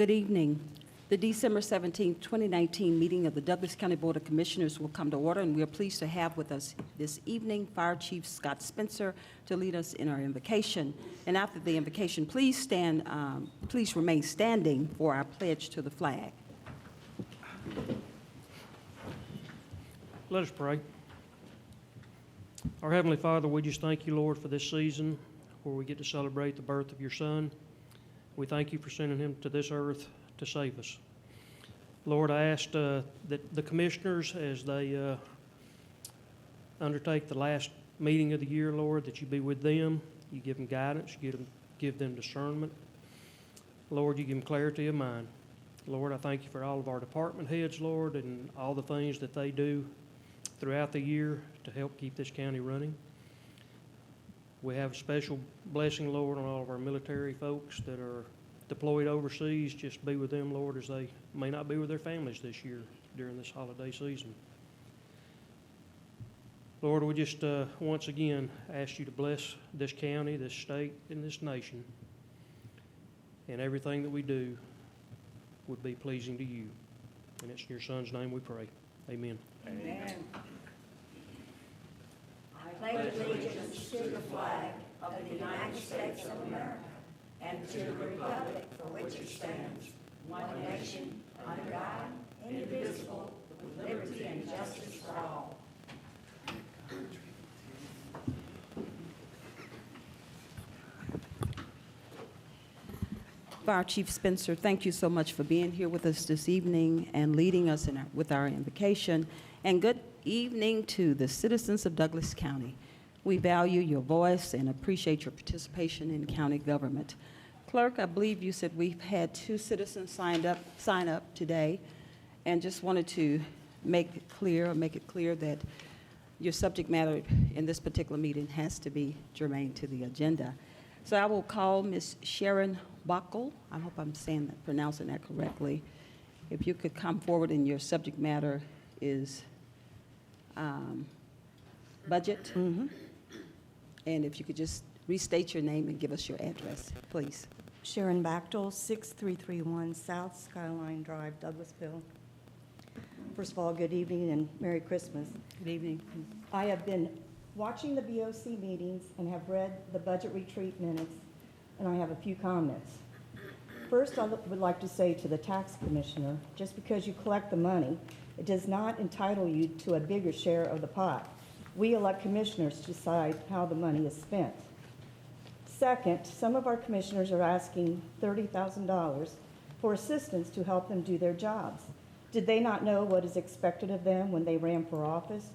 Good evening. The December 17, 2019 meeting of the Douglas County Board of Commissioners will come to order, and we are pleased to have with us this evening Fire Chief Scott Spencer to lead us in our invocation. And after the invocation, please remain standing for our pledge to the flag. Let us pray. Our Heavenly Father, we just thank you, Lord, for this season where we get to celebrate the birth of your Son. We thank you for sending him to this earth to save us. Lord, I asked that the commissioners, as they undertake the last meeting of the year, Lord, that you be with them. You give them guidance. You give them discernment. Lord, you give them clarity of mind. Lord, I thank you for all of our department heads, Lord, and all the things that they do throughout the year to help keep this county running. We have a special blessing, Lord, on all of our military folks that are deployed overseas. Just be with them, Lord, as they may not be with their families this year during this holiday season. Lord, we just once again ask you to bless this county, this state, and this nation, and everything that we do would be pleasing to you. And it's in your Son's name we pray. Amen. Amen. I pledge allegiance to the flag of the United States of America and to the republic for which it stands, one nation, under God, indivisible, with liberty and justice for all. Fire Chief Spencer, thank you so much for being here with us this evening and leading us with our invocation. And good evening to the citizens of Douglas County. We value your voice and appreciate your participation in county government. Clerk, I believe you said we've had 2 citizens sign up today, and just wanted to make it clear that your subject matter in this particular meeting has to be germane to the agenda. So I will call Ms. Sharon Buckle. I hope I'm pronouncing that correctly. If you could come forward, and your subject matter is budget. Mm-hmm. And if you could just restate your name and give us your address, please. Sharon Bachtel, 6331 South Skyline Drive, Douglasville. First of all, good evening and Merry Christmas. Good evening. I have been watching the BOC meetings and have read the budget retreat minutes, and I have a few comments. First, I would like to say to the tax commissioner, just because you collect the money, it does not entitle you to a bigger share of the pot. We elect commissioners to decide how the money is spent. Second, some of our commissioners are asking $30,000 for assistance to help them do their jobs. Did they not know what is expected of them when they ran for office?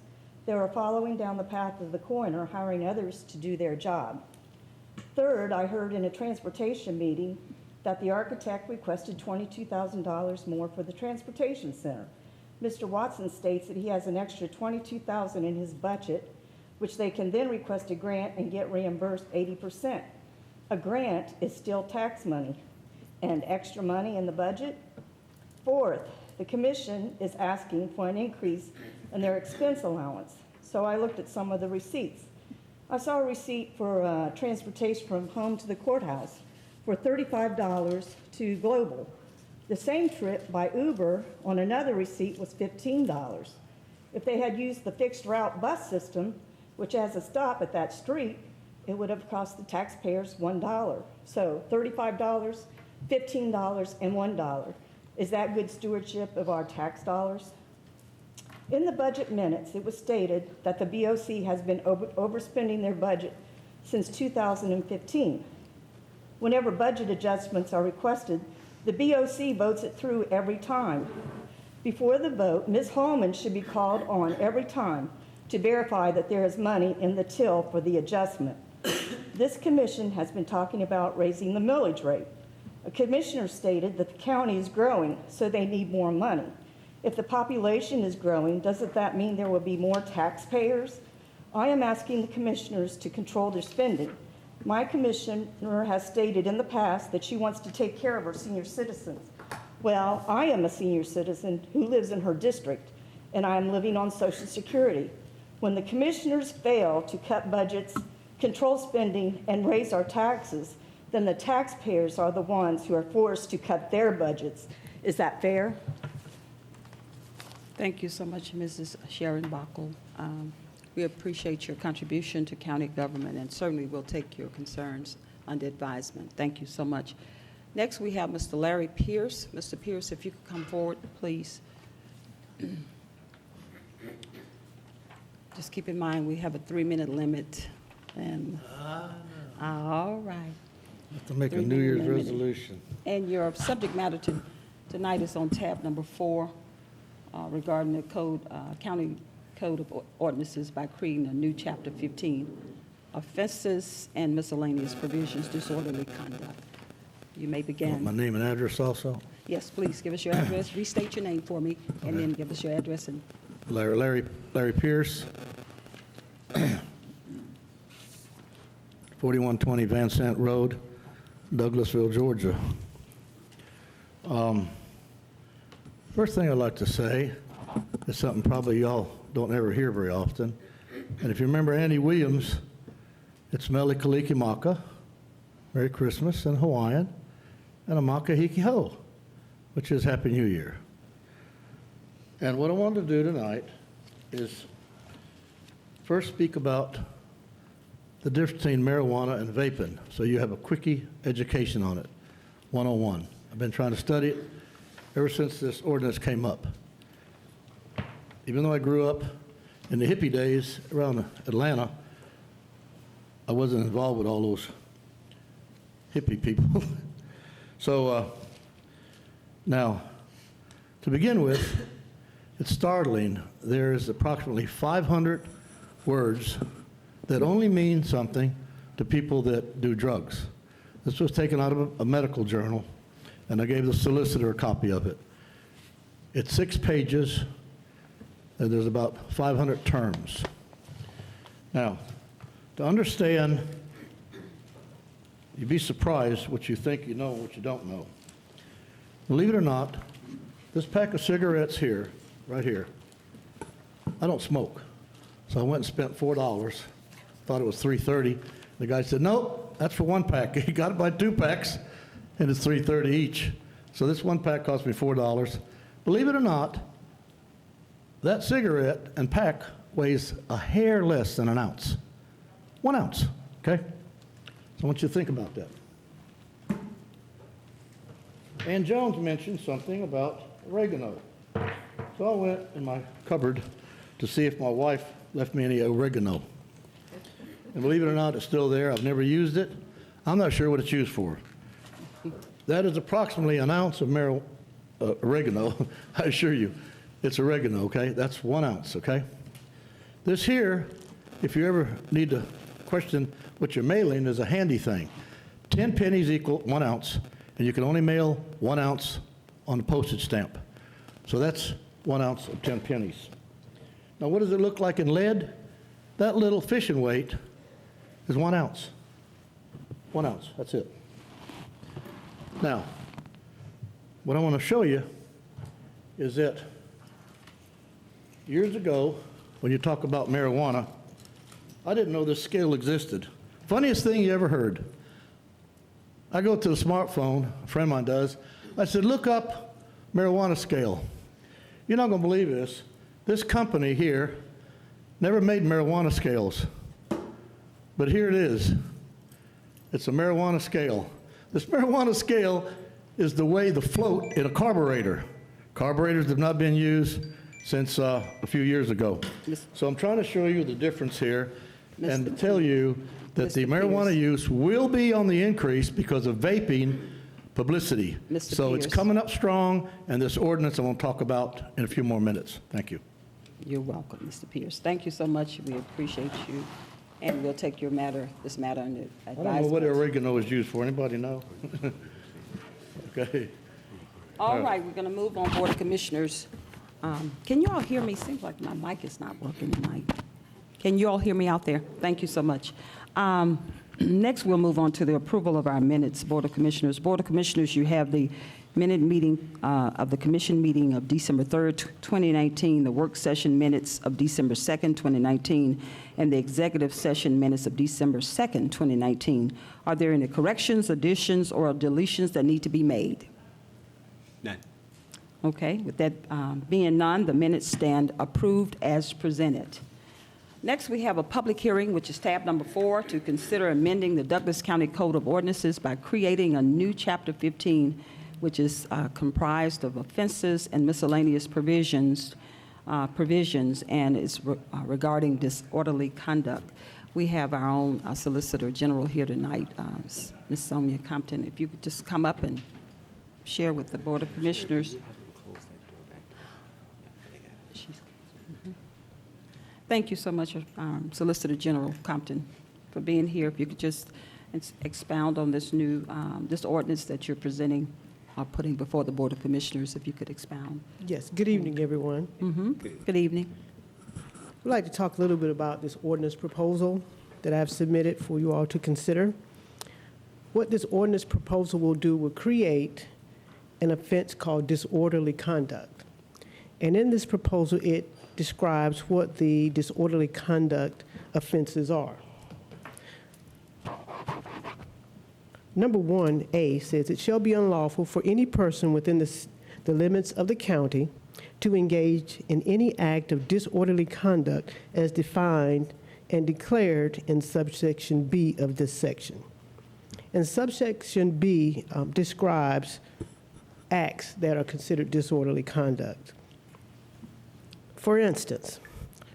They are following down the path of the coroner, hiring others to do their job. Third, I heard in a transportation meeting that the architect requested $22,000 more for the transportation center. Mr. Watson states that he has an extra $22,000 in his budget, which they can then request a grant and get reimbursed 80%. A grant is still tax money and extra money in the budget. Fourth, the commission is asking for an increase in their expense allowance. So I looked at some of the receipts. I saw a receipt for transportation from home to the courthouse for $35 to Global. The same trip by Uber on another receipt was $15. If they had used the fixed route bus system, which has a stop at that street, it would have cost the taxpayers $1. So $35, $15, and $1. Is that good stewardship of our tax dollars? In the budget minutes, it was stated that the BOC has been overspending their budget since 2015. Whenever budget adjustments are requested, the BOC votes it through every time. Before the vote, Ms. Holman should be called on every time to verify that there is money in the till for the adjustment. This commission has been talking about raising the millage rate. A commissioner stated that the county is growing, so they need more money. If the population is growing, doesn't that mean there will be more taxpayers? I am asking the commissioners to control their spending. My commissioner has stated in the past that she wants to take care of her senior citizens. Well, I am a senior citizen who lives in her district, and I am living on Social Security. When the commissioners fail to cut budgets, control spending, and raise our taxes, then the taxpayers are the ones who are forced to cut their budgets. Is that fair? Thank you so much, Mrs. Sharon Bockel. We appreciate your contribution to county government, and certainly will take your concerns under advisement. Thank you so much. Next, we have Mr. Larry Pierce. Mr. Pierce, if you could come forward, please. Just keep in mind, we have a 3-minute limit, and, all right. Have to make a 3 New Year's minute limit. resolution. And your subject matter tonight is on tab number 4 regarding the county code of ordinances by creating a new chapter 15, offenses and miscellaneous provisions, disorderly conduct. You may Want begin. my name and address also? Yes, please, give us your address, restate your name for me, and then give us your address. And Larry Pierce, 4120 Van Sant Road, Douglasville, Georgia. First thing I'd like to say is something probably y'all don't ever hear very often. And if you remember Andy Williams, it's Mele Kaliki Maka, Merry Christmas in Hawaiian, and a Maka Hiki Ho, which is Happy New Year. And what I wanted to do tonight is first speak about the difference between marijuana and vaping, so you have a quickie education on it, 101. I've been trying to study it ever since this ordinance came up. Even though I grew up in the hippie days around Atlanta, I wasn't involved with all those hippie people. So now, to begin with, it's startling. There's approximately 500 words that only mean something to people that do drugs. This was taken out of a medical journal, and I gave the solicitor a copy of it. It's 6 pages, and there's about 500 terms. Now, to understand, you'd be surprised what you think you know and what you don't know. Believe it or not, this pack of cigarettes here, right here, I don't smoke. So I went and spent $4, thought it was $3.30. The guy said, no, that's for 1 pack. You got to buy 2 packs, and it's $3.30 each. So this 1 pack cost me $4. Believe it or not, that cigarette and pack weighs a hair less than an ounce. 1 ounce, okay? So I want you to think about that. Ann Jones mentioned something about oregano. So I went in my cupboard to see if my wife left me any oregano. And believe it or not, it's still there. I've never used it. I'm not sure what it's used for. That is approximately an ounce of oregano. I assure you, it's oregano, okay? That's 1 ounce, okay? This here, if you ever need to question what you're mailing, is a handy thing. 10 pennies equal 1 ounce, and you can only mail 1 ounce on the postage stamp. So that's 1 ounce of 10 pennies. Now, what does it look like in lead? That little fishing weight is 1 ounce. 1 ounce, that's it. Now, what I want to show you is that years ago, when you talk about marijuana, I didn't know this scale existed. Funniest thing you ever heard. I go to the smartphone, a friend of mine does. I said, look up marijuana scale. You're not going to believe this. This company here never made marijuana scales. But here it is. It's a marijuana scale. This marijuana scale is the way the float in a carburetor. Carburetors have not been used since a few years ago. So I'm trying to show you the difference here and to tell you that the marijuana use will be on the increase because of vaping publicity. So it's coming up strong, and this ordinance I want to talk about in a few more minutes. Thank you. you're welcome, Mr. Pierce. Thank you so much. We appreciate you, and we'll take your this matter under advisement. I don't know what oregano is used for. Anybody know? Okay. All right, we're going to move on, Board of Commissioners. Can you all hear me? Seems like my mic is not working tonight. Can you all hear me out there? Thank you so much. Next, we'll move on to the approval of our minutes, Board of Commissioners. Board of Commissioners, you have the minute meeting of the commission meeting of December 3rd, 2019, the work session minutes of December 2nd, 2019, and the executive session minutes of December 2nd, 2019. Are there any corrections, additions, or deletions that need to be made? None. Okay, with that being none, the minutes stand approved as presented. Next, we have a public hearing, which is tab number 4, to consider amending the Douglas County Code of Ordinances by creating a new Chapter 15, which is comprised of offenses and miscellaneous provisions, and is regarding disorderly conduct. We have our own Solicitor General here tonight, Ms. Sonia Compton. If you could just come up and share with the Board of Commissioners. Thank you so much, Solicitor General Compton, for being here. If you could just expound on this new, this ordinance that you're presenting, putting before the Board of Commissioners, if you could expound. Yes, good evening, everyone. Good evening. I'd like to talk a little bit about this ordinance proposal that I've submitted for you all to consider. What this ordinance proposal will do will create an offense called disorderly conduct. And in this proposal, it describes what the disorderly conduct offenses are. Number 1A says, it shall be unlawful for any person within the limits of the county to engage in any act of disorderly conduct as defined and declared in subsection B of this section. And subsection B describes acts that are considered disorderly conduct. For instance,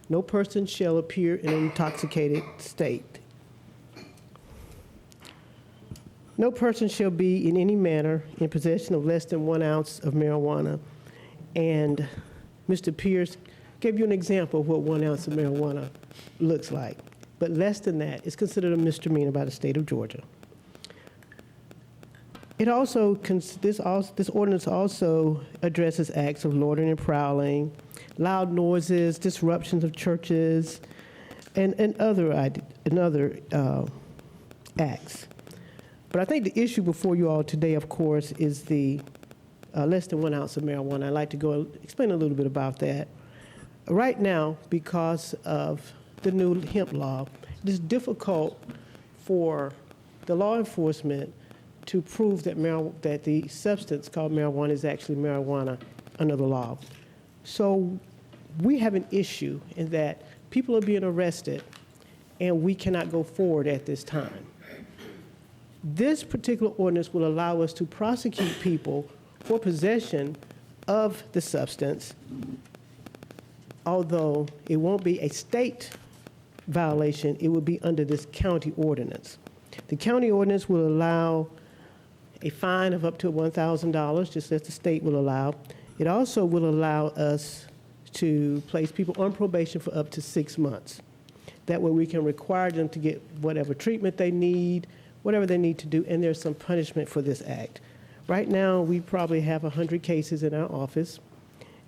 no person shall appear in an intoxicated state. No person shall be in any manner in possession of less than 1 ounce of marijuana. And Mr. Pierce gave you an example of what 1 ounce of marijuana looks like. But less than that is considered a misdemeanor by the state of Georgia. It also, this ordinance also addresses acts of loitering and prowling, loud noises, disruptions of churches, and other acts. But I think the issue before you all today, of course, is the less than 1 ounce of marijuana. I'd like to go explain a little bit about that. Right now, because of the new hemp law, it is difficult for the law enforcement to prove that the substance called marijuana is actually marijuana under the law. So we have an issue in that people are being arrested and we cannot go forward at this time. This particular ordinance will allow us to prosecute people for possession of the substance, although it won't be a state violation, it will be under this county ordinance. The county ordinance will allow a fine of up to $1,000, just as the state will allow. It also will allow us to place people on probation for up to 6 months. That way we can require them to get whatever treatment they need, whatever they need to do, and there's some punishment for this act. Right now, we probably have 100 cases in our office,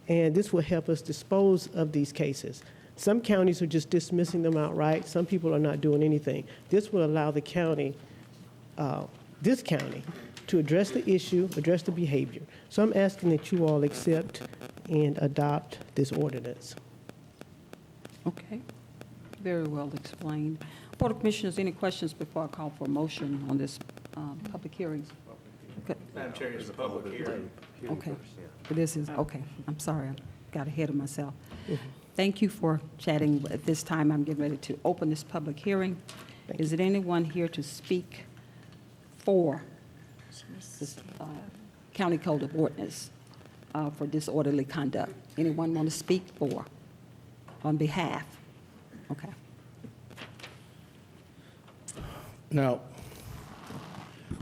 and this will help us dispose of these cases. Some counties are just dismissing them outright. Some people are not doing anything. This will allow the county, this county, to address the issue, address the behavior. So I'm asking that you all accept and adopt this ordinance. Okay, very well explained. Board of Commissioners, any questions before I call for a motion on this public hearings? Madam Chair, it's a public hearing. Okay, this is, okay, I'm sorry, I got ahead of myself. Thank you for chatting. At this time, I'm getting ready to open this public hearing. Is there anyone here to speak for this County Code of Ordinance for disorderly conduct? Anyone want to speak for, on behalf? Okay. Now,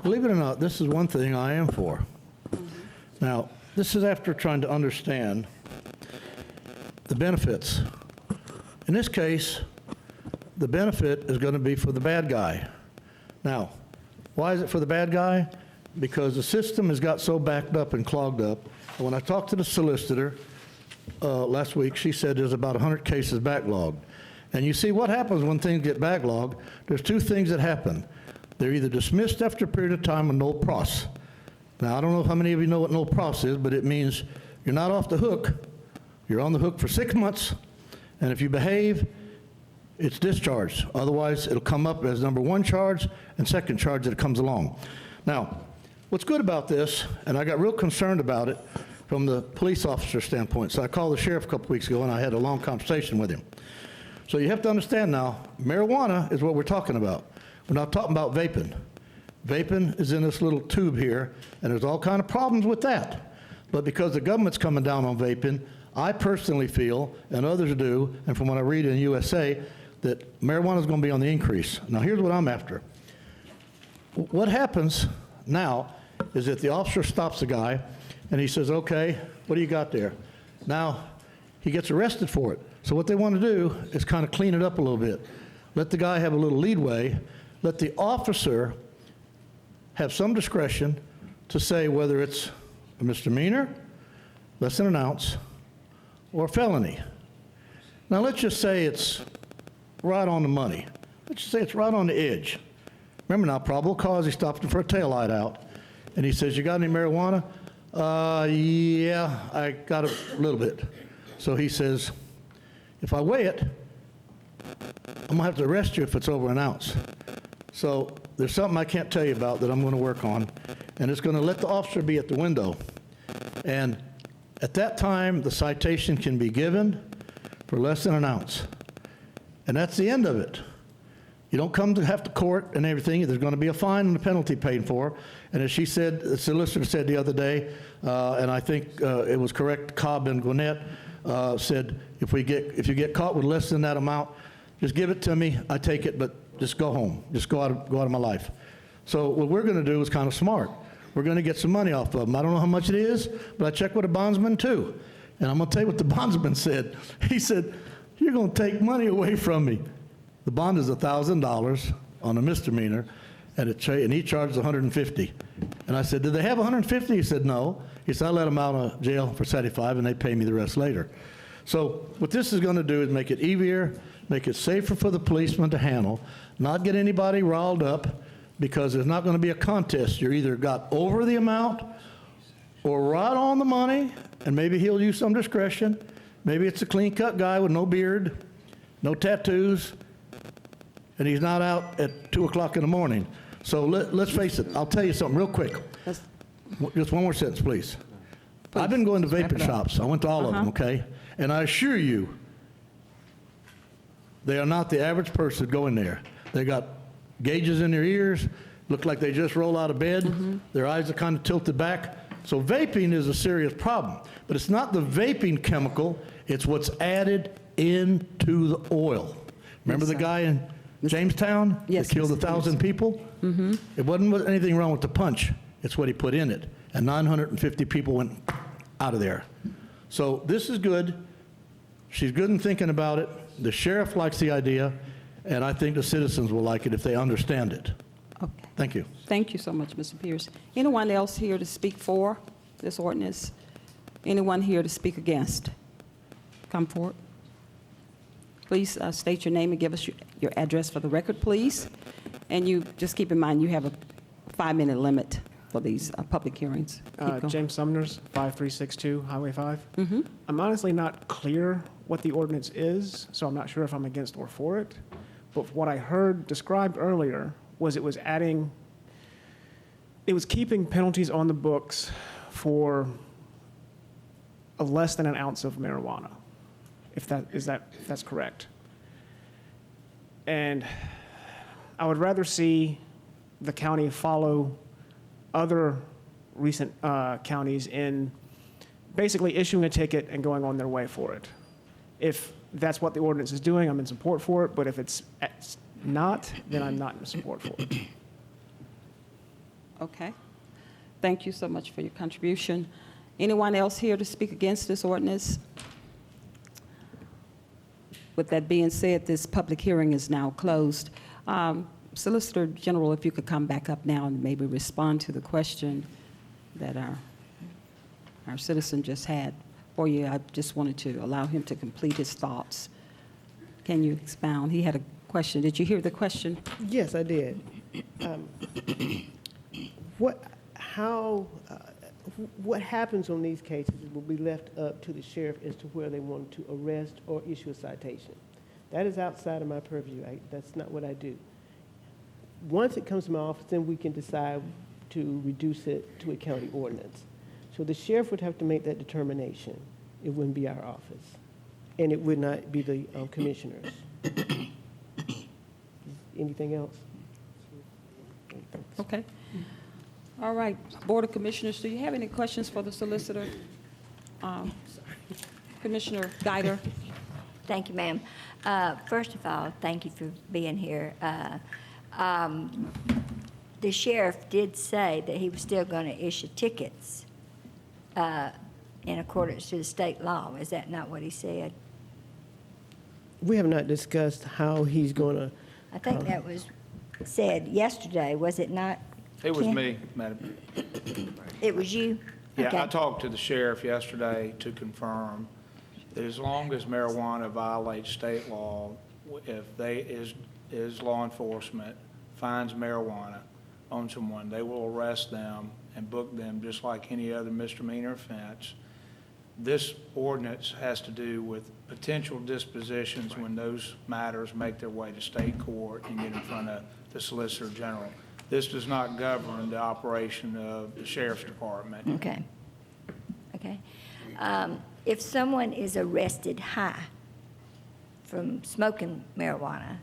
believe it or not, this is one thing I am for. Now, this is after trying to understand the benefits. In this case, the benefit is going to be for the bad guy. Now, why is it for the bad guy? Because the system has got so backed up and clogged up. And when I talked to the solicitor last week, she said there's about 100 cases backlogged. And you see what happens when things get backlogged. There's two things that happen. They're either dismissed after a period of time or no pros. Now, I don't know how many of you know what no pros is, but it means you're not off the hook. You're on the hook for 6 months, and if you behave, it's discharged. Otherwise, it'll come up as number one charge and second charge that comes along. Now, what's good about this, and I got real concerned about it from the police officer standpoint. So I called the sheriff a couple weeks ago, and I had a long conversation with him. So you have to understand now, marijuana is what we're talking about. We're not talking about vaping. Vaping is in this little tube here, and there's all kind of problems with that. But because the government's coming down on vaping, I personally feel, and others do, and from what I read in USA, that marijuana is going to be on the increase. Now, here's what I'm after. What happens now is that the officer stops the guy, and he says, okay, what do you got there? Now, he gets arrested for it. So what they want to do is kind of clean it up a little bit. Let the guy have a little leadway. Let the officer have some discretion to say whether it's a misdemeanor, less than an ounce, or a felony. Now, let's just say it's right on the money. Let's just say it's right on the edge. Remember now, probable cause, he stopped him for a taillight out, and he says, you got any marijuana? Yeah, I got a little bit. So he says, if I weigh it, I'm gonna have to arrest you if it's over an ounce. So there's something I can't tell you about that I'm gonna work on, and it's gonna let the officer be at the window. And at that time, the citation can be given for less than an ounce. And that's the end of it. You don't come to have to court and everything. There's going to be a fine and a penalty paid for. And as she said, the solicitor said the other day, and I think it was correct, Cobb and Gwinnett said, if you get caught with less than that amount, just give it to me. I take it, but just go home. Just go out of my life. So what we're going to do is kind of smart. We're going to get some money off of them. I don't know how much it is, but I checked with a bondsman too. And I'm going to tell you what the bondsman said. He said, you're going to take money away from me. The bond is $1,000 on a misdemeanor, and he charged $150. And I said, did they have $150? He said, no. He said, I let them out of jail for $75, and they pay me the rest later. So what this is going to do is make it easier, make it safer for the policeman to handle, not get anybody riled up, because there's not going to be a contest. You either got over the amount or right on the money, and maybe he'll use some discretion. Maybe it's a clean-cut guy with no beard, no tattoos, and he's not out at 2 o'clock in the morning. So let's face it. I'll tell you something real quick. Just one more sentence, please. I've been going to vaping shops. I went to all of them, okay? And I assure you, they are not the average person going there. They got gauges in their ears, look like they just roll out of bed. Their eyes are kind of tilted back. So vaping is a serious problem. But it's not the vaping chemical, it's what's added into the oil. Remember the guy in Jamestown that killed 1,000 people? It wasn't anything wrong with the punch. It's what he put in it. And 950 people went out of there. So this is good. She's good in thinking about it. The sheriff likes the idea, and I think the citizens will like it if they understand it. Okay. Thank you. Thank you so much, Mr. Pierce. Anyone else here to speak for this ordinance? Anyone here to speak against? Come forward. Please state your name and give us your address for the record, please. And you just keep in mind you have a 5-minute limit for these public hearings. Keep going. James Sumners, 5362 Highway 5. I'm honestly not clear what the ordinance is, so I'm not sure if I'm against or for it. But what I heard described earlier was it was keeping penalties on the books for less than an ounce of marijuana, if that's correct. And I would rather see the county follow other recent counties in basically issuing a ticket and going on their way for it. If that's what the ordinance is doing, I'm in support for it, but if it's not, then I'm not in support for it. Okay. Thank you so much for your contribution. Anyone else here to speak against this ordinance? With that being said, this public hearing is now closed. Solicitor General, if you could come back up now and maybe respond to the question that our citizen just had for you. I just wanted to allow him to complete his thoughts. Can you expound? He had a question. Did you hear the question? Yes, I did. What, how, what happens on these cases will be left up to the sheriff as to where they want to arrest or issue a citation. That is outside of my purview. That's not what I do. Once it comes to my office, then we can decide to reduce it to a county ordinance. So the sheriff would have to make that determination. It wouldn't be our office. And it would not be the commissioners. Anything else? Okay. All right. Board of Commissioners, do you have any questions for the solicitor? Commissioner Guider? Thank you, ma'am. First of all, thank you for being here. The sheriff did say that he was still going to issue tickets in accordance to the state law. Is that not what he said? We have not discussed how he's going to. I think that was said yesterday, was it not? It was Ken? me, Madam. It was you? Yeah, Okay. I talked to the sheriff yesterday to confirm that as long as marijuana violates state law, if is law enforcement finds marijuana on someone, they will arrest them and book them just like any other misdemeanor offense. This ordinance has to do with potential dispositions when those matters make their way to state court and get in front of the Solicitor General. This does not govern the operation of the Sheriff's Department. Okay. Okay. If someone is arrested high from smoking marijuana,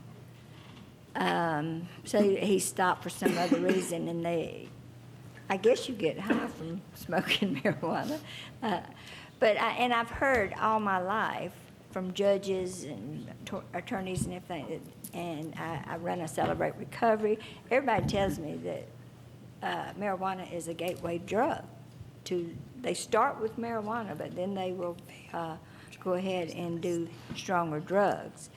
say he stopped for some other reason and I guess you get high from smoking marijuana. And I've heard all my life from judges and attorneys and everything, and I run a Celebrate Recovery. Everybody tells me that marijuana is a gateway drug. They start with marijuana, but then they will go ahead and do stronger drugs.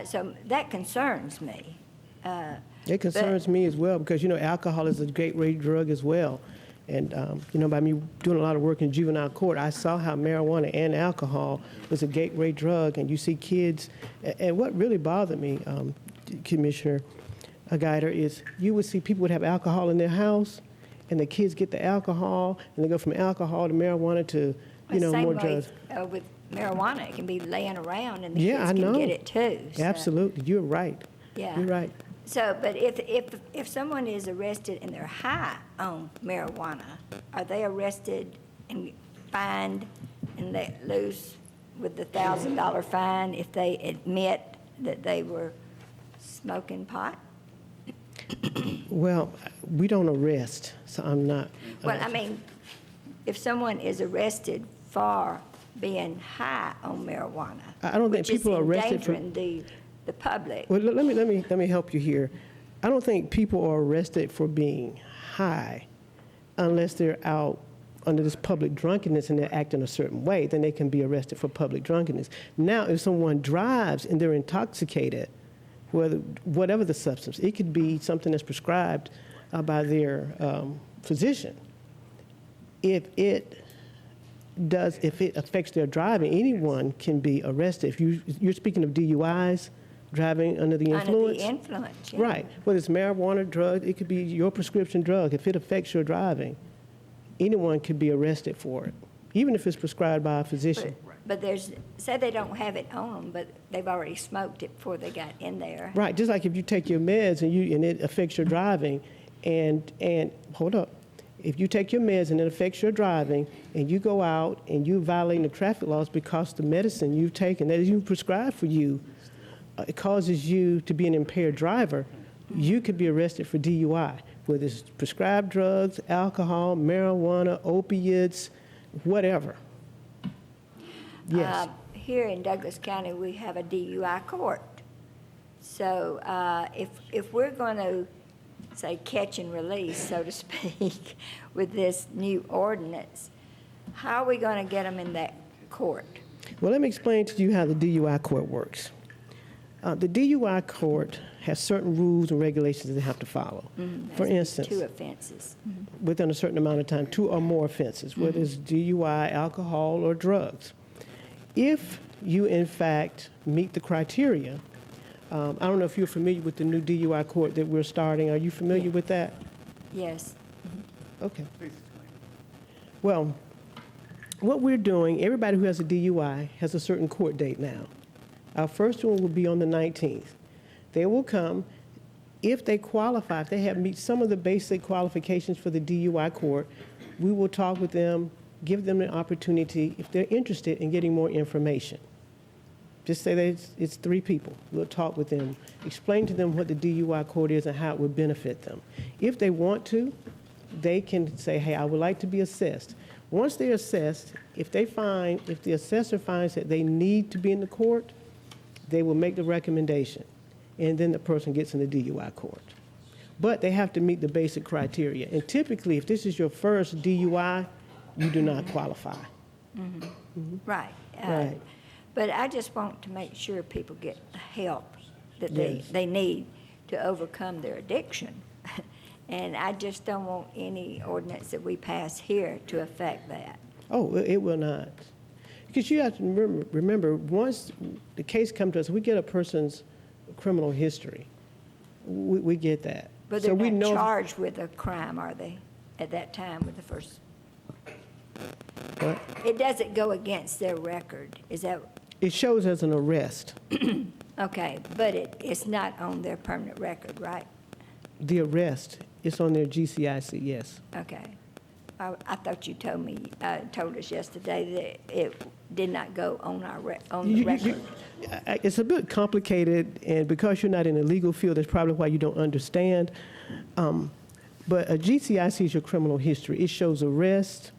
So that concerns me. It concerns me as well because, alcohol is a gateway drug as well. And, by me doing a lot of work in juvenile court, I saw how marijuana and alcohol was a gateway drug. And you see kids, and what really bothered me, Commissioner Guider, is you would see people would have alcohol in their house, and the kids get the alcohol, and they go from alcohol to marijuana to, more drugs. Same way with marijuana, it can be laying around and the Yeah, kids I can know. get it too. So, Absolutely, you're right. Yeah. You're right. So, but if someone is arrested and they're high on marijuana, are they arrested and fined and let loose with the $1,000 fine if they admit that they were smoking pot? Well, we don't arrest, so I'm not. Well, I mean, if someone is arrested for being high on marijuana, I don't think people are arrested for. which is endangering the public. Well, let me help you here. I don't think people are arrested for being high unless they're out under this public drunkenness and they're acting a certain way. Then they can be arrested for public drunkenness. Now, if someone drives and they're intoxicated, whatever the substance, it could be something that's prescribed by their physician. If it affects their driving, anyone can be arrested. If you're speaking of DUIs, driving under the influence. Under the influence, yeah. Right. Whether it's marijuana, drug, it could be your prescription drug. If it affects your driving, anyone could be arrested for it, even if it's prescribed by a physician. But say they don't have it on them, but they've already smoked it before they got in there. Right. Just like if you take your meds and it affects your driving, and hold up. If you take your meds and it affects your driving, and you go out and you violate the traffic laws because the medicine you've taken that is even prescribed for you, it causes you to be an impaired driver, you could be arrested for DUI, whether it's prescribed drugs, alcohol, marijuana, opiates, whatever. Yes. Here in Douglas County, we have a DUI court. So if we're going to, say, catch and release, so to speak, with this new ordinance, how are we going to get them in that court? Well, let me explain to you how the DUI court works. The DUI court has certain rules and regulations they have to follow. For instance, 2 offenses. within a certain amount of time, 2 or more offenses, whether it's DUI, alcohol, or drugs. If you in fact meet the criteria. I don't know if you're familiar with the new DUI court that we're starting. Are you familiar with that? Yes. Okay. Well, what we're doing, everybody who has a DUI has a certain court date now. Our first one will be on the 19th. They will come. If they qualify, if they have meet some of the basic qualifications for the DUI court, we will talk with them, give them an opportunity, if they're interested in getting more information. Just say that it's 3 people. We'll talk with them, explain to them what the DUI court is and how it would benefit them. If they want to, they can say, hey, I would like to be assessed. Once they're assessed, if the assessor finds that they need to be in the court, they will make the recommendation, and then the person gets in the DUI court. But they have to meet the basic criteria. And typically, if this is your first DUI, you do not qualify. Right. Right. But I just want to make sure people get the help that Yes. they need to overcome their addiction. And I just don't want any ordinance that we pass here to affect that. Oh, it will not. Because you have to remember, once the case comes to us, we get a person's criminal history. We get that. But So they're we not know charged with a crime, are they, at that time with the first? What? It doesn't go against their record, is that, It shows as an arrest. okay, but it's not on their permanent record, right? The arrest is on their GCIC, yes. Okay. I thought you told us yesterday that it did not go on on the record. It's a bit complicated, and because you're not in the legal field, that's probably why you don't understand. But a GCIC is your criminal history. It shows arrest,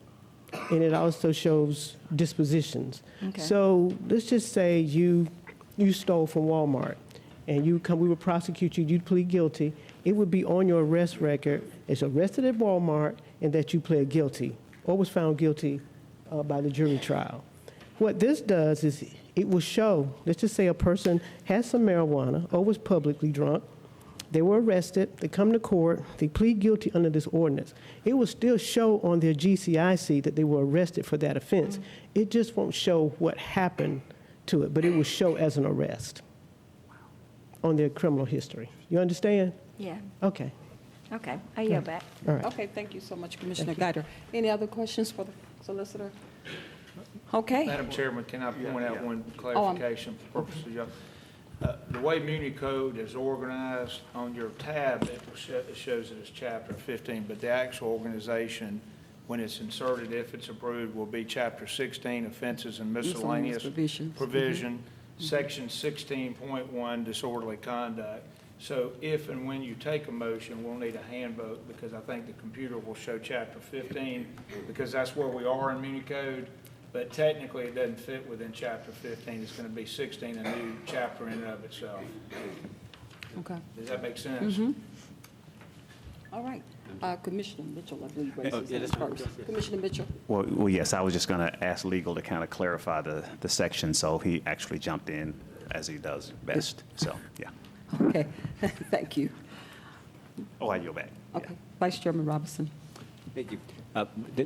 and it also shows dispositions. Okay. So let's just say you stole from Walmart, and we would prosecute you, you'd plead guilty. It would be on your arrest record as arrested at Walmart and that you pled guilty or was found guilty by the jury trial. What this does is it will show, let's just say a person has some marijuana or was publicly drunk, they were arrested, they come to court, they plead guilty under this ordinance. It will still show on their GCIC that they were arrested for that offense. It just won't show what happened to it, but it will show as an arrest on their criminal history. You understand? Yeah, Okay. okay, I yield back. All right. Okay, thank you so much, Commissioner Guider. Any other questions for the solicitor? Okay. Madam Chairman, can I point out one I'm- clarification for purposes of, the way Muni Code is organized, on your tab, it shows it as Chapter 15, but the actual organization, when it's inserted, if it's approved, will be Chapter 16, Offenses and Miscellaneous Provisions. Provision, Section 16.1, Disorderly Conduct. So if and when you take a motion, we'll need a hand vote, because I think the computer will show Chapter 15, because that's where we are in Muni Code. But technically, it doesn't fit within Chapter 15. It's going to be 16, a new chapter in and of itself. Okay. Does that make sense? All right. Commissioner Mitchell, I believe, raised his yeah, hand that's fine. first. Commissioner Mitchell? Well, yes, I was just going to ask legal to kind of clarify the section, so he actually jumped in as he does best. So, yeah. Okay, thank you. Oh, I yield back. Okay, Vice Chairman Robinson. Thank you.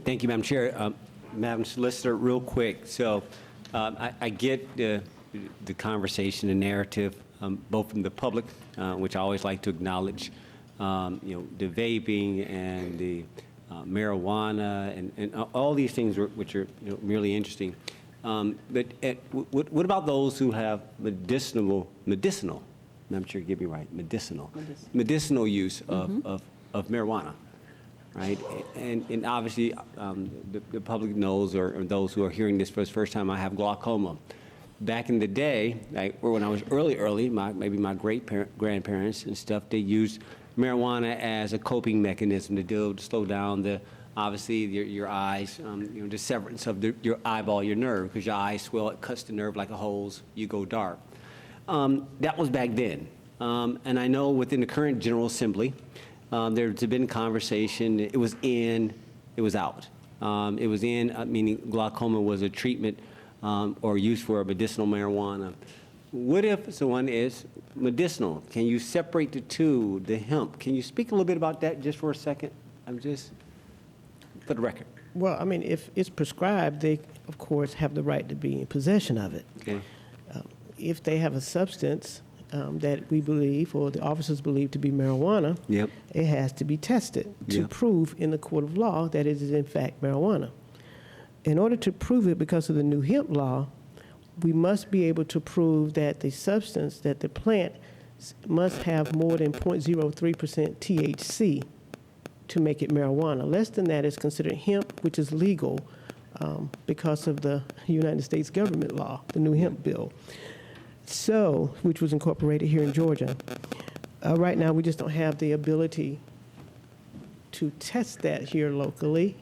Thank you, Madam Chair. Madam Solicitor, real quick, so I get the conversation, the narrative, both from the public, which I always like to acknowledge, the vaping and the marijuana and all these things which are really interesting. But what about those who have medicinal, I'm sure you get me right, medicinal use of marijuana, right? And obviously, the public knows, or those who are hearing this for the first time, I have glaucoma. Back in the day, or when I was early, maybe my great-grandparents and stuff, they used marijuana as a coping mechanism to slow down obviously your eyes, the severance of your eyeball, your nerve, because your eyes swell, it cuts the nerve like a hose, you go dark. That was back then. And I know within the current General Assembly, there's been conversation, it was in, it was out. It was in, meaning glaucoma was a treatment or use for medicinal marijuana. What if someone is medicinal? Can you separate the two, the hemp? Can you speak a little bit about that just for a second? I'm just, for the record. Well, I mean, if it's prescribed, they, of course, have the right to be in possession of it. Okay. If they have a substance that we believe, or the officers believe to be marijuana, Yep. it has to be tested to Yep. prove in the court of law that it is in fact marijuana. In order to prove it because of the new hemp law, we must be able to prove that the substance, that the plant must have more than 0.03% THC to make it marijuana. Less than that is considered hemp, which is legal because of the United States government law, the new hemp bill. So, which was incorporated here in Georgia. Right now, we just don't have the ability to test that here locally,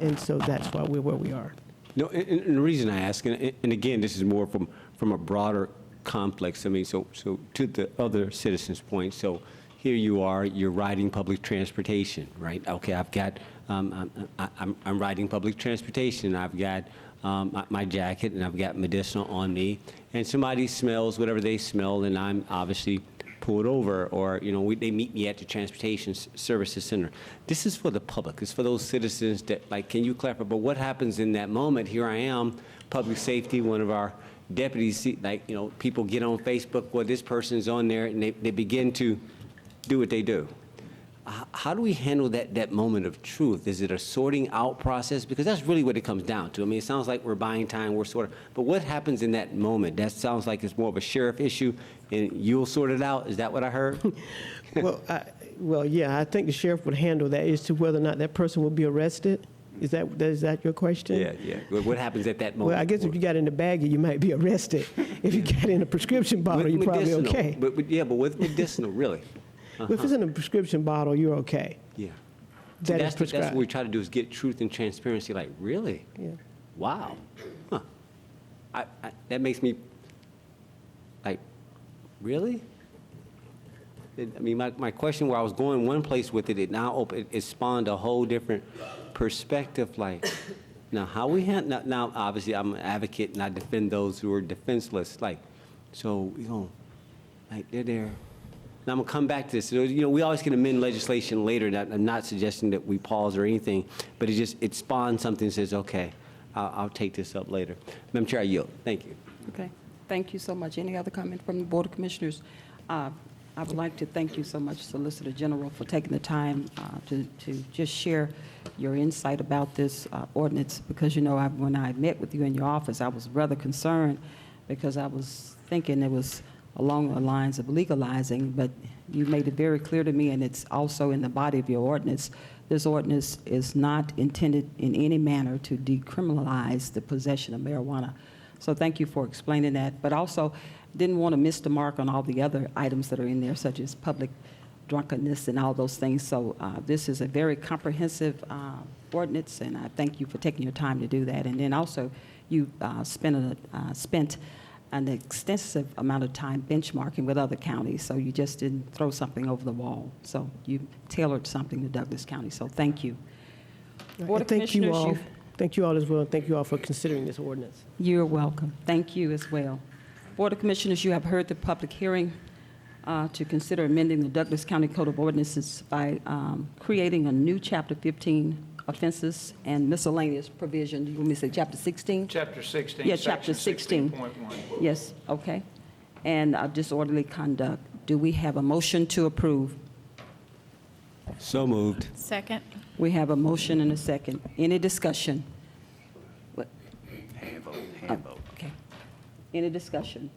and so that's why we're where we are. No, and the reason I ask, and again, this is more from a broader complex. I mean, so to the other citizens' point, so here you are, you're riding public transportation, right? Okay, I've got, I'm riding public transportation. I've got my jacket and I've got medicinal on me, and somebody smells whatever they smell, and I'm obviously pulled over, or they meet me at the transportation services center. This is for the public. It's for those citizens that, like, can you clarify? But what happens in that moment? Here I am, public safety, one of our deputies, like, people get on Facebook, well, this person's on there, and they begin to do what they do. How do we handle that moment of truth? Is it a sorting out process? Because that's really what it comes down to. I mean, it sounds like we're buying time, we're sort of, but what happens in that moment? That sounds like it's more of a sheriff issue, and you'll sort it out? Is that what I heard? Well, yeah, I think the sheriff would handle that as to whether or not that person will be arrested. Is that your question? Yeah. What happens at that moment? Well, I guess if you got in the baggie, you might be arrested. If you got in a prescription bottle, you're probably Medicinal, okay. But with medicinal, really? But if it's in a prescription bottle, you're okay. Yeah. That is That's prescribed. what we try to do, is get truth and transparency. Like, really? Yeah. Wow. Huh. That makes me, like, really? I mean, my question, where I was going one place with it, it spawned a whole different perspective. Like, now how we handle, now obviously I'm an advocate and I defend those who are defenseless. Like, so, like, they're there. Now, I'm going to come back to this. We always can amend legislation later. I'm not suggesting that we pause or anything, but it spawns something that says, okay, I'll take this up later. Madam Chair, I yield. Thank you. Okay, thank you so much. Any other comment from the Board of Commissioners? I would like to thank you so much, Solicitor General, for taking the time to just share your insight about this ordinance, because, when I met with you in your office, I was rather concerned because I was thinking it was along the lines of legalizing, but you made it very clear to me, and it's also in the body of your ordinance. This ordinance is not intended in any manner to decriminalize the possession of marijuana. So thank you for explaining that, but also didn't want to miss the mark on all the other items that are in there, such as public drunkenness and all those things. So this is a very comprehensive ordinance, and I thank you for taking your time to do that. And then also, you spent an extensive amount of time benchmarking with other counties, so you just didn't throw something over the wall. So you tailored something to Douglas County, so thank you. Board of Thank you Commissioners, all. Thank you all as well, and thank you all for considering this ordinance. You're welcome. Thank you as well. Board of Commissioners, you have heard the public hearing to consider amending the Douglas County Code of Ordinances by creating a new Chapter 15 offenses and miscellaneous provision. You want me to say Chapter 16? Chapter 16, Yeah, Chapter Section 16. 16.1. Yes, okay. And disorderly conduct. Do we have a motion to approve? So moved. Second. We have a motion and a second. Any discussion? Hand vote. Okay. Any discussion?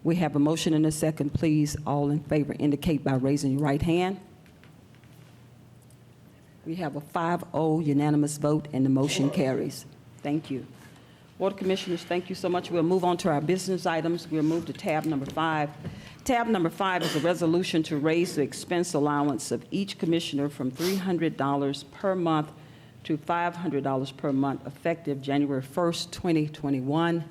We have a motion and a second. Please, all in favor indicate by raising your right hand. We have a 5-0 unanimous vote, and the motion carries. Thank you. Board of Commissioners, thank you so much. We'll move on to our business items. We'll move to tab number 5. Tab number 5 is a resolution to raise the expense allowance of each commissioner from $300 per month to $500 per month, effective January 1st, 2021.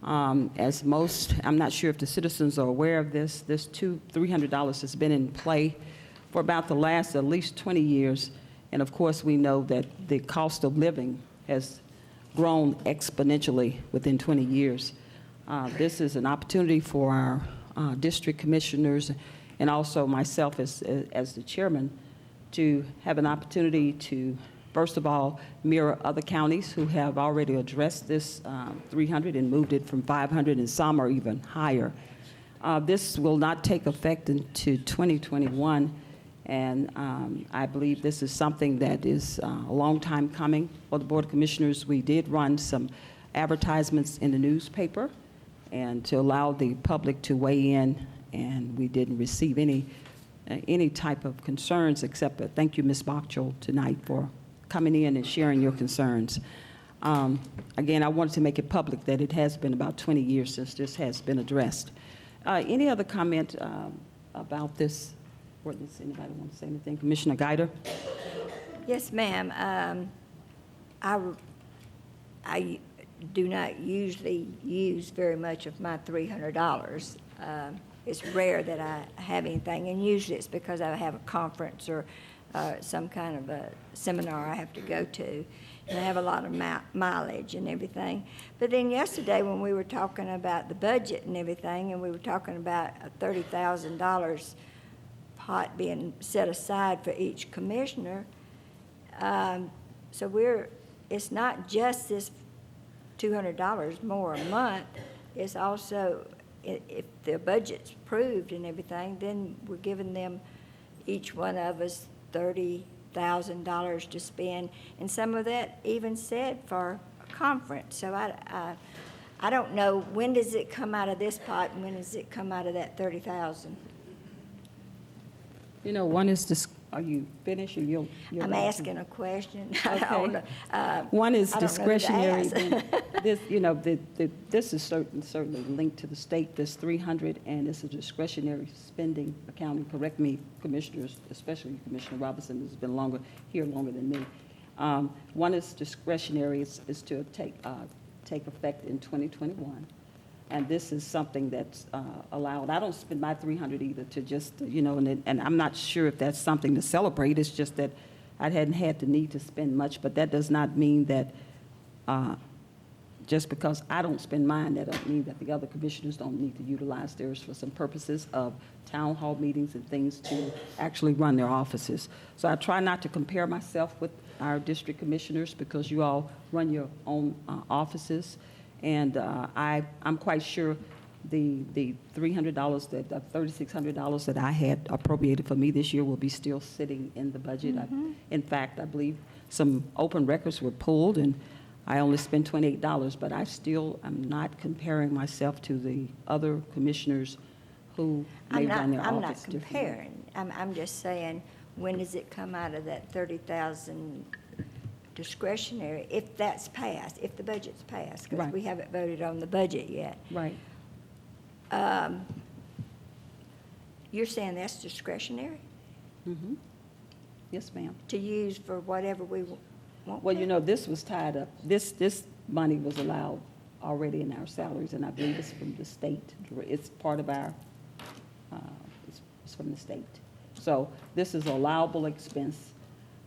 As most, I'm not sure if the citizens are aware of this $300 has been in play for about the last at least 20 years. And of course, we know that the cost of living has grown exponentially within 20 years. This is an opportunity for our district commissioners and also myself as the chairman to have an opportunity to first of all, mirror other counties who have already addressed this 300 and moved it from 500, and some are even higher. This will not take effect into 2021, and I believe this is something that is a long time coming. For the Board of Commissioners, we did run some advertisements in the newspaper and to allow the public to weigh in, and we didn't receive any type of concerns, except thank you, Ms. Bachel, tonight for coming in and sharing your concerns. Again, I wanted to make it public that it has been about 20 years since this has been addressed. Any other comment about this ordinance? Anybody want to say anything? Commissioner Guider? Yes, ma'am. I do not usually use very much of my $300. It's rare that I have anything, and usually it's because I have a conference or some kind of a seminar I have to go to, and I have a lot of mileage and everything. But then yesterday, when we were talking about the budget and everything, and we were talking about a $30,000 pot being set aside for each commissioner, so it's not just this $200 more a month, it's also, if the budget's approved and everything, then we're giving them, each one of us, $30,000 to spend, and some of that even said for a conference. So I don't know, when does it come out of this pot and when does it come out of that $30,000? You know, one is this. Are you finished, or you'll I'm asking a question. I don't know. One is I don't know who to discretionary. ask. This, this is certainly linked to the state, this 300, and it's a discretionary spending account. Correct me, commissioners, especially Commissioner Robinson, who's been here longer than me. One is discretionary, is to take effect in 2021. And this is something that's allowed. I don't spend my 300 either to just, and I'm not sure if that's something to celebrate. It's just that I hadn't had the need to spend much, but that does not mean that just because I don't spend mine, that doesn't mean that the other commissioners don't need to utilize theirs for some purposes of town hall meetings and things to actually run their offices. So I try not to compare myself with our district commissioners because you all run your own offices. And I'm quite sure the $300, $3,600 that I had appropriated for me this year will be still sitting in the budget. In fact, I believe some open records were pulled, and I only spent $28, but I still am not comparing myself to the other commissioners who may run their I'm not office differently. comparing. I'm just saying, when does it come out of that 30,000 discretionary, if that's passed, if the budget's passed, because Right. we haven't voted on the budget yet. Right. You're saying that's discretionary Mm-hmm. Yes, ma'am. to use for whatever we want? Well, this was tied up. This money was allowed already in our salaries, and I believe it's from the state. It's part of our, it's from the state. So this is allowable expense.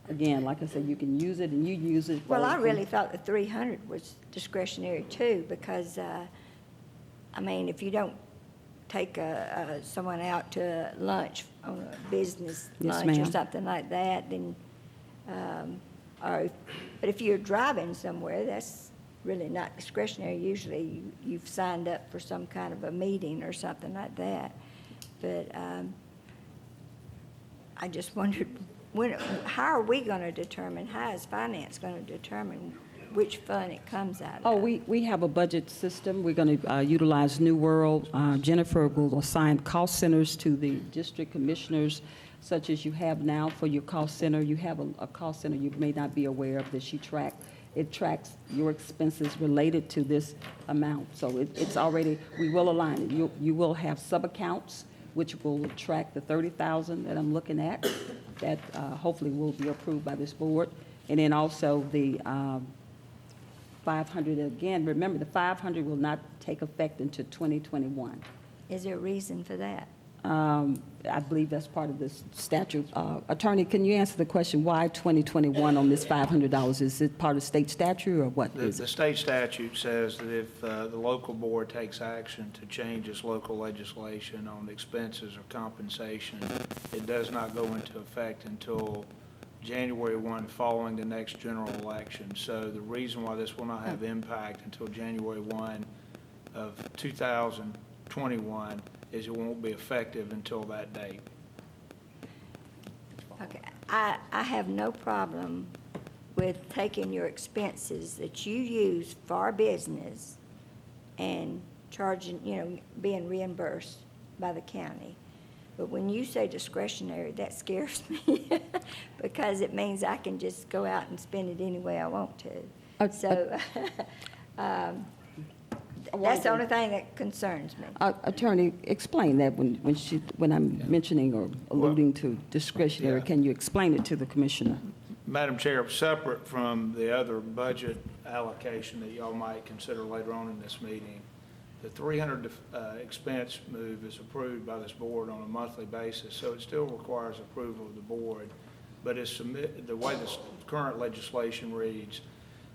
Again, like I said, you can use it, and you use it. Well, I really thought the 300 was discretionary too, because, if you don't take someone out to lunch on a business Yes, lunch or ma'am. something like that, then, but if you're driving somewhere, that's really not discretionary. Usually you've signed up for some kind of a meeting or something like that. But I just wondered, how are we going to determine, how is finance going to determine which fund it comes out of? Oh, we have a budget system. We're going to utilize New World. Jennifer will assign cost centers to the district commissioners, such as you have now for your cost center. You have a cost center you may not be aware of that it tracks your expenses related to this amount. So it's already, we will align it. You will have sub-accounts, which will track the 30,000 that I'm looking at, that hopefully will be approved by this board. And then also the 500, again, remember, the 500 will not take effect until 2021. Is there a reason for that? I believe that's part of this statute. Attorney, can you answer the question, why 2021 on this $500? Is it part of state statute, or what is The it? state statute says that if the local board takes action to change its local legislation on expenses or compensation, it does not go into effect until January 1 following the next general election. So the reason why this will not have impact until January 1 of 2021 is it won't be effective until that date. Okay, I have no problem with taking your expenses that you use for our business and charging, being reimbursed by the county. But when you say discretionary, that scares me because it means I can just go out and spend it any way I want to. So that's the only thing that concerns me. Attorney, explain that when I'm mentioning or alluding to discretionary. Yeah. Can you explain it to the commissioner? Madam Chair, separate from the other budget allocation that y'all might consider later on in this meeting, the 300 expense move is approved by this board on a monthly basis, so it still requires approval of the board. But it's the way this current legislation reads,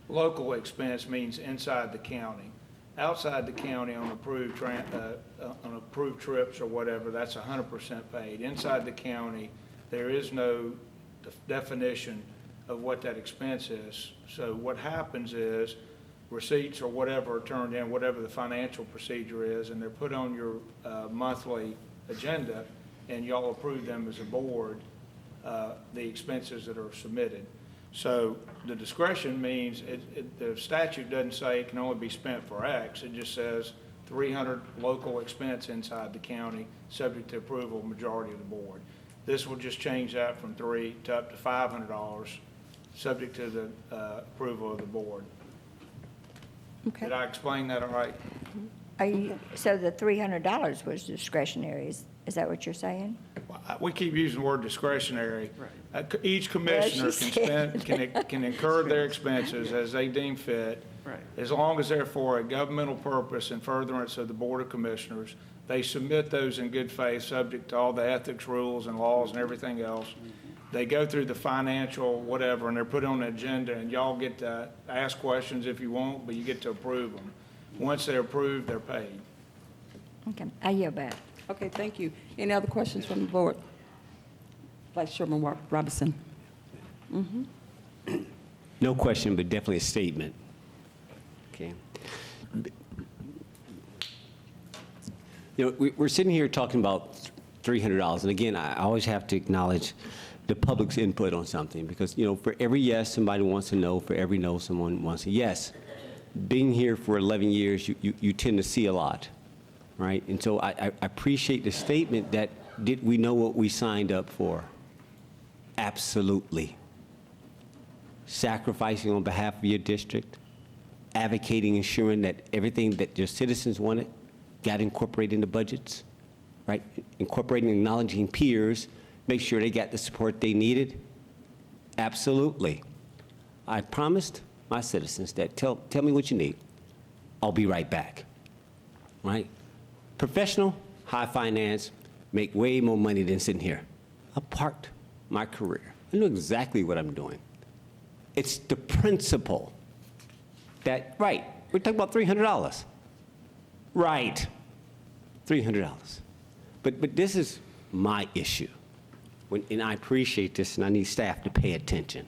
local expense means inside the county. Outside the county on approved trips or whatever, that's 100% paid. Inside the county, there is no definition of what that expense is. So what happens is receipts or whatever are turned in, whatever the financial procedure is, and they're put on your monthly agenda, and y'all approve them as a board, the expenses that are submitted. So the discretion means the statute doesn't say it can only be spent for X. It just says 300 local expense inside the county, subject to approval of majority of the board. This will just change that from $300 to up to $500, subject to the approval of the board. Okay. Did I explain that all right? So the $300 was discretionary, is that what you're saying? We keep using the word discretionary. Each commissioner can incur their expenses as they deem fit, as long as they're for a governmental purpose in furtherance of the Board of Commissioners. They submit those in good faith, subject to all the ethics rules and laws and everything else. They go through the financial whatever, and they're put on the agenda, and y'all get to ask questions if you want, but you get to approve them. Once they're approved, they're paid. Okay, I yield back. Okay, thank you. Any other questions from the board? Vice Chairman Robinson. No question, but definitely a statement. Okay. We're sitting here talking about $300, and again, I always have to acknowledge the public's input on something, because, for every yes, somebody wants a no. For every no, someone wants a yes. Being here for 11 years, you tend to see a lot, right? And so I appreciate the statement that, did we know what we signed up for? Absolutely. Sacrificing on behalf of your district, advocating, ensuring that everything that your citizens wanted got incorporated in the budgets, right? Incorporating, acknowledging peers, make sure they got the support they needed. Absolutely. I promised my citizens that tell me what you need. I'll be right back, right? Professional, high finance, make way more money than sitting here. I parked my career. I know exactly what I'm doing. It's the principle that, right, we're talking about $300. Right, $300. But this is my issue. And I appreciate this, and I need staff to pay attention,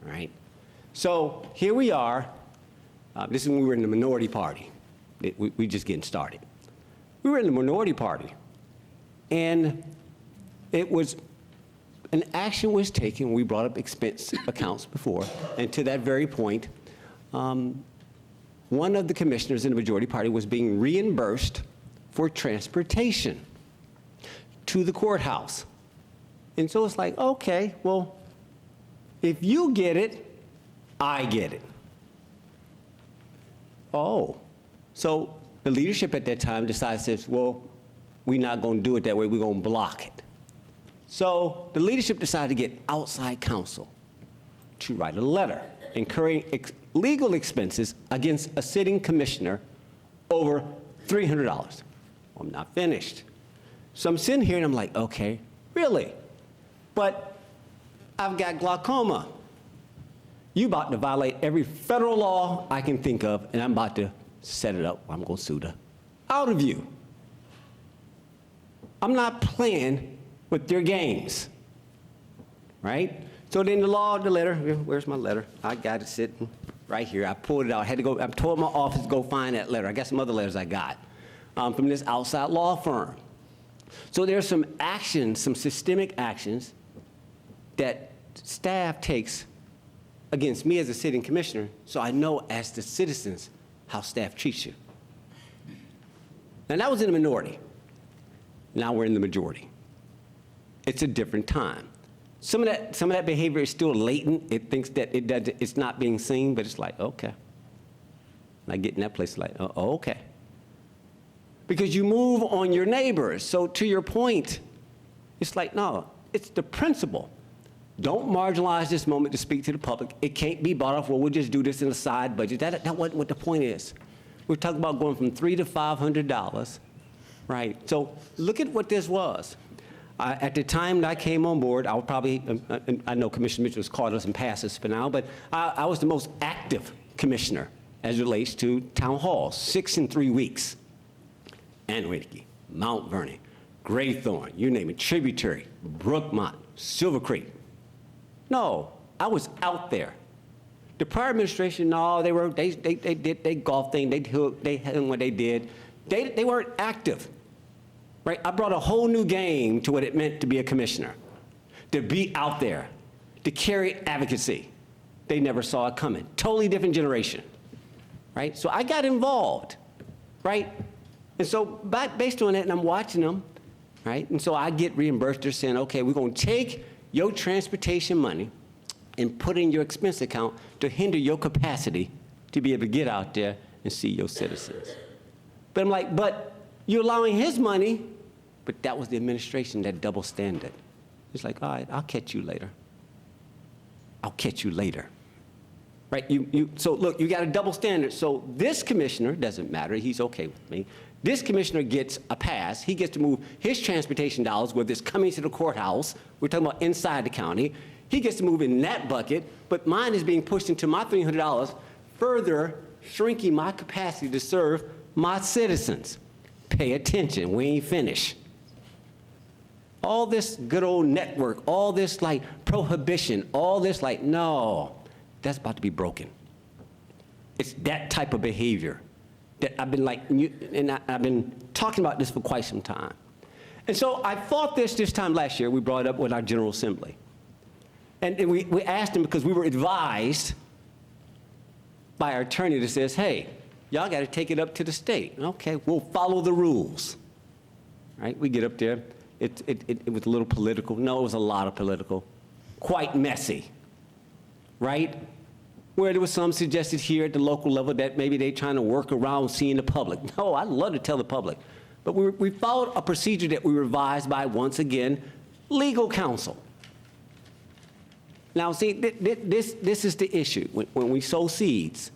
right? So here we are. This is when we were in the minority party. We just getting started. We were in the minority party, and an action was taken. We brought up expense accounts before, and to that very point, one of the commissioners in the majority party was being reimbursed for transportation to the courthouse. And so it's like, okay, well, if you get it, I get it. Oh, so the leadership at that time decides, well, we're not going to do it that way, we're going to block it. So the leadership decided to get outside counsel to write a letter incurring legal expenses against a sitting commissioner over $300. Well, I'm not finished. So I'm sitting here and I'm like, okay, really? But I've got glaucoma. You about to violate every federal law I can think of, and I'm about to set it up. I'm going to sue the out of you. I'm not playing with your games, right? So then the letter, where's my letter? I got it sitting right here. I pulled it out. I told my office to go find that letter. I got some other letters I got from this outside law firm. So there's some actions, some systemic actions that staff takes against me as a sitting commissioner, so I know as the citizens how staff treats you. Now, that was in the minority. Now we're in the majority. It's a different time. Some of that behavior is still latent. It thinks that it's not being seen, but it's like, okay. And I get in that place like, oh, okay. Because you move on your neighbors. So to your point, it's like, no, it's the principle. Don't marginalize this moment to speak to the public. It can't be bought off, well, we'll just do this in a side budget. That wasn't what the point is. We're talking about going from $300 to $500, right? So look at what this was. At the time that I came on board, I would probably, I know Commissioner Mitchell has called us and passed us for now, but I was the most active commissioner as it relates to town halls, 6 in 3 weeks. Anwicki, Mount Vernon, Graythorn, you name it, Tributary, Brookmont, Silver Creek. No, I was out there. The prior administration, no, they did their golf thing, they had what they did. They weren't active, right? I brought a whole new game to what it meant to be a commissioner, to be out there, to carry advocacy. They never saw it coming. Totally different generation, right? So I got involved, right? And so based on that, and I'm watching them, right? And so I get reimbursed. They're saying, okay, we're going to take your transportation money and put in your expense account to hinder your capacity to be able to get out there and see your citizens. But I'm like, but you're allowing his money, but that was the administration, that double standard. It's like, all right, I'll catch you later. I'll catch you later. Right? So look, you got a double standard. So this commissioner, doesn't matter, he's okay with me. This commissioner gets a pass. He gets to move his transportation dollars, whether it's coming to the courthouse, we're talking about inside the county. He gets to move in that bucket, but mine is being pushed into my $300, further shrinking my capacity to serve my citizens. Pay attention, we ain't finished. All this good old network, all this like prohibition, all this like, no, that's about to be broken. It's that type of behavior that I've been like, and I've been talking about this for quite some time. And so I fought this time last year. We brought it up with our General Assembly. And we asked them because we were advised by our attorney that says, hey, y'all got to take it up to the state. Okay, we'll follow the rules. Right? We get up there. It was a little political. No, it was a lot of political. Quite messy. Right? Where there was some suggested here at the local level that maybe they're trying to work around seeing the public. No, I'd love to tell the public. But we followed a procedure that we were advised by, once again, legal counsel. Now, see, this is the issue. When we sow seeds,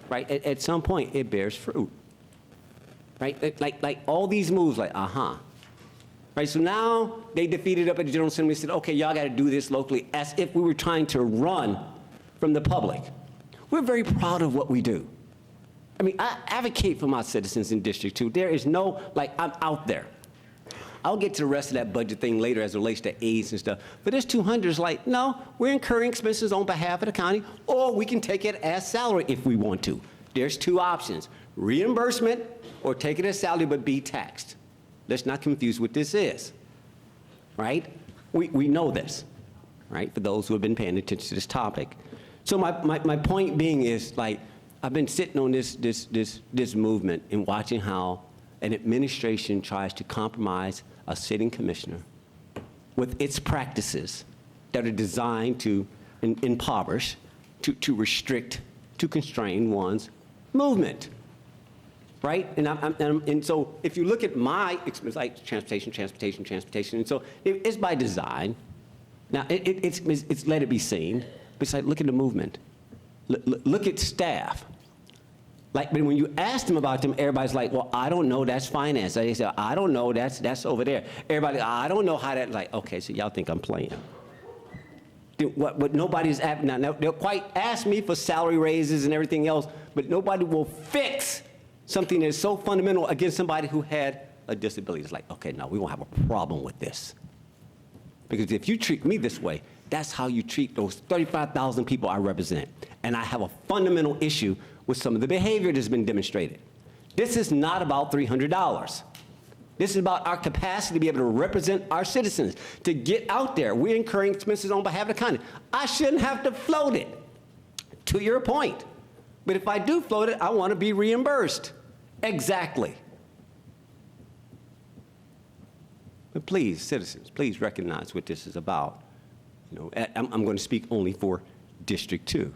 right, at some point, it bears fruit. Right? Like all these moves, like, Right, so now they defeated up at the General Assembly and said, okay, y'all got to do this locally, as if we were trying to run from the public. We're very proud of what we do. I mean, I advocate for my citizens in District 2. There is no, like, I'm out there. I'll get to the rest of that budget thing later as it relates to aids and stuff. But this 200 is like, no, we're incurring expenses on behalf of the county, or we can take it as salary if we want to. There's 2 options, reimbursement or take it as salary but be taxed. Let's not confuse what this is, right? We know this, right, for those who have been paying attention to this topic. So my point being is, like, I've been sitting on this movement and watching how an administration tries to compromise a sitting commissioner with its practices that are designed to impoverish, to restrict, to constrain one's movement, right? And so if you look at my experience, like transportation, and so it's by design. Now, it's let it be seen. It's like, look at the movement. Look at staff. Like, when you ask them about them, everybody's like, well, I don't know, that's finance. They say, I don't know, that's over there. Everybody, I don't know how that, like, okay, so y'all think I'm playing. What nobody's, now, they'll quite ask me for salary raises and everything else, but nobody will fix something that's so fundamental against somebody who had a disability. It's like, okay, no, we won't have a problem with this. Because if you treat me this way, That's how you treat those 35,000 people I represent. And I have a fundamental issue with some of the behavior that's been demonstrated. This is not about $300. This is about our capacity to be able to represent our citizens, to get out there. We're incurring expenses on behalf of the county. I shouldn't have to float it, to your point. But if I do float it, I want to be reimbursed. Exactly. But please, citizens, please recognize what this is about. You know, I'm going to speak only for District 2.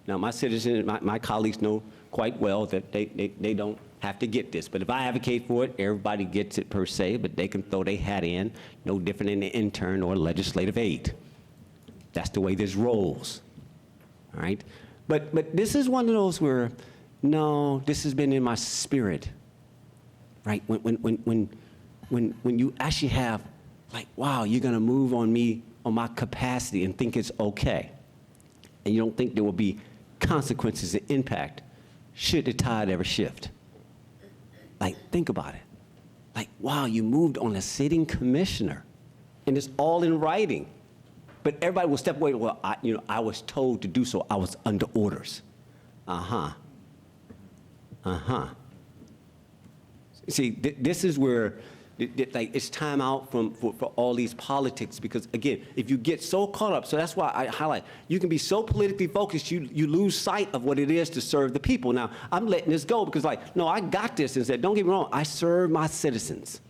Now, my citizens, my colleagues know quite well that they don't have to get this. But if I advocate for it, everybody gets it per se, but they can throw their hat in, no different than the intern or legislative aide. That's the way this rolls, all right? But this is one of those where, no, this has been in my spirit, right? When you actually have, like, wow, you're gonna move on me, on my capacity and think it's okay. And you don't think there will be consequences and impact should the tide ever shift. Like, think about it. Like, wow, you moved on a sitting commissioner, and it's all in writing. But everybody will step away. Well, I was told to do so. I was under orders. See, this is where like it's time out for all these politics, because again, if you get so caught up, so that's why I highlight, you can be so politically focused, you lose sight of what it is to serve the people. Now, I'm letting this go because, like, no, I got this, and said, don't get me wrong, I serve my citizens,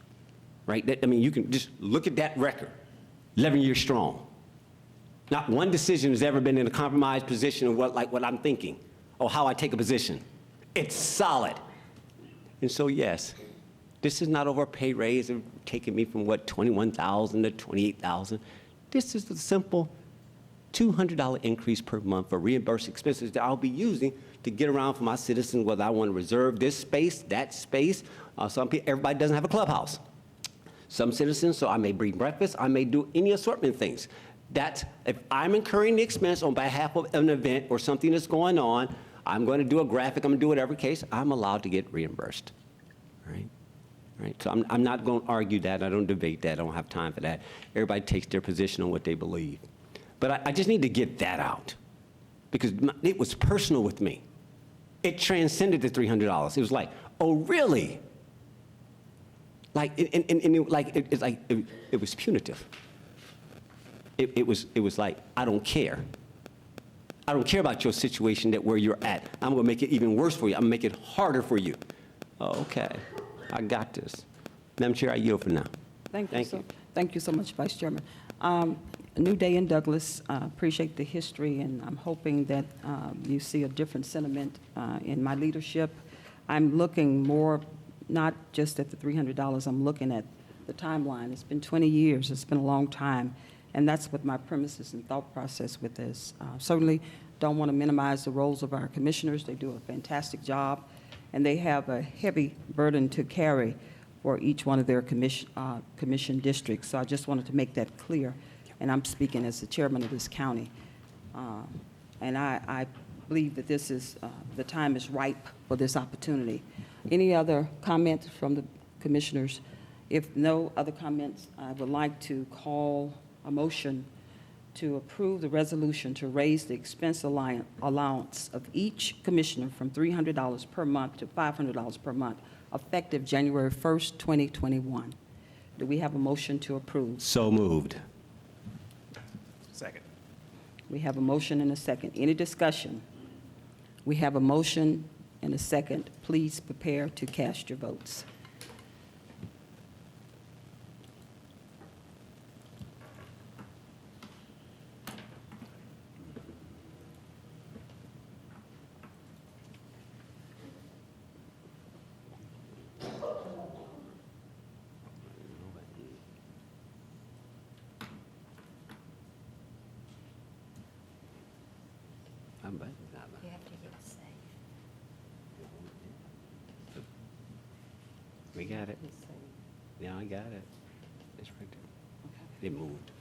right? I mean, you can just look at that record, 11 years strong. Not one decision has ever been in a compromised position of what I'm thinking or how I take a position. It's solid. And so, yes, this is not over a pay raise of taking me from, $21,000 to $28,000. This is the simple $200 increase per month for reimbursed expenses that I'll be using to get around for my citizens, whether I want to reserve this space, that space. Everybody doesn't have a clubhouse. Some citizens, so I may bring breakfast, I may do any assortment of things. That's, if I'm incurring the expense on behalf of an event or something that's going on, I'm going to do a graphic, I'm going to do whatever case, I'm allowed to get reimbursed, right? Right? So I'm not going to argue that. I don't debate that. I don't have time for that. Everybody takes their position on what they believe. But I just need to get that out because it was personal with me. It transcended the $300. It was like, oh, really? Like, it was punitive. It was like, I don't care. I don't care about your situation where you're at. I'm going to make it even worse for you. I'm going to make it harder for you. Oh, okay. I got this. Madam Chair, I yield for now. Thank you so much, Vice Chairman. A new day in Douglas. Appreciate the history, and I'm hoping that you see a different sentiment in my leadership. I'm looking more, not just at the $300, I'm looking at the timeline. It's been 20 years. It's been a long time, and that's what my premises and thought process with this. Certainly don't want to minimize the roles of our commissioners. They do a fantastic job, and they have a heavy burden to carry for each one of their commission districts. So I just wanted to make that clear, and I'm speaking as the chairman of this county. And I believe that this is, the time is ripe for this opportunity. Any other comments from the commissioners? If no other comments, I would like to call a motion to approve the resolution to raise the expense allowance of each commissioner from $300 per month to $500 per month, effective January 1st, 2021. Do we have a motion to approve? So moved. Second. We have a motion and a second. Any discussion? We have a motion and a second. Please prepare to cast your votes. You have to hit save. We got it. Yeah, I got it. It's right there. It moved.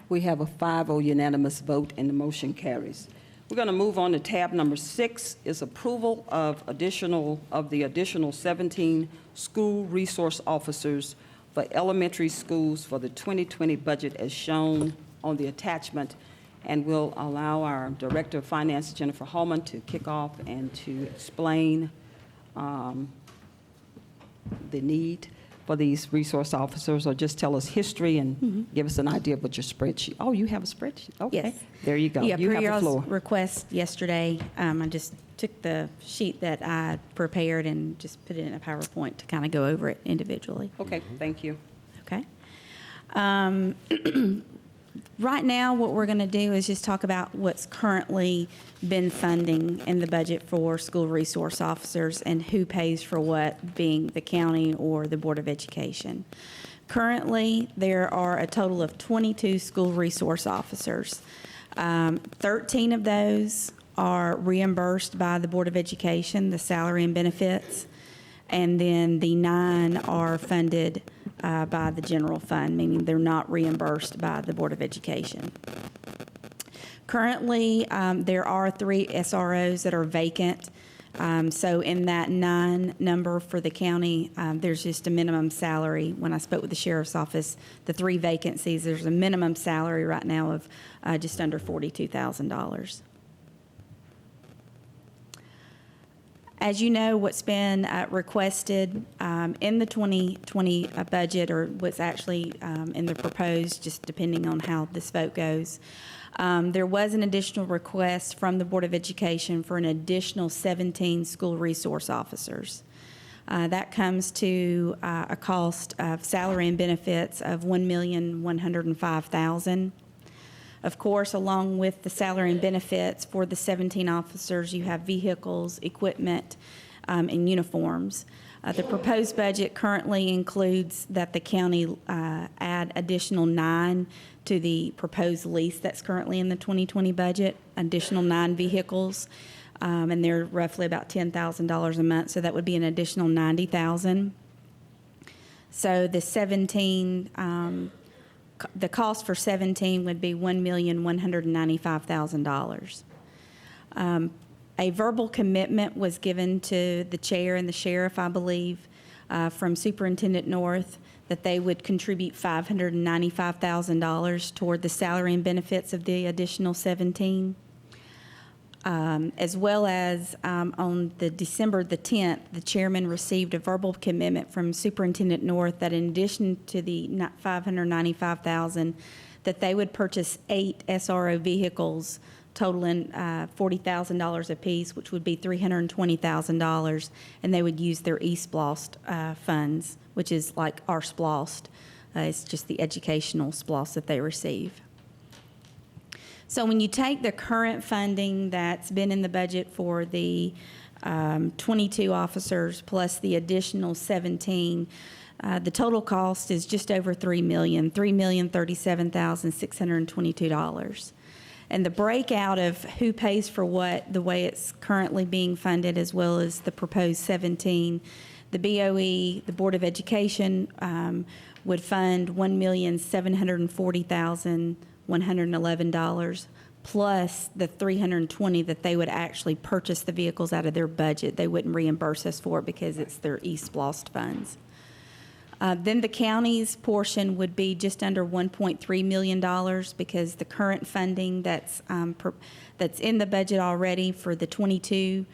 We have a 5-0 unanimous vote, and the motion carries. We're going to move on to tab number 6, is approval of the additional 17 school resource officers for elementary schools for the 2020 budget as shown on the attachment. And we'll allow our Director of Finance, Jennifer Holman, to kick off and to explain the need for these resource officers, or just tell us history and give us an idea of what your spreadsheet. Oh, you have a spreadsheet? Okay. Yes. There you go. Yeah, You per have the y'all's floor. request yesterday, I just took the sheet that I prepared and just put it in a PowerPoint to kind of go over it individually. Okay, thank you. Okay. Right now, what we're going to do is just talk about what's currently been funding in the budget for school resource officers and who pays for what, being the county or the Board of Education. Currently, there are a total of 22 school resource officers. 13 of those are reimbursed by the Board of Education, the salary and benefits, and then the 9 are funded by the general fund, meaning they're not reimbursed by the Board of Education. Currently, there are 3 SROs that are vacant. So in that 9 number for the county, there's just a minimum salary. When I spoke with the sheriff's office, the 3 vacancies, there's a minimum salary right now of just under $42,000. As you know, what's been requested in the 2020 budget, or what's actually in the proposed, just depending on how this vote goes, there was an additional request from the Board of Education for an additional 17 school resource officers. That comes to a cost of salary and benefits of $1,105,000. Of course, along with the salary and benefits for the 17 officers, you have vehicles, equipment, and uniforms. The proposed budget currently includes that the county add additional 9 to the proposed lease that's currently in the 2020 budget, additional 9 vehicles, and they're roughly about $10,000 a month, so that would be an additional $90,000. So the 17, the cost for 17 would be $1,195,000. A verbal commitment was given to the chair and the sheriff, I believe, from Superintendent North, that they would contribute $595,000 toward the salary and benefits of the additional 17. As well as on the December the 10th, the chairman received a verbal commitment from Superintendent North that in addition to the $595,000, that they would purchase 8 SRO vehicles totaling $40,000 apiece, which would be $320,000, and they would use their eSPLOST funds, which is like our SPLOST. It's just the educational SPLOST that they receive. So when you take the current funding that's been in the budget for the 22 officers plus the additional 17, the total cost is just over $3 million, $3,037,622. And the breakout of who pays for what, the way it's currently being funded, as well as the proposed 17, the BOE, the Board of Education, would fund $1,740,111 plus the $320 that they would actually purchase the vehicles out of their budget. They wouldn't reimburse us for it because it's their eSPLOST funds. Then the county's portion would be just under $1.3 million because the current funding that's in the budget already for the 22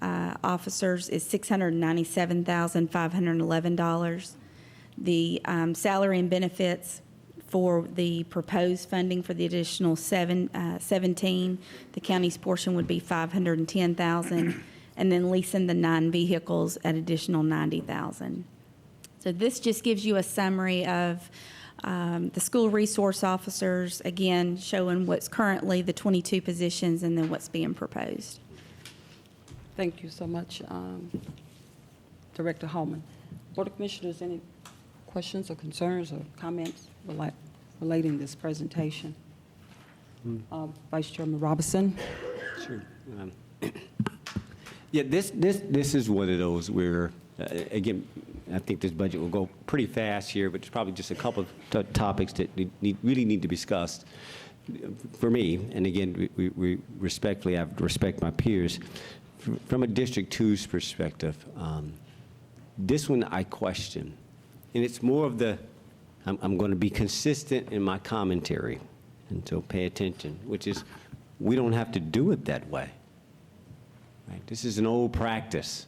officers is $697,511. The salary and benefits for the proposed funding for the additional 17, the county's portion would be $510,000, and then leasing the 9 vehicles at additional $90,000. So this just gives you a summary of the school resource officers, again, showing what's currently the 22 positions and then what's being proposed. Thank you so much, Director Holman. Board of Commissioners, any questions or concerns or comments relating this presentation? Vice Chairman Robinson? Sure. Yeah, this is one of those where, again, I think this budget will go pretty fast here, but there's probably just a couple of topics that really need to be discussed. for me, and again, we respectfully, I respect my peers, from a District 2's perspective, this one I question. And it's more of the, I'm going to be consistent in my commentary, and so pay attention, which is, we don't have to do it that way. Right? This is an old practice.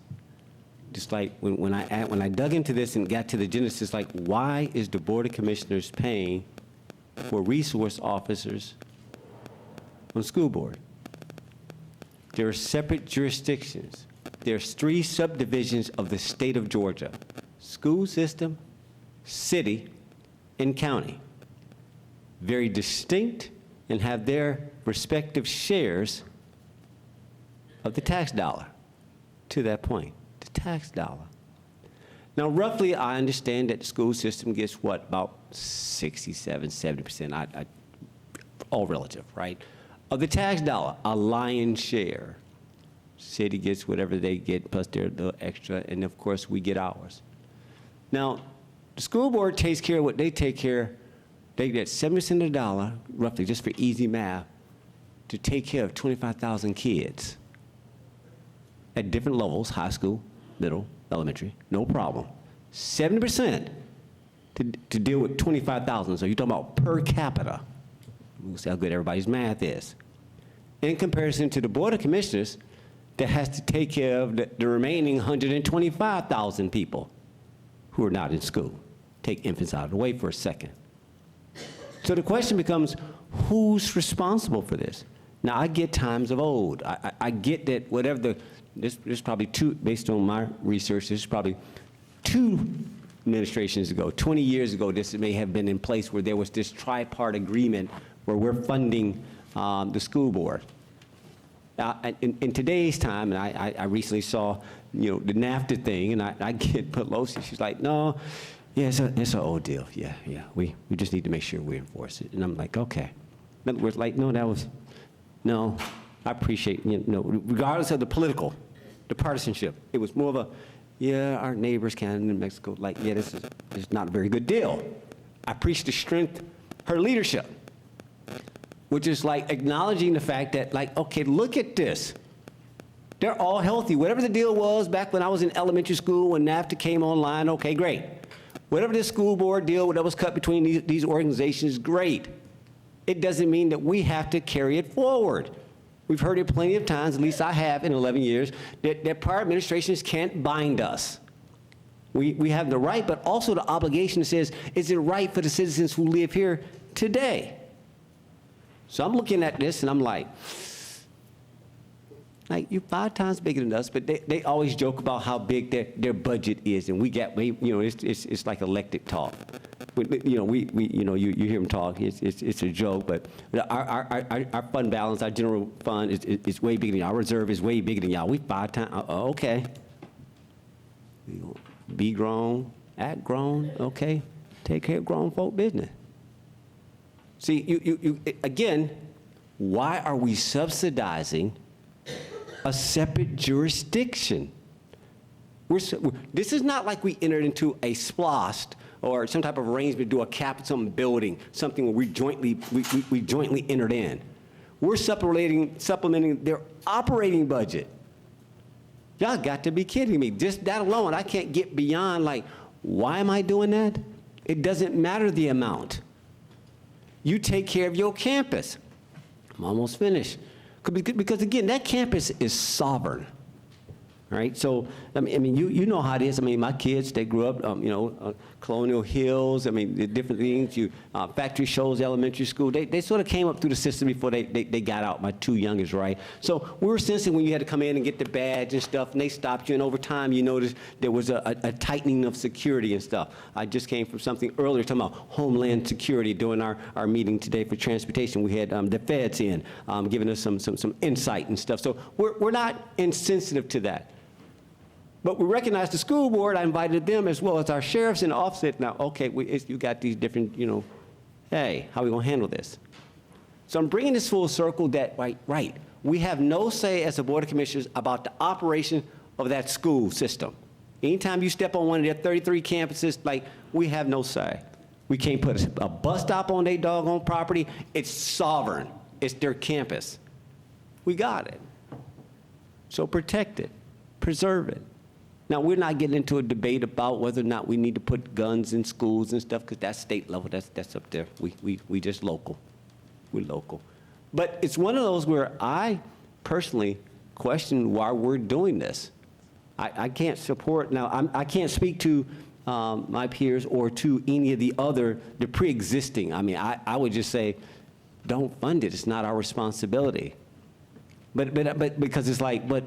Just like when I dug into this and got to the genesis, like, why is the Board of Commissioners paying for resource officers on the school board? There are separate jurisdictions. There's 3 subdivisions of the state of Georgia: school system, city, and county. Very distinct and have their respective shares of the tax dollar. To that point, the tax dollar. Now, roughly, I understand that the school system gets what, about 67, 70%, all relative, right? Of the tax dollar, a lion's share. City gets whatever they get, plus their little extra, and of course, we get ours. Now, the school board takes care of what they take care. They get 70% of the dollar, roughly, just for easy math, to take care of 25,000 kids at different levels: high school, middle, elementary, no problem. 70% to deal with 25,000. So you're talking about per capita. We'll see how good everybody's math is. In comparison to the Board of Commissioners that has to take care of the remaining 125,000 people who are not in school. Take infants out of the way for a second. So the question becomes, who's responsible for this? Now, I get times of old. I get that whatever there's probably 2, based on my research, there's probably 2 administrations ago, 20 years ago, this may have been in place where there was this tripart agreement where we're funding the school board. In today's time, and I recently saw, the NAFTA thing, and I get Pelosi, she's like, no, yeah, it's an old deal. Yeah, we just need to make sure we enforce it. And I'm like, okay. In other words, like, no, I appreciate, regardless of the partisanship, it was more of a, yeah, our neighbors, Canada and Mexico, like, yeah, this is not a very good deal. I appreciate the strength, her leadership, which is like acknowledging the fact that, like, okay, look at this. They're all healthy. Whatever the deal was back when I was in elementary school, when NAFTA came online, okay, great. Whatever this school board deal that was cut between these organizations, great. It doesn't mean that we have to carry it forward. We've heard it plenty of times, at least I have in 11 years, that prior administrations can't bind us. We have the right, but also the obligation that says, is it right for the citizens who live here today? So I'm looking at this and I'm like, you're 5 times bigger than us, but they always joke about how big their budget is, and it's like elected talk. You hear them talk. It's a joke, but our fund balance, our general fund is way bigger than y'all. Our reserve is way bigger than y'all. We 5 times. Okay. Be grown, act grown. Okay. Take care of grown folk business. See, you again, why are we subsidizing a separate jurisdiction? This is not like we entered into a SPLOST or some type of arrangement to do a capital building, something where we jointly entered in. We're supplementing their operating budget. Y'all got to be kidding me. Just that alone, I can't get beyond, like, why am I doing that? It doesn't matter the amount. You take care of your campus. I'm almost finished. Because again, that campus is sovereign, right? So, I mean, you know how it is. I mean, my kids, they grew up, Colonial Hills. I mean, the different things. Factory Shoals Elementary School. They sort of came up through the system before they got out. My 2 youngest, right? So we were sensing when you had to come in and get the badge and stuff, and they stopped you. And over time, you noticed there was a tightening of security and stuff. I just came from something earlier talking about Homeland Security during our meeting today for transportation. We had the feds in giving us some insight and stuff. So we're not insensitive to that. But we recognize the school board. I invited them as well as our sheriffs and offset. Now, okay, you got these different, hey, how are we going to handle this? So I'm bringing this full circle that, right, we have no say as a Board of Commissioners about the operation of that school system. Anytime you step on one of their 33 campuses, we have no say. We can't put a bus stop on their doggone property. It's sovereign. It's their campus. We got it. So protect it, preserve it. Now, we're not getting into a debate about whether or not we need to put guns in schools and stuff, because that's state level, that's up there. We just local. We're local. But it's one of those where I personally question why we're doing this. I can't support, now, I can't speak to my peers or to any of the pre-existing. I mean, I would just say, don't fund it. It's not our responsibility. But because it's like, but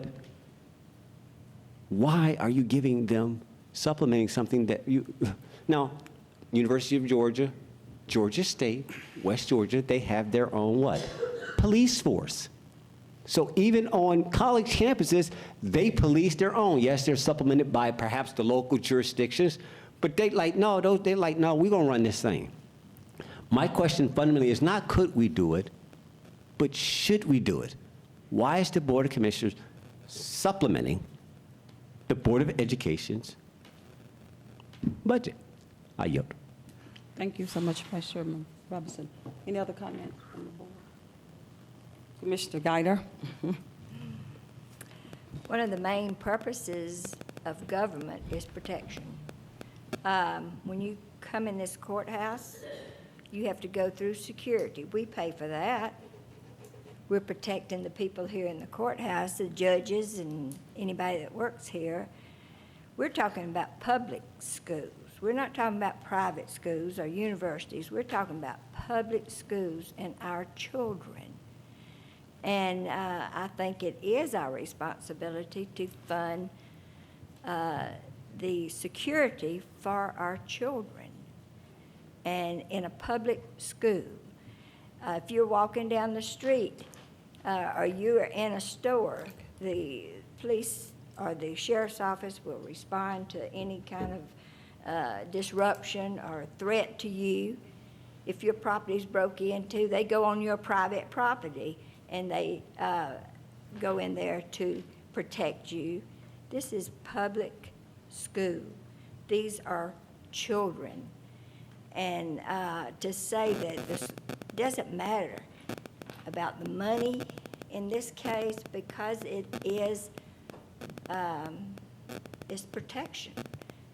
why are you giving them, supplementing something that you, now, University of Georgia, Georgia State, West Georgia, they have their own what? Police force. So even on college campuses, they police their own. Yes, they're supplemented by perhaps the local jurisdictions, but they're like, no, we're gonna run this thing. My question fundamentally is not could we do it, but should we do it? Why is the Board of Commissioners supplementing the Board of Education's budget? I yield. Thank you so much, Vice Chairman Robinson. Any other comment from the board? Commissioner Guider. One of the main purposes of government is protection. When you come in this courthouse, you have to go through security. We pay for that. We're protecting the people here in the courthouse, the judges and anybody that works here. We're talking about public schools. We're not talking about private schools or universities. We're talking about public schools and our children. And I think it is our responsibility to fund the security for our children. And in a public school, if you're walking down the street or you're in a store, the police or the sheriff's office will respond to any kind of disruption or threat to you. If your property's broke into, they go on your private property and they go in there to protect you. This is public school. These are children. And to say that this doesn't matter about the money in this case, because it is protection.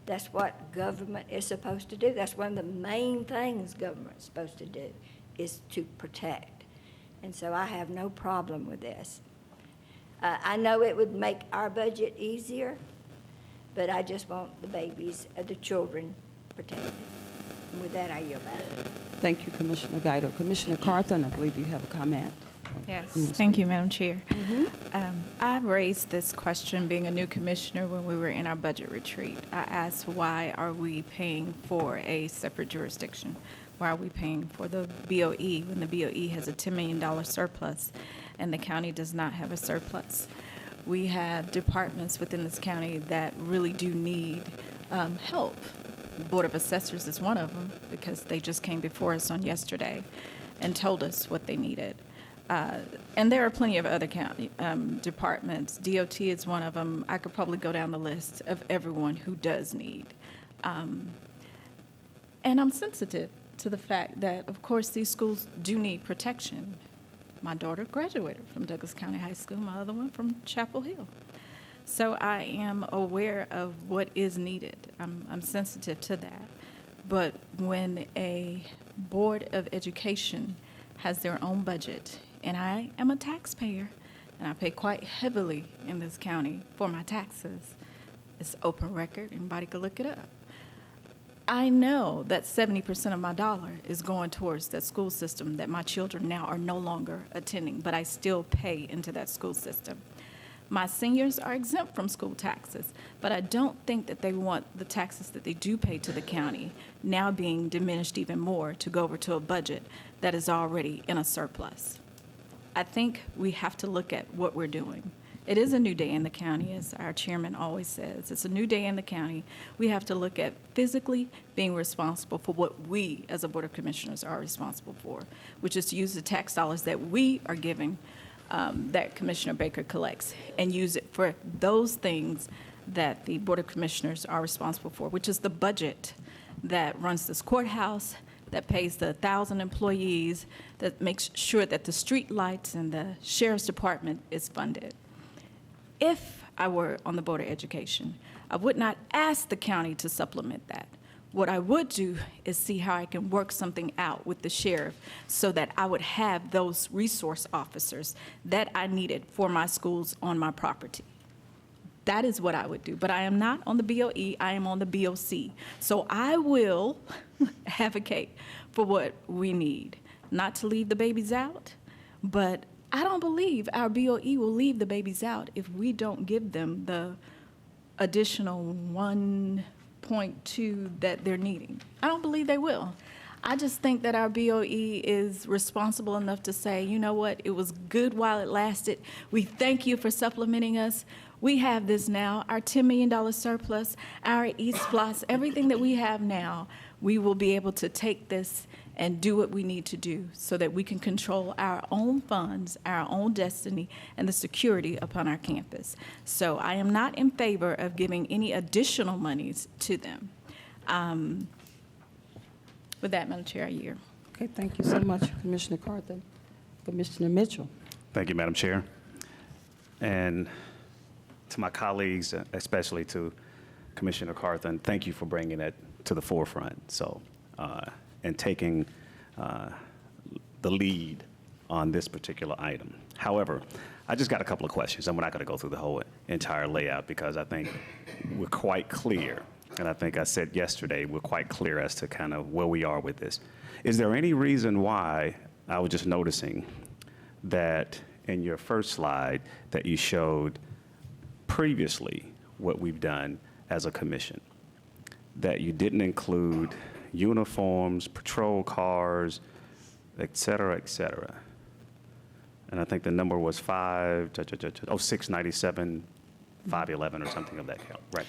That's what government is supposed to do. That's one of the main things government's supposed to do, is to protect. And so I have no problem with this. I know it would make our budget easier, but I just want the babies, the children protected. And with that, I yield back. Thank you, Commissioner Guider. Commissioner Carthen, I believe you have a comment. Yes, thank you, Madam Chair. I raised this question being a new commissioner when we were in our budget retreat. I asked, why are we paying for a separate jurisdiction? Why are we paying for the BOE when the BOE has a $10 million surplus and the county does not have a surplus? We have departments within this county that really do need help. Board of Assessors is one of them, because they just came before us on yesterday and told us what they needed. And there are plenty of other county departments. DOT is one of them. I could probably go down the list of everyone who does need. And I'm sensitive to the fact that, of course, these schools do need protection. My daughter graduated from Douglas County High School, my other one from Chapel Hill. So I am aware of what is needed. I'm sensitive to that. But when a Board of Education has their own budget, and I am a taxpayer, and I pay quite heavily in this county for my taxes, it's open record, anybody could look it up. I know that 70% of my dollar is going towards that school system that my children now are no longer attending, but I still pay into that school system. My seniors are exempt from school taxes, but I don't think that they want the taxes that they do pay to the county now being diminished even more to go over to a budget that is already in a surplus. I think we have to look at what we're doing. It is a new day in the county, as our chairman always says. It's a new day in the county. We have to look at physically being responsible for what we, as a Board of Commissioners, are responsible for, which is to use the tax dollars that we are giving, that Commissioner Baker collects, and use it for those things that the Board of Commissioners are responsible for, which is the budget that runs this courthouse, that pays the 1,000 employees, that makes sure that the street lights and the sheriff's department is funded. If I were on the Board of Education, I would not ask the county to supplement that. What I would do is see how I can work something out with the sheriff so that I would have those resource officers that I needed for my schools on my property. That is what I would do. But I am not on the BOE, I am on the BOC. So I will advocate for what we need. Not to leave the babies out, but I don't believe our BOE will leave the babies out if we don't give them the additional 1.2 that they're needing. I don't believe they will. I just think that our BOE is responsible enough to say, you know what, it was good while it lasted. We thank you for supplementing us. We have this now, our $10 million surplus, our E-SPLOS, everything that we have now, we will be able to take this and do what we need to do so that we can control our own funds, our own destiny, and the security upon our campus. So I am not in favor of giving any additional monies to them. With that, Madam Chair, I yield. Okay, thank you so much, Commissioner Carthen. Commissioner Mitchell. Thank you, Madam Chair. And to my colleagues, especially to Commissioner Carthen, thank you for bringing it to the forefront. So, and taking the lead on this particular item. However, I just got a couple of questions, and we're not going to go through the whole entire layout because I think we're quite clear, and I think I said yesterday, we're quite clear as to kind of where we are with this. Is there any reason why, I was just noticing that in your first slide that you showed previously what we've done as a commission, that you didn't include uniforms, patrol cars, et cetera, et cetera. And I think the number was 697, 511 or something of that count, right?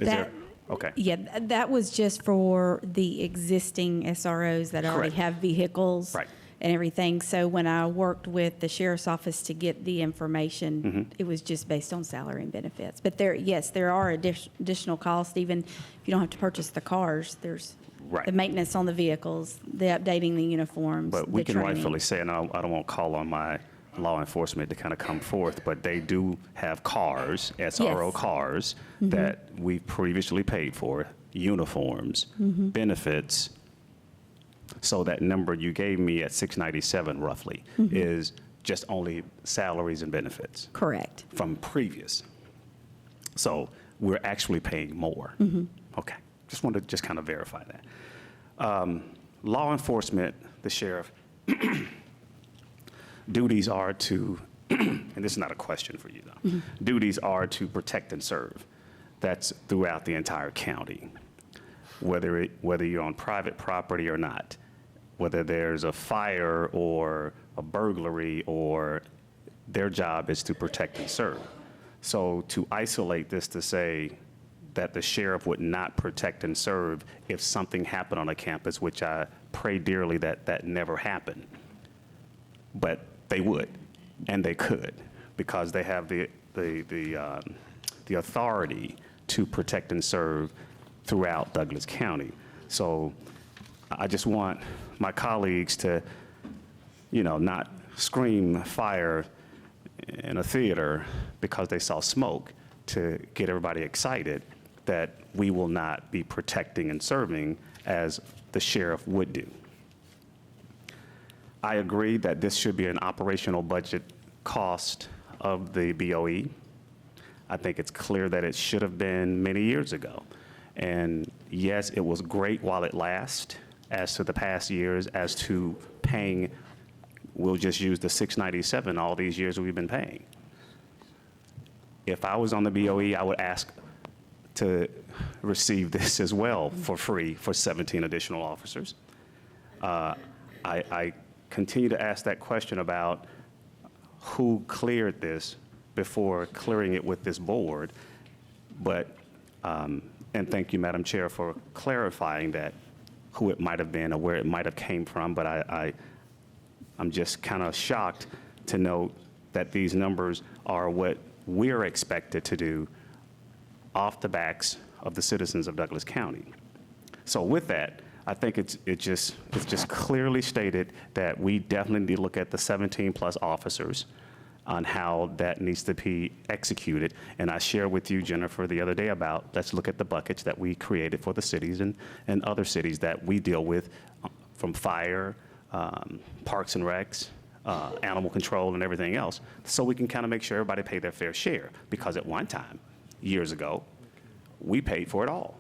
Is there, okay. Yeah, that was just for the existing SROs that already Correct. have vehicles. Right. And everything. So when I worked with the sheriff's office to get the information, it was just based on salary and benefits. But yes, there are additional costs, even if you don't have to purchase the cars. There's Right. the maintenance on the vehicles, the updating the uniforms, But we the can training. rightfully say, and I don't want to call on my law enforcement to kind of come forth, but they do have cars, SRO Yes. cars, that we previously paid for, uniforms, benefits. So that number you gave me at 697 roughly is just only salaries and benefits Correct. from previous. So we're actually paying more. Okay, just wanted to just kind of verify that. Law enforcement, the sheriff, duties are to, and this is not a question for you though, duties are to protect and serve. That's throughout the entire county, whether you're on private property or not, whether there's a fire or a burglary, or their job is to protect and serve. So to isolate this to say that the sheriff would not protect and serve if something happened on a campus, which I pray dearly that that never happened, but they would, and they could, because they have the authority to protect and serve throughout Douglas County. So I just want my colleagues to, not scream fire in a theater because they saw smoke, to get everybody excited that we will not be protecting and serving as the sheriff would do. I agree that this should be an operational budget cost of the BOE. I think it's clear that it should have been many years ago. And yes, it was great while it lasted. As to the past years, as to paying, we'll just use the 697 all these years we've been paying. If I was on the BOE, I would ask to receive this as well for free for 17 additional officers. I continue to ask that question about who cleared this before clearing it with this board. But, and thank you, Madam Chair, for clarifying that, who it might have been or where it might have came from. But I'm just kind of shocked to note that these numbers are what we're expected to do off the backs of the citizens of Douglas County. So with that, I think it's just clearly stated that we definitely need to look at the 17-plus officers on how that needs to be executed. And I shared with you, Jennifer, the other day about, let's look at the buckets that we created for the cities and other cities that we deal with, from fire, parks and recs, animal control, and everything else, so we can kind of make sure everybody pay their fair share. Because at one time, years ago, we paid for it all,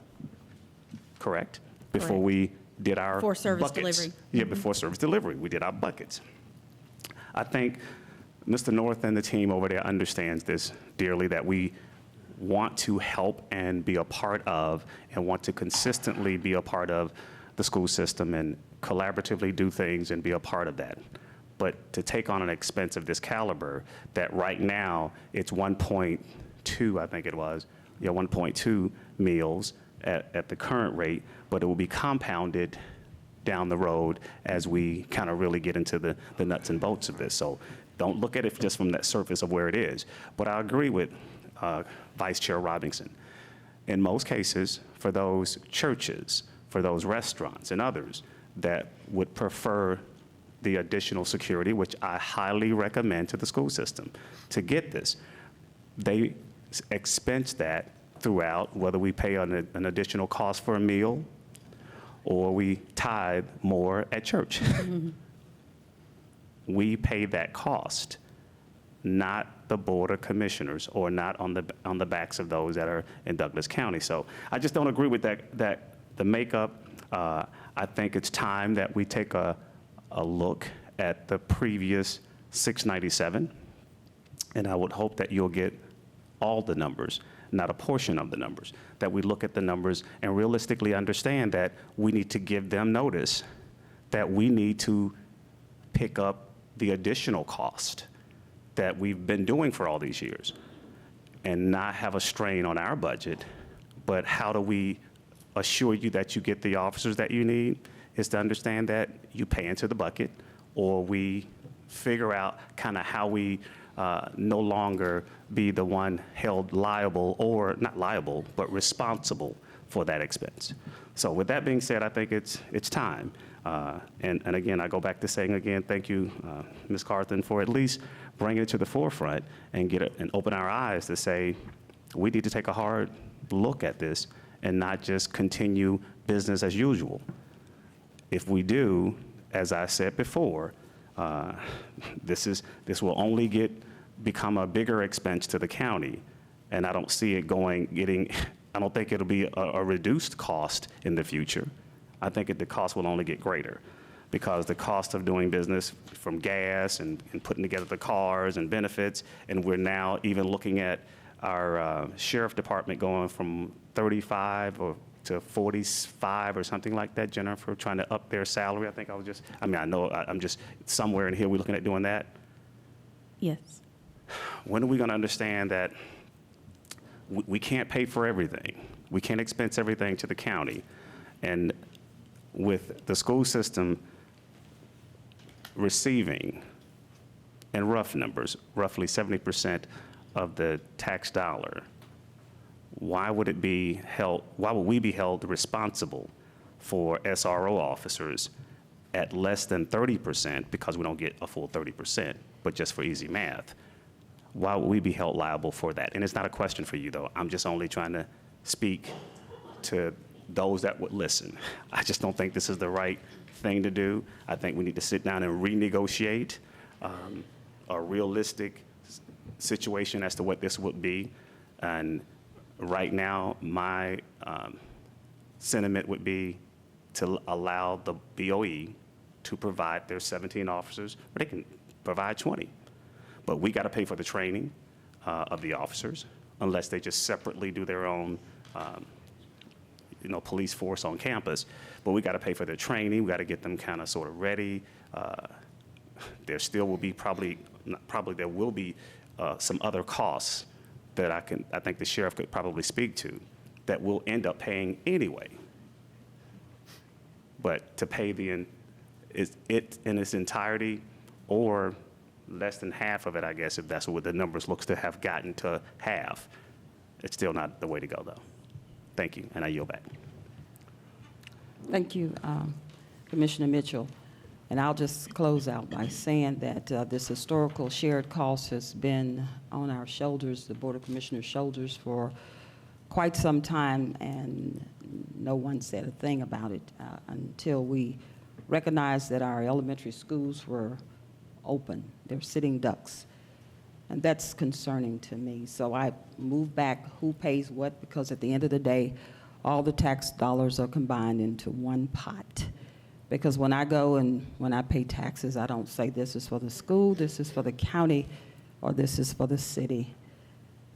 correct? Before Correct. we did our Before service buckets. delivery. Yeah, before service delivery, we did our buckets. I think Mr. North and the team over there understands this dearly, that we want to help and be a part of, and want to consistently be a part of the school system and collaboratively do things and be a part of that. But to take on an expense of this caliber, that right now it's 1.2, I think it was, 1.2 meals at the current rate, but it will be compounded down the road as we kind of really get into the nuts and bolts of this. So don't look at it just from that surface of where it is. But I agree with Vice Chair Robinson. In most cases, for those churches, for those restaurants and others that would prefer the additional security, which I highly recommend to the school system to get this, they expense that throughout, whether we pay an additional cost for a meal or we tithe more at church. We pay that cost, not the Board of Commissioners, or not on the backs of those that are in Douglas County. So I just don't agree with that the makeup. I think it's time that we take a look at the previous 697, and I would hope that you'll get all the numbers, not a portion of the numbers, that we look at the numbers and realistically understand that we need to give them notice that we need to pick up the additional cost that we've been doing for all these years and not have a strain on our budget. But how do we assure you that you get the officers that you need is to understand that you pay into the bucket, or we figure out kind of how we no longer be the one held liable, or not liable, but responsible for that expense. So with that being said, I think it's time. And again, I go back to saying again, thank you, Ms. Carthen, for at least bringing it to the forefront and and open our eyes to say, we need to take a hard look at this and not just continue business as usual. If we do, as I said before, this will only become a bigger expense to the county, and I don't see it I don't think it'll be a reduced cost in the future. I think the cost will only get greater, because the cost of doing business, from gas and putting together the cars and benefits, and we're now even looking at our sheriff department going from 35 to 45 or something like that, Jennifer, trying to up their salary. I'm just somewhere in here, we're looking at doing that. Yes. When are we going to understand that we can't pay for everything? We can't expense everything to the county. And with the school system receiving, in rough numbers, roughly 70% of the tax dollar, why would we be held responsible for SRO officers at less than 30%, because we don't get a full 30%, but just for easy math? Why would we be held liable for that? And it's not a question for you, though. I'm just only trying to speak to those that would listen. I just don't think this is the right thing to do. I think we need to sit down and renegotiate a realistic situation as to what this would be. And right now, my sentiment would be to allow the BOE to provide their 17 officers, or they can provide 20. But we got to pay for the training of the officers, unless they just separately do their own police force on campus. But we got to pay for their training. We got to get them kind of sort of ready. There still will be there will be some other costs that I think the sheriff could probably speak to that we'll end up paying anyway. But to pay it in its entirety, or less than half of it, I guess, if that's what the numbers looks to have gotten to half, it's still not the way to go, though. Thank you, and I yield back. Thank you, Commissioner Mitchell. And I'll just close out by saying that this historical shared cost has been on our shoulders, the Board of Commissioners' shoulders, for quite some time, and no one said a thing about it until we recognized that our elementary schools were open. They're sitting ducks. And that's concerning to me. So I moved back who pays what, because at the end of the day, all the tax dollars are combined into one pot. Because when I go and when I pay taxes, I don't say this is for the school, this is for the county, or this is for the city.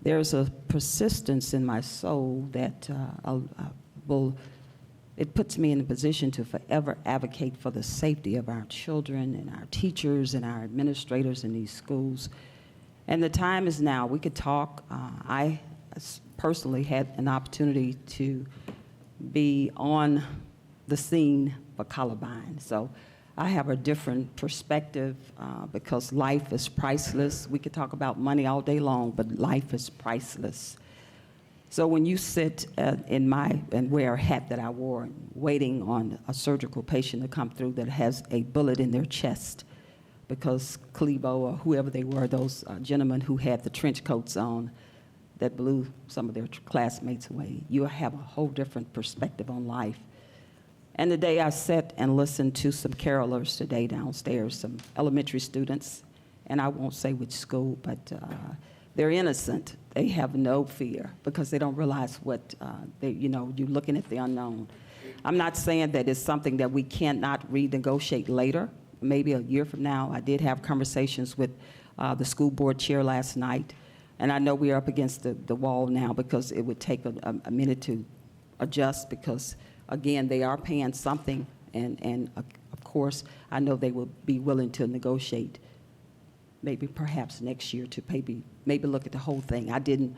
There's a persistence in my soul that it puts me in a position to forever advocate for the safety of our children and our teachers and our administrators in these schools. And the time is now. We could talk. I personally had an opportunity to be on the scene for Columbine. So I have a different perspective because life is priceless. We could talk about money all day long, but life is priceless. So when you sit and wear a hat that I wore, waiting on a surgical patient to come through that has a bullet in their chest, because Clebo or whoever they were, those gentlemen who had the trench coats on that blew some of their classmates away, you have a whole different perspective on life. And today I sat and listened to some carolers today downstairs, some elementary students, and I won't say which school, but they're innocent. They have no fear because they don't realize what, you're looking at the unknown. I'm not saying that it's something that we cannot renegotiate later, maybe a year from now. I did have conversations with the school board chair last night, and I know we are up against the wall now because it would take a minute to adjust because, again, they are paying something, and of course, I know they will be willing to negotiate maybe perhaps next year to maybe look at the whole thing. I didn't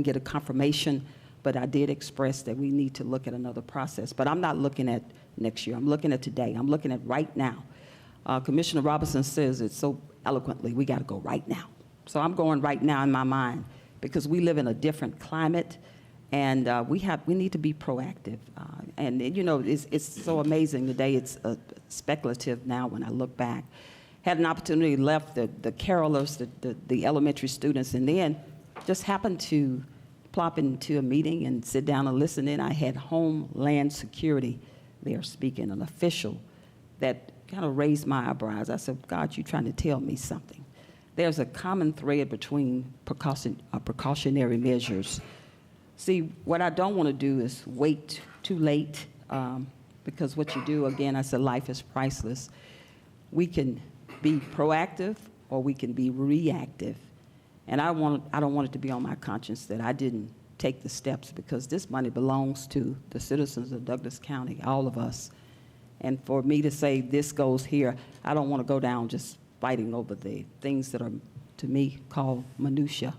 get a confirmation, but I did express that we need to look at another process. But I'm not looking at next year. I'm looking at today. I'm looking at right now. Commissioner Robinson says it so eloquently, we got to go right now. So I'm going right now in my mind because we live in a different climate, and we need to be proactive. It's so amazing today. It's speculative now when I look back. Had an opportunity, left the carolers, the elementary students, and then just happened to plop into a meeting and sit down and listen in. I had Homeland Security there speaking, an official that kind of raised my eyebrows. I said, God, you're trying to tell me something. There's a common thread between precautionary measures. See, what I don't want to do is wait too late because what you do, again, I said life is priceless. We can be proactive or we can be reactive. And I don't want it to be on my conscience that I didn't take the steps because this money belongs to the citizens of Douglas County, all of us. And for me to say this goes here, I don't want to go down just fighting over the things that are, to me, called minutia.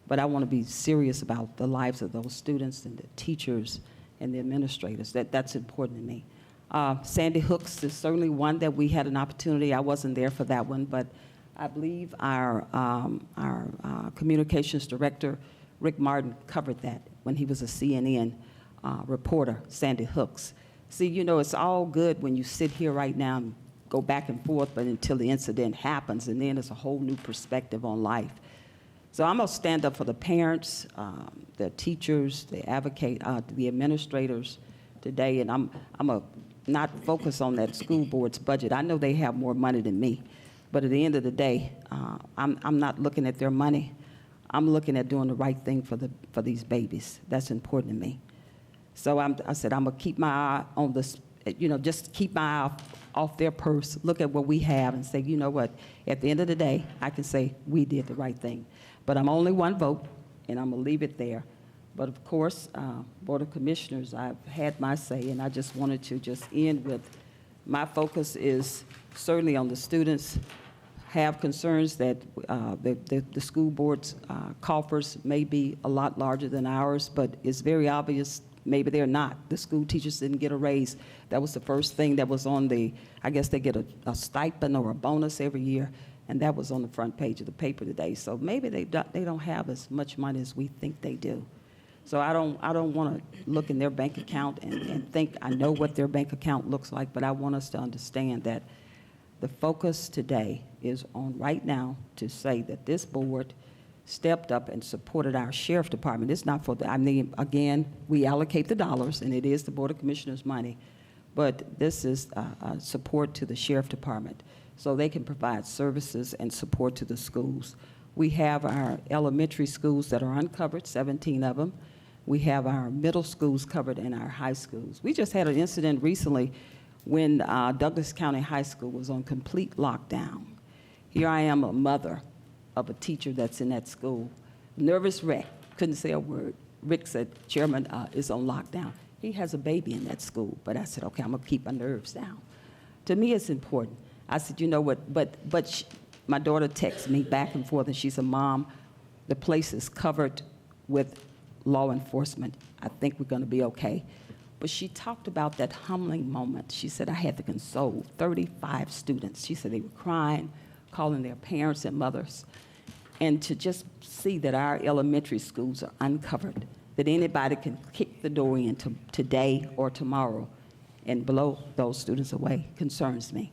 But I want to be serious about the lives of those students and the teachers and the administrators. That's important to me. Sandy Hooks is certainly one that we had an opportunity. I wasn't there for that one, but I believe our communications director, Rick Martin, covered that when he was a CNN reporter, Sandy Hooks. See, it's all good when you sit here right now and go back and forth, but until the incident happens, and then it's a whole new perspective on life. So I'm going to stand up for the parents, the teachers, the administrators today, and I'm going to not focus on that school board's budget. I know they have more money than me, but at the end of the day, I'm not looking at their money. I'm looking at doing the right thing for these babies. That's important to me. So I said I'm gonna keep my eye on this, just keep my eye off their purse, look at what we have and say, you know what, at the end of the day, I can say we did the right thing. But I'm only one vote, and I'm gonna leave it there. But of course, Board of Commissioners, I've had my say, and I just wanted to just end with, my focus is certainly on the students. Have concerns that the school board's coffers may be a lot larger than ours, but it's very obvious maybe they're not. The school teachers didn't get a raise. That was the first thing that was on I guess they get a stipend or a bonus every year, and that was on the front page of the paper today. So maybe they don't have as much money as we think they do. So I don't want to look in their bank account and think I know what their bank account looks like, but I want us to understand that the focus today is on right now to say that this board stepped up and supported our sheriff department. It's not for the, I mean, again, we allocate the dollars, and it is the Board of Commissioners' money, but this is support to the sheriff department so they can provide services and support to the schools. We have our elementary schools that are uncovered, 17 of them. We have our middle schools covered and our high schools. We just had an incident recently when Douglas County High School was on complete lockdown. Here I am, a mother of a teacher that's in that school. Nervous wreck, couldn't say a word. Rick said, Chairman, is on lockdown. He has a baby in that school, but I said, okay, I'm gonna keep my nerves down. To me, it's important. I said, you know what, but my daughter texts me back and forth, and she's a mom. The place is covered with law enforcement. I think we're gonna be okay. But she talked about that humbling moment. She said, I had to console 35 students. She said they were crying, calling their parents and mothers. And to just see that our elementary schools are uncovered, that anybody can kick the door in today or tomorrow and blow those students away, concerns me.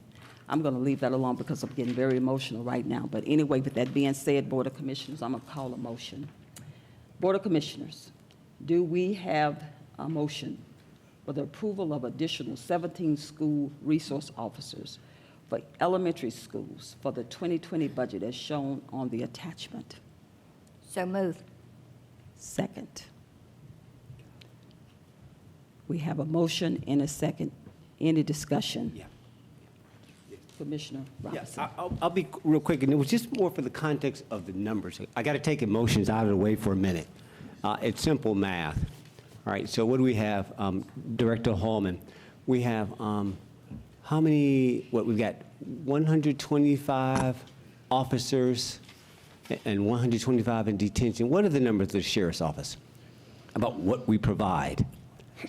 I'm going to leave that alone because I'm getting very emotional right now. But anyway, with that being said, Board of Commissioners, I'm going to call a motion. Board of Commissioners, do we have a motion for the approval of additional 17 school resource officers for elementary schools for the 2020 budget as shown on the attachment? So moved. Second. We have a motion and a second. Any discussion? Yeah. Commissioner Yes, Robinson. I'll be real quick, and it was just more for the context of the numbers. I got to take emotions out of the way for a minute. It's simple math. All right, so what do we have? Director Hallman, we have how many, we've got 125 officers and 125 in detention. What are the numbers of the sheriff's office about what we provide?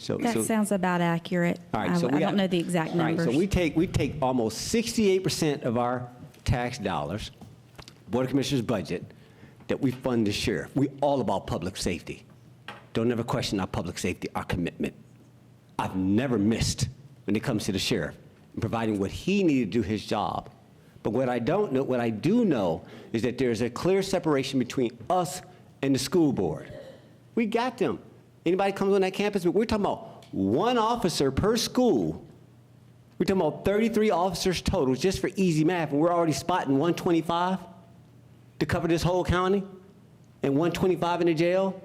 That sounds about accurate. All right, so I don't know the exact numbers. All right, so we take almost 68% of our tax dollars, Board of Commissioners budget, that we fund the sheriff. We all about public safety. Don't ever question our public safety, our commitment. I've never missed when it comes to the sheriff in providing what he needed to do his job. But what I do know is that there's a clear separation between us and the school board. We got them. Anybody comes on that campus, we're talking about one officer per school. We're talking about 33 officers total, just for easy math, and we're already spotting 125 to cover this whole county, and 125 in the jail.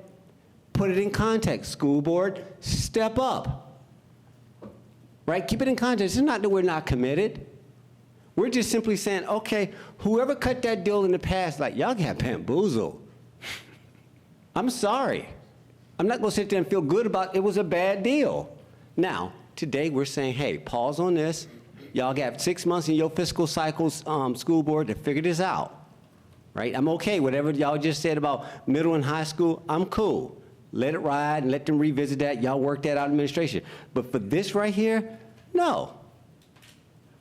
Put it in context, school board, step up. Right, keep it in context. It's not that we're not committed. We're just simply saying, okay, whoever cut that deal in the past, like, y'all got bamboozled. I'm sorry. I'm not going to sit there and feel good about it was a bad deal. Now, today we're saying, hey, pause on this. Y'all got 6 months in your fiscal cycles, school board, to figure this out. Right? I'm okay. Whatever y'all just said about middle and high school, I'm cool. Let it ride and let them revisit that. Y'all work that out in administration. But for this right here, no.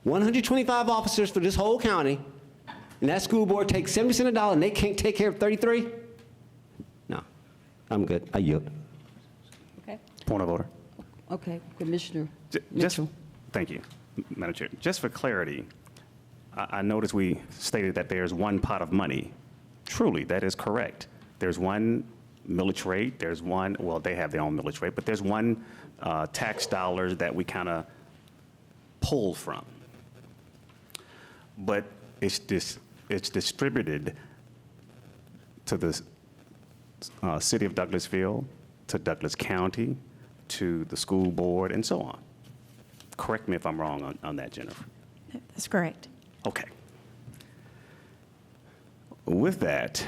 125 officers for this whole county, and that school board takes 70% of the dollar, and they can't take care of 33? No. I'm good. I yield. Okay. Point of order. Okay, Commissioner Just, Mitchell. thank you, Madam Chair. Just for clarity, I noticed we stated that there's one pot of money. Truly, that is correct. There's one millage rate, there's one, well, they have their own millage rate, but there's one tax dollars that we kind of pull from. But it's distributed to the city of Douglasville, to Douglas County, to the school board, and so on. Correct me if I'm wrong on that, Jennifer. That's correct. Okay. With that,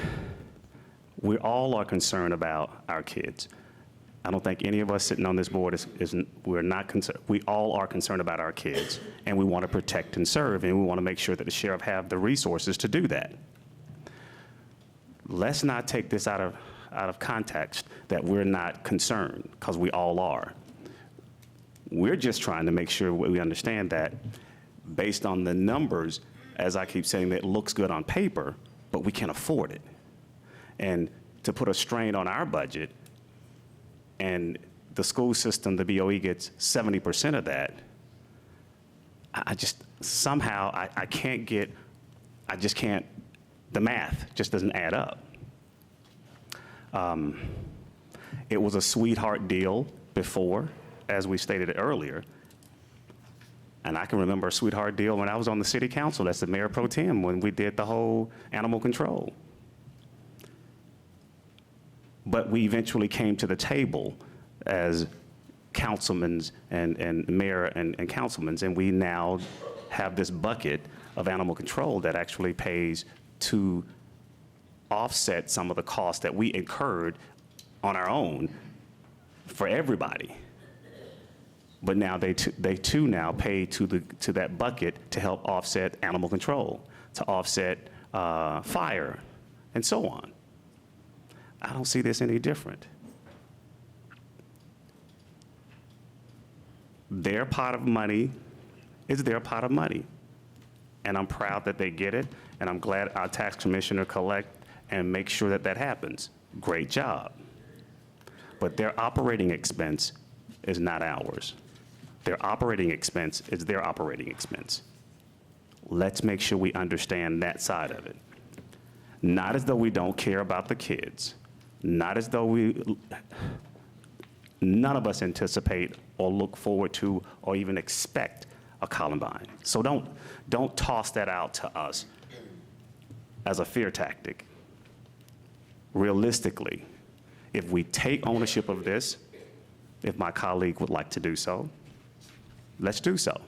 we all are concerned about our kids. I don't think any of us sitting on this board we're not concerned. We all are concerned about our kids, and we want to protect and serve, and we want to make sure that the sheriff have the resources to do that. Let's not take this out of context that we're not concerned, because we all are. We're just trying to make sure we understand that based on the numbers, as I keep saying, that looks good on paper, but we can't afford it. And to put a strain on our budget, and the school system, the BOE gets 70% of that, I just, somehow, I can't get, I just can't, the math just doesn't add up. It was a sweetheart deal before, as we stated earlier. And I can remember a sweetheart deal when I was on the city council, that's the mayor pro tem, when we did the whole animal control. But we eventually came to the table as councilmen and mayor and councilmen, and we now have this bucket of animal control that actually pays to offset some of the costs that we incurred on our own for everybody. But now they too now pay to that bucket to help offset animal control, to offset fire, and so on. I don't see this any different. Their pot of money is their pot of money. And I'm proud that they get it, and I'm glad our tax commissioner collect and make sure that that happens. Great job. But their operating expense is not ours. Their operating expense is their operating expense. Let's make sure we understand that side of it. Not as though we don't care about the kids. Not as though none of us anticipate or look forward to or even expect a Columbine. So don't toss that out to us as a fear tactic. Realistically, if we take ownership of this, if my colleague would like to do so, let's do so.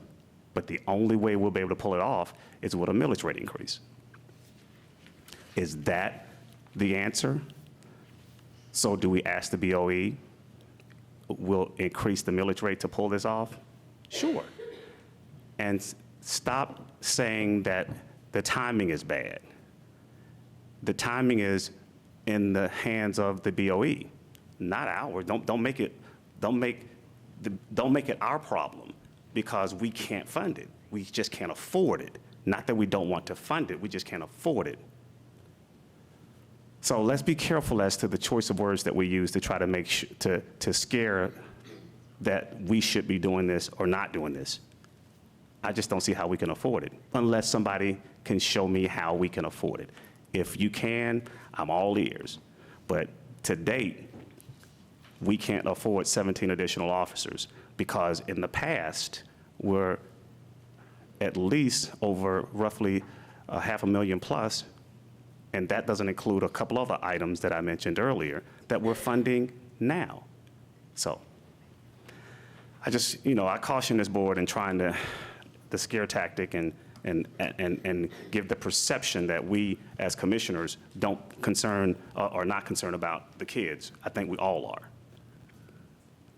But the only way we'll be able to pull it off is with a millage rate increase. Is that the answer? So do we ask the BOE, will increase the millage rate to pull this off? Sure. And stop saying that the timing is bad. The timing is in the hands of the BOE, not ours. Don't make it our problem because we can't fund it. We just can't afford it. Not that we don't want to fund it, we just can't afford it. So let's be careful as to the choice of words that we use to try to make to scare that we should be doing this or not doing this. I just don't see how we can afford it unless somebody can show me how we can afford it. If you can, I'm all ears. But to date, we can't afford 17 additional officers because in the past, we're at least over roughly 500,000 plus, and that doesn't include a couple other items that I mentioned earlier that we're funding now. So I just, I caution this board in trying the scare tactic and give the perception that we as commissioners don't concern or not concerned about the kids. I think we all are.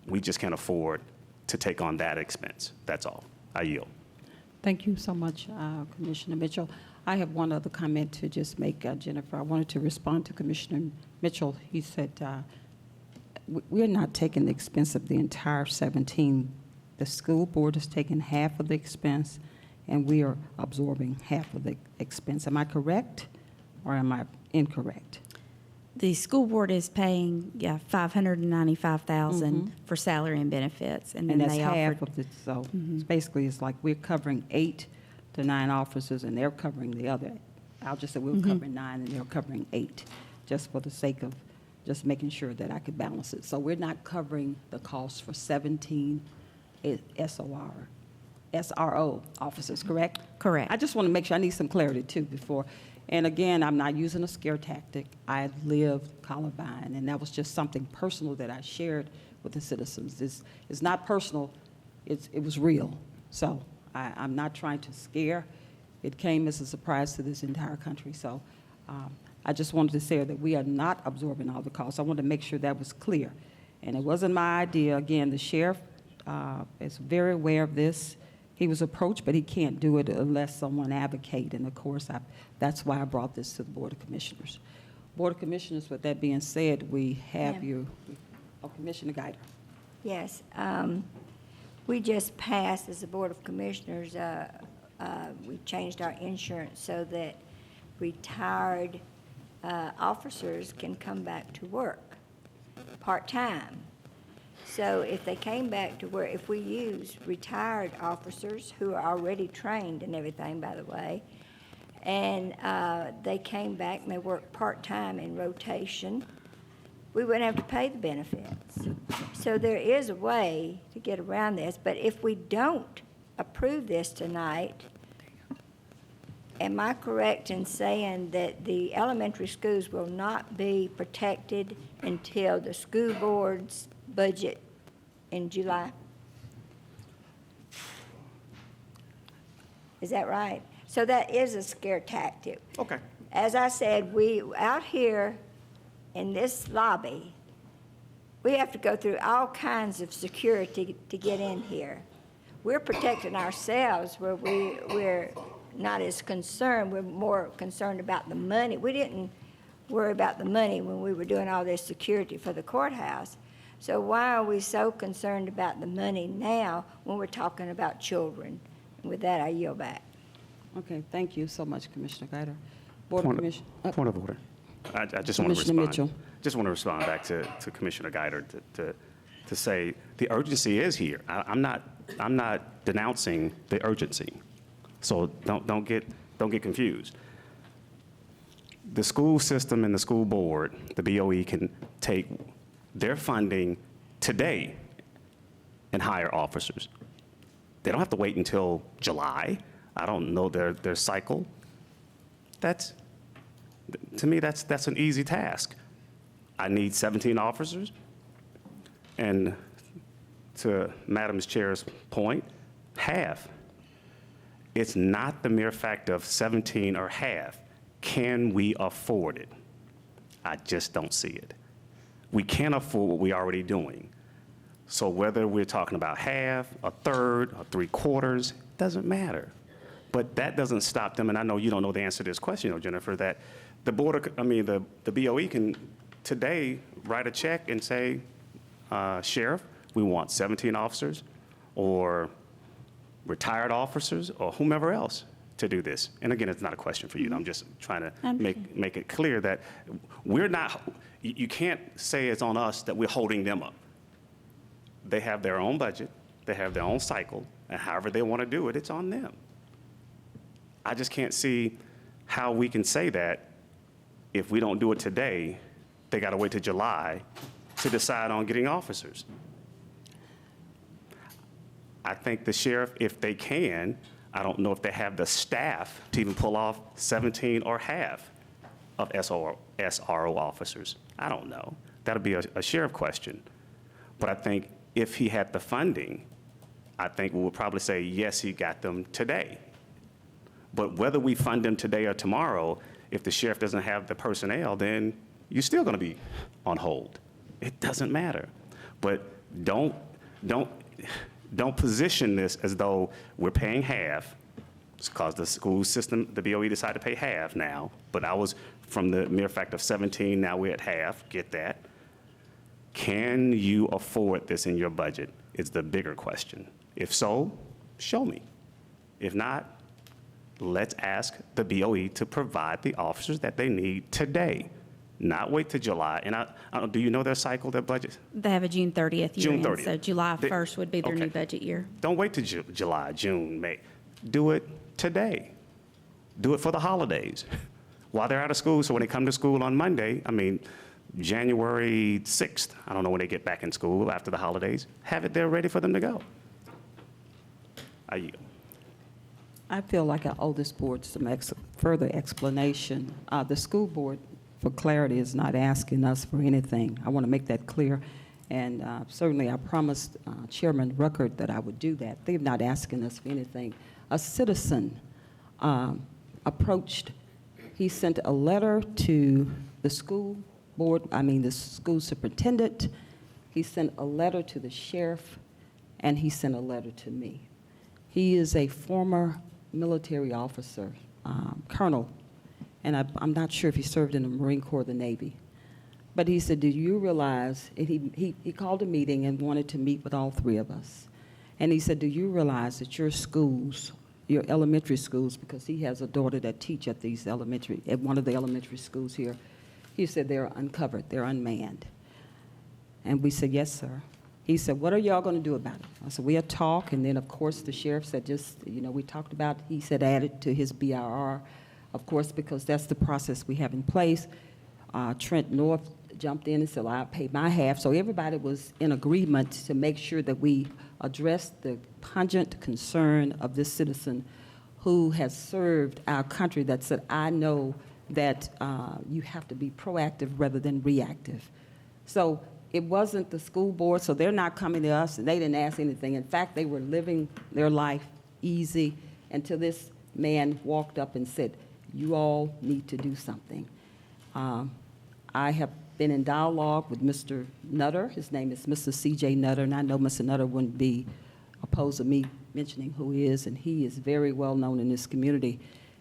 We just can't afford to take on that expense. That's all. I yield. Thank you so much, Commissioner Mitchell. I have one other comment to just make, Jennifer. I wanted to respond to Commissioner Mitchell. He said, we're not taking the expense of the entire 17. The school board is taking half of the expense, and we are absorbing half of the expense. Am I correct, or am I incorrect? The school board is paying, $595,000 for salary and benefits, and then And that's they half offered. of the, so it's basically, it's like we're covering 8 to 9 officers, and they're covering the other. I'll just say we're covering 9, and they're covering 8, just for the sake of just making sure that I could balance it. So we're not covering the cost for 17 SRO officers, correct? Correct. I just want to make sure, I need some clarity too before. And again, I'm not using a scare tactic. I lived Columbine, and that was just something personal that I shared with the citizens. It's not personal, it was real. So I'm not trying to scare. It came as a surprise to this entire country. So I just wanted to say that we are not absorbing all the costs. I wanted to make sure that was clear. And it wasn't my idea. Again, the sheriff is very aware of this. He was approached, but he can't do it unless someone advocate. And of course, that's why I brought this to the Board of Commissioners. Board of Commissioners, with that being said, we have you. Oh, Commissioner Guider. Yes, we just passed, as a Board of Commissioners, we changed our insurance so that retired officers can come back to work part-time. So if they came back to where, if we use retired officers who are already trained and everything, by the way, and they came back and they worked part-time in rotation, we wouldn't have to pay the benefits. So there is a way to get around this, but if we don't approve this tonight, am I correct in saying that the elementary schools will not be protected until the school board's budget in July? Is that right? So that is a scare tactic. Okay. As I said, we, out here in this lobby, we have to go through all kinds of security to get in here. We're protecting ourselves where we're not as concerned. We're more concerned about the money. We didn't worry about the money when we were doing all this security for the courthouse. So why are we so concerned about the money now when we're talking about children? And with that, I yield back. Okay, thank you so much, Commissioner Guider. Board of Point Commission. point of order. I just want to Commissioner respond. Mitchell. Just want to respond back to Commissioner Guider to say the urgency is here. I'm not denouncing the urgency. So don't get confused. The school system and the school board, the BOE, can take their funding today and hire officers. They don't have to wait until July. I don't know their cycle. To me, that's an easy task. I need 17 officers. And to Madam's Chair's point, half. It's not the mere fact of 17 or half. Can we afford it? I just don't see it. We can't afford what we're already doing. So whether we're talking about half, a third, or 3/4, doesn't matter. But that doesn't stop them, and I know you don't know the answer to this question, Jennifer, that the the BOE can today write a check and say, Sheriff, we want 17 officers, or retired officers, or whomever else to do this. And again, it's not a question for you. I'm just trying to make it clear that we're not, you can't say it's on us that we're holding them up. They have their own budget, they have their own cycle, and however they want to do it, it's on them. I just can't see how we can say that if we don't do it today, they got to wait till July to decide on getting officers. I think the sheriff, if they can, I don't know if they have the staff to even pull off 17 or half of SRO officers. I don't know. That'll be a sheriff question. But I think if he had the funding, I think we would probably say, yes, he got them today. But whether we fund them today or tomorrow, if the sheriff doesn't have the personnel, then you're still going to be on hold. It doesn't matter. But don't position this as though we're paying half. It's because the school system, the BOE decided to pay half now. But I was from the mere fact of 17, now we're at half. Get that? Can you afford this in your budget? Is the bigger question. If so, show me. If not, let's ask the BOE to provide the officers that they need today, not wait till July. And I don't, do you know their cycle, their budget? They have a June 30th year June end, 30th. so July They- 1st would be their okay. new budget year. Don't wait till July, June, May. Do it today. Do it for the holidays while they're out of school. So when they come to school on Monday, January 6th, I don't know when they get back in school after the holidays, have it there ready for them to go. I yield. I feel like I owe this board some further explanation. The school board, for clarity, is not asking us for anything. I want to make that clear. And certainly I promised Chairman Ruckert that I would do that. They're not asking us for anything. A citizen approached, he sent a letter to the school board, the school superintendent. He sent a letter to the sheriff, and he sent a letter to me. He is a former military officer, colonel, and I'm not sure if he served in the Marine Corps or the Navy. But he said, do you realize, and he called a meeting and wanted to meet with all three of us. And he said, do you realize that your schools, your elementary schools, because he has a daughter that teach at one of the elementary schools here, he said they're uncovered, they're unmanned. And we said, yes, sir. He said, what are y'all going to do about it? I said, we'll talk. And then, of course, the sheriff said, we talked about, he said, add it to his BRR, of course, because that's the process we have in place. Trent North jumped in and said, well, I'll pay my half. So everybody was in agreement to make sure that we addressed the pungent concern of this citizen who has served our country that said, I know that you have to be proactive rather than reactive. So it wasn't the school board, so they're not coming to us, and they didn't ask anything. In fact, they were living their life easy until this man walked up and said, you all need to do something. I have been in dialogue with Mr. Nutter. His name is Mr. C.J. Nutter, and I know Mr. Nutter wouldn't be opposed to me mentioning who he is, and he is very well known in this community.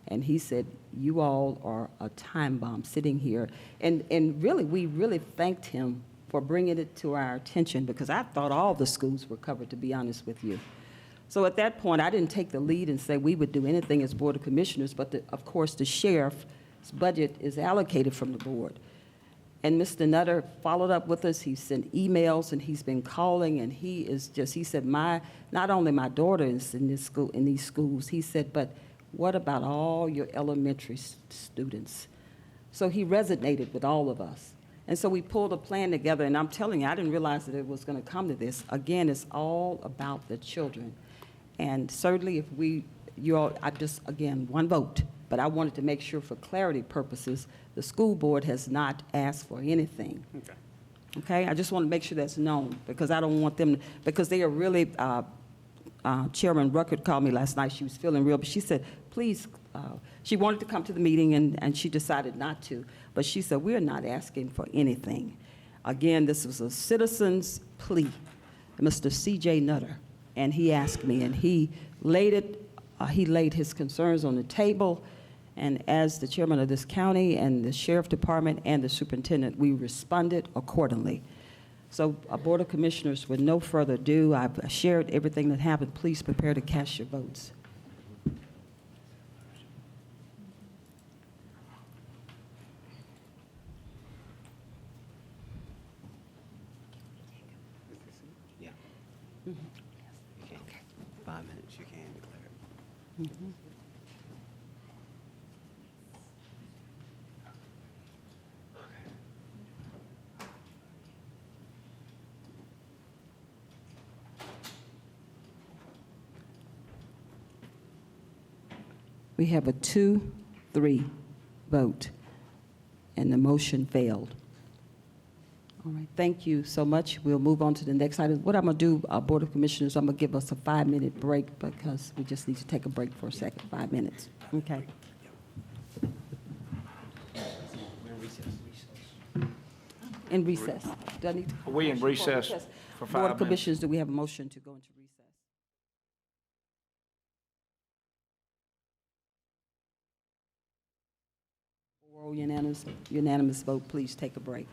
And he said, you all are a time bomb sitting here. And really, we really thanked him for bringing it to our attention, because I thought all the schools were covered, to be honest with you. So at that point, I didn't take the lead and say we would do anything as Board of Commissioners, but of course, the sheriff's budget is allocated from the board. And Mr. Nutter followed up with us. He sent emails, and he's been calling, and he said, not only my daughter is in these schools, he said, but what about all your elementary students? So he resonated with all of us. And so we pulled a plan together, and I'm telling you, I didn't realize that it was going to come to this. Again, it's all about the children. And certainly if again, one vote, but I wanted to make sure for clarity purposes, the school board has not asked for anything. Okay. Okay, I just want to make sure that's known, because I don't want them, because they are really, Chairman Ruckert called me last night. She was feeling real, but she said, please, she wanted to come to the meeting, and she decided not to. But she said, we're not asking for anything. Again, this was a citizen's plea, Mr. C.J. Nutter, and he asked me, and he laid his concerns on the table. And as the chairman of this county and the sheriff department and the superintendent, we responded accordingly. So, Board of Commissioners, with no further ado, I've shared everything that happened. Please prepare to cast your votes. Yeah. You can. 5 minutes, you can declare it. We have a 2-3 vote, and the motion failed. All right, thank you so much. We'll move on to the next item. What I'm going to do, Board of Commissioners, I'm going to give us a 5-minute break, because we just need to take a break for a second, 5 minutes. Okay. In recess. Do I need to? Are we in recess for 5 Board of minutes? Commissioners, do we have a motion to go into recess? Oral unanimous vote, please take a break.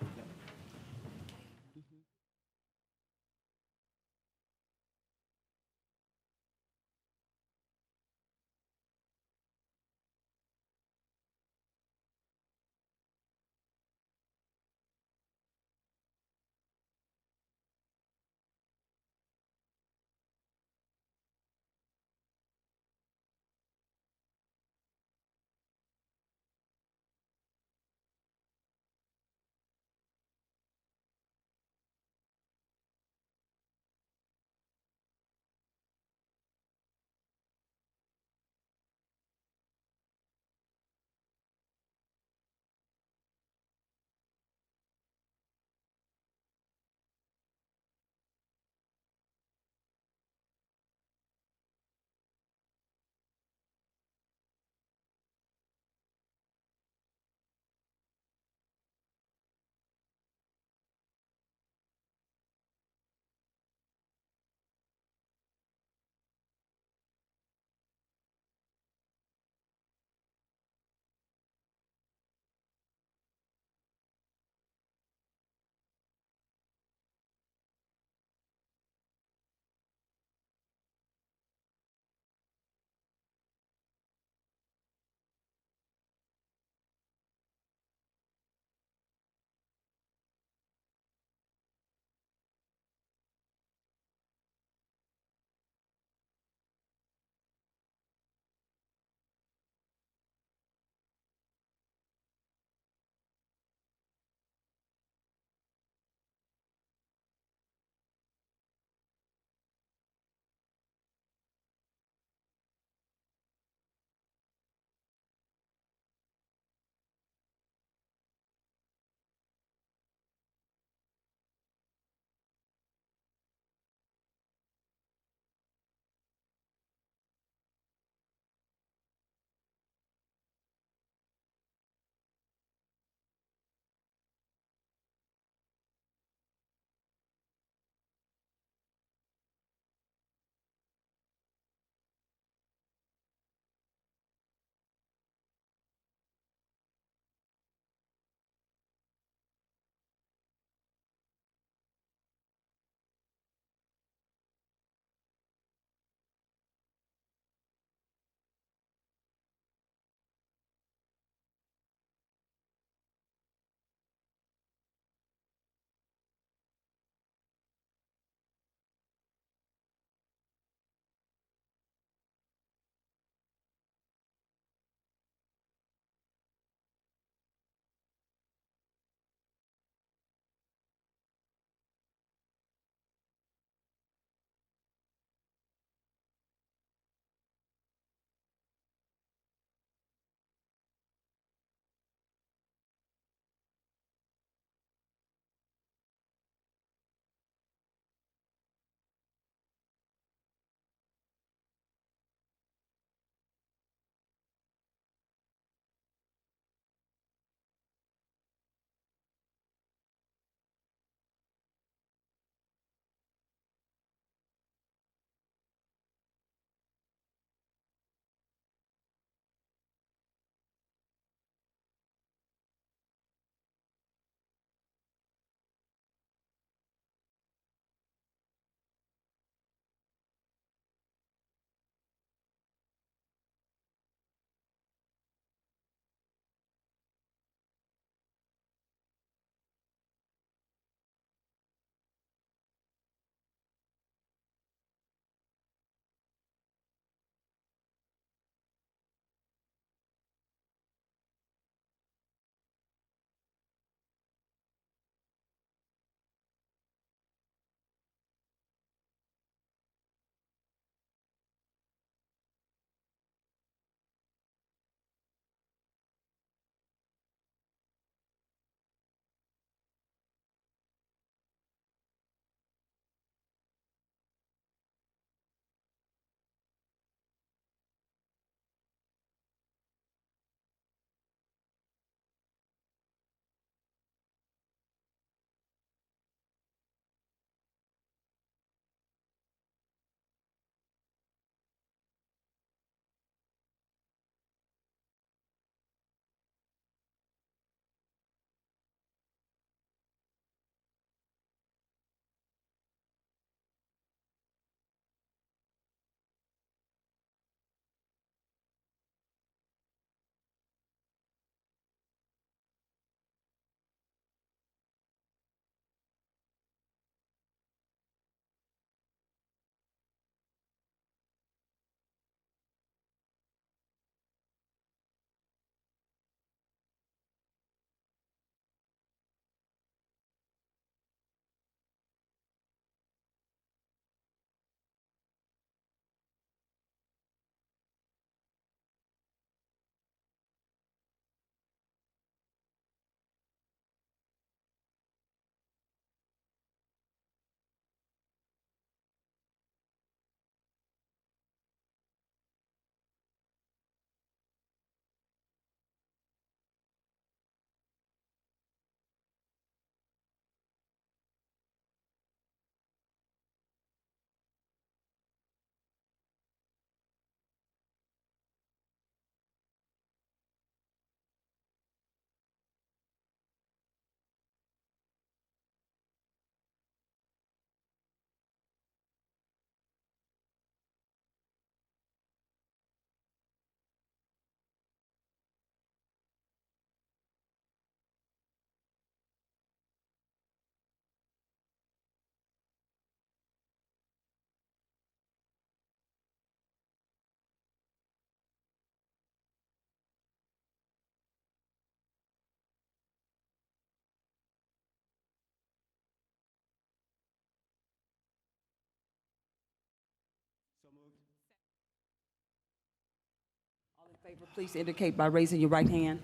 Favor, please indicate by raising your right hand.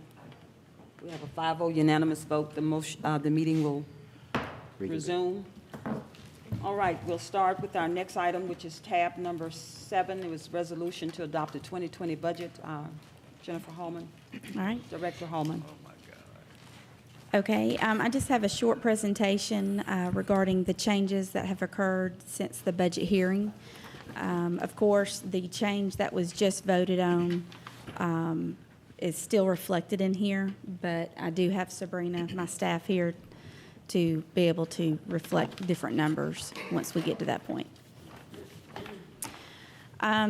We have a 5-0 unanimous vote. The meeting will resume. All right, we'll start with our next item, which is tab number 7. It was resolution to adopt the 2020 budget. Jennifer Hallman, All right. Director Hallman. Okay, I just have a short presentation regarding the changes that have occurred since the budget hearing. Of course, the change that was just voted on is still reflected in here, but I do have Sabrina, my staff here, to be able to reflect different numbers once we get to that point.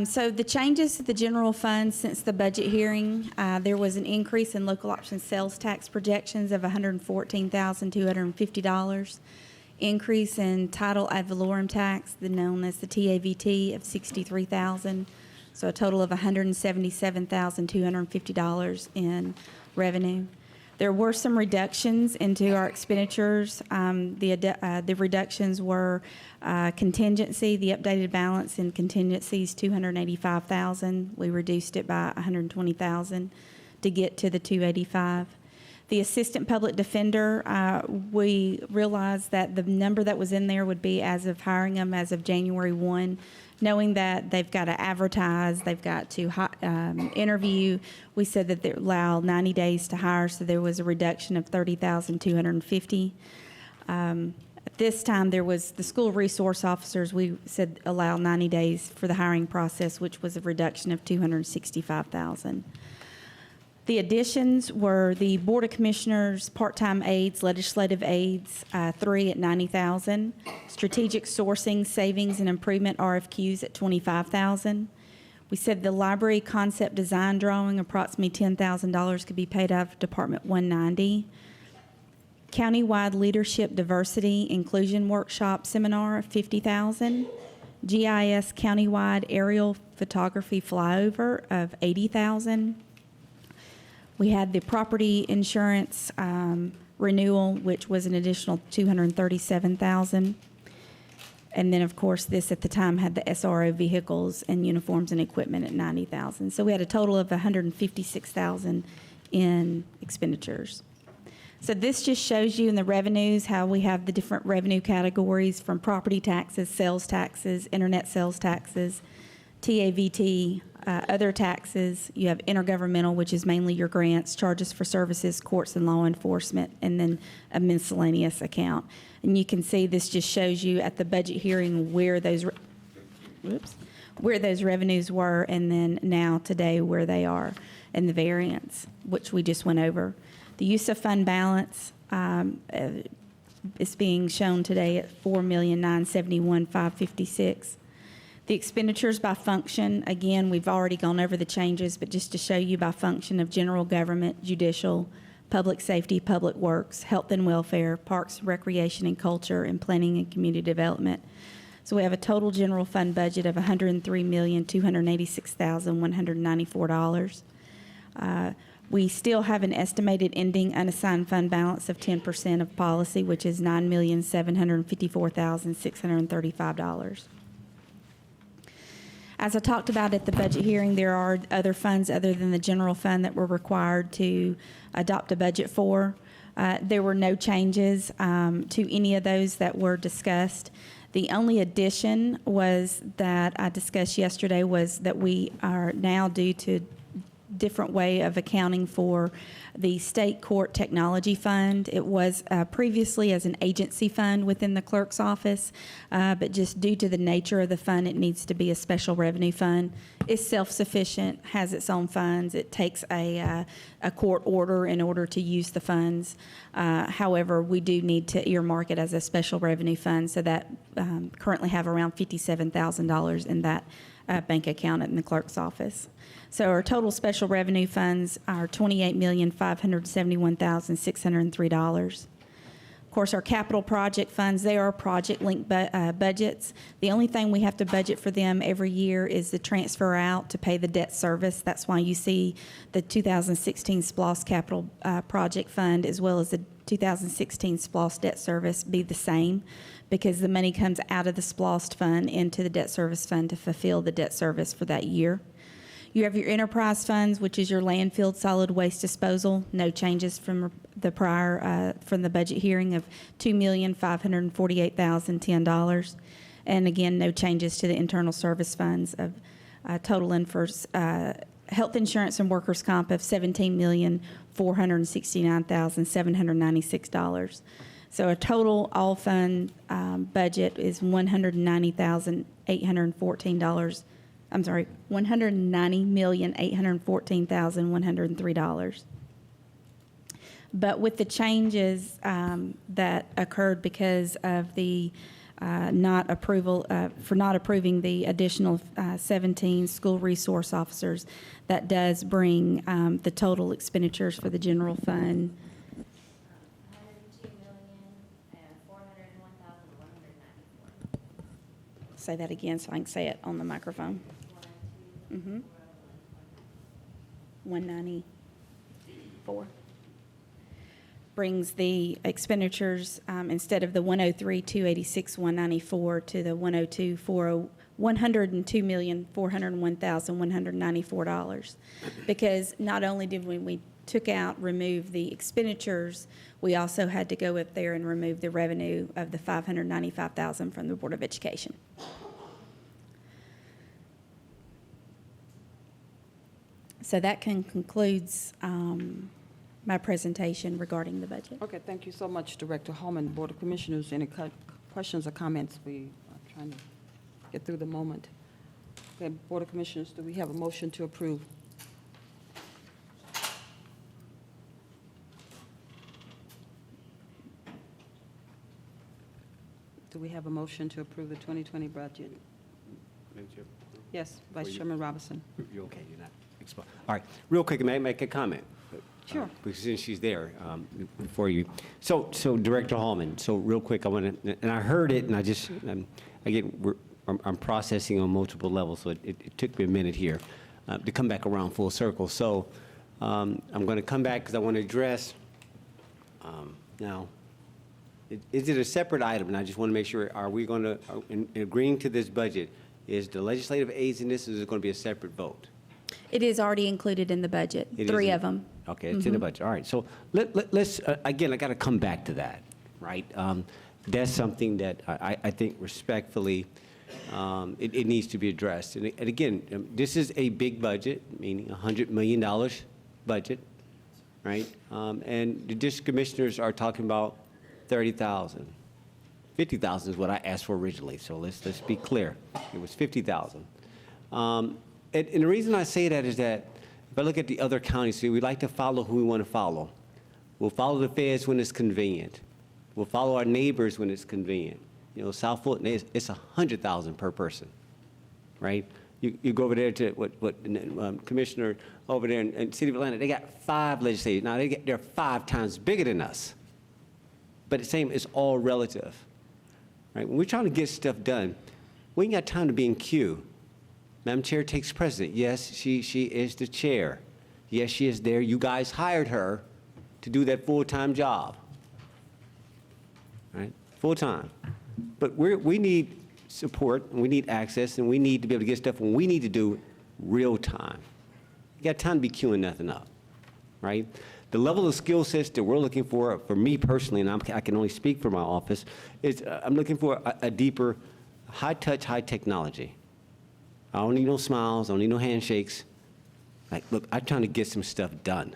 So the changes to the general fund since the budget hearing, there was an increase in local option sales tax projections of $114,250, increase in title ad valorem tax, known as the TAVT, of $63,000, so a total of $177,250 in revenue. There were some reductions into our expenditures. The reductions were contingency. The updated balance in contingency is $285,000. We reduced it by $120,000 to get to the $285,000. The assistant public defender, we realized that the number that was in there would be as of hiring them as of January 1. Knowing that they've got to advertise, they've got to interview, we said that they allow 90 days to hire, so there was a reduction of $30,250. At this time, there was the school resource officers, we said allow 90 days for the hiring process, which was a reduction of $265,000. The additions were the Board of Commissioners, part-time aides, legislative aides, 3 at $90,000. Strategic sourcing, savings, and improvement RFQs at $25,000. We said the library concept design drawing, approximately $10,000, could be paid out of Department 190. Countywide leadership diversity inclusion workshop seminar, $50,000. GIS countywide aerial photography flyover of $80,000. We had the property insurance renewal, which was an additional $237,000. And then, of course, this at the time had the SRO vehicles and uniforms and equipment at $90,000. So we had a total of $156,000 in expenditures. So this just shows you in the revenues how we have the different revenue categories from property taxes, sales taxes, internet sales taxes, TAVT, other taxes. You have intergovernmental, which is mainly your grants, charges for services, courts and law enforcement, and then a miscellaneous account. And you can see this just shows you at the budget hearing where those revenues were, and then now today where they are, and the variance, which we just went over. The use of fund balance is being shown today at $4,971,556. The expenditures by function, again, we've already gone over the changes, but just to show you by function of general government, judicial, public safety, public works, health and welfare, parks, recreation and culture, and planning and community development. So we have a total general fund budget of $103,286,194. We still have an estimated ending unassigned fund balance of 10% of policy, which is $9,754,635. As I talked about at the budget hearing, there are other funds other than the general fund that we're required to adopt a budget for. There were no changes to any of those that were discussed. The only addition was that I discussed yesterday was that we are now due to different way of accounting for the state court technology fund. It was previously as an agency fund within the clerk's office, but just due to the nature of the fund, it needs to be a special revenue fund. It's self-sufficient, has its own funds. It takes a court order in order to use the funds. However, we do need to earmark it as a special revenue fund, so that currently have around $57,000 in that bank account in the clerk's office. So our total special revenue funds are $28,571,603. Of course, our capital project funds, they are project-linked budgets. The only thing we have to budget for them every year is the transfer out to pay the debt service. That's why you see the 2016 SPLOST capital project fund as well as the 2016 SPLOST debt service be the same, because the money comes out of the SPLOST fund into the debt service fund to fulfill the debt service for that year. You have your enterprise funds, which is your landfill solid waste disposal. No changes from the prior, from the budget hearing of $2,548,010. And again, no changes to the internal service funds of total in for health insurance and workers' comp of $17,469,796. So a total all-fund budget is $190,814. I'm sorry, $190,814,103. But with the changes that occurred because of the not approving the additional 17 school resource officers, that does bring the total expenditures for the general fund. Say that again so I can say it on the microphone. 194. Brings the expenditures, instead of the 103,286,194 to the 102,401,194. Because not only did we remove the expenditures, we also had to go up there and remove the revenue of the $595,000 from the Board of Education. So that concludes my presentation regarding the budget. Okay, thank you so much, Director Holman. Board of Commissioners, any questions or comments? We are trying to get through the moment. Okay, Board of Commissioners, do we have a motion to approve? Do we have a motion to approve the 2020 budget? Madam Chair? Yes, Vice Chairman Robinson. You're okay, you're not exposed. All right, real quick, may I make a comment? Sure. Because since she's there, before you. So Director Hallman, so real quick, I want to, and I heard it, and I just, I'm processing on multiple levels, so it took me a minute here to come back around full circle. So I'm going to come back because I want to address, now, is it a separate item? And I just want to make sure, are we going to, in agreeing to this budget, is the legislative aids in this, or is it going to be a separate vote? It is already included in the budget, It is 3 in- of them. Okay, it's in the budget. All right, so let's, again, I got to come back to that, right? That's something that I think respectfully, it needs to be addressed. And again, this is a big budget, meaning $100 million budget, right? And the district commissioners are talking about 30,000. 50,000 is what I asked for originally, so let's be clear. It was 50,000. And the reason I say that is that if I look at the other counties, see, we like to follow who we want to follow. We'll follow the feds when it's convenient. We'll follow our neighbors when it's convenient. You know, South Fulton, it's 100,000 per person, right? You go over there to Commissioner over there in City of Atlanta, they got 5 legislators. Now they're 5 times bigger than us. But the same, it's all relative, right? When we're trying to get stuff done, we ain't got time to be in queue. Madam Chair takes precedent. Yes, she is the chair. Yes, she is there. You guys hired her to do that full-time job, right? Full-time. But we need support, and we need access, and we need to be able to get stuff when we need to do real-time. You got time to be queuing nothing up, right? The level of skill sets that we're looking for me personally, and I can only speak for my office, is I'm looking for a deeper, high-touch, high-technology. I don't need no smiles, I don't need no handshakes. Like, look, I'm trying to get some stuff done,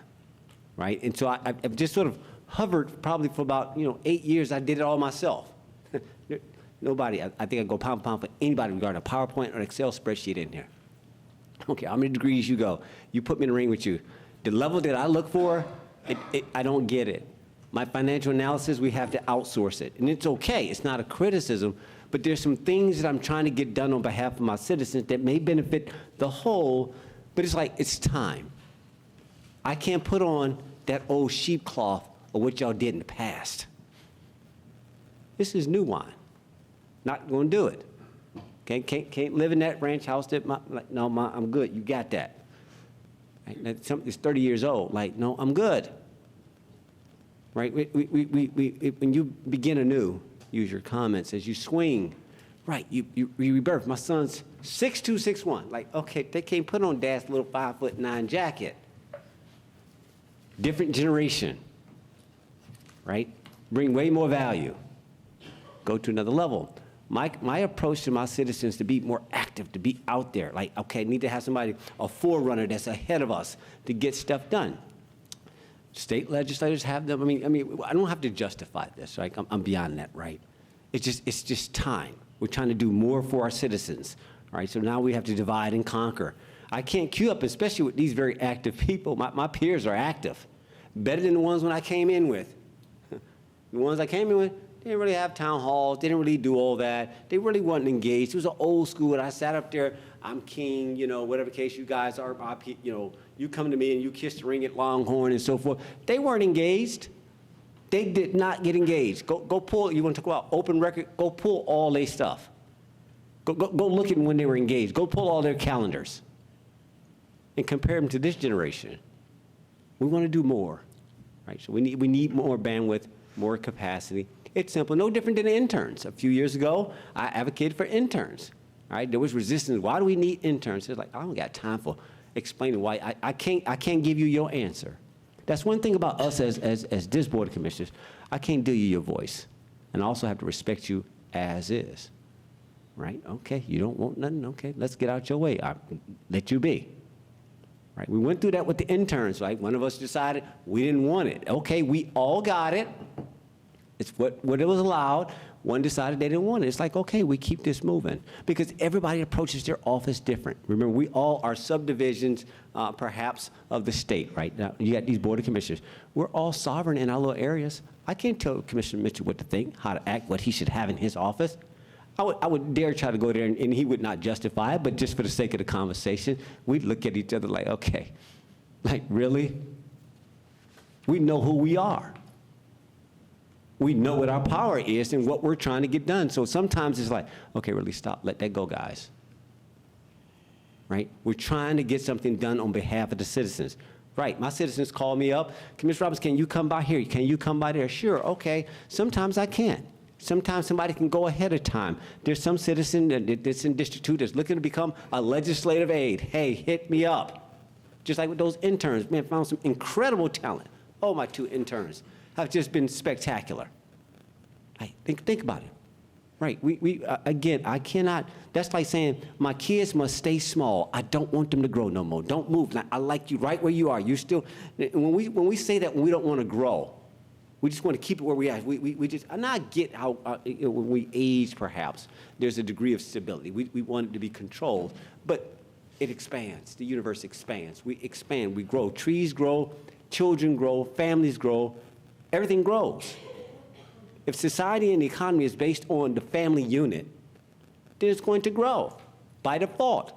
right? And so I've just sort of hovered probably for about, 8 years. I did it all myself. Nobody, I think I go pound for pound for anybody regarding a PowerPoint or an Excel spreadsheet in here. Okay, how many degrees you go? You put me in the ring with you. The level that I look for, I don't get it. My financial analysis, we have to outsource it. And it's okay, it's not a criticism, but there's some things that I'm trying to get done on behalf of my citizens that may benefit the whole, but it's like, it's time. I can't put on that old sheep cloth of what y'all did in the past. This is new wine. Not gonna do it. Can't live in that ranch house that I'm good, you got that. Right? That's something that's 30 years old, like, no, I'm good. Right, when you begin anew, use your comments as you swing Right, you rebirth. My son's 6'2", 6'1". Like, okay, they can't put on Dad's little 5'9" jacket. Different generation, right? Bring way more value. Go to another level. My approach to my citizens to be more active, to be out there. Like, okay, I need to have somebody, a forerunner that's ahead of us to get stuff done. State legislators have them. I mean, I don't have to justify this, right? I'm beyond that, right? It's just time. We're trying to do more for our citizens, right? So now we have to divide and conquer. I can't queue up, especially with these very active people. My peers are active, better than the ones when I came in with. The ones I came in with, they didn't really have town halls. They didn't really do all that. They really wasn't engaged. It was an old school, and I sat up there, I'm king, whatever case you guys are, you come to me and you kiss the ring at Longhorn and so forth. They weren't engaged. They did not get engaged. Go pull, you want to talk about open record, go pull all their stuff. Go look at when they were engaged. Go pull all their calendars and compare them to this generation. We want to do more, right? So we need more bandwidth, more capacity. It's simple, no different than interns. A few years ago, I advocated for interns, right? There was resistance. Why do we need interns? It's like, I don't got time for explaining why. I can't give you your answer. That's one thing about us as this Board of Commissioners. I can't do you your voice. And I also have to respect you as is, right? Okay, you don't want nothing? Okay, let's get out your way. I'll let you be. Right? We went through that with the interns, right? One of us decided we didn't want it. Okay, we all got it. It's what it was allowed. One decided they didn't want it. It's like, okay, we keep this moving because everybody approaches their office different. Remember, we all are subdivisions, perhaps, of the state, right? Now, you got these Board of Commissioners. We're all sovereign in our little areas. I can't tell Commissioner Mitchell what to think, how to act, what he should have in his office. I would dare try to go there, and he would not justify it, but just for the sake of the conversation, we'd look at each other like, okay, like, really? We know who we are. We know what our power is and what we're trying to get done. So sometimes it's like, okay, really stop, let that go, guys. Right? We're trying to get something done on behalf of the citizens. Right, my citizens call me up, Commissioner Roberts, can you come by here? Can you come by there? Sure, okay. Sometimes I can't. Sometimes somebody can go ahead of time. There's some citizen that's in District 2 that's looking to become a legislative aide. Hey, hit me up. Just like with those interns, man, found some incredible talent. Oh, my 2 interns have just been spectacular. Think about it. Right, again, I cannot, that's like saying my kids must stay small. I don't want them to grow no more. Don't move. I like you right where you are. You still, when we say that, we don't want to grow. We just want to keep it where we are. We just, and I get how when we age, perhaps, there's a degree of stability. We want it to be controlled, but it expands. The universe expands. We expand. We grow. Trees grow. Children grow. Families grow. Everything grows. If society and the economy is based on the family unit, then it's going to grow by default.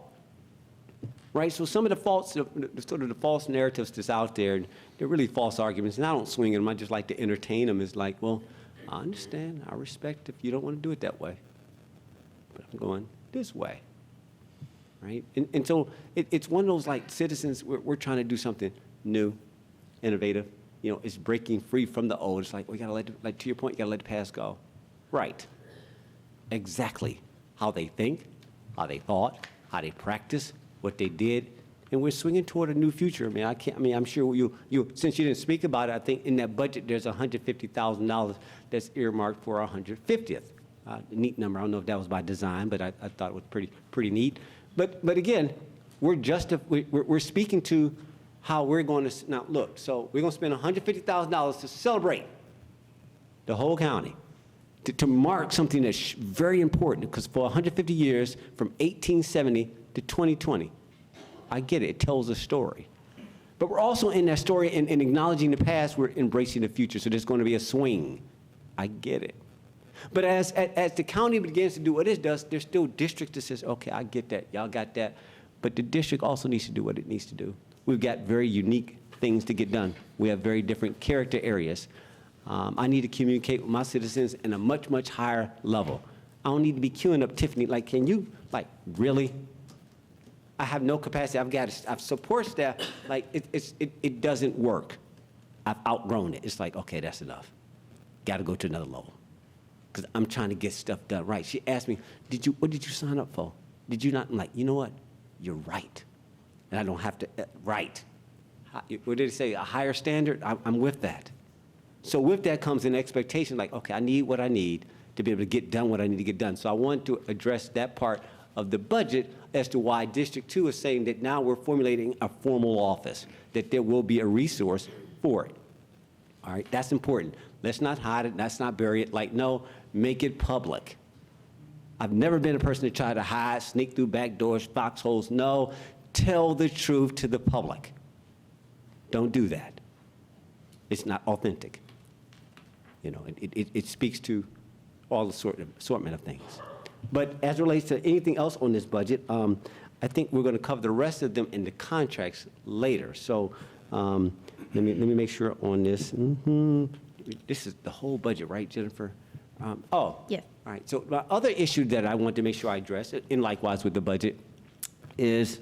Right? So some of the false, sort of the false narratives that's out there, they're really false arguments, and I don't swing at them. I just like to entertain them. It's like, well, I understand. I respect if you don't want to do it that way. But I'm going this way. Right? And so it's one of those, like, citizens, we're trying to do something new, innovative. It's breaking free from the old. It's like, we got to like, to your point, you got to let the past go. Right. Exactly. How they think, how they thought, how they practice, what they did, and we're swinging toward a new future. I'm sure you since you didn't speak about it, I think in that budget there's $150,000 that's earmarked for our 150th. Neat number. I don't know if that was by design, but I thought it was pretty neat. But again, we're speaking to how we're going to now look. So we're going to spend $150,000 to celebrate the whole county, to mark something that's very important, because for 150 years, from 1870 to 2020. I get it. It tells a story. But we're also in that story, in acknowledging the past, we're embracing the future. So there's going to be a swing. I get it. But as the county begins to do what it does, there's still districts that says, okay, I get that. Y'all got that. But the district also needs to do what it needs to do. We've got very unique things to get done. We have very different character areas. I need to communicate with my citizens in a much, much higher level. I don't need to be queuing up Tiffany. Like, can you, like, really? I have no capacity. I've support staff. Like, it doesn't work. I've outgrown it. It's like, okay, that's enough. Got to go to another level. because I'm trying to get stuff done right. She asked me, what did you sign up for? Did you not? I'm like, you know what? You're right. And I don't have to, right. What did it say? A higher standard? I'm with that. So with that comes an expectation like, okay, I need what I need to be able to get done what I need to get done. So I want to address that part of the budget as to why District 2 is saying that now we're formulating a formal office, that there will be a resource for it. All right, that's important. Let's not hide it, let's not bury it. Like, no, make it public. I've never been a person to try to hide, sneak through back doors, foxholes. No, tell the truth to the public. Don't do that. It's not authentic. You know, it speaks to all the assortment of things. But as it relates to anything else on this budget, I think we're going to cover the rest of them in the contracts later. So let me make sure on this. This is the whole budget, right, Jennifer? Yes. All right. So my other issue that I want to make sure I address, and likewise with the budget, is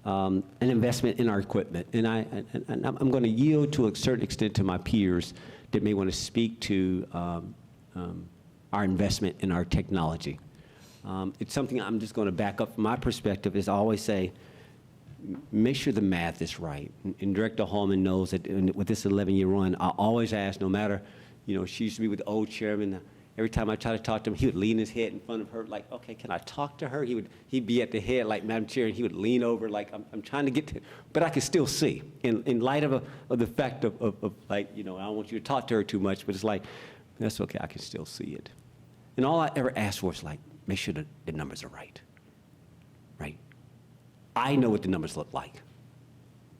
an investment in our equipment. And I'm going to yield to a certain extent to my peers that may want to speak to our investment in our technology. It's something I'm just going to back up from my perspective, is I always say, make sure the math is right. And Director Hallman knows that with this 11-year run, I always ask, no matter, you know, she used to be with the old chairman. Every time I try to talk to him, he would lean his head in front of her, like, okay, can I talk to her? He'd be at the head, like, Madam Chair, and he would lean over, like, I'm trying to get to, but I could still see. In light of the fact of, like, you know, I don't want you to talk to her too much, but it's like, that's okay, I can still see it. And all I ever asked for is, like, make sure that the numbers are right. Right? I know what the numbers look like.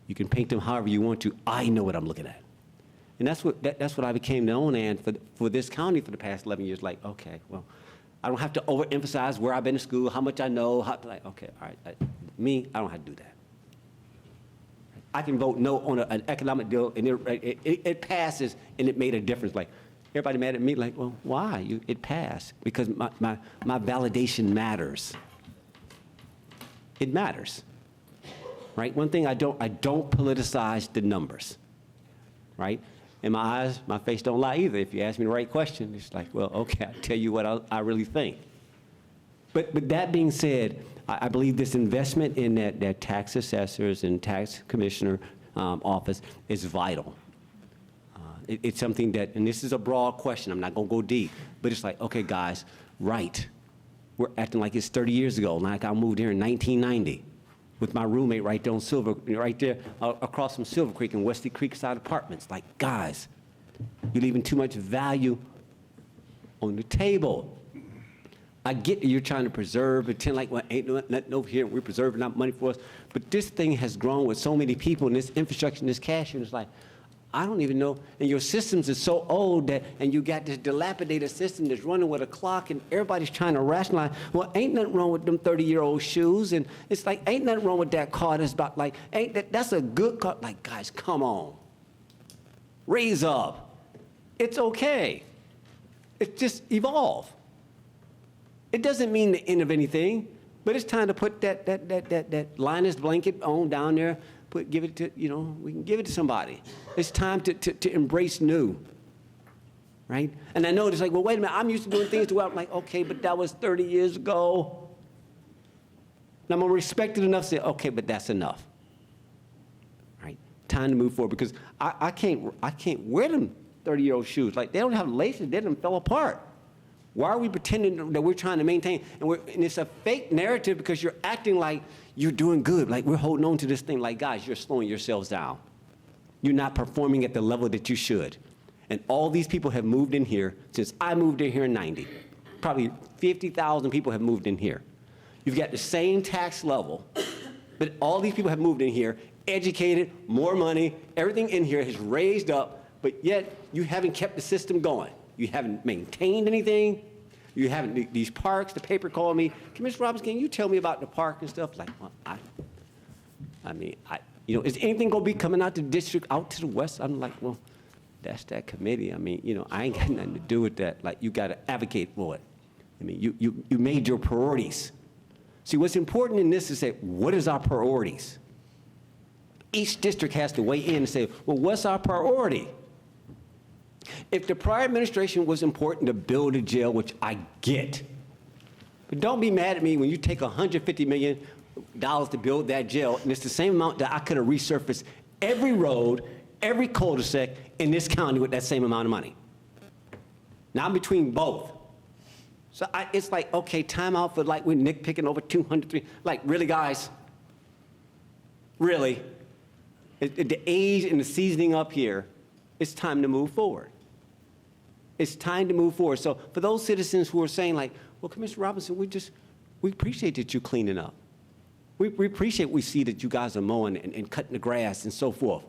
You can paint them however you want to. I know what I'm looking at. And that's what I became known and for this county for the past 11 years. Like, okay, well, I don't have to overemphasize where I've been to school, how much I know. Like, okay, all right. I don't have to do that. I can vote no on an economic deal, and it passes, and it made a difference. Like, everybody mad at me, like, well, why? It passed because my validation matters. It matters, right? One thing I don't politicize the numbers, right? And my eyes, my face don't lie either. If you ask me the right question, it's like, well, okay, I'll tell you what I really think. But that being said, I believe this investment in that tax assessors and tax commissioner office is vital. It's something that, and this is a broad question, I'm not going to go deep, but it's like, okay, guys, right. We're acting like it's 30 years ago, like I moved here in 1990 with my roommate right there across from Silver Creek and Wesley Creekside Apartments. Like, guys, you're leaving too much value on the table. I get that you're trying to preserve, pretend like, well, ain't nothing over here, we're preserving our money for us, but this thing has grown with so many people and this infrastructure and this cash, and it's like, I don't even know, and your systems are so old that, and you got this dilapidated system that's running with a clock, and everybody's trying to rationalize, well, ain't nothing wrong with them 30-year-old shoes, and it's like, ain't nothing wrong with that car that's about, like, that's a good car. Like, guys, come on. Raise up. It's okay. It's just evolve. It doesn't mean the end of anything, but it's time to put that Linus blanket on down there, give it to, we can give it to somebody. It's time to embrace new, right? And I know it's like, well, wait a minute, I'm used to doing things the way I'm like, okay, but that was 30 years ago. And I'm gonna respect it enough to say, okay, but that's enough, right? Time to move forward because I can't wear them 30-year-old shoes. Like, they don't have laces, they done fell apart. Why are we pretending that we're trying to maintain, and it's a fake narrative because you're acting like you're doing good, like we're holding on to this thing, like, guys, you're slowing yourselves down. You're not performing at the level that you should. And all these people have moved in here since I moved in here in 90. Probably 50,000 people have moved in here. You've got the same tax level, but all these people have moved in here, educated, more money, everything in here has raised up, but yet you haven't kept the system going. You haven't maintained anything. You haven't, these parks, the paper called me, Commissioner Robbins, can you tell me about the park and stuff? Like, well, is anything going to be coming out the district, out to the west? I'm like, well, that's that committee. I mean, I ain't got nothing to do with that. Like, you got to advocate for it. I mean, you made your priorities. See, what's important in this is say, what is our priorities? Each district has to weigh in and say, well, what's our priority? If the prior administration was important to build a jail, which I get, but don't be mad at me when you take $150 million to build that jail, and it's the same amount that I could have resurfaced every road, every cul-de-sac in this county with that same amount of money. Now I'm between both. So it's like, okay, time out for like we're nitpicking over 203. Like, really, guys? Really? At the age and the seasoning up here, it's time to move forward. It's time to move forward. So for those citizens who are saying like, well, Commissioner Robinson, we appreciate that you're cleaning up. We appreciate we see that you guys are mowing and cutting the grass and so forth,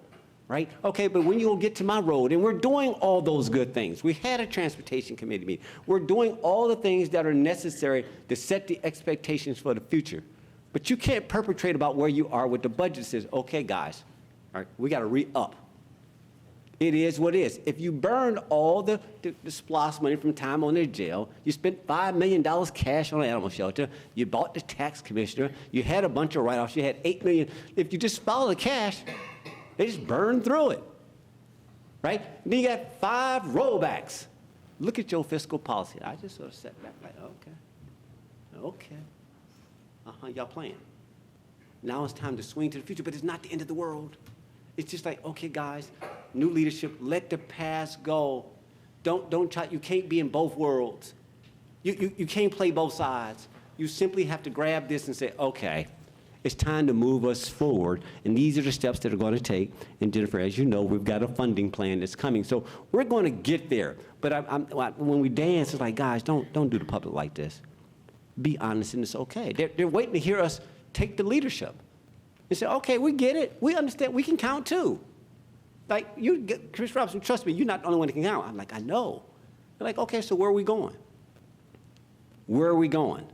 right? Okay, but when you'll get to my road, and we're doing all those good things. We had a transportation committee meeting. We're doing all the things that are necessary to set the expectations for the future. But you can't perpetrate about where you are with the budget says, okay, guys, all right, we got to re-up. It is what it is. If you burned all the SPLOST money from time on the jail, you spent $5 million cash on an animal shelter, you bought the tax commissioner, you had a bunch of write-offs, you had $8 million. If you just follow the cash, they just burn through it, right? And then you got 5 rollbacks. Look at your fiscal policy. I just sort of sat back like, okay. Y'all playing. Now it's time to swing to the future, but it's not the end of the world. It's just like, okay, guys, new leadership, let the past go. Don't try, you can't be in both worlds. You can't play both sides. You simply have to grab this and say, okay, it's time to move us forward, and these are the steps that are going to take. And Jennifer, as you know, we've got a funding plan that's coming, so we're going to get there. But when we dance, it's like, guys, don't do the public like this. Be honest, and it's okay. They're waiting to hear us take the leadership. And say, okay, we get it. We understand. We can count too. Like, Chris Robinson, trust me, you're not the only one that can count. I'm like, I know. They're like, okay, so where are we going? Where are we going?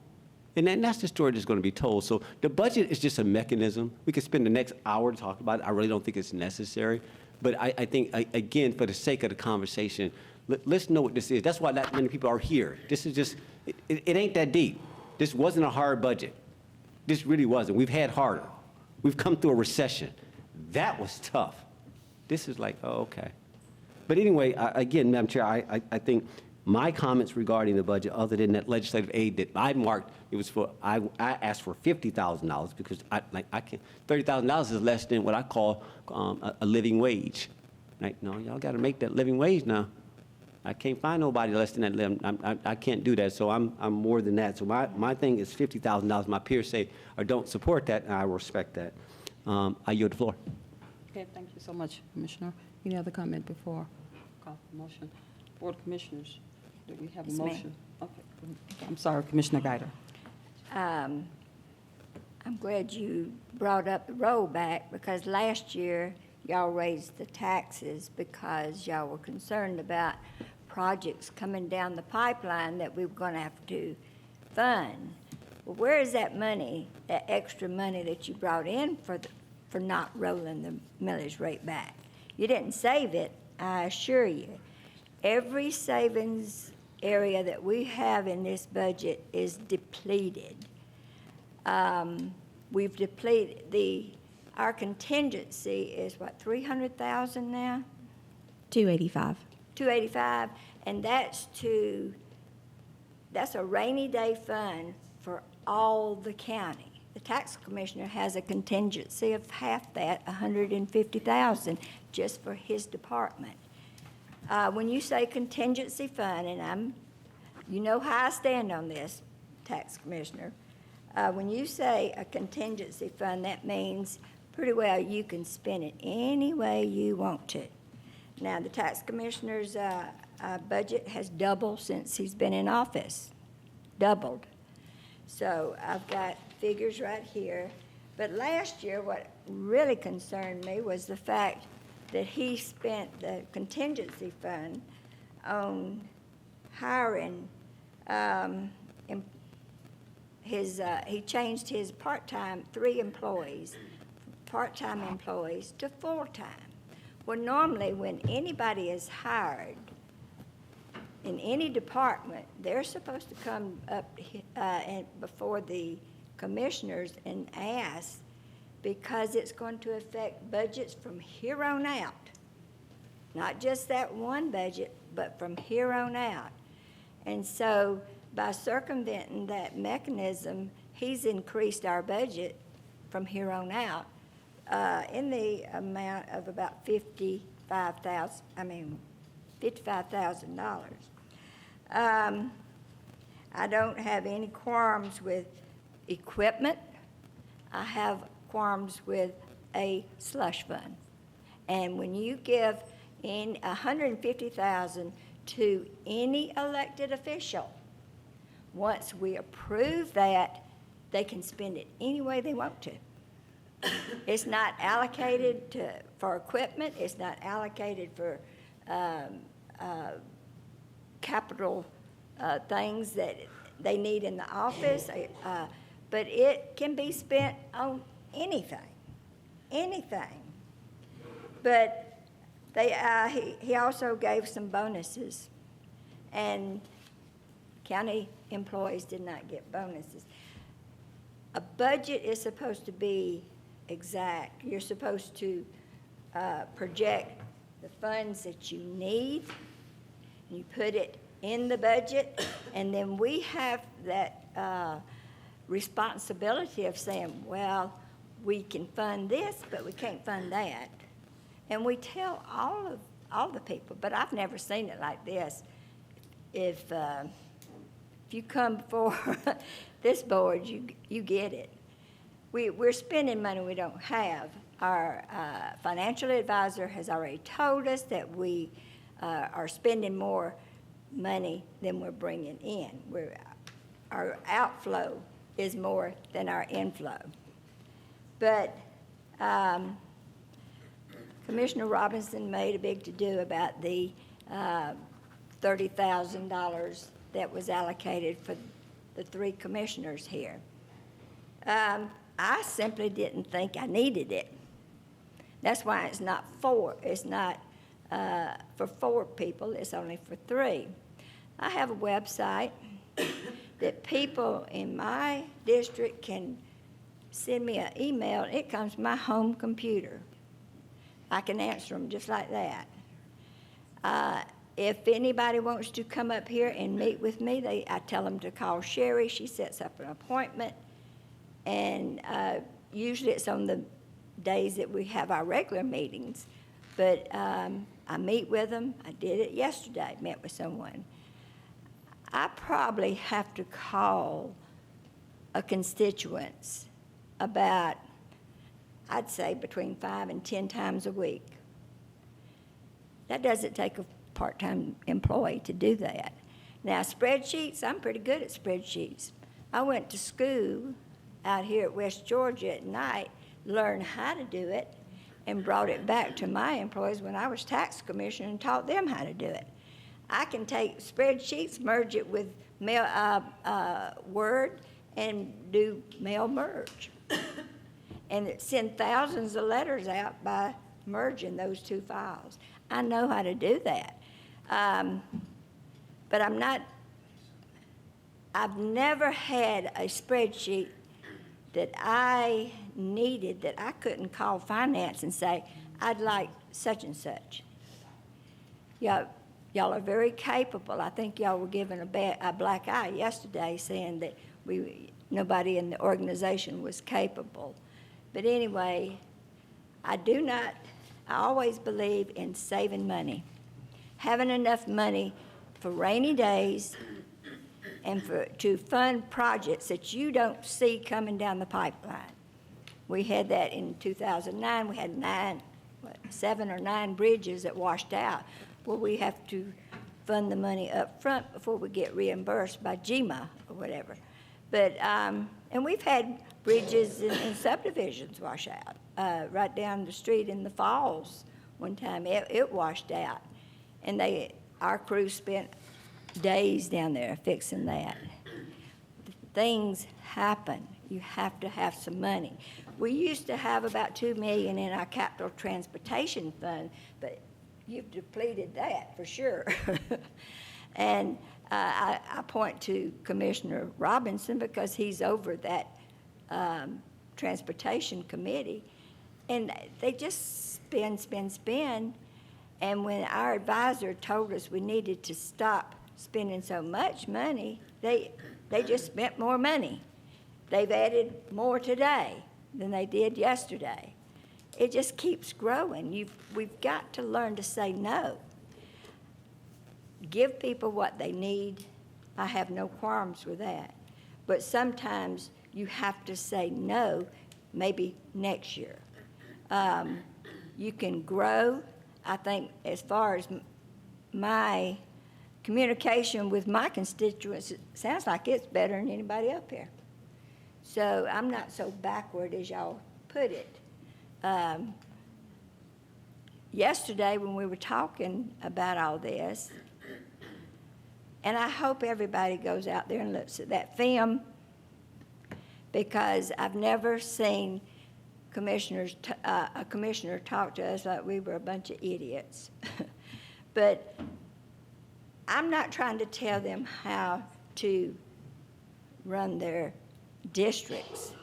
And that's the story that's going to be told. So the budget is just a mechanism. We could spend the next hour to talk about it. I really don't think it's necessary. But I think, again, for the sake of the conversation, let's know what this is. That's why that many people are here. This is just, it ain't that deep. This wasn't a hard budget. This really wasn't. We've had harder. We've come through a recession. That was tough. This is like, oh, okay. But anyway, again, Madam Chair, I think my comments regarding the budget, other than that legislative aid that I marked, it was for, I asked for $50,000 because I can't, $30,000 is less than what I call a living wage. Right? No, y'all got to make that living wage now. I can't find nobody less than that. I can't do that, so I'm more than that. So my thing is $50,000. My peers say or don't support that, and I respect that. I yield the floor. Okay, thank you so much, Commissioner. Any other comment before I call for the motion? Board of Commissioners, do we have a Yes, ma'am. motion? Okay, I'm sorry, Commissioner Guider. I'm glad you brought up the rollback because last year y'all raised the taxes because y'all were concerned about projects coming down the pipeline that we were going to have to fund. Well, where is that money, that extra money that you brought in for not rolling the millage rate back? You didn't save it, I assure you. Every savings area that we have in this budget is depleted. We've depleted our contingency is what, 300,000 now? 285. 285, and that's a rainy day fund for all the county. The tax commissioner has a contingency of half that, 150,000, just for his department. When you say contingency fund, and you know how I stand on this, tax commissioner. When you say a contingency fund, that means pretty well you can spend it any way you want to. Now, the tax commissioner's budget has doubled since he's been in office, doubled. So I've got figures right here. But last year, what really concerned me was the fact that he spent the contingency fund on hiring he changed his part-time, 3 employees, part-time employees to full-time. Well, normally when anybody is hired in any department, they're supposed to come up before the commissioners and ask, because it's going to affect budgets from here on out. not just that one budget, but from here on out. And so by circumventing that mechanism, he's increased our budget from here on out in the amount of about $55,000. I don't have any qualms with equipment. I have qualms with a slush fund. And when you give in $150,000 to any elected official, once we approve that, they can spend it any way they want to. It's not allocated for equipment. It's not allocated for capital things that they need in the office, but it can be spent on anything. But he also gave some bonuses, and county employees did not get bonuses. A budget is supposed to be exact. You're supposed to project the funds that you need. You put it in the budget, and then we have that responsibility of saying, well, we can fund this, but we can't fund that. And we tell all the people, but I've never seen it like this. If you come before this board, you get it. We're spending money we don't have. Our financial advisor has already told us that we are spending more money than we're bringing in. Our outflow is more than our inflow. But Commissioner Robinson made a big to-do about the $30,000 that was allocated for the 3 commissioners here. I simply didn't think I needed it. That's why it's not for 4 people, it's only for 3. I have a website that people in my district can send me an email, and it comes to my home computer. I can answer them just like that. If anybody wants to come up here and meet with me, I tell them to call Sherry. She sets up an appointment, and usually it's on the days that we have our regular meetings. But I meet with them. I did it yesterday, met with someone. I probably have to call a constituents about, I'd say, between 5 and 10 times a week. That doesn't take a part-time employee to do that. Now, spreadsheets, I'm pretty good at spreadsheets. I went to school out here at West Georgia at night, learned how to do it, and brought it back to my employees when I was tax commissioner and taught them how to do it. I can take spreadsheets, merge it with Word, and do mail merge. And send thousands of letters out by merging those 2 files. I know how to do that. But I've never had a spreadsheet that I needed that I couldn't call finance and say, I'd like such and such. Y'all are very capable. I think y'all were given a black eye yesterday saying that nobody in the organization was capable. But anyway, I always believe in saving money, having enough money for rainy days and to fund projects that you don't see coming down the pipeline. We had that in 2009. We had 7 or 9 bridges that washed out. Well, we have to fund the money up front before we get reimbursed by GMA or whatever. But, and we've had bridges in subdivisions wash out. Right down the street in the Falls one time, it washed out. And our crew spent days down there fixing that. Things happen. You have to have some money. We used to have about $2 million in our capital transportation fund, but you've depleted that for sure. And I point to Commissioner Robinson because he's over that transportation committee, and they just spend, And when our advisor told us we needed to stop spending so much money, they just spent more money. They've added more today than they did yesterday. It just keeps growing. We've got to learn to say no. Give people what they need. I have no qualms with that. But sometimes you have to say no, maybe next year. You can grow. I think as far as my communication with my constituents, it sounds like it's better than anybody up here. So I'm not so backward as y'all put it. Yesterday when we were talking about all this, and I hope everybody goes out there and looks at that film, because I've never seen a commissioner talk to us like we were a bunch of idiots. But I'm not trying to tell them how to run their districts.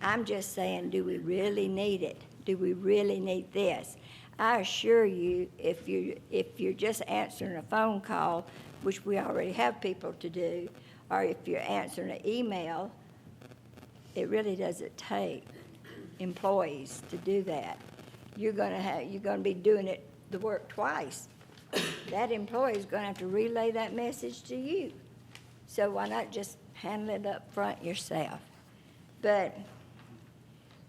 I'm just saying, do we really need it? Do we really need this? I assure you, if you're just answering a phone call, which we already have people to do, or if you're answering an email, it really doesn't take employees to do that. You're gonna be doing the work twice. That employee is gonna have to relay that message to you. So why not just handle it up front yourself? But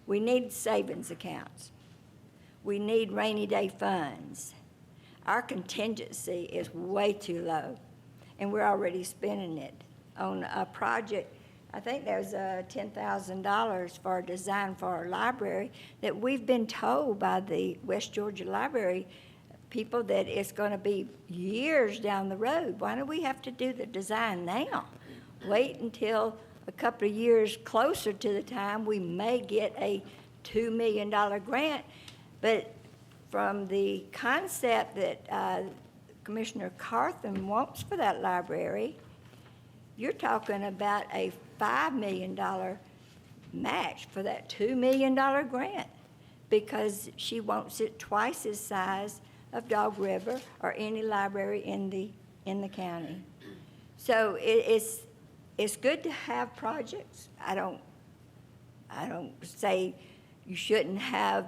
we need savings accounts. We need rainy day funds. Our contingency is way too low, and we're already spending it on a project. I think there's $10,000 for a design for our library that we've been told by the West Georgia Library people that it's going to be years down the road. Why do we have to do the design now? Wait until a couple of years closer to the time we may get a $2 million grant. But from the concept that Commissioner Carthen wants for that library, you're talking about a $5 million match for that $2 million grant, because she wants it twice the size of Dog River or any library in the county. So it's good to have projects. I don't say you shouldn't have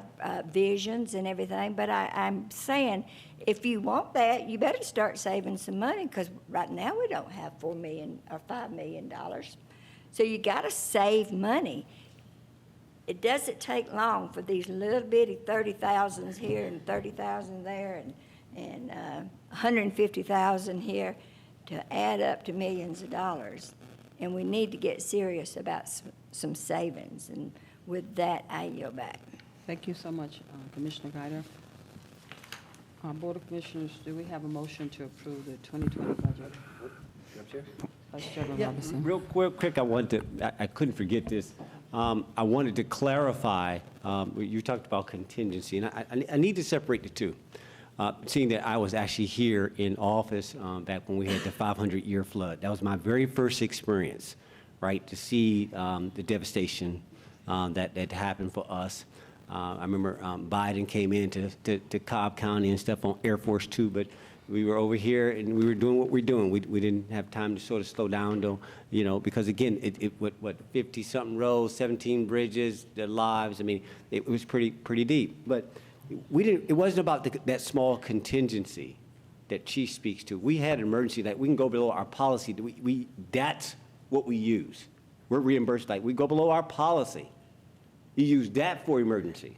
visions and everything, but I'm saying if you want that, you better start saving some money, because right now we don't have $4 million or $5 million. So you got to save money. It doesn't take long for these little bitty 30,000s here and 30,000 there and 150,000 here to add up to millions of dollars. And we need to get serious about some savings. And with that, I yield back. Thank you so much, Commissioner Guider. Board of Commissioners, do we have a motion to approve the 2020 budget? Vice Chairman Robinson. Real quick, I couldn't forget this. I wanted to clarify, you talked about contingency, and I need to separate the two. Seeing that I was actually here in office back when we had the 500-year flood. That was my very first experience, right, to see the devastation that happened for us. I remember Biden came in to Cobb County and stuff on Air Force Two, but we were over here and we were doing what we're doing. We didn't have time to sort of slow down, though, because again, what 50-something roads, 17 bridges, their lives. I mean, it was pretty deep. But it wasn't about that small contingency that Chief speaks to. We had an emergency that we can go below our policy. That's what we use. We're reimbursed like we go below our policy. You use that for emergency.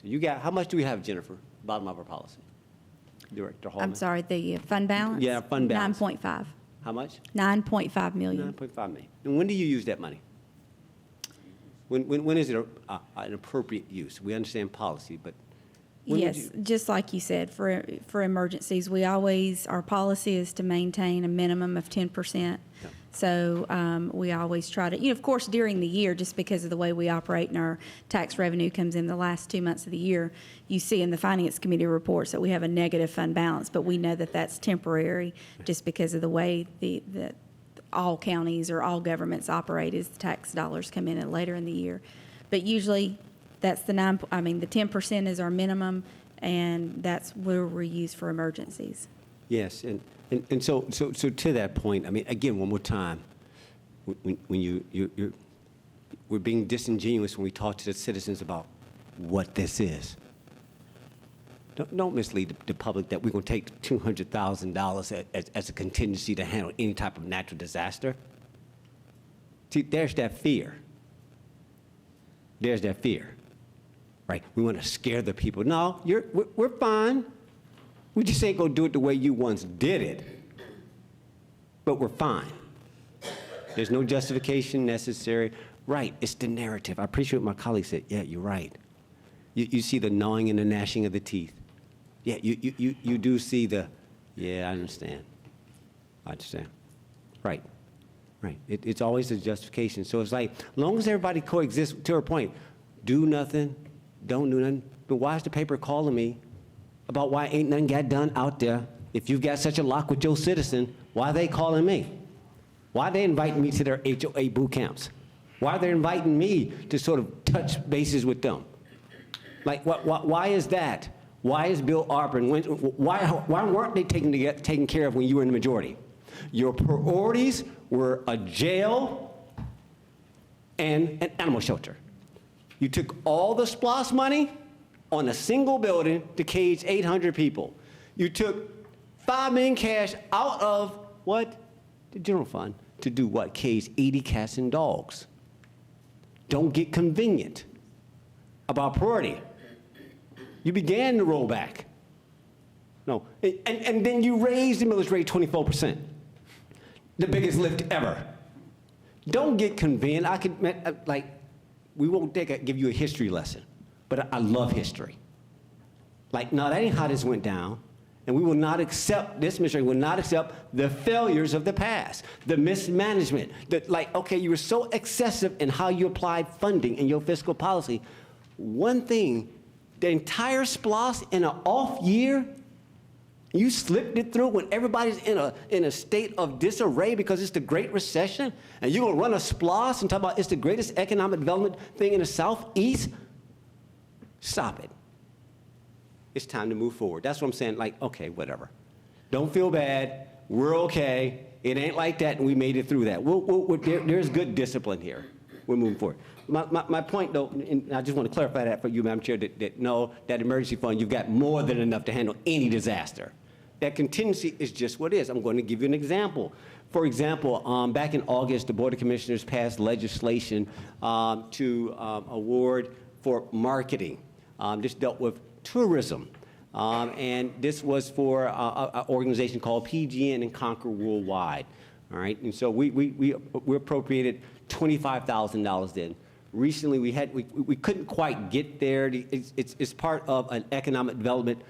So how much do we have, Jennifer? Bottom of our policy. Director Hallman. I'm sorry, the fund balance? Yeah, fund balance. 9.5. How much? 9.5 million. 9.5 million. And when do you use that money? When is it an appropriate use? We understand policy, but when would Yes, just like you said, for emergencies, our policy is to maintain a minimum of 10%. Yeah. So we always try to, of course, during the year, just because of the way we operate and our tax revenue comes in the last 2 months of the year, you see in the Finance Committee reports that we have a negative fund balance, but we know that that's temporary just because of the way that all counties or all governments operate as the tax dollars come in later in the year. But usually that's the 10% is our minimum, and that's where we're used for emergencies. Yes, and so to that point, I mean, again, one more time, when we're being disingenuous when we talk to the citizens about what this is. Don't mislead the public that we're going to take $200,000 as a contingency to handle any type of natural disaster. See, there's that fear. There's that fear, right? We want to scare the people. No, we're fine. We just ain't going to do it the way you once did it. But we're fine. There's no justification necessary. Right, it's the narrative. I appreciate what my colleague said. Yeah, you're right. You see the gnawing and the gnashing of the teeth. Yeah, you do see the, yeah, I understand. I understand. Right. It's always a justification. So it's like, as long as everybody coexists, to her point, do nothing, don't do nothing. But why is the paper calling me about why ain't nothing got done out there? If you've got such a lock with your citizen, why are they calling me? Why are they inviting me to their HOA boot camps? Why are they inviting me to sort of touch bases with them? Like, why is that? Why is Bill Arbin, why weren't they taken care of when you were in the majority? Your priorities were a jail and an animal shelter. You took all the SPLOST money on a single building to cage 800 people. You took $5 million cash out of what? The general fund. To do what? Cage 80 cats and dogs. Don't get convenient about priority. You began to roll back. No, and then you raised the millage rate 24%. The biggest lift ever. Don't get convenient. I could, like, we won't give you a history lesson, but I love history. Like, no, that ain't how this went down. And we will not accept, this administration will not accept the failures of the past, the mismanagement. Okay, you were so excessive in how you applied funding in your fiscal policy. One thing, the entire SPLOST in an off year, you slipped it through when everybody's in a state of disarray because it's the Great Recession, and you're gonna run a SPLOST and talk about it's the greatest economic development thing in the Southeast? Stop it. It's time to move forward. That's what I'm saying, like, okay, whatever. Don't feel bad, we're okay, it ain't like that, and we made it through that. There's good discipline here. We're moving forward. My point, though, and I just want to clarify that for you, Madam Chair, that no, that emergency fund, you've got more than enough to handle any disaster. That contingency is just what it is. I'm going to give you an example. For example, back in August, the Board of Commissioners passed legislation to award for marketing. This dealt with tourism. And this was for an organization called PGN and Conquer Worldwide. All right, and so we appropriated $25,000 then. Recently, we couldn't quite get there. It's part of an economic development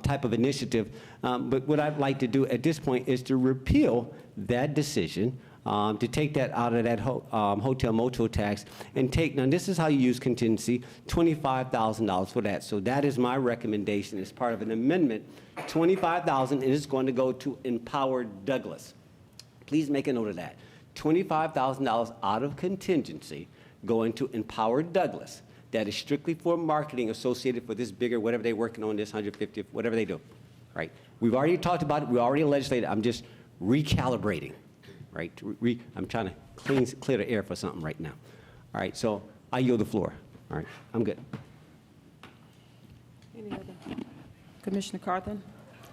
type of initiative. But what I'd like to do at this point is to repeal that decision, to take that out of that hotel motel tax and take, now this is how you use contingency, $25,000 for that. So that is my recommendation as part of an amendment, $25,000, and it's going to go to Empower Douglas. Please make a note of that. $25,000 out of contingency going to Empower Douglas. That is strictly for marketing associated for this bigger, whatever they're working on, this 150th, whatever they do, right? We've already talked about it. We already legislated. I'm just recalibrating, right? I'm trying to clear the air for something right now. All right, so I yield the floor. All right, I'm good. Any other? Commissioner Carthen?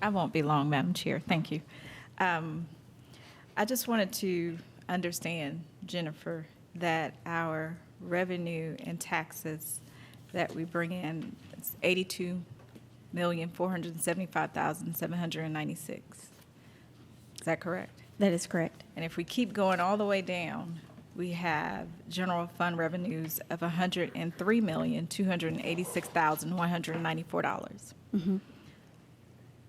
I won't be long, Madam Chair. Thank you. I just wanted to understand, Jennifer, that our revenue and taxes that we bring in is $82,475,796. Is that correct? That is correct. And if we keep going all the way down, we have general fund revenues of $103,286,194. Mm-hmm.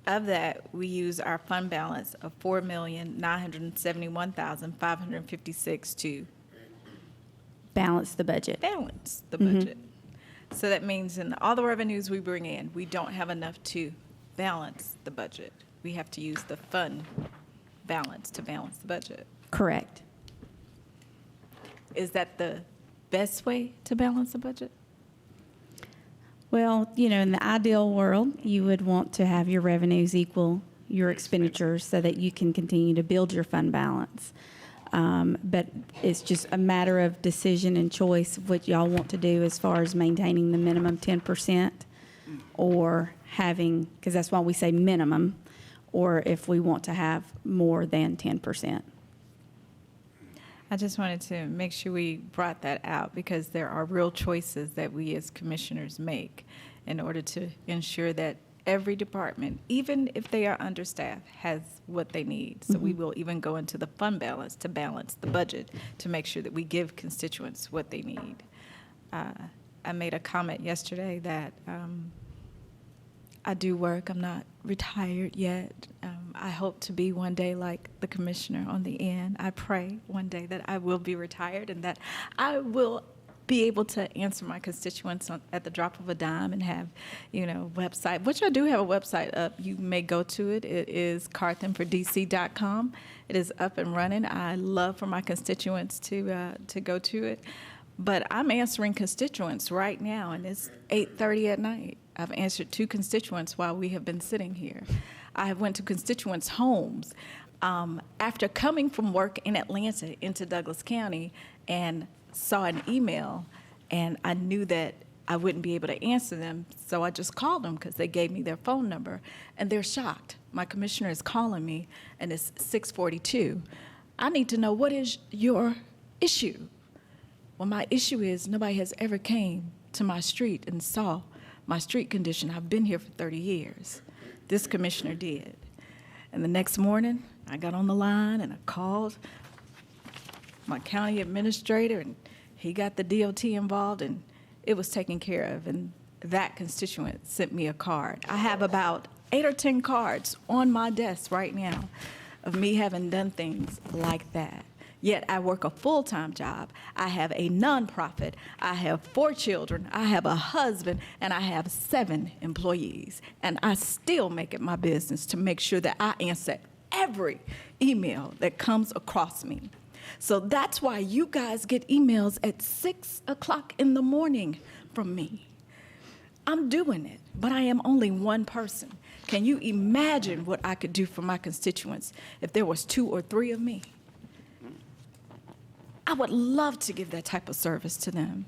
Of that, we use our fund balance of $4,971,556 to Balance the budget. balance the Mhm. budget. So that means in all the revenues we bring in, we don't have enough to balance the budget. We have to use the fund balance to balance the budget. Correct. Is that the best way to balance the budget? Well, in the ideal world, you would want to have your revenues equal your expenditures so that you can continue to build your fund balance. But it's just a matter of decision and choice of what y'all want to do as far as maintaining the minimum 10% or having, because that's why we say minimum, or if we want to have more than 10%. I just wanted to make sure we brought that out because there are real choices that we as commissioners make in order to ensure that every department, even if they are understaffed, has what they need. So we will even go into the fund balance to balance the budget to make sure that we give constituents what they need. I made a comment yesterday that I do work. I'm not retired yet. I hope to be one day like the commissioner on the end. I pray one day that I will be retired and that I will be able to answer my constituents at the drop of a dime and have, website, which I do have a website up. You may go to it. It is carthenfordc.com. It is up and running. I love for my constituents to go to it. But I'm answering constituents right now, and it's 8:30 at night. I've answered 2 constituents while we have been sitting here. I have went to constituents' homes after coming from work in Atlanta into Douglas County and saw an email, and I knew that I wouldn't be able to answer them, so I just called them because they gave me their phone number, and they're shocked. My commissioner is calling me, and it's 6:42. I need to know, what is your issue? Well, my issue is nobody has ever came to my street and saw my street condition. I've been here for 30 years. This commissioner did. And the next morning, I got on the line and I called my county administrator, and he got the DOT involved, and it was taken care of. And that constituent sent me a card. I have about 8 or 10 cards on my desk right now of me having done things like that. Yet I work a full-time job. I have a nonprofit. I have 4 children. I have a husband, and I have 7 employees. And I still make it my business to make sure that I answer every email that comes across me. So that's why you guys get emails at 6 o'clock in the morning from me. I'm doing it, but I am only one person. Can you imagine what I could do for my constituents if there was 2 or 3 of me? I would love to give that type of service to them.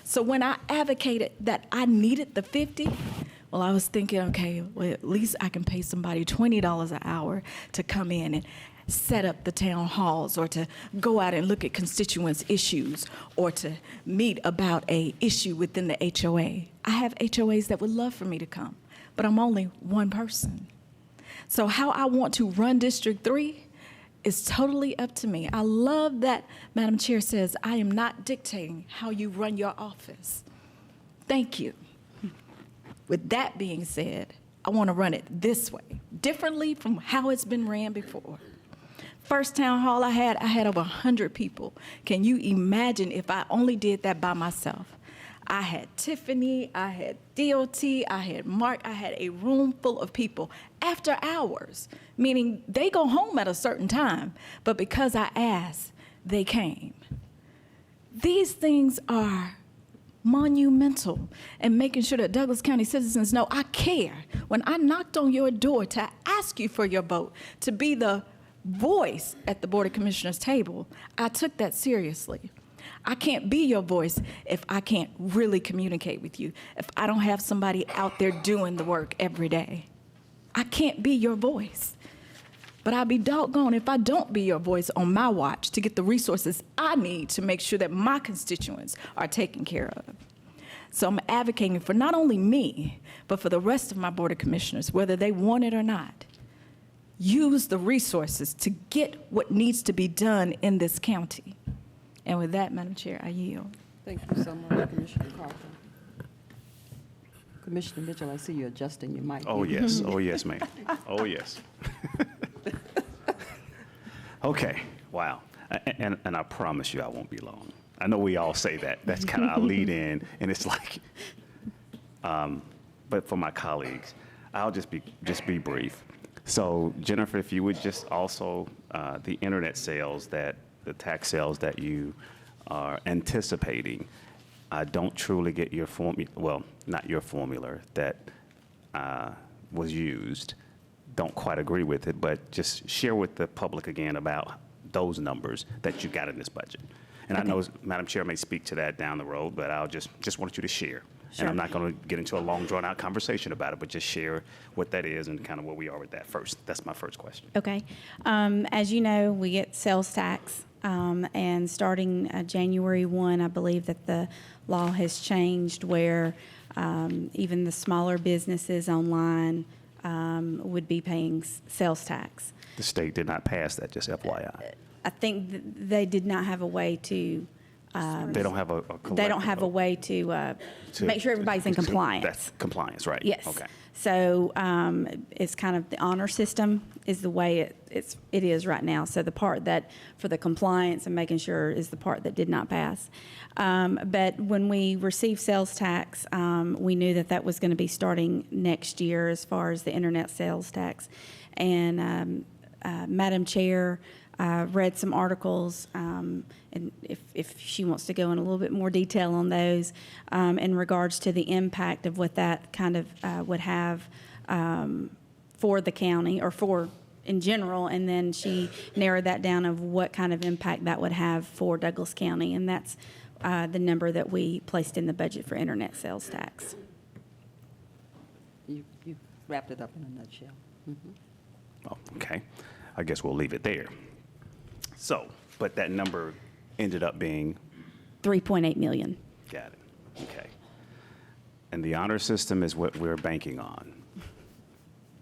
So when I advocated that I needed the 50, well, I was thinking, okay, well, at least I can pay somebody $20 an hour to come in and set up the town halls, or to go out and look at constituents' issues, or to meet about a issue within the HOA. I have HOAs that would love for me to come, but I'm only one person. So how I want to run District 3 is totally up to me. I love that Madam Chair says, I am not dictating how you run your office. Thank you. With that being said, I want to run it this way, differently from how it's been ran before. First town hall I had over 100 people. Can you imagine if I only did that by myself? I had Tiffany, I had DOT, I had Mark, I had a room full of people after hours, meaning they go home at a certain time, but because I asked, they came. These things are monumental, and making sure that Douglas County citizens know I care. When I knocked on your door to ask you for your vote, to be the voice at the Board of Commissioners table, I took that seriously. I can't be your voice if I can't really communicate with you, if I don't have somebody out there doing the work every day. I can't be your voice. But I'll be doggone if I don't be your voice on my watch to get the resources I need to make sure that my constituents are taken care of. So I'm advocating for not only me, but for the rest of my Board of Commissioners, whether they want it or not. Use the resources to get what needs to be done in this county. And with that, Madam Chair, I yield. Thank you so much, Commissioner Carter. Commissioner Mitchell, I see you adjusting your mic. Oh, yes. Oh, yes, ma'am. Oh, yes. Okay. Wow. And I promise you I won't be long. I know we all say that. That's kind of our lead in, and it's like, but for my colleagues, I'll just be brief. So Jennifer, if you would just also, the internet sales, that the tax sales that you are anticipating, I don't truly get your well, not your formula that was used. Don't quite agree with it, but just share with the public again about those numbers that you got in this budget. And I know Madam Chair may speak to that down the road, but I'll just wanted you to share. And I'm not going to get into a long, drawn-out conversation about it, but just share what that is and kind of where we are with that first. That's my first question. Okay. As you know, we get sales tax, and starting January 1, I believe that the law has changed where even the smaller businesses online would be paying sales tax. The state did not pass that, just FYI. I think they did not have a way to. They don't have a They don't have a way to make sure everybody's in compliance. That's compliance, right? Yes. Okay. So it's kind of the honor system is the way it is right now. So the part that for the compliance and making sure is the part that did not pass. But when we received sales tax, we knew that was going to be starting next year as far as the internet sales tax. And Madam Chair read some articles, and if she wants to go in a little bit more detail on those in regards to the impact of what that kind of would have for the county or for in general, and then she narrowed that down of what kind of impact that would have for Douglas County, and that's the number that we placed in the budget for internet sales tax. You wrapped it up in a nutshell. Oh, okay. I guess we'll leave it there. So, but that number ended up being? 3.8 million. Got it. Okay. And the honor system is what we're banking on.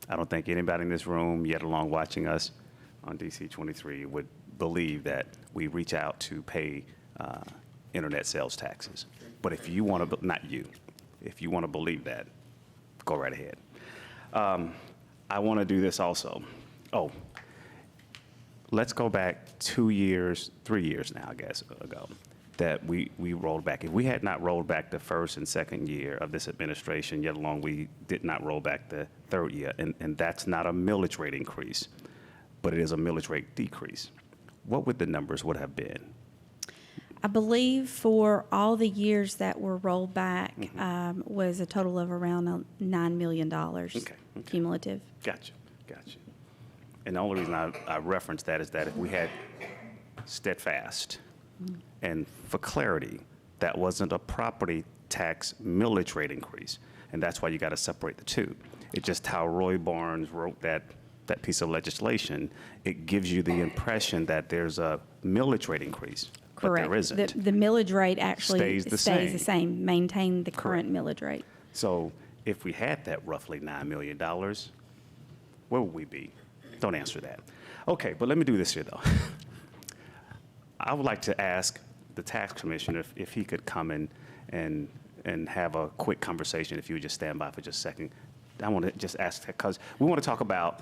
I don't think anybody in this room, yet along watching us on DC 23, would believe that we reach out to pay internet sales taxes. But if you want to, not you, if you want to believe that, go right ahead. I want to do this also. Oh, let's go back 2 years, 3 years now, I guess, ago, that we rolled back. If we had not rolled back the first and second year of this administration, yet along we did not roll back the third year, and that's not a millage rate increase, but it is a millage rate decrease, what would the numbers would have been? I believe for all the years that were rolled back was a total of around $9 million cumulative. Gotcha. And the only reason I reference that is that if we had steadfast, and for clarity, that wasn't a property tax millage rate increase, and that's why you got to separate the two. It's just how Roy Barnes wrote that piece of legislation. It gives you the impression that there's a millage rate increase, Correct. But there isn't. The millage rate actually Stays the the same. Maintain the current millage rate. So if we had that roughly $9 million, where would we be? Don't answer that. Okay, but let me do this here, though. I would like to ask the tax commissioner if he could come in and have a quick conversation, if you would just stand by for just a second. I want to just ask, because we want to talk about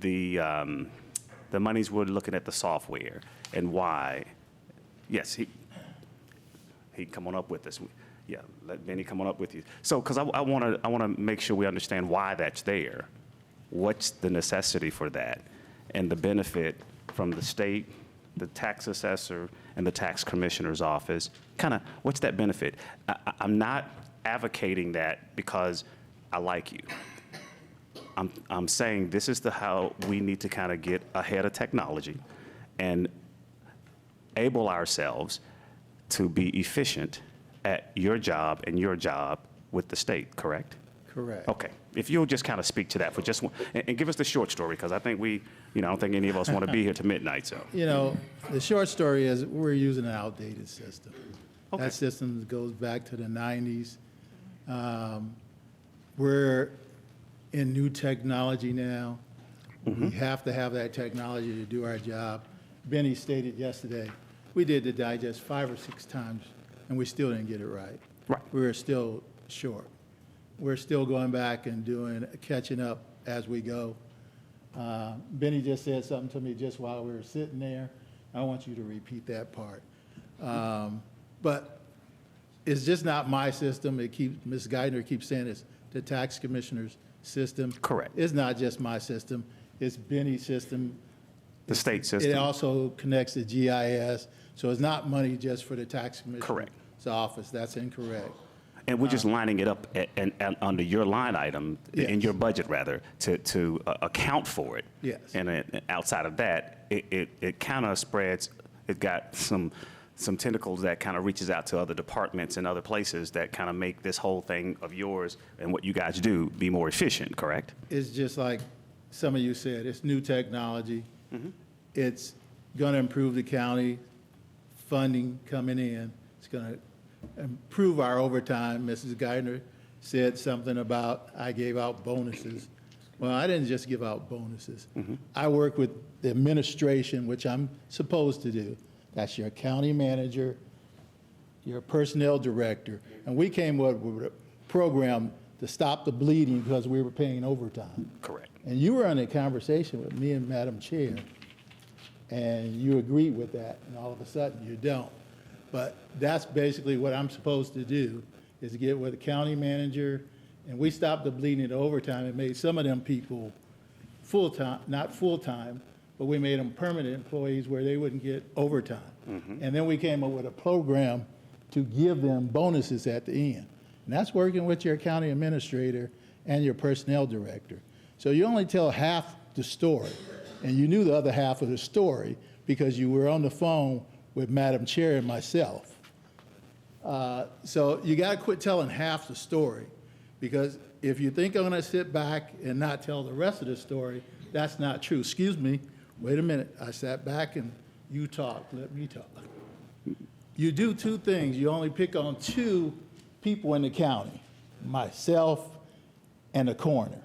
the monies we're looking at the software and why. Yes, he can come on up with us. Yeah, let Benny come on up with you. So, because I want to make sure we understand why that's there. What's the necessity for that, and the benefit from the state, the tax assessor, and the tax commissioner's office. Kind of, what's that benefit? I'm not advocating that because I like you. I'm saying this is how we need to kind of get ahead of technology and able ourselves to be efficient at your job and your job with the state, correct? Correct. Okay. If you'll just kind of speak to that for just one, and give us the short story, because I think I don't think any of us want to be here to midnight, so. The short story is we're using an outdated system. Okay. That system goes back to the 90s. We're in new technology now. We have to have that technology to do our job. Benny stated yesterday, we did the digest 5 or 6 times, and we still didn't get it right. Right. We were still short. We're still going back and catching up as we go. Benny just said something to me just while we were sitting there. I want you to repeat that part. But it's just not my system. Ms. Geithner keeps saying it's the tax commissioner's system. Correct. It's not just my system. It's Benny's system. The state system. It also connects to GIS, so it's not money just for the tax commissioner's Correct. office. That's incorrect. And we're just lining it up and under your line item, in Yes. your budget rather, to account for it. Yes. And outside of that, it kind of spreads, it got some tentacles that kind of reaches out to other departments and other places that kind of make this whole thing of yours and what you guys do be more efficient, correct? It's just like some of you said, it's new technology. It's going to improve the county, funding coming in. It's going to improve our overtime. Mrs. Geithner said something about, I gave out bonuses. Well, I didn't just give out bonuses. I work with the administration, which I'm supposed to do. That's your county manager, your personnel director. And we came up with a program to stop the bleeding because we were paying overtime. Correct. And you were in a conversation with me and Madam Chair, and you agreed with that, and all of a sudden you don't. But that's basically what I'm supposed to do, is get with the county manager, and we stopped the bleeding to overtime and made some of them people full-time, not full-time, but we made them permanent employees where they wouldn't get overtime. And then we came up with a program to give them bonuses at the end. And that's working with your county administrator and your personnel director. So you only tell half the story, and you knew the other half of the story because you were on the phone with Madam Chair and myself. So you got to quit telling half the story, because if you think I'm going to sit back and not tell the rest of the story, that's not true. Excuse me, wait a minute. I sat back and you talked. Let me talk. You do two things. You only pick on two people in the county, myself and the coroner.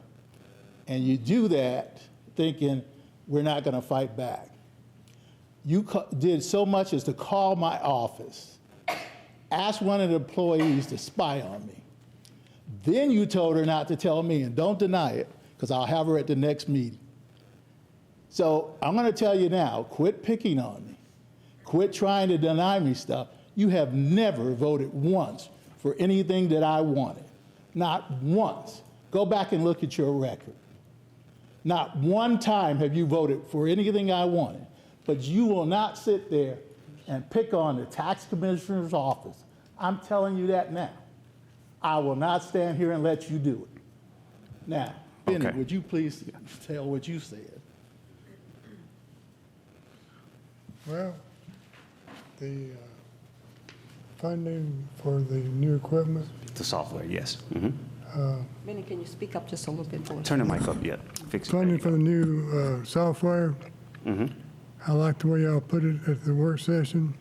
And you do that thinking we're not going to fight back. You did so much as to call my office, ask one of the employees to spy on me. Then you told her not to tell me, and don't deny it, because I'll have her at the next meeting. So I'm going to tell you now, quit picking on me. Quit trying to deny me stuff. You have never voted once for anything that I wanted. Not once. Go back and look at your record. Not one time have you voted for anything I wanted. But you will not sit there and pick on the tax commissioner's office. I'm telling you that now. I will not stand here and let you do it. Now, Benny, Okay. would you please tell what you said? Well, the funding for the new equipment, The software, yes. Benny, can you speak up just a little bit for us? Turn the mic up, yeah. Fix it. There funding you for the new software, I like the way y'all put it at the work session.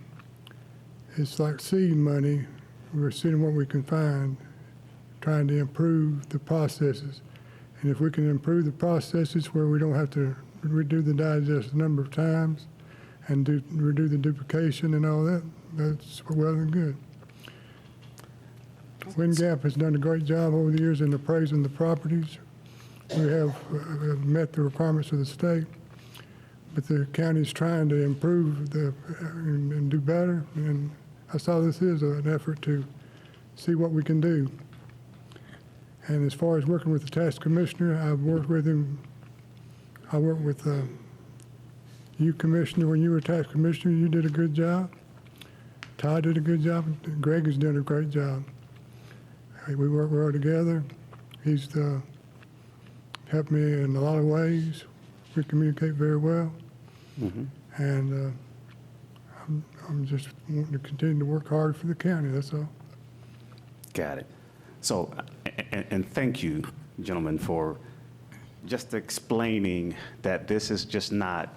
It's like seed money. We're seeing what we can find, trying to improve the processes. And if we can improve the processes where we don't have to redo the digest a number of times and redo the duplication and all that, that's well and good. WinGap has done a great job over the years in appraising the properties. We have met the requirements of the state, but the county's trying to improve and do better. And I saw this is an effort to see what we can do. And as far as working with the tax commissioner, I've worked with him. I worked with you, Commissioner, when you were tax commissioner. You did a good job. Todd did a good job. Greg has done a great job. We work well together. He's helped me in a lot of ways. We communicate very well. And I'm just wanting to continue to work hard for the county, that's all. Got it. So, and thank you, gentlemen, for just explaining that this is just not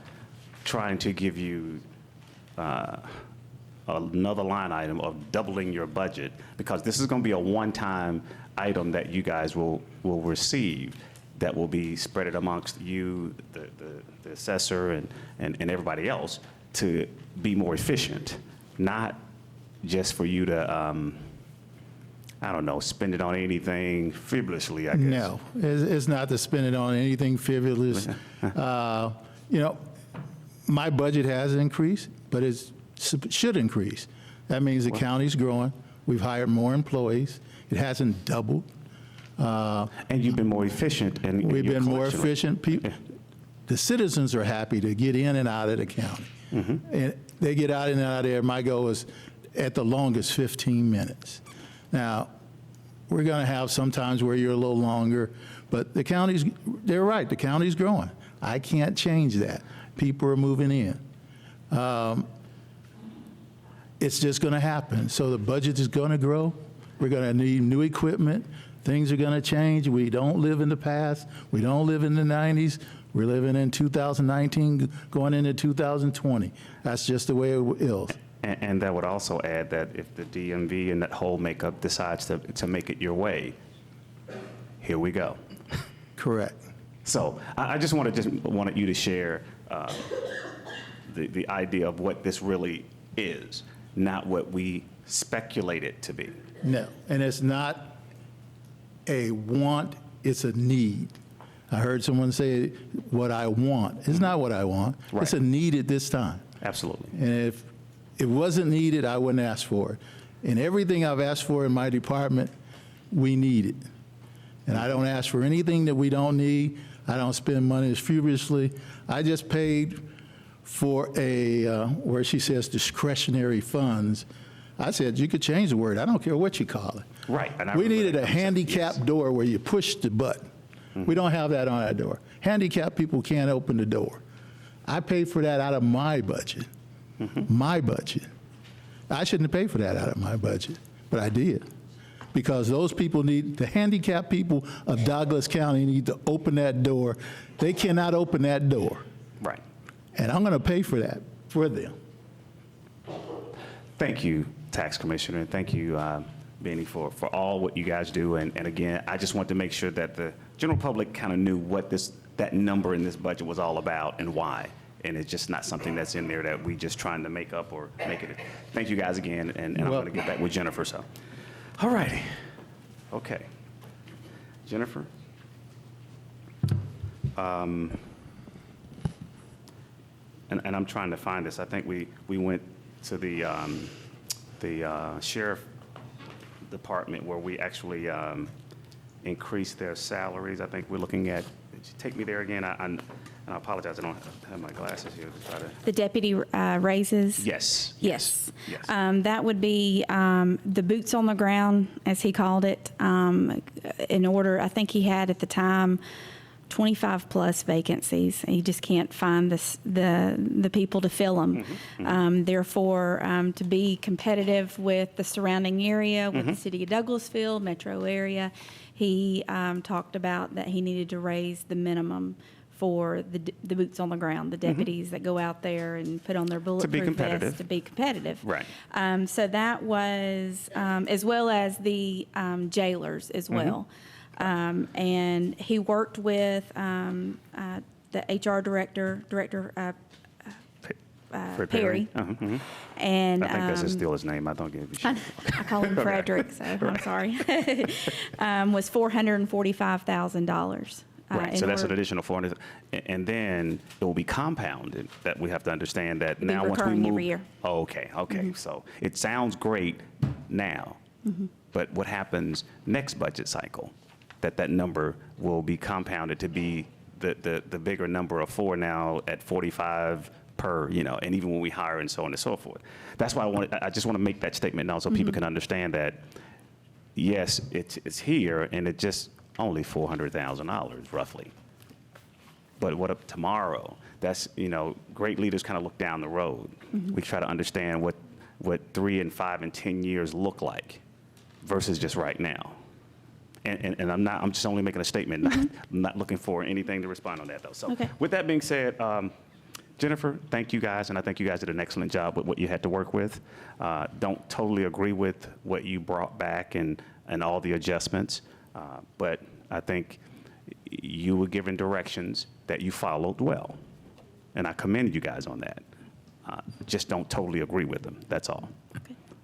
trying to give you another line item of doubling your budget, because this is going to be a one-time item that you guys will receive that will be spread amongst you, the assessor, and everybody else to be more efficient, not just for you to, I don't know, spend it on anything frivolously, I guess. No, it's not to spend it on anything frivolous. My budget has increased, but it should increase. That means the county's growing. We've hired more employees. It hasn't doubled. And you've been more efficient in We've your been more collection rate. efficient. the citizens are happy to get in and out of the county. And they get out and out of there, my goal is at the longest 15 minutes. Now, we're going to have sometimes where you're a little longer, but the county's, they're right, the county's growing. I can't change that. People are moving in. It's just going to happen. So the budget is going to grow. We're going to need new equipment. Things are going to change. We don't live in the past. We don't live in the 90s. We're living in 2019, going into 2020. That's just the way it is. And that would also add that if the DMV and that whole makeup decides to make it your way, here we go. Correct. So I just wanted you to share the idea of what this really is, not what we speculate it to be. No, and it's not a want, it's a need. I heard someone say what I want. It's not what I want. Right. It's a need at this time. Absolutely. And if it wasn't needed, I wouldn't ask for it. And everything I've asked for in my department, we need it. And I don't ask for anything that we don't need. I don't spend money as furiously. I just paid for where she says discretionary funds. I said, you could change the word. I don't care what you call it. Right. And We needed a handicapped door where you push the button. We don't have that on our door. Handicapped people can't open the door. I paid for that out of my budget. My budget. I shouldn't have paid for that out of my budget, but I did. Because those people need, the handicapped people of Douglas County need to open that door. They cannot open that door. Right. And I'm going to pay for that for them. Thank you, Tax Commissioner, and thank you, Benny, for all what you guys do. And again, I just want to make sure that the general public kind of knew what that number in this budget was all about and why. And it's just not something that's in there that we just trying to make up or make it. Thank you guys again, and I'm going to get back with Jennifer. So, all righty. Okay. Jennifer? And I'm trying to find this. I think we went to the sheriff department where we actually increased their salaries. I think we're looking at, take me there again. And I apologize, I don't have my glasses here to try to. The deputy raises? Yes. Yes. Yes. That would be the boots on the ground, as he called it, in order, I think he had at the time 25 plus vacancies. He just can't find the people to fill them. Therefore, to be competitive with the surrounding area, with the city of Douglasville, metro area, he talked about that he needed to raise the minimum for the boots on the ground, the deputies that go out there and put on their bulletproof vests to be competitive. Right. So that was, as well as the jailers as well. And he worked with the HR director Perry. And I think that's still his name. I don't give a shit. I call him Frederick, so I'm sorry. Was $445,000. Right, so that's an additional 400, and then it will be compounded. That we have to understand that now once we recurring move. every year. Oh, okay. So it sounds great now, but what happens next budget cycle? That number will be compounded to be the bigger number of 4 now at 45 per, and even when we hire and so on and so forth. That's why I just want to make that statement now so people can understand that, yes, it's here and it just only $400,000 roughly. But what up tomorrow? That's, great leaders kind of look down the road. We try to understand what 3 and 5 and 10 years look like versus just right now. And I'm just only making a statement. I'm not looking for anything to respond on that though. So with that being said, Jennifer, thank you guys, and I think you guys did an excellent job with what you had to work with. Don't totally agree with what you brought back and all the adjustments, but I think you were given directions that you followed well, and I commend you guys on that. Just don't totally agree with them, that's all.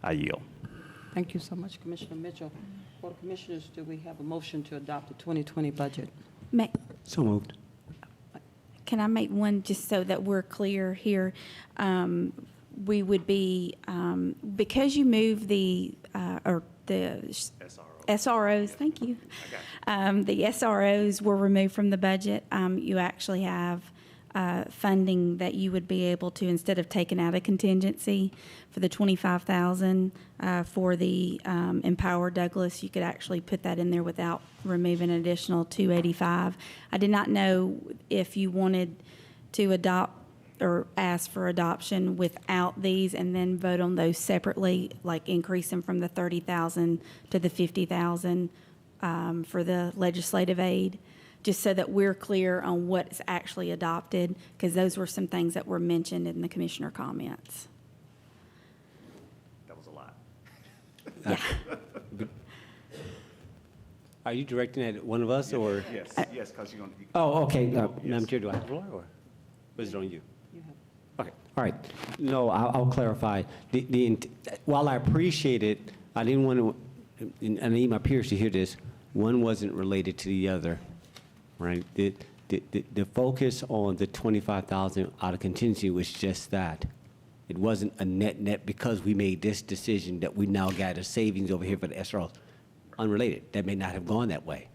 I yield. Thank you so much, Commissioner Mitchell. Board of Commissioners, do we have a motion to adopt the 2020 budget? So moved. Can I make one just so that we're clear here? We would be, because you moved the SROs, thank you. The SROs were removed from the budget. You actually have funding that you would be able to, instead of taking out a contingency for the 25,000 for the Empower Douglas, you could actually put that in there without removing an additional 285. I did not know if you wanted to adopt or ask for adoption without these and then vote on those separately, like increase them from the 30,000 to the 50,000 for the legislative aid, just so that we're clear on what's actually adopted, because those were some things that were mentioned in the commissioner comments. That was a lot. Yeah. Are you directing at one of us, or? Yes, yes, because you're going to. Oh, okay. Madam Chair, do I have the floor, or was it on you? Okay, all right. No, I'll clarify. While I appreciate it, I didn't want to, and I need my peers to hear this, one wasn't related to the other, right? The focus on the 25,000 out of contingency was just that. It wasn't a net because we made this decision that we now got a savings over here for the SROs. Unrelated. That may not have gone that way.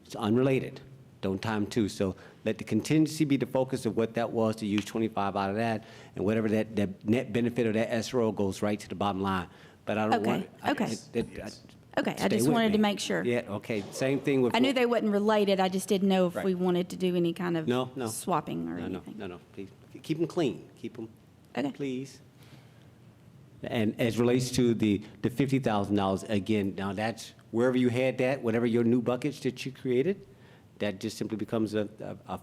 It's unrelated. Don't time two. So let the contingency be the focus of what that was, to use 25 out of that, and whatever that net benefit of that SRO goes right to the bottom line. But I don't want. Okay. Okay, I Stay just with wanted me. to make sure. Yeah, okay, same thing with. I knew they wasn't related, I just didn't know if Right. we wanted to do any kind of No. swapping or anything. No, please, keep them clean, keep them, Okay. please. And as relates to the $50,000, again, now that's, wherever you had that, whatever your new buckets that you created, that just simply becomes a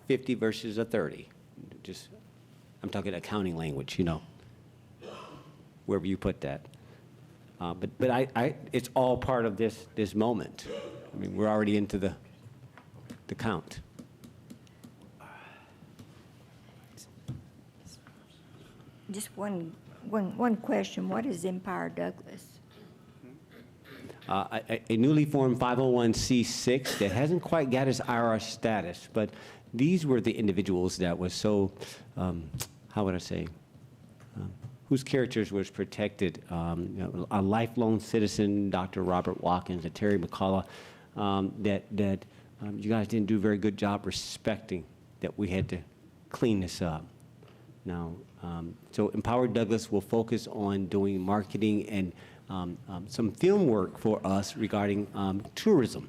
50 versus a 30. Just, I'm talking accounting language, wherever you put that. But I, it's all part of this moment. I mean, we're already into the count. Just one question. What is Empower Douglas? A newly formed 501c6 that hasn't quite got its IRS status, but these were the individuals that was so, how would I say, whose characters was protected. A lifelong citizen, Dr. Robert Watkins and Terry McCullough, that you guys didn't do a very good job respecting that we had to clean this up. Now, so Empower Douglas will focus on doing marketing and some film work for us regarding tourism.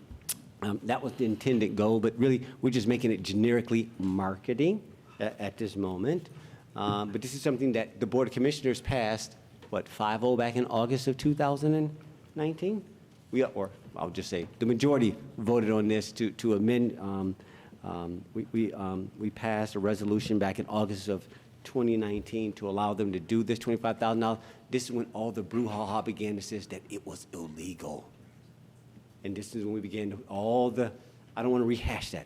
That was the intended goal, but really, we're just making it generically marketing at this moment. But this is something that the Board of Commissioners passed, 5-0 back in August of 2019? Or I'll just say, the majority voted on this to amend. We passed a resolution back in August of 2019 to allow them to do this $25,000. This is when all the brouhaha began to say that it was illegal. And this is when we began to, I don't want to rehash that.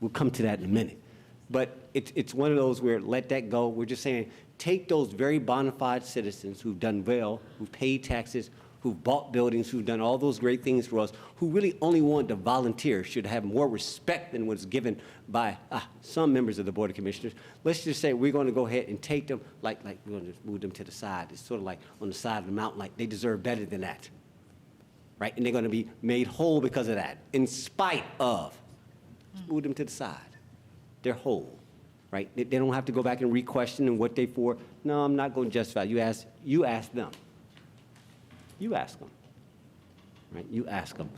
We'll come to that in a minute. But it's one of those where let that go. We're just saying, take those very bona fide citizens who've done well, who've paid taxes, who've bought buildings, who've done all those great things for us, who really only want to volunteer, should have more respect than what's given by some members of the Board of Commissioners. Let's just say we're going to go ahead and take them, like we're going to move them to the side. It's sort of like on the side of the mountain, like they deserve better than that, right? And they're going to be made whole because of that, in spite of. Move them to the side. They're whole, right? They don't have to go back and re-question and what they for. No, I'm not going to justify. You ask them. You ask them, right? You ask them.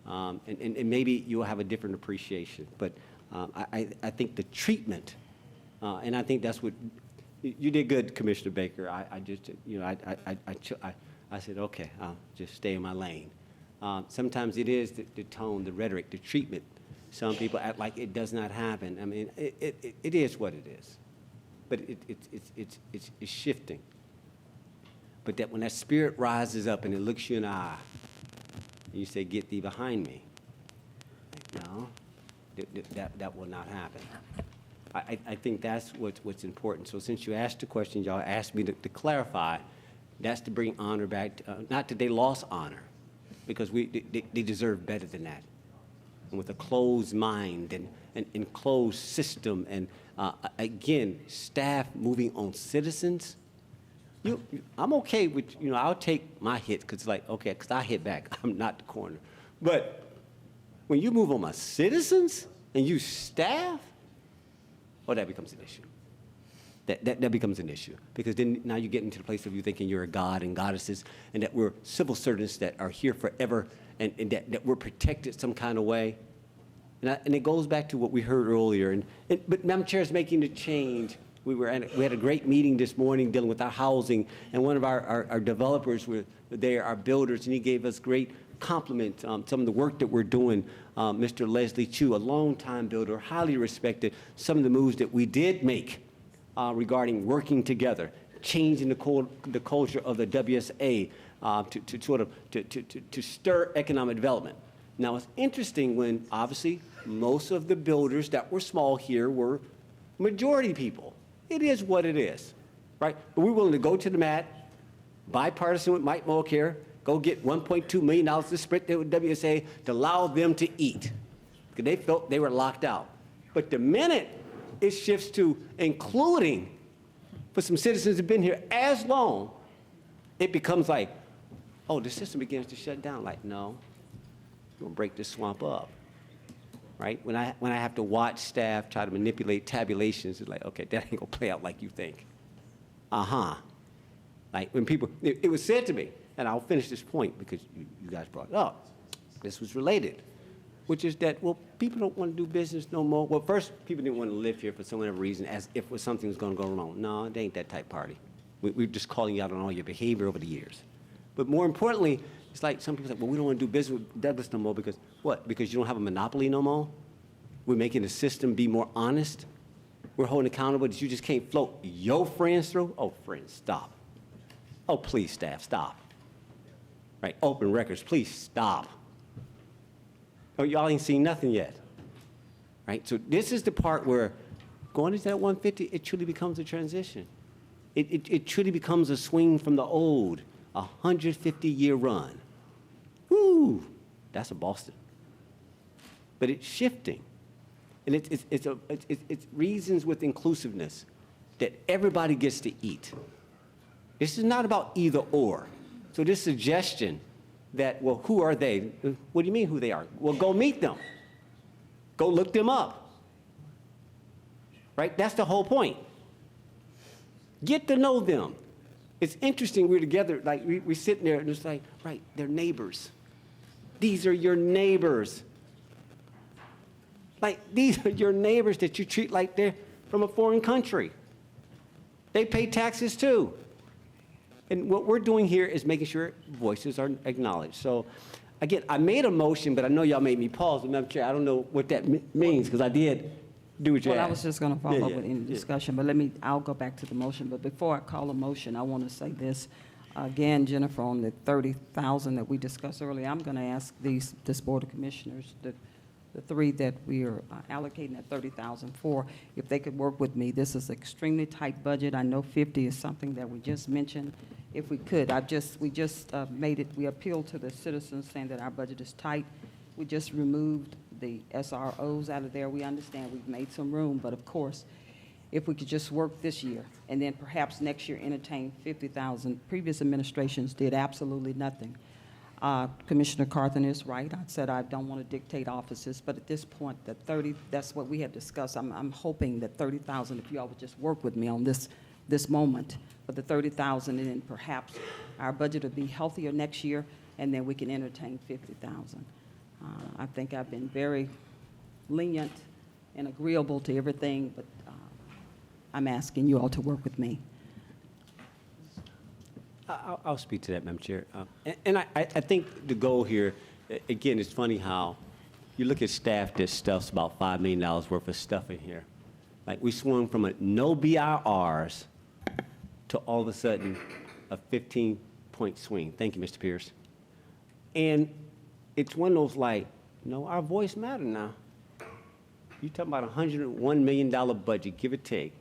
And maybe you'll have a different appreciation. But I think the treatment, and I think that's what, you did good, Commissioner Baker. I just, I said, okay, I'll just stay in my lane. Sometimes it is the tone, the rhetoric, the treatment. Some people act like it does not happen. I mean, it is what it is. But it's shifting. But that when that spirit rises up and it looks you in the eye, and you say, get thee behind me. No, that will not happen. I think that's what's important. So since you asked the question, y'all asked me to clarify, that's to bring honor back, not that they lost honor, because they deserve better than that. And with a closed mind and closed system, and again, staff moving on citizens, I'm okay with, I'll take my hit, because because I hit back. I'm not the corner. But when you move on my citizens and you staff, that becomes an issue. that becomes an issue. Because then now you get into the place of you thinking you're a god and goddesses, and that we're civil servants that are here forever, and that we're protected some kind of way. And it goes back to what we heard earlier. But Madam Chair is making the change. We had a great meeting this morning dealing with our housing, and one of our developers were there, our builders, and he gave us great compliment some of the work that we're doing. Mr. Leslie Chu, a longtime builder, highly respected, some of the moves that we did make regarding working together, changing the culture of the WSA to stir economic development. Now, it's interesting when, obviously, most of the builders that were small here were majority people. It is what it is, right? But we're willing to go to the mat, bipartisan with Mike Mulcair, go get $1.2 million to sprint with WSA to allow them to eat, because they felt they were locked out. But the minute it shifts to including for some citizens who've been here as long, it becomes like, oh, the system begins to shut down. Like, no, we're gonna break this swamp up, right? When I have to watch staff try to manipulate tabulations, it's like, okay, that ain't gonna play out like you think. Like when people, it was said to me, and I'll finish this point because you guys brought it up. This was related, which is that, well, people don't want to do business no more. Well, first, people didn't want to live here for some whatever reason, as if something was going to go wrong. No, it ain't that type party. We're just calling you out on all your behavior over the years. But more importantly, it's like some people say, well, we don't want to do business with Douglas no more because what? Because you don't have a monopoly no more? We're making the system be more honest? We're holding accountable that you just can't float your friends through? Oh, friends, stop. Oh, please, staff, stop. Right, open records, please stop. Oh, y'all ain't seen nothing yet. Right, so this is the part where going into that 150, it truly becomes a transition. It truly becomes a swing from the old, 150-year run. Woo, that's a Boston. But it's shifting. And it's reasons with inclusiveness that everybody gets to eat. This is not about either or. So this suggestion that, well, who are they? What do you mean who they are? Well, go meet them. Go look them up. Right? That's the whole point. Get to know them. It's interesting, we're together, like we're sitting there and it's like, right, they're neighbors. These are your neighbors. Like, these are your neighbors that you treat like they're from a foreign country. They pay taxes too. And what we're doing here is making sure voices are acknowledged. So, again, I made a motion, but I know y'all made me pause. And Madam Chair, I don't know what that means, because I did do what you asked. Well, I was just going to follow up with any discussion, but I'll go back to the motion. But before I call a motion, I want to say this. Again, Jennifer, on the $30,000 that we discussed earlier, I'm going to ask this Board of Commissioners, the three that we are allocating that $30,000 for, if they could work with me. This is an extremely tight budget. I know 50 is something that we just mentioned. If we could, we just made it, we appealed to the citizens saying that our budget is tight. We just removed the SROs out of there. We understand we've made some room, but of course, if we could just work this year and then perhaps next year entertain 50,000. Previous administrations did absolutely nothing. Commissioner Carthen is right. I said I don't want to dictate offices, but at this point, the 30, that's what we had discussed. I'm hoping that 30,000, if you all would just work with me on this moment, but the 30,000, and then perhaps our budget will be healthier next year, and then we can entertain 50,000. I think I've been very lenient and agreeable to everything, but I'm asking you all to work with me. I'll speak to that, Madam Chair. And I think the goal here, again, it's funny how you look at staff that stuffs about $5 million worth of stuff in here. Like, we swung from a no BIRs to all of a sudden a 15-point swing. Thank you, Mr. Pierce. And it's one of those like, no, our voice matters now. You're talking about a $101 million budget, give or take.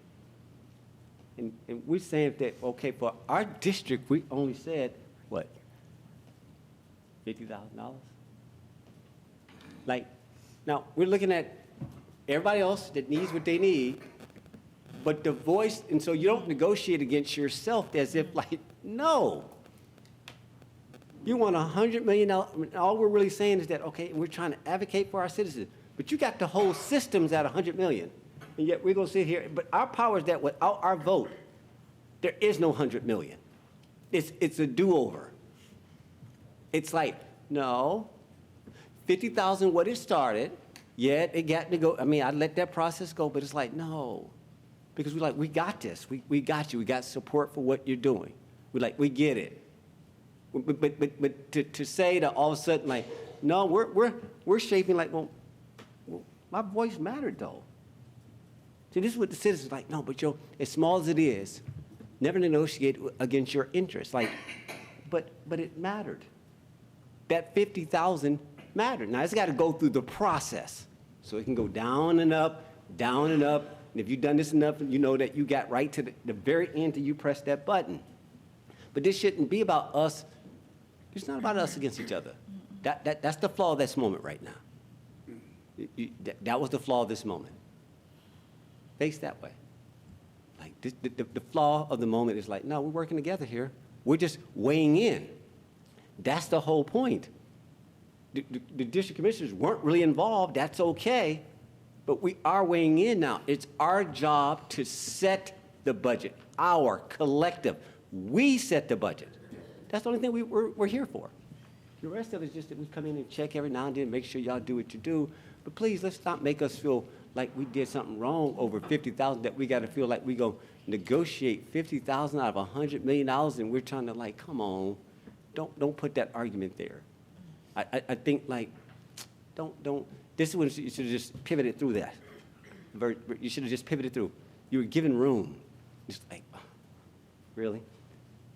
And we're saying that, okay, for our district, we only said, what, $50,000? Like, now, we're looking at everybody else that needs what they need, but the voice, and so you don't negotiate against yourself as if, like, no. You want $100 million, all we're really saying is that, okay, we're trying to advocate for our citizens, but you got the whole systems at $100 million. And yet we're going to sit here, but our power is that without our vote, there is no 100 million. It's a do-over. It's like, no, 50,000 what it started, yeah, it got to go. I mean, I let that process go, but it's like, no. Because we're like, we got this. We got you. We got support for what you're doing. We're like, we get it. But to say that all of a sudden, like, no, we're shaping like, well, my voice mattered, though. See, this is what the citizens are like, no, but as small as it is, never negotiate against your interests. Like, but it mattered. That 50,000 mattered. Now, it's got to go through the process. So it can go down and up, down and up. And if you've done this enough, you know that you got right to the very end till you press that button. But this shouldn't be about us. It's not about us against each other. That's the flaw of this moment right now. That was the flaw of this moment. Face that way. Like the flaw of the moment is like, no, we're working together here. We're just weighing in. That's the whole point. The district commissioners weren't really involved. That's okay. But we are weighing in now. It's our job to set the budget. Our collective. We set the budget. That's the only thing we're here for. The rest of it is just that we come in and check every now and then, make sure y'all do what you do. But please, let's not make us feel like we did something wrong over 50,000, that we got to feel like we go negotiate 50,000 out of $100 million, and we're trying to like, come on, don't put that argument there. I think like, don't. This is when you should have just pivoted through that. You should have just pivoted through. You were given room. Just like, really?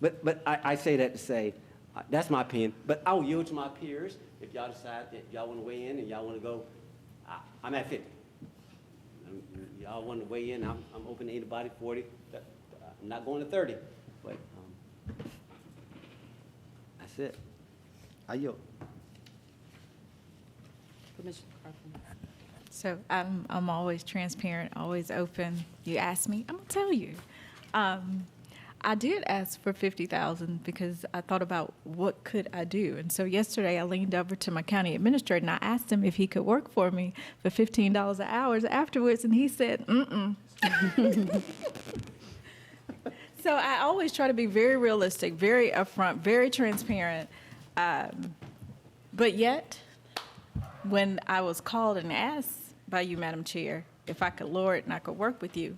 But I say that to say, that's my opinion. But I'll yield to my peers if y'all decide that y'all want to weigh in and y'all want to go. I'm at 50. Y'all want to weigh in, I'm open to anybody, 40. I'm not going to 30. But that's it. I yield. Commissioner Carpenter. So I'm always transparent, always open. You ask me, I'm gonna tell you. I did ask for 50,000 because I thought about what could I do. And so yesterday I leaned over to my county administrator and I asked him if he could work for me for $15 an hour afterwards, and he said, mm-mm. So I always try to be very realistic, very upfront, very transparent. But yet, when I was called and asked by you, Madam Chair, if I could lower it and I could work with you,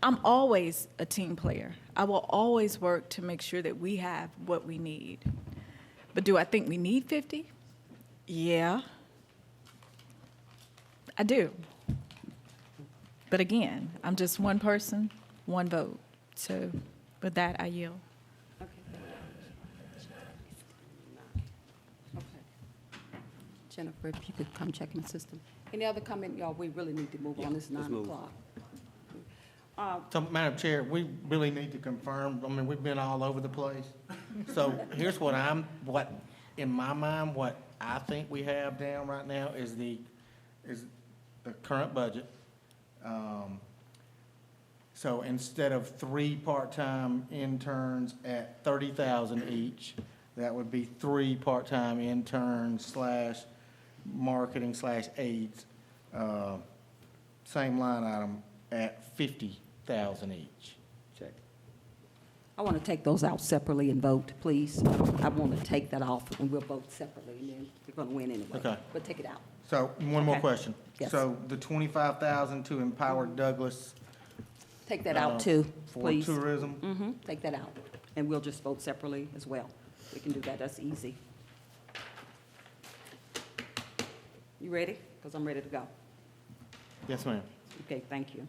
I'm always a team player. I will always work to make sure that we have what we need. But do I think we need 50? Yeah, I do. But again, I'm just one person, one vote. So with that, I yield. Okay. Okay. Jennifer, if you could come check my system. Any other comment, y'all? We really need to move on. It's 9 o'clock. So, Madam Chair, we really need to confirm, I mean, we've been all over the place. So here's what in my mind, what I think we have down right now is the current budget. So instead of 3 part-time interns at 30,000 each, that would be 3 part-time interns / marketing / aides, same line item at 50,000 each. Check. I want to take those out separately and vote, please. I want to take that off, and we'll vote separately, and then we're going to win anyway. Okay. But take it out. So, one more Okay. question. Yes. So, the 25,000 to empower Douglas. Take that out too, please. For tourism? Mm-hmm, take that out, and we'll just vote separately as well. We can do that, that's easy. You ready? Because I'm ready to go. Yes, ma'am. Okay, thank you.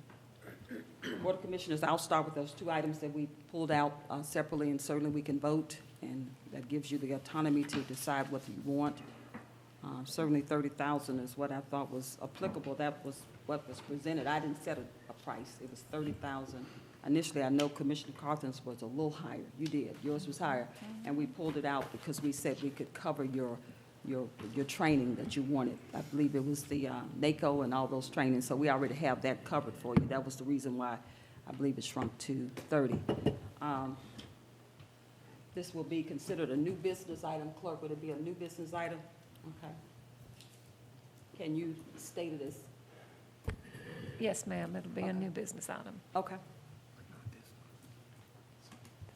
Board of Commissioners, I'll start with those 2 items that we pulled out separately, and certainly we can vote, and that gives you the autonomy to decide what you want. Certainly 30,000 is what I thought was applicable. That was what was presented. I didn't set a price. It was 30,000. Initially, I know Commissioner Carthen's was a little higher. You did. Yours was higher. And we pulled it out because we said we could cover your training that you wanted. I believe it was the NACO and all those trainings, so we already have that covered for you. That was the reason why I believe it shrunk to 30. This will be considered a new business item. Clerk, would it be a new business item? Okay. Can you state it as Yes, ma'am, it'll be a new business item. Okay.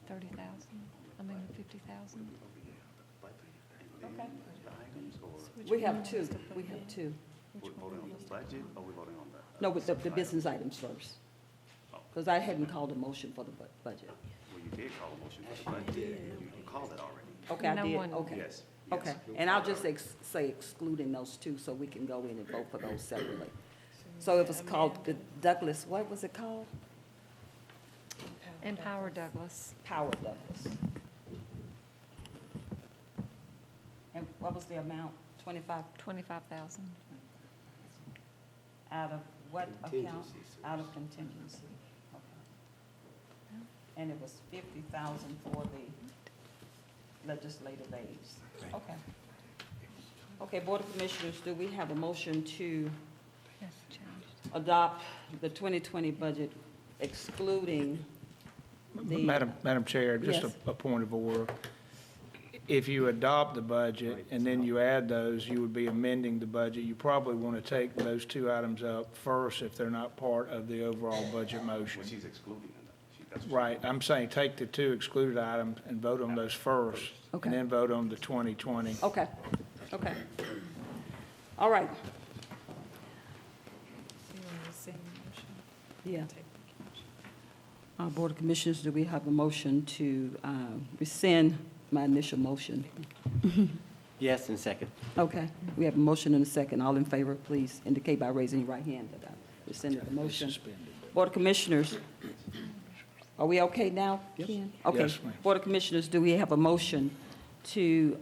30,000, I mean, 50,000. Okay. We have two, we have two. We're voting on the budget, or we're voting on the? No, with the business items first. Because I hadn't called a motion for the budget. Well, you did call a motion for the budget. You called it already. Okay, I No did, one- okay. Yes. Okay, and I'll just say excluding those two, so we can go in and vote for those separately. So it was called the Douglas, what was it called? Empower Douglas. Power Douglas. And what was the amount? 25, 25,000. out of what account? Out of contingency. Okay. And it was 50,000 for the legislative aids. Okay. Okay, Board of Commissioners, do we have a motion to That's changed. adopt the 2020 budget excluding the? Madam Chair, just Yes. a point of order. If you adopt the budget and then you add those, you would be amending the budget. You probably want to take those two items up first if they're not part of the overall budget motion. Well, she's excluding them. That's what she- Right, I'm saying take the two excluded items and vote on those first, Okay. and then vote on the 2020. Okay, okay. All right, You want to rescind the motion? yeah. Take the motion. Board of Commissioners, do we have a motion to rescind my initial motion? Yes, and second. Okay, we have a motion and a second. All in favor, please indicate by raising your right hand that I rescinded the motion. Board of Commissioners, are we okay now, Ken? Okay. Yes, ma'am. Board of Commissioners, do we have a motion to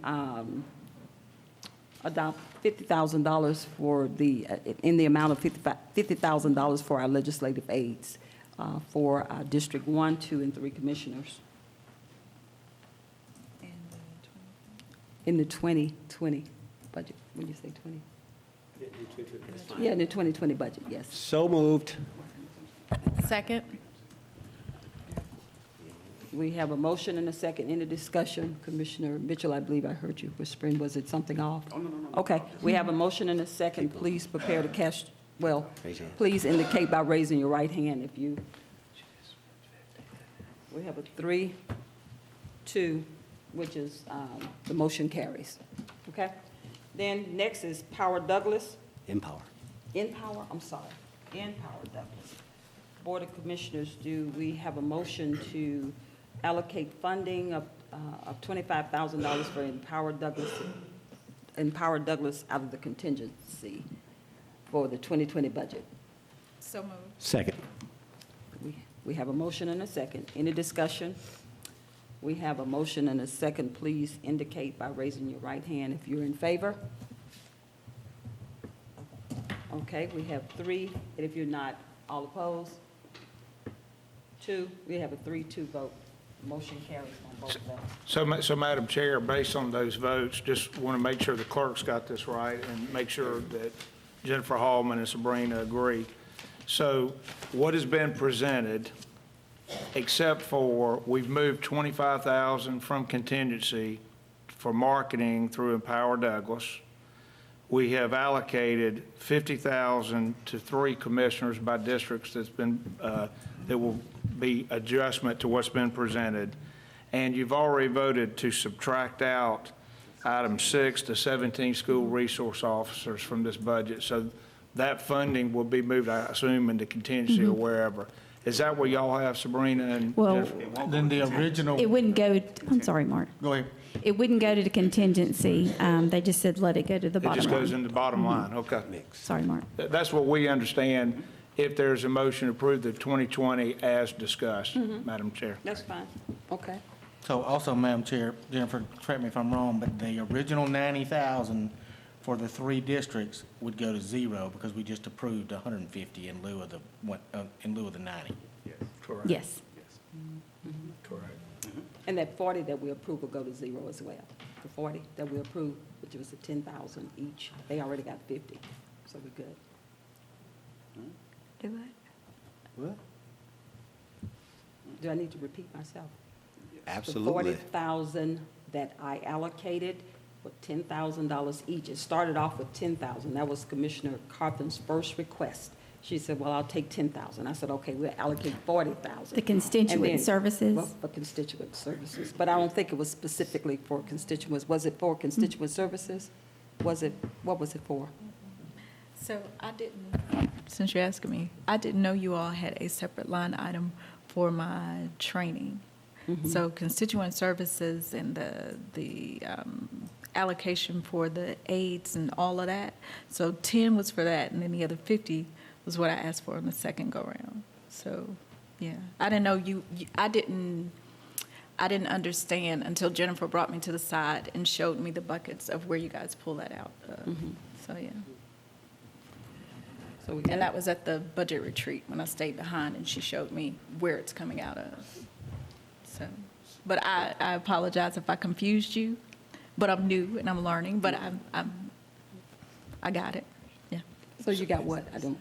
adopt $50,000 for the, in the amount of $50,000 for our legislative aids for our District 1, 2, and 3 commissioners And in the 2020 budget? When you say 20? Yeah, in the 2020 budget, yes. So moved. Second? We have a motion and a second. Any discussion? Commissioner Mitchell, I believe I heard you whispering. Was it something off? Oh, no. Okay, we have a motion and a second. Please prepare to cast, well, Raise your hand. please indicate by raising your right hand if you. We have a 3-2, which is, the motion carries. Okay? Then next is Power Douglas. Empower. Empower, I'm sorry, Empower Douglas. Board of Commissioners, do we have a motion to allocate funding of $25,000 for Empower Douglas out of the contingency for the 2020 budget? So moved. Second. We have a motion and a second. Any discussion? We have a motion and a second. Please indicate by raising your right hand if you're in favor. Okay, we have 3, and if you're not, all opposed? 2, we have a 3-2 vote. Motion carries on both of them. So Madam Chair, based on those votes, just want to make sure the clerk's got this right and make sure that Jennifer Hallman and Sabrina agree. So what has been presented, except for we've moved $25,000 from contingency for marketing through Empower Douglas. We have allocated $50,000 to 3 commissioners by districts that's been, that will be adjustment to what's been presented. And you've already voted to subtract out item 6 to 17 school resource officers from this budget. So that funding will be moved, I assume, into contingency or wherever. Is that what y'all have, Sabrina and Well, Jennifer? Then the original, it wouldn't go, I'm sorry, Mark. go ahead. It wouldn't go to the contingency. They just said let it go to the It bottom just goes line. in the bottom line, okay. Sorry, Mark. That's what we understand, if there's a motion to approve the 2020 as discussed, Madam Chair. That's fine. Okay. So also, Madam Chair, Jennifer, correct me if I'm wrong, but the original 90,000 for the 3 districts would go to 0 because we just approved 150 in lieu of the 90. Correct. Yes. Correct. And that 40 that we approve will go to 0 as well. The 40 that we approve, which was the 10,000 each, they already got 50, so we're good. Do it. What? Do I need to repeat myself? Absolutely. The 40,000 that I allocated were $10,000 each. It started off with 10,000. That was Commissioner Carthen's first request. She said, well, I'll take 10,000. I said, okay, we'll allocate 40,000. The constituent And then- services? Well, for constituent services, but I don't think it was specifically for constituents. Was it for constituent services? Was it, what was it for? So I didn't, since you're asking me, I didn't know you all had a separate line item for my training. So constituent services and the allocation for the aids and all of that. So 10 was for that, and then the other 50 was what I asked for on the second go-round. So, yeah, I didn't know I didn't understand until Jennifer brought me to the side and showed me the buckets of where you guys pull that out of. So, yeah. So we And that was at the budget retreat when I stayed behind and she showed me where it's coming out of. So, but I apologize if I confused you, but I'm new and I'm learning, but I got it. Yeah. So you got what? I don't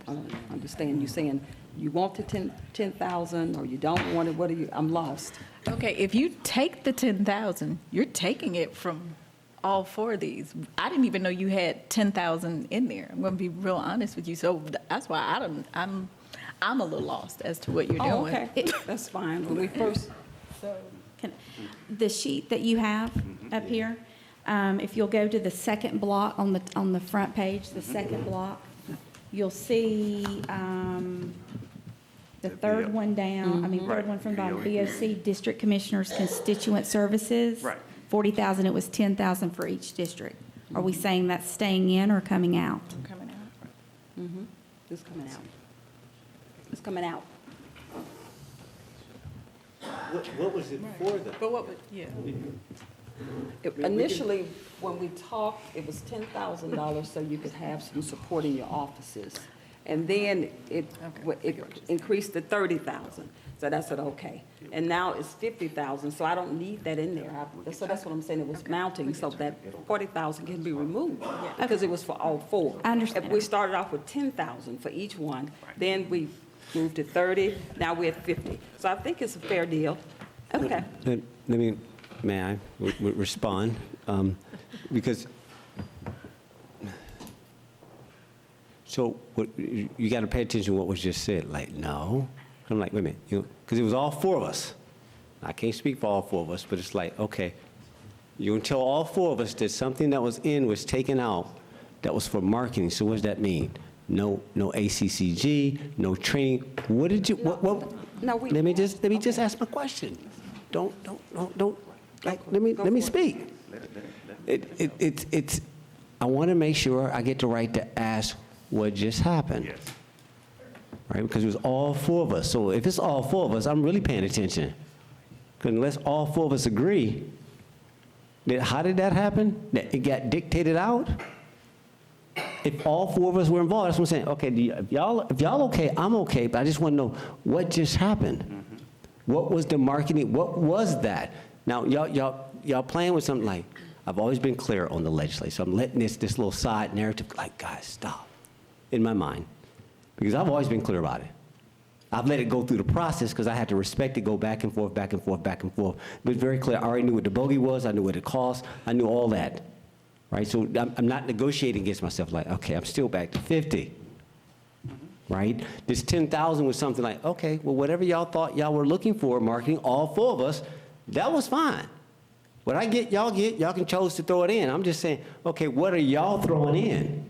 understand. You saying you want the 10,000 or you don't want it? What are you, I'm lost. Okay, if you take the 10,000, you're taking it from all four of these. I didn't even know you had 10,000 in there. I'm going to be real honest with you. So that's why I'm a little lost as to what you're doing. Oh, okay. That's fine. When we first, The sheet that you have up here, if you'll go to the second block on the front page, the second block, you'll see the third one down, third one from the bottom, BOC, District Commissioners Constituent Services. Right. 40,000, it was 10,000 for each district. Are we saying that's staying in or coming out? Coming out. it's coming out. It's coming out. What was it for, though? But what would, yeah. Initially, when we talked, it was $10,000 so you could have some support in your offices. And then it increased to 30,000. So that's said, okay. And now it's 50,000, so I don't need that in there. So that's what I'm saying, it was mounting, so that 40,000 can be removed, because it was for all four. I understand. If we started off with 10,000 for each one, then we moved to 30, now we're at 50. So I think it's a fair deal. Okay. May I respond? Because, so you got to pay attention to what was just said. Like, no. I'm like, wait a minute, because it was all four of us. I can't speak for all four of us, but it's like, okay, you can tell all four of us that something that was in was taken out that was for marketing. So what does that mean? No ACCG, no training. What did you? What? No, let me just ask my question. Don't. Like, let me speak. It's. I want to make sure I get the right to ask what just happened. Yes. Right, because it was all four of us. So if it's all four of us, I'm really paying attention. Because unless all four of us agree, then how did that happen? That it got dictated out? If all four of us were involved, that's what I'm saying. Okay, if y'all okay, I'm okay, but I just want to know what just happened. What was the marketing? What was that? Now, y'all playing with something like, I've always been clear on the legislature, so I'm letting this little side narrative, like, guys, stop, in my mind. Because I've always been clear about it. I've let it go through the process because I had to respect it, go back and forth, back and forth, back and forth. It was very clear. I already knew what the bogey was. I knew what it cost. I knew all that. Right? So I'm not negotiating against myself like, okay, I'm still back to 50. Right? This 10,000 was something like, okay, well, whatever y'all thought y'all were looking for, marketing, all four of us, that was fine. What I get, y'all can choose to throw it in. I'm just saying, okay, what are y'all throwing in?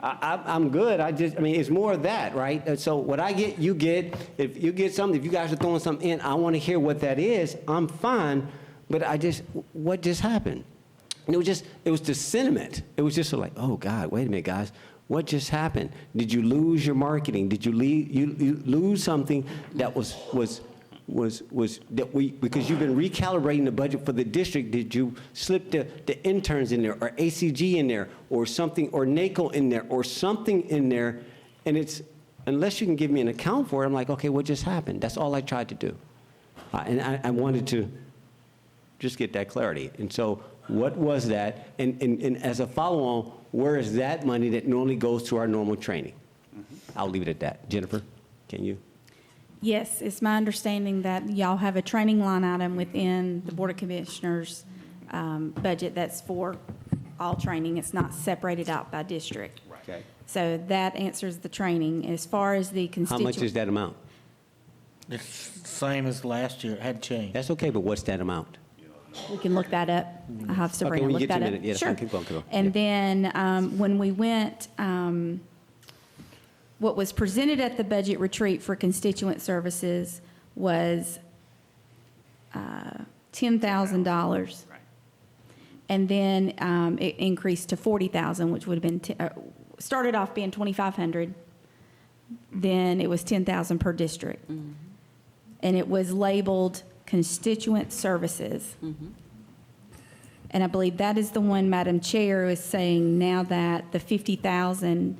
I'm good. It's more of that, right? So what I get, you get. If you get something, if you guys are throwing something in, I want to hear what that is. I'm fine, but what just happened? And it was the sentiment. It was just like, oh God, wait a minute, guys, what just happened? Did you lose your marketing? Did you lose something that was that because you've been recalibrating the budget for the district, did you slip the interns in there, or ACG in there, or something, or NACO in there, or something in there? And it's, unless you can give me an account for it, I'm like, okay, what just happened? That's all I tried to do. And I wanted to just get that clarity. And so what was that? And as a follow-on, where is that money that normally goes to our normal training? I'll leave it at that. Jennifer, can you? Yes, it's my understanding that y'all have a training line item within the Board of Commissioners budget that's for all training. It's not separated out by district. Right. Okay. So that answers the training. As far as the How constituent. much is that amount? It's same as last year, it hadn't changed. That's okay, but what's that amount? We can look that up. I'll have Sabrina when you look get that to a up. minute, yeah, that's Sure. fine. Keep going, keep going. And then when we went, what was presented at the budget retreat for constituent services was $10,000. And then it increased to $40,000, which would have been, started off being $2,500. Then it was $10,000 per district. And it was labeled constituent services. And I believe that is the one, Madam Chair, is saying now that the $50,000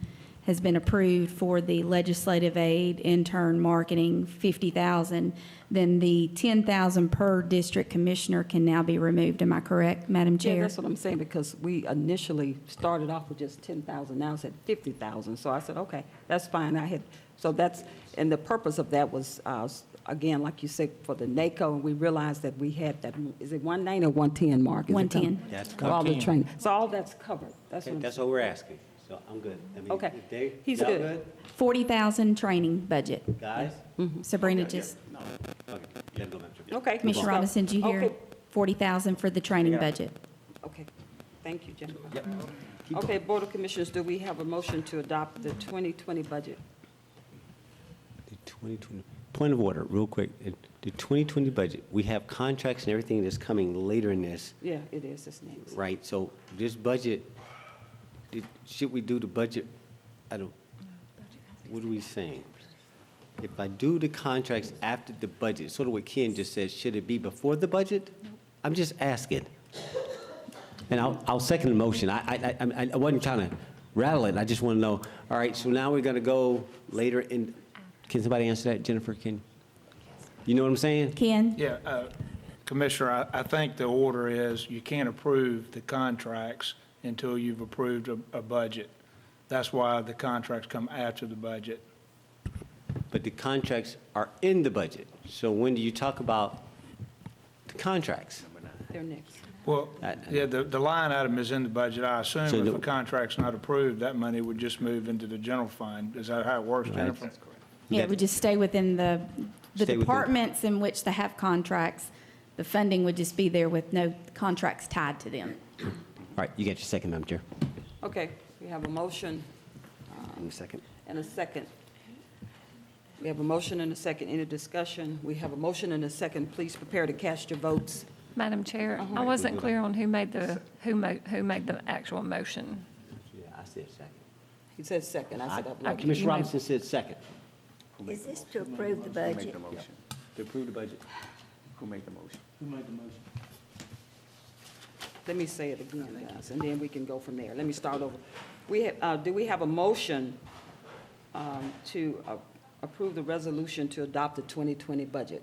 has been approved for the legislative aid, intern, marketing, $50,000, then the $10,000 per district commissioner can now be removed. Am I correct, Madam Yeah, Chair? that's what I'm saying, because we initially started off with just 10,000, now it's at 50,000. So I said, okay, that's fine. So that's, and the purpose of that was, again, like you said, for the NACO, and we realized that we had that, is it 190 or 110, Mark? Is it 110. That's For all the 110. training. So all that's covered. That's Okay, what I'm that's what we're asking, so I'm good. I mean, Okay. if they- He's y'all good. 40,000 training budget. Guys? Sabrina just, Okay, let him go, Madam Chair. Okay. Commissioner Robinson, did you hear? Okay. 40,000 for the training budget. Okay, thank you, Jennifer. Yep. Okay, Board of Commissioners, do we have a motion to adopt the 2020 budget? The 2020, point of order, real quick. The 2020 budget, we have contracts and everything that's coming later in this, Yeah, it is, it's next. right? So this budget, should we do the budget? What are we saying? If I do the contracts after the budget, sort of what Ken just said, should it be before the budget? I'm just asking. And I'll second the motion. I wasn't trying to rattle it. I just want to know, all right, so now we're going to go later in, can somebody answer that? Jennifer, can, you know what I'm saying? Ken? Yeah, Commissioner, I think the order is you can't approve the contracts until you've approved a budget. That's why the contracts come after the budget. But the contracts are in the budget. So when do you talk about the contracts? They're next. Well, yeah, the line item is in the budget. I So assume if the- a contract's not approved, that money would just move into the general fund. Is that how it works, Right. Jennifer? Yeah, it would just stay within the Stay within- departments in which they have contracts. The funding would just be there with no contracts tied to them. All right, you got your second, Madam Chair. Okay, we have a motion In a second. and a second. We have a motion and a second. Any discussion? We have a motion and a second. Please prepare to cast your votes. Madam Chair, I wasn't clear on who made the actual motion. Yeah, I said second. He said second. I said upload. Commissioner Robinson said second. Is this to approve the budget? To approve the budget. Who made the motion? Let me say it again, guys, and then we can go from there. Let me start over. Do we have a motion to approve the resolution to adopt the 2020 budget?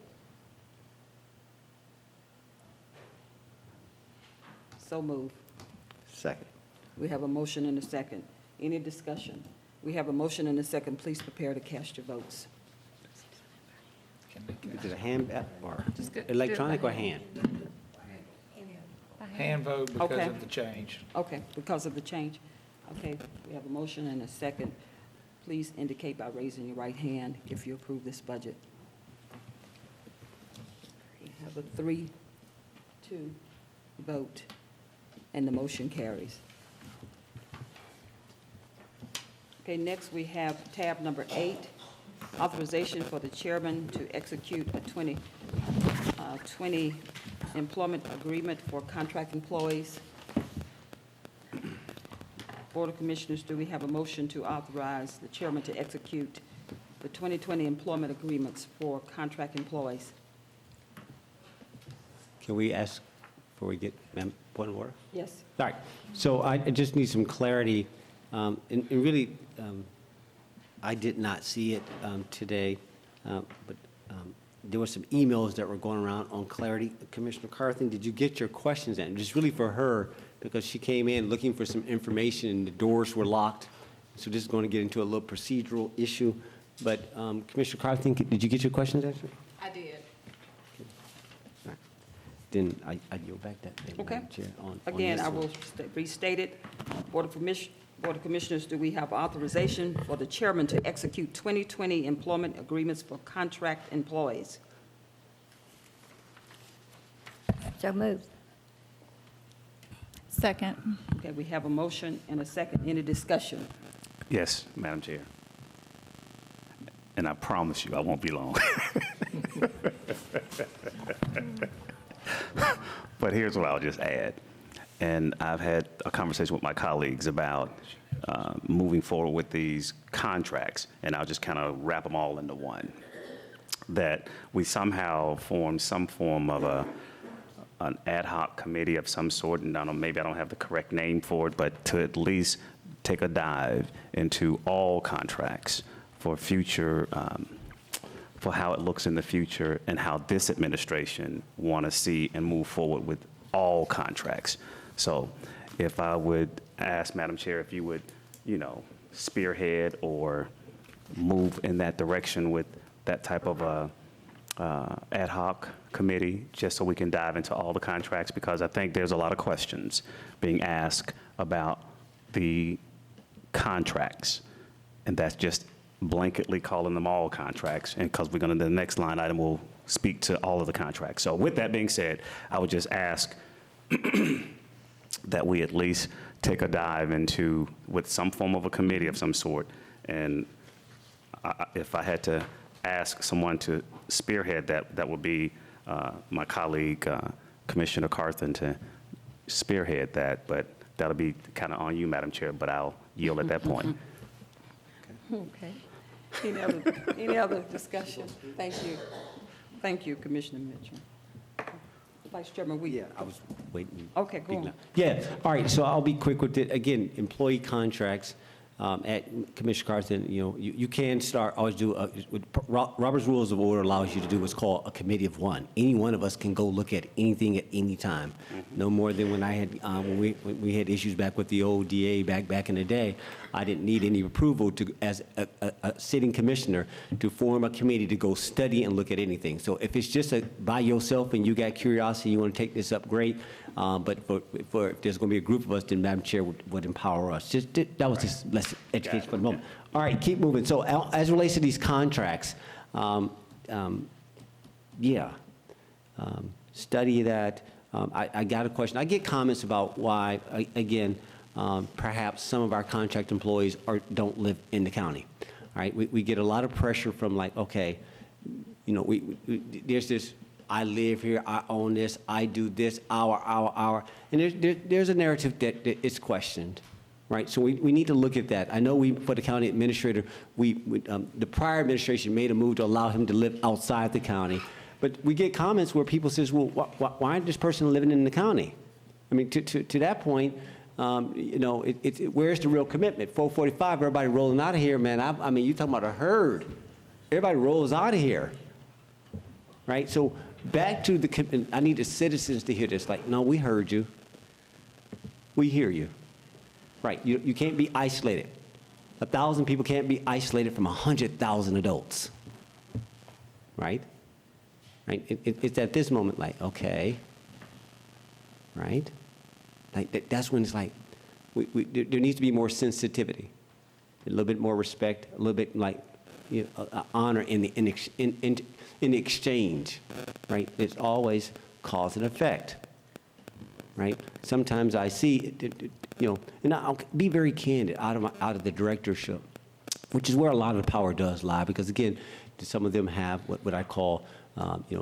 So move. Second. We have a motion and a second. Any discussion? We have a motion and a second. Please prepare to cast your votes. Is it a hand or Just do it electronic by or hand? Hand vote because Okay. of the change. Okay, because of the change. Okay, we have a motion and a second. Please indicate by raising your right hand if you approve this budget. We have a 3-2 vote, and the motion carries. Okay, next we have tab number 8, authorization for the chairman to execute a 2020 employment agreement for contract employees. Board of Commissioners, do we have a motion to authorize the chairman to execute the 2020 employment agreements for contract employees? Can we ask before we get, ma'am, point of order? Yes. All right, so I just need some clarity, and really, I did not see it today, but there were some emails that were going around on clarity. Commissioner Carthen, did you get your questions in? Just really for her, because she came in looking for some information and the doors were locked. So this is going to get into a little procedural issue. But Commissioner Carthen, did you get your questions answered? I did. Then I yield back that. Okay. Madam Chair, on Again, this I one. will restate it. Board of Board of Commissioners, do we have authorization for the chairman to execute 2020 employment agreements for contract employees? So moved. Second. Okay, we have a motion and a second. Any discussion? Yes, Madam Chair. And I promise you, I won't be long. But here's what I'll just add. And I've had a conversation with my colleagues about moving forward with these contracts, and I'll just kind of wrap them all into one. That we somehow form some form of an ad hoc committee of some sort, and I don't know, maybe I don't have the correct name for it, but to at least take a dive into all contracts for future, for how it looks in the future and how this administration want to see and move forward with all contracts. So if I would ask, Madam Chair, if you would, spearhead or move in that direction with that type of a ad hoc committee, just so we can dive into all the contracts, because I think there's a lot of questions being asked about the contracts, and that's just blanketly calling them all contracts, and because we're going to, the next line item will speak to all of the contracts. So with that being said, I would just ask that we at least take a dive into, with some form of a committee of some sort, and if I had to ask someone to spearhead that, that would be my colleague, Commissioner Carthen, to spearhead that, but that'll be kind of on you, Madam Chair, but I'll yield at that point. Okay. Any other discussion? Thank you. Thank you, Commissioner Mitchell. Vice Chairman, I was waiting. Okay, go on. Yeah, all right, so I'll be quick with it. Again, employee contracts, at Commissioner Carthen, you can always do, Robert's Rules of Order allows you to do what's called a committee of one. Any one of us can go look at anything at any time. No more than when I had, when we had issues back with the old DA back in the day, I didn't need any approval to, as a sitting commissioner, to form a committee to go study and look at anything. So if it's just by yourself and you got curiosity, you want to take this up, great. But for if there's going to be a group of us, then Madam Chair would empower us. That was just less education for the moment. All right, keep moving. So as it relates to these contracts, study that. I got a question. I get comments about why, again, perhaps some of our contract employees don't live in the county. All right, we get a lot of pressure from like, okay, there's this, I live here, I own this, I do this, hour. And there's a narrative that it's questioned, right? So we need to look at that. I know for the county administrator, the prior administration made a move to allow him to live outside the county. But we get comments where people says, well, why aren't this person living in the county? I mean, to that point, where's the real commitment? 445, everybody rolling out of here, man. I mean, you talking about a herd. Everybody rolls out of here, right? So back to I need the citizens to hear this. Like, no, we heard you. We hear you. Right, you can't be isolated. 1,000 people can't be isolated from 100,000 adults. Right? Right? It's at this moment like, okay. Right? Like that's when it's like, there needs to be more sensitivity, a little bit more respect, a little bit like honor in the exchange, right? It's always cause and effect, right? Sometimes I see, and I'll be very candid out of the directorship, which is where a lot of the power does lie, because again, some of them have what I call,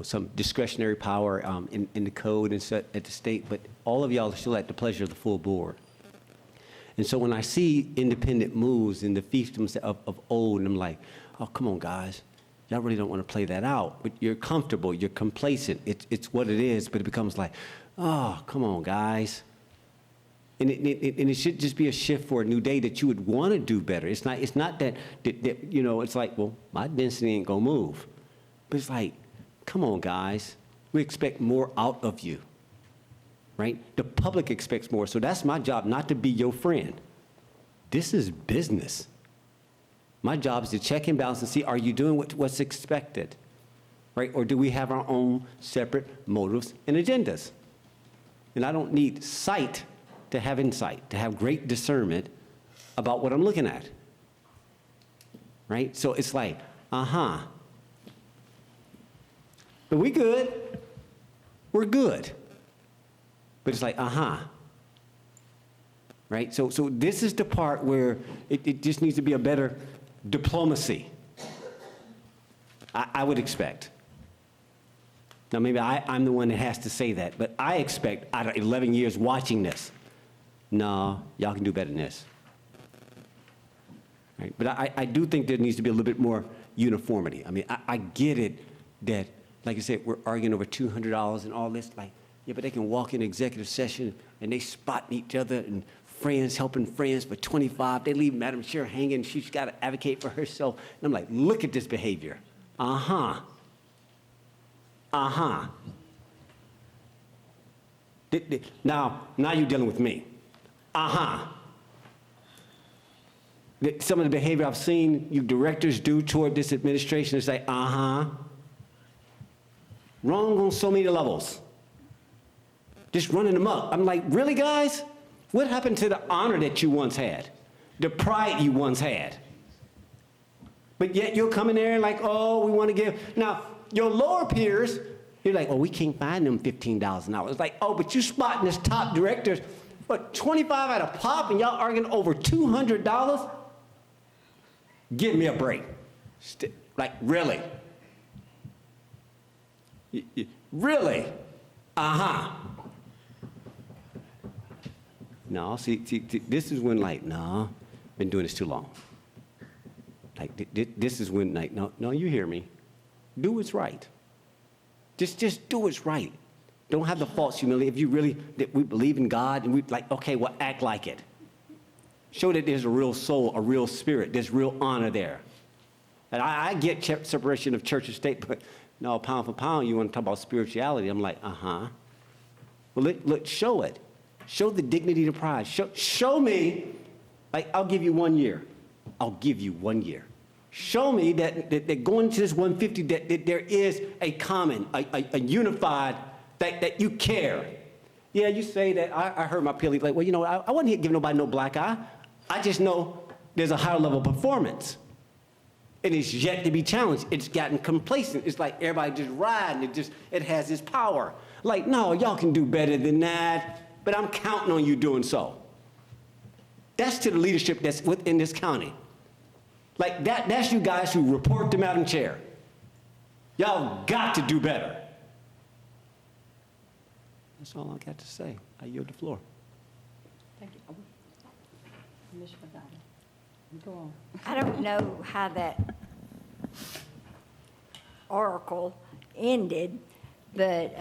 some discretionary power in the code and set at the state, but all of y'all are still at the pleasure of the full board. And so when I see independent moves in the fiefdoms of old, and I'm like, oh, come on, guys. Y'all really don't want to play that out. But you're comfortable. You're complacent. It's what it is. But it becomes like, oh, come on, guys. And it should just be a shift for a new day that you would want to do better. It's not that it's like, well, my density ain't going to move. But it's like, come on, guys. We expect more out of you. Right? The public expects more. So that's my job, not to be your friend. This is business. My job is to check and balance and see, are you doing what's expected? Right? Or do we have our own separate motives and agendas? And I don't need sight to have insight, to have great discernment about what I'm looking at. Right? So it's like, but we good. We're good. But it's like, Right? So this is the part where it just needs to be a better diplomacy. I would expect. Now, maybe I'm the one that has to say that, but I expect, out of 11 years watching this, no, y'all can do better than this. Right? But I do think there needs to be a little bit more uniformity. I mean, I get it that, like I said, we're arguing over $200 and all this. Like, yeah, but they can walk in executive session and they spotting each other and friends helping friends for 25. They leave Madam Chair hanging. She's got to advocate for herself. And I'm like, look at this behavior. Now you're dealing with me. Some of the behavior I've seen you directors do toward this administration is like, wrong on so many levels. Just running them up. I'm like, really, guys? What happened to the honor that you once had? The pride you once had? But yet you'll come in there like, oh, we want to give. Now, your lower peers, you're like, oh, we can't find them $15 an hour. It's like, oh, but you spotting this top directors, what, 25 at a pop, and y'all arguing over $200? Give me a break. Like, really? Really? No, see, this is when, like, no, been doing this too long. Like, this is when, like, no, you hear me. Do what's right. Just do what's right. Don't have the false humility. If you really, that we believe in God, and we, like, okay, well, act like it. Show that there's a real soul, a real spirit, there's real honor there. And I get separation of church and state, but no, pound for pound, you want to talk about spirituality. I'm like, Well, look, show it. Show the dignity, the pride. Show me, like, I'll give you 1 year. I'll give you 1 year. Show me that going to this 150, that there is a common, a unified, that you care. Yeah, you say that. I heard my PLE, like, well, you know, I wasn't giving nobody no black eye. I just know there's a higher level of performance. And it's yet to be challenged. It's gotten complacent. It's like everybody just riding. It has this power. Like, no, y'all can do better than that, but I'm counting on you doing so. That's to the leadership that's within this county. Like, that's you guys who report to Madam Chair. Y'all got to do better. That's all I got to say. I yield the floor. Thank you. Commissioner Dowd, go on. I don't know how that oracle ended, but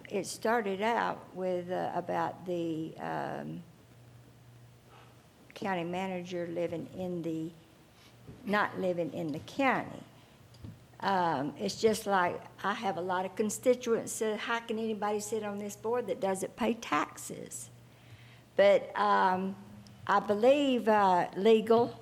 it started out with about the county manager not living in the county. It's just like I have a lot of constituents that how can anybody sit on this board that doesn't pay taxes? But I believe legal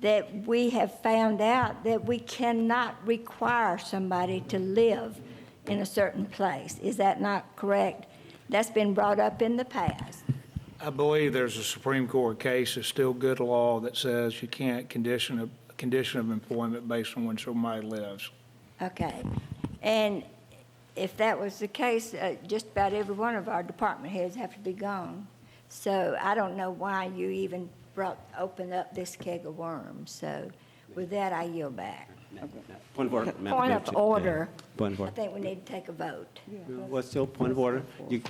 that we have found out that we cannot require somebody to live in a certain place. Is that not correct? That's been brought up in the past. I believe there's a Supreme Court case, it's still good law, that says you can't condition of employment based on when somebody lives. Okay. And if that was the case, just about every one of our department heads have to be gone. So I don't know why you even opened up this keg of worms. So with that, I yield back. Point of order. Point of order. Point of I order. think we need to take a vote. What's still point of order? Take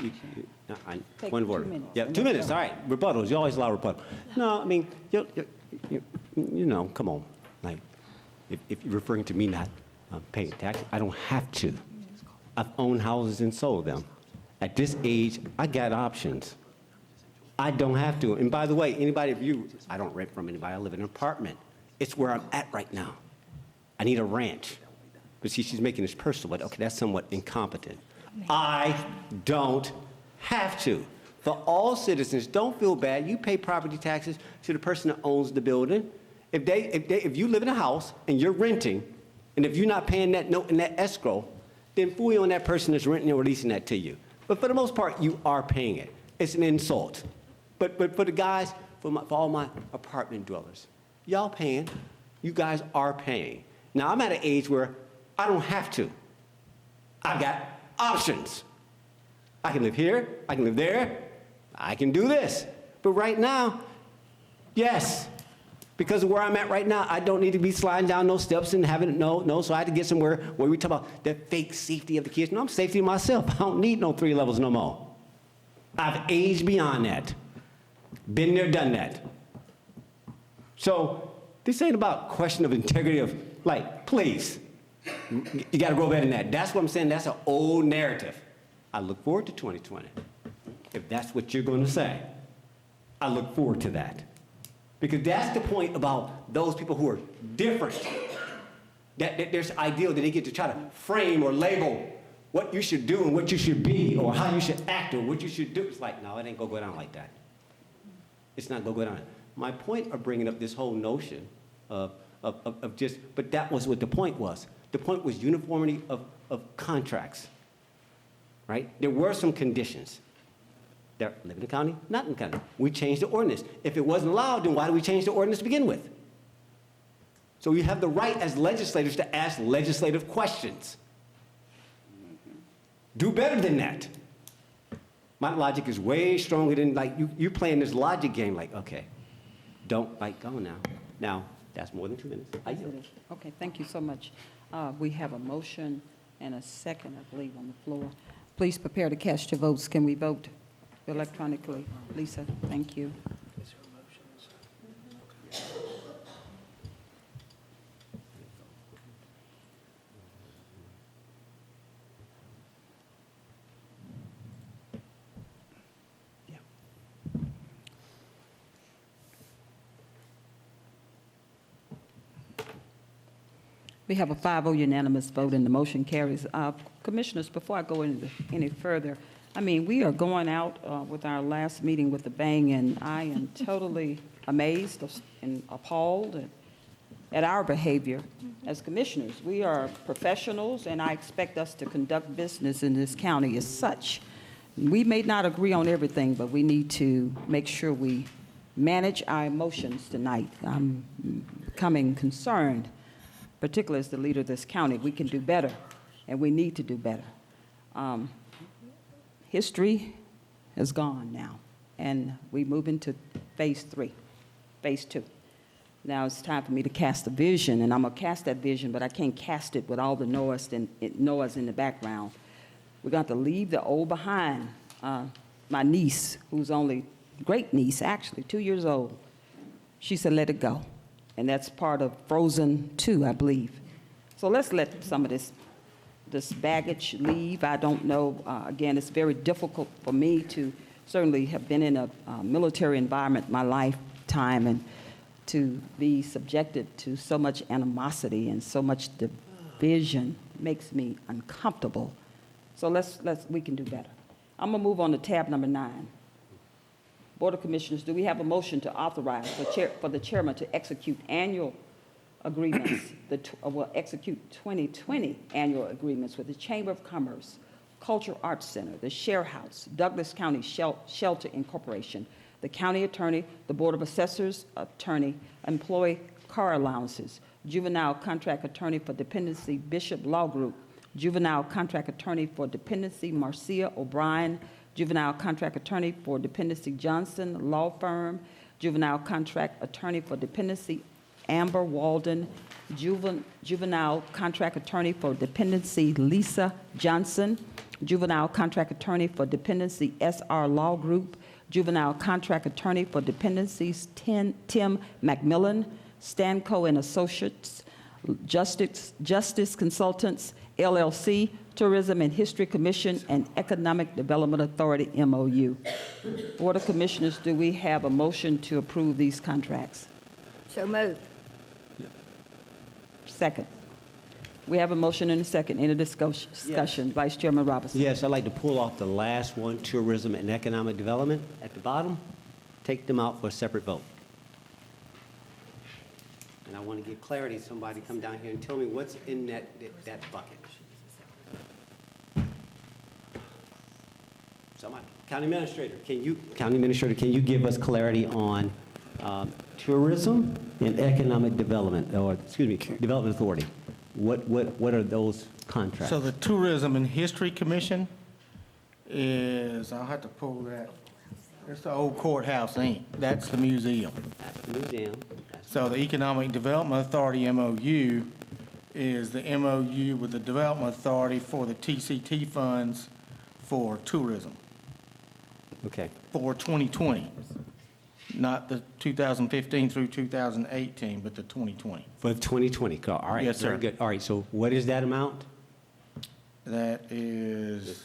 Point of order. 2 minutes. Yeah, 2 minutes, all right. Rebuttals, you always allow rebuttal. No, I mean, you know, come on. Like, if you're referring to me not paying tax, I don't have to. I've owned houses and sold them. At this age, I got options. I don't have to. And by the way, anybody of you, I don't rent from anybody. I live in an apartment. It's where I'm at right now. I need a ranch. But see, she's making this personal, but okay, that's somewhat incompetent. I don't have to. For all citizens, don't feel bad. You pay property taxes to the person that owns the building. If you live in a house and you're renting, and if you're not paying that note in that escrow, then fully on that person that's renting and releasing that to you. But for the most part, you are paying it. It's an insult. But for the guys, for all my apartment dwellers. Y'all paying. You guys are paying. Now, I'm at an age where I don't have to. I've got options. I can live here, I can live there, I can do this. But right now, yes, because of where I'm at right now, I don't need to be sliding down those steps and having, no, so I had to get somewhere where we talk about the fake safety of the kids. No, I'm safety myself. I don't need no 3 levels no more. I've aged beyond that. Been there, done that. So this ain't about question of integrity of, like, please, you got to grow better than that. That's what I'm saying. That's an old narrative. I look forward to 2020. If that's what you're going to say, I look forward to that. Because that's the point about those people who are different. That there's an ideal that they get to try to frame or label what you should do and what you should be or how you should act or what you should do. It's like, no, it ain't going to go down like that. It's not going to go down. My point of bringing up this whole notion of just, but that was what the point was. The point was uniformity of contracts, right? There were some conditions. They're live in the county, not in the county. We changed the ordinance. If it wasn't allowed, then why did we change the ordinance to begin with? So you have the right as legislators to ask legislative questions. Do better than that. My logic is way stronger than, like, you're playing this logic game, like, okay, don't, like, go now. Now, that's more than 2 minutes. I yield. Okay, thank you so much. We have a motion and a second, I believe, on the floor. Please prepare to cast your votes. Can we vote electronically? Lisa, thank you. We have a 5-0 unanimous vote, and the motion carries. Commissioners, before I go any further, I mean, we are going out with our last meeting with a bang, and I am totally amazed and appalled at our behavior as commissioners. We are professionals, and I expect us to conduct business in this county as such. We may not agree on everything, but we need to make sure we manage our emotions tonight. I'm becoming concerned, particularly as the leader of this county. We can do better, and we need to do better. History is gone now, and we move into phase 3, phase 2. Now it's time for me to cast a vision, and I'm gonna cast that vision, but I can't cast it with all the noise in the background. We're going to leave the old behind. My niece, who's only, great niece actually, 2 years old, she said, let it go. And that's part of Frozen 2, I believe. So let's let some of this baggage leave. I don't know, again, it's very difficult for me to certainly have been in a military environment my lifetime, and to be subjected to so much animosity and so much division makes me uncomfortable. So we can do better. I'm gonna move on to tab number 9. Board of Commissioners, do we have a motion to authorize for the chairman to execute annual agreements, execute 2020 annual agreements with the Chamber of Commerce, Cultural Arts Center, the Share House, Douglas County Shelter Incorporation, the county attorney, the Board of Assessors attorney, employee car allowances, juvenile contract attorney for dependency Bishop Law Group, juvenile contract attorney for dependency Marcia O'Brien, juvenile contract attorney for dependency Johnson Law Firm, juvenile contract attorney for dependency Amber Walden, juvenile contract attorney for dependency Lisa Johnson, juvenile contract attorney for dependency SR Law Group, juvenile contract attorney for dependencies Tim McMillan, Stanco and Associates, Justice Consultants, LLC, Tourism and History Commission, and Economic Development Authority, MOU. Board of Commissioners, do we have a motion to approve these contracts? So moved. Second. We have a motion and a second. Any discussion? Yes. Vice Chairman Robinson. Yes, I'd like to pull off the last one, tourism and economic development at the bottom. Take them out for a separate vote. And I want to give clarity. Somebody come down here and tell me what's in that bucket. Somebody, County Administrator, can you give us clarity on Tourism and Economic Development, or, excuse me, Development Authority. What are those contracts? So the Tourism and History Commission is, I'll have to pull that. It's the old courthouse, that's the museum. That's the museum. So the Economic Development Authority MOU is the MOU with the Development Authority for the TCT funds for tourism Okay. for 2020. Not the 2015 through 2018, but the 2020. For 2020, all right. Yes, sir. Very good. All right, so what is that amount? That is,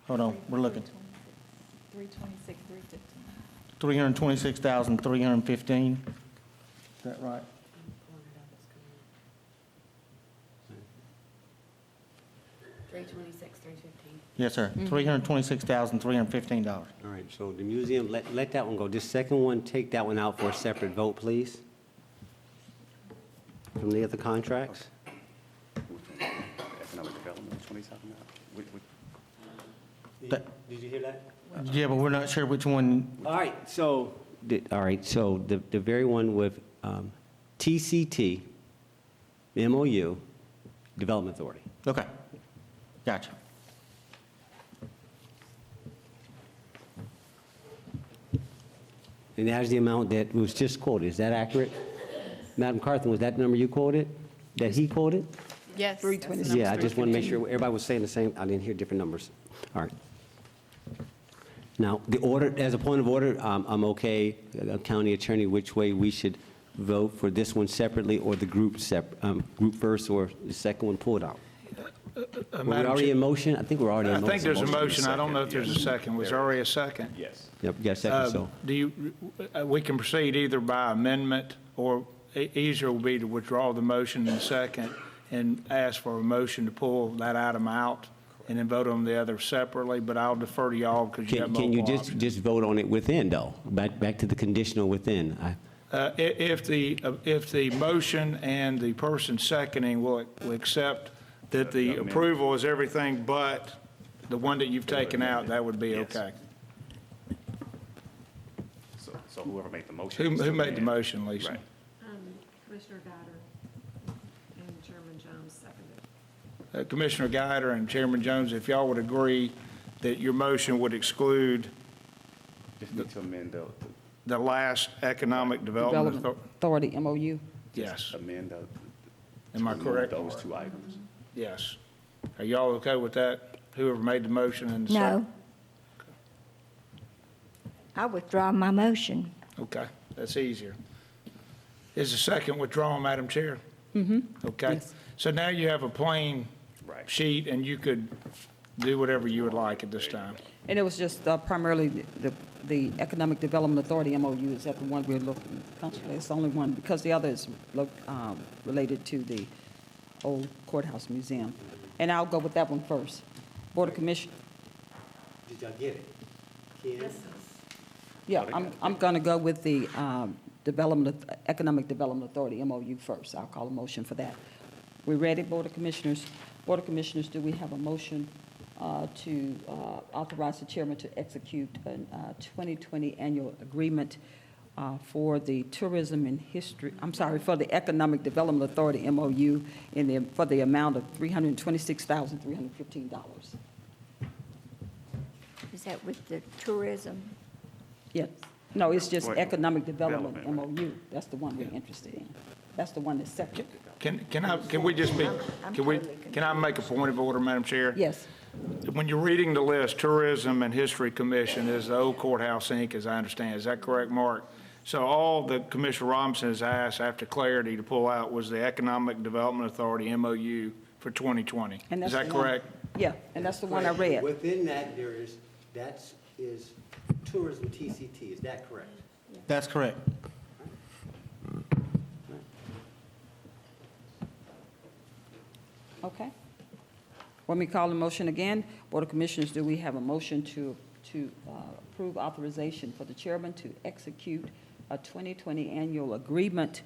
hold on, we're looking. 326, 315. 326,315. Is that right? Yes, sir. $326,315. All right, so the museum, let that one go. This second one, take that one out for a separate vote, please. From the other contracts. Economic development, 27 now. Did you hear that? Yeah, but we're not sure which one. All right, so, the very one with TCT, MOU, Development Authority. Okay. Gotcha. And that is the amount that was just quoted. Is that accurate? Madam Carthen, was that the number you quoted? That he quoted? Yes. 326. Yeah, I just want to make sure everybody was saying the same. I didn't hear different numbers. All right. Now, the order, as a point of order, I'm okay, County Attorney, which way we should vote for this one separately or the group group first or the second one pulled out? Were we already in motion? I think we're already in I motion. think there's a motion. I don't know if there's a second. Was there already a second? Yes. Yep, we got a second, so. We can proceed either by amendment or easier will be to withdraw the motion in a second and ask for a motion to pull that item out and then vote on the other separately, but I'll defer to y'all because you have Can you multiple options. just vote on it within, though? Back to the conditional within. If the motion and the person seconding will accept that the approval is everything but the one that you've taken out, that would be Yes. okay. So whoever made the motion. Who made the motion, Lisa? Right. Commissioner Guider and Chairman Jones seconded. Commissioner Guider and Chairman Jones, if y'all would agree that your motion would exclude Just need to amend the last Economic Development Authority, MOU. Yes. amend Am I correct? those two items. Yes. Are y'all okay with that? Whoever made the motion and the second? No. I withdraw my motion. Okay, that's easier. Is the second withdrawn, Madam Chair? Mm-hmm. Okay. So now you have a plain Right. sheet and you could do whatever you would like at this time. And it was just primarily the Economic Development Authority MOU, is that the one we're looking, constantly? It's the only one, because the other is related to the old courthouse museum. And I'll go with that one first. Board of Commission, Did y'all get it? Ken? yeah, I'm going to go with the Economic Development Authority, MOU, first. I'll call a motion for that. We ready, Board of Commissioners? Board of Commissioners, do we have a motion to authorize the chairman to execute a 2020 annual agreement for the Tourism and History, for the Economic Development Authority, MOU, for the amount of $326,315? Is that with the tourism? Yes. No, it's just Wait. Economic Development, Development, MOU. That's the one we're interested in. That's the one that's separate. Can we just be, can I make a point of order, Madam Chair? Yes. When you're reading the list, Tourism and History Commission is the old courthouse, Inc., as I understand. Is that correct, Mark? So all that Commissioner Robinson has asked after clarity to pull out was the Economic Development Authority, MOU, for 2020. And Is that's that the one- correct? Yeah, and that's the one I read. Within that, that is Tourism TCT, is that correct? That's correct. Okay. Let me call the motion again. Board of Commissioners, do we have a motion to approve authorization for the chairman to execute a 2020 annual agreement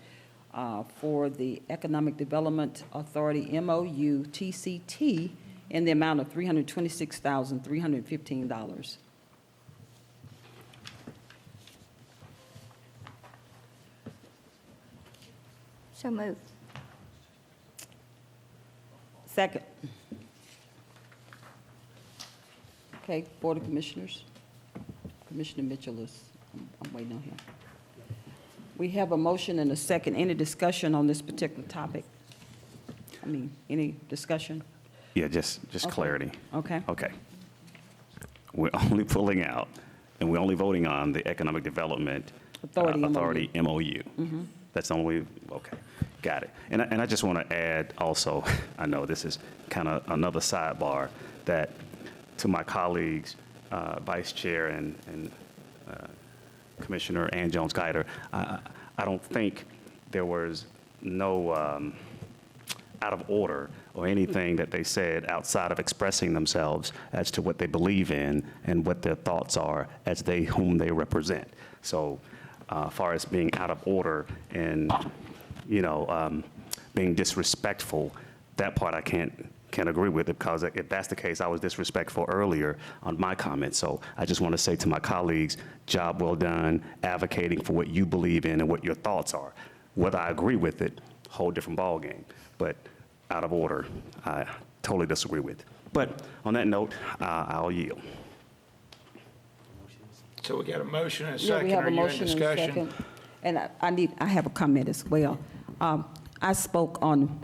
for the Economic Development Authority, MOU, TCT, in the amount of $326,315? So moved. Second. Okay, Board of Commissioners. Commissioner Mitchell is, I'm waiting on him. We have a motion and a second. Any discussion on this particular topic? Any discussion? Yeah, just Okay. clarity. Okay. Okay. We're only pulling out, and we're only voting on the Economic Development Authority MOU. MOU. That's the only, okay, got it. And I just want to add also, I know this is kind of another sidebar, that to my colleagues, Vice Chair and Commissioner Ann Jones-Guider, I don't think there was no out of order or anything that they said outside of expressing themselves as to what they believe in and what their thoughts are as whom they represent. So far as being out of order and, being disrespectful, that part I can't agree with, because if that's the case, I was disrespectful earlier on my comments. So I just want to say to my colleagues, job well done, advocating for what you believe in and what your thoughts are. Whether I agree with it, whole different ballgame. But out of order, I totally disagree with. But on that note, I'll yield. So we got a motion and a Yeah, we second. have Are a you in motion and a discussion? second. And I have a comment as well. I spoke on,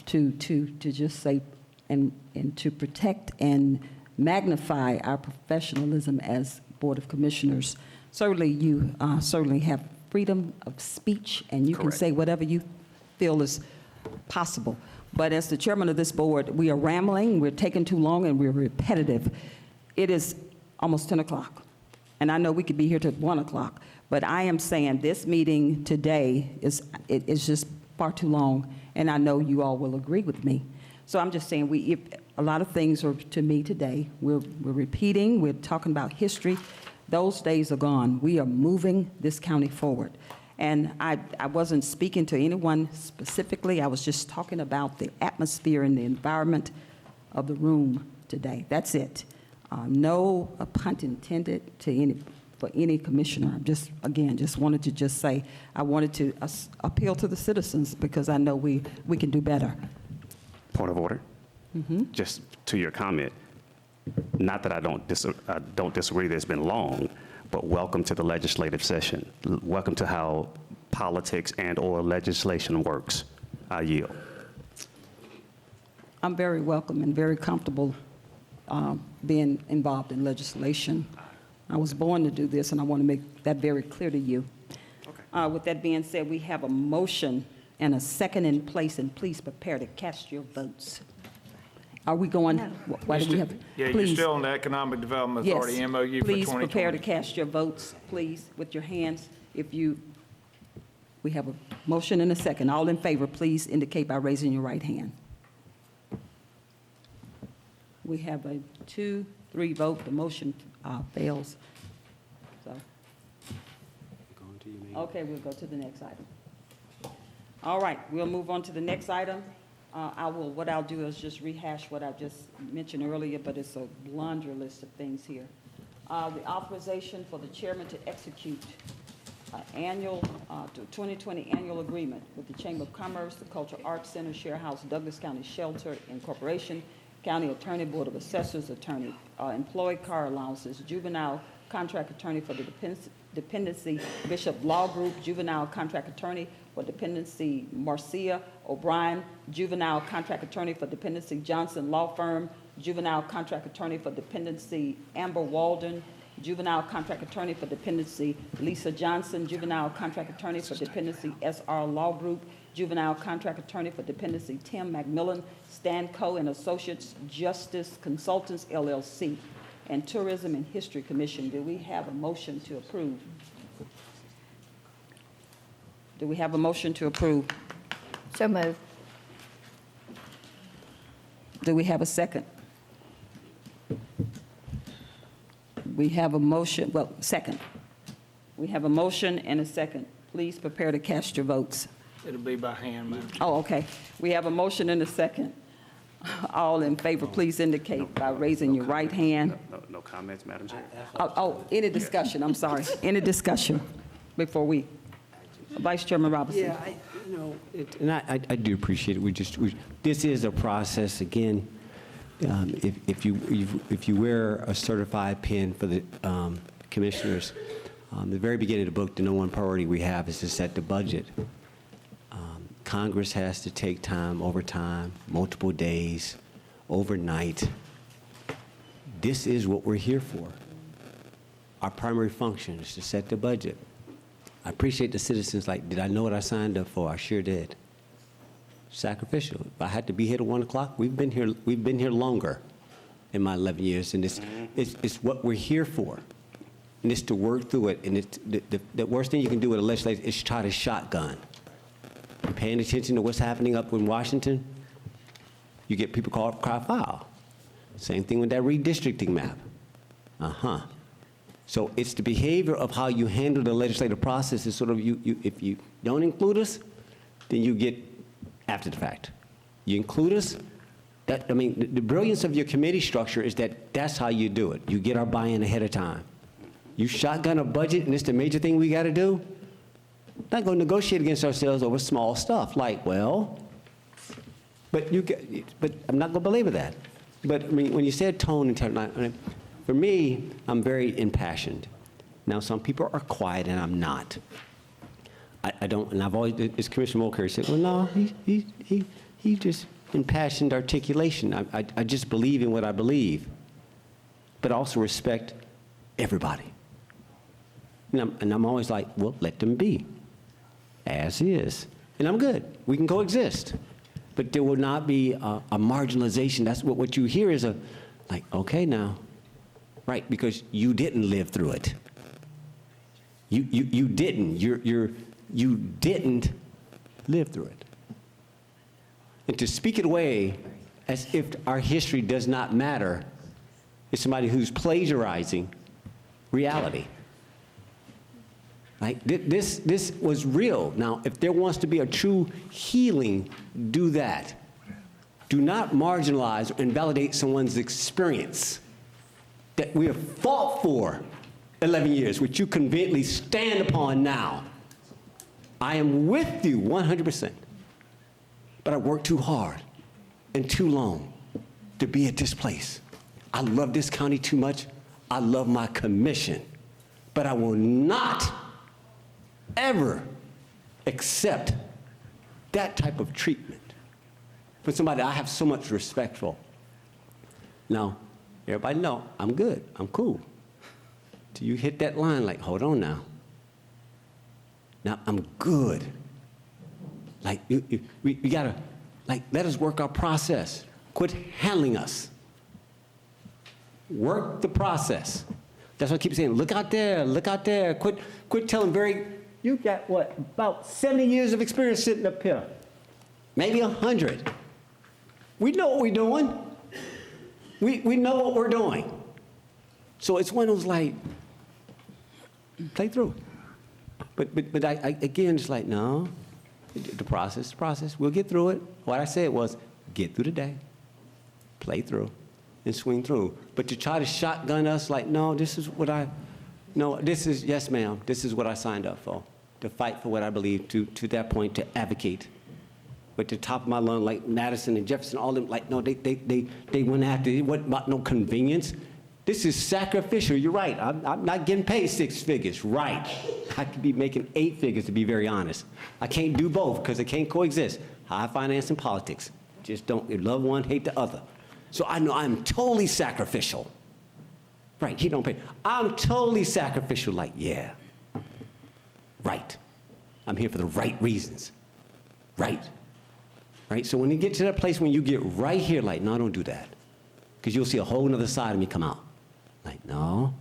to just say, and to protect and magnify our professionalism as Board of Commissioners. Certainly, you certainly have freedom of speech, and you can Correct. say whatever you feel is possible. But as the chairman of this board, we are rambling, we're taking too long, and we're repetitive. It is almost 10 o'clock, and I know we could be here till 1 o'clock, but I am saying this meeting today is just far too long, and I know you all will agree with me. So I'm just saying, if a lot of things are to me today. We're repeating, we're talking about history. Those days are gone. We are moving this county forward. And I wasn't speaking to anyone specifically. I was just talking about the atmosphere and the environment of the room today. That's it. No pun intended for any commissioner. I'm just wanted to just say, I wanted to appeal to the citizens, because I know we can do better. Point of order? Just to your comment, not that I don't disagree that it's been long, but welcome to the legislative session. Welcome to how politics and/or legislation works. I yield. I'm very welcome and very comfortable being involved in legislation. I was born to do this, and I want to make that very clear to you. Okay. With that being said, we have a motion and a second in place, and please prepare to cast your votes. Are we going? Why do we have? Yeah, you're Please. still on the Economic Development Yes. Authority MOU for 2020. Please prepare to cast your votes, please, with your hands. We have a motion and a second. All in favor, please indicate by raising your right hand. We have a 2-3 vote. The motion fails. So, okay, we'll go to the next item. All right, we'll move on to the next item. What I'll do is just rehash what I just mentioned earlier, but it's a laundry list of things here. The authorization for the chairman to execute 2020 annual agreement with the Chamber of Commerce, the Cultural Arts Center, Share House, Douglas County Shelter Incorporation, County Attorney, Board of Assessors Attorney, Employee Car Allowances, Juvenile Contract Attorney for the Dependency Bishop Law Group, Juvenile Contract Attorney for Dependency Marcia O'Brien, Juvenile Contract Attorney for Dependency Johnson Law Firm, Juvenile Contract Attorney for Dependency Amber Walden, Juvenile Contract Attorney for Dependency Lisa Johnson, Juvenile Contract Attorney for Dependency SR Law Group, Juvenile Contract Attorney for Dependency Tim McMillan, Stanco and Associates Justice Consultants LLC, and Tourism and History Commission. Do we have a motion to approve? Do we have a motion to approve? So moved. Do we have a second? We have a motion, second. We have a motion and a second. Please prepare to cast your votes. It'll be by hand, Madam Chair. Oh, okay. We have a motion and a second. All in favor, please indicate by raising your right hand. No comments, Madam Chair? Any discussion, I'm sorry. Any discussion before we? Vice Chairman Robinson. Yeah, and I do appreciate it. This is a process, again. If you wear a certified pin for the commissioners, the very beginning of the book, the number one priority we have is to set the budget. Congress has to take time, overtime, multiple days, overnight. This is what we're here for. Our primary function is to set the budget. I appreciate the citizens like, did I know what I signed up for? I sure did. Sacrificial. If I had to be here at 1 o'clock, we've been here longer in my 11 years, and it's what we're here for. And it's to work through it. And it's the worst thing you can do with a legislature is try to shotgun. You're paying attention to what's happening up in Washington, you get people cry foul. Same thing with that redistricting map. So it's the behavior of how you handle the legislative process is sort of if you don't include us, then you get after the fact. You include us, the brilliance of your committee structure is that's how you do it. You get our buy-in ahead of time. You shotgun a budget and it's the major thing we got to do, not going to negotiate against ourselves over small stuff like, well, but I'm not going to belabor that. But I mean, when you said tone and tone, for me, I'm very impassioned. Now, some people are quiet and I'm not. I don't, and I've always, as Commissioner Mulcahy said, well, no, he just impassioned articulation. I just believe in what I believe, but also respect everybody. And I'm always like, well, let them be, as is. And I'm good. We can coexist. But there will not be a marginalization. That's what you hear is like, okay now, right, because you didn't live through it. You didn't. You didn't live through it. And to speak it away as if our history does not matter is somebody who's plagiarizing reality. Like this was real. Now, if there wants to be a true healing, do that. Do not marginalize or invalidate someone's experience that we have fought for 11 years, which you conveniently stand upon now. I am with you 100%, but I worked too hard and too long to be at this place. I love this county too much. I love my commission, but I will not ever accept that type of treatment from somebody I have so much respect for. Now, everybody know I'm good, I'm cool. Till you hit that line like, hold on now. Now I'm good. Like we gotta, like, let us work our process. Quit handling us. Work the process. That's what I keep saying. Look out there, look out there. Quit telling you got what, about 70 years of experience sitting up here. Maybe 100. We know what we're doing. We know what we're doing. So it's one of those like, play through. But I again, just like, no, the process, we'll get through it. What I said was, get through the day, play through, and swing through. But to try to shotgun us like, no, this is, yes, ma'am, this is what I signed up for, to fight for what I believe, to that point, to advocate. But the top of my lung, like Madison and Jefferson, all them, like, no, they went after it. What about no convenience? This is sacrificial. You're right. I'm not getting paid 6 figures. Right. I could be making 8 figures, to be very honest. I can't do both because they can't coexist. High finance and politics. Just don't, you love one, hate the other. So I know I'm totally sacrificial. Right, he don't pay. I'm totally sacrificial, like, yeah. Right. I'm here for the right reasons. Right. Right, so when you get to that place when you get right here, like, no, don't do that. Because you'll see a whole other side of me come out. Like, no,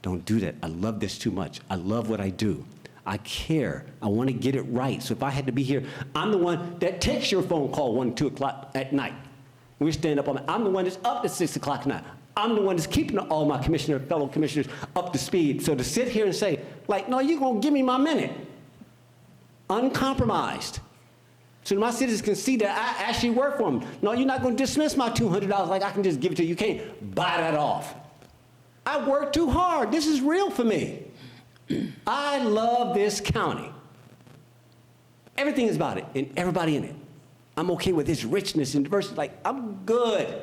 don't do that. I love this too much. I love what I do. I care. I want to get it right. So if I had to be here, I'm the one that takes your phone call 1, 2 o'clock at night. We're standing up on I'm the one that's up at 6 o'clock at night. I'm the one that's keeping all my fellow commissioners up to speed. So to sit here and say, like, no, you're going to give me my minute. Uncompromised. So my citizens can see that I actually work for them. No, you're not going to dismiss my $200 like I can just give it to you. You can't buy that off. I work too hard. This is real for me. I love this county. Everything is about it and everybody in it. I'm okay with its richness and diversity. Like, I'm good.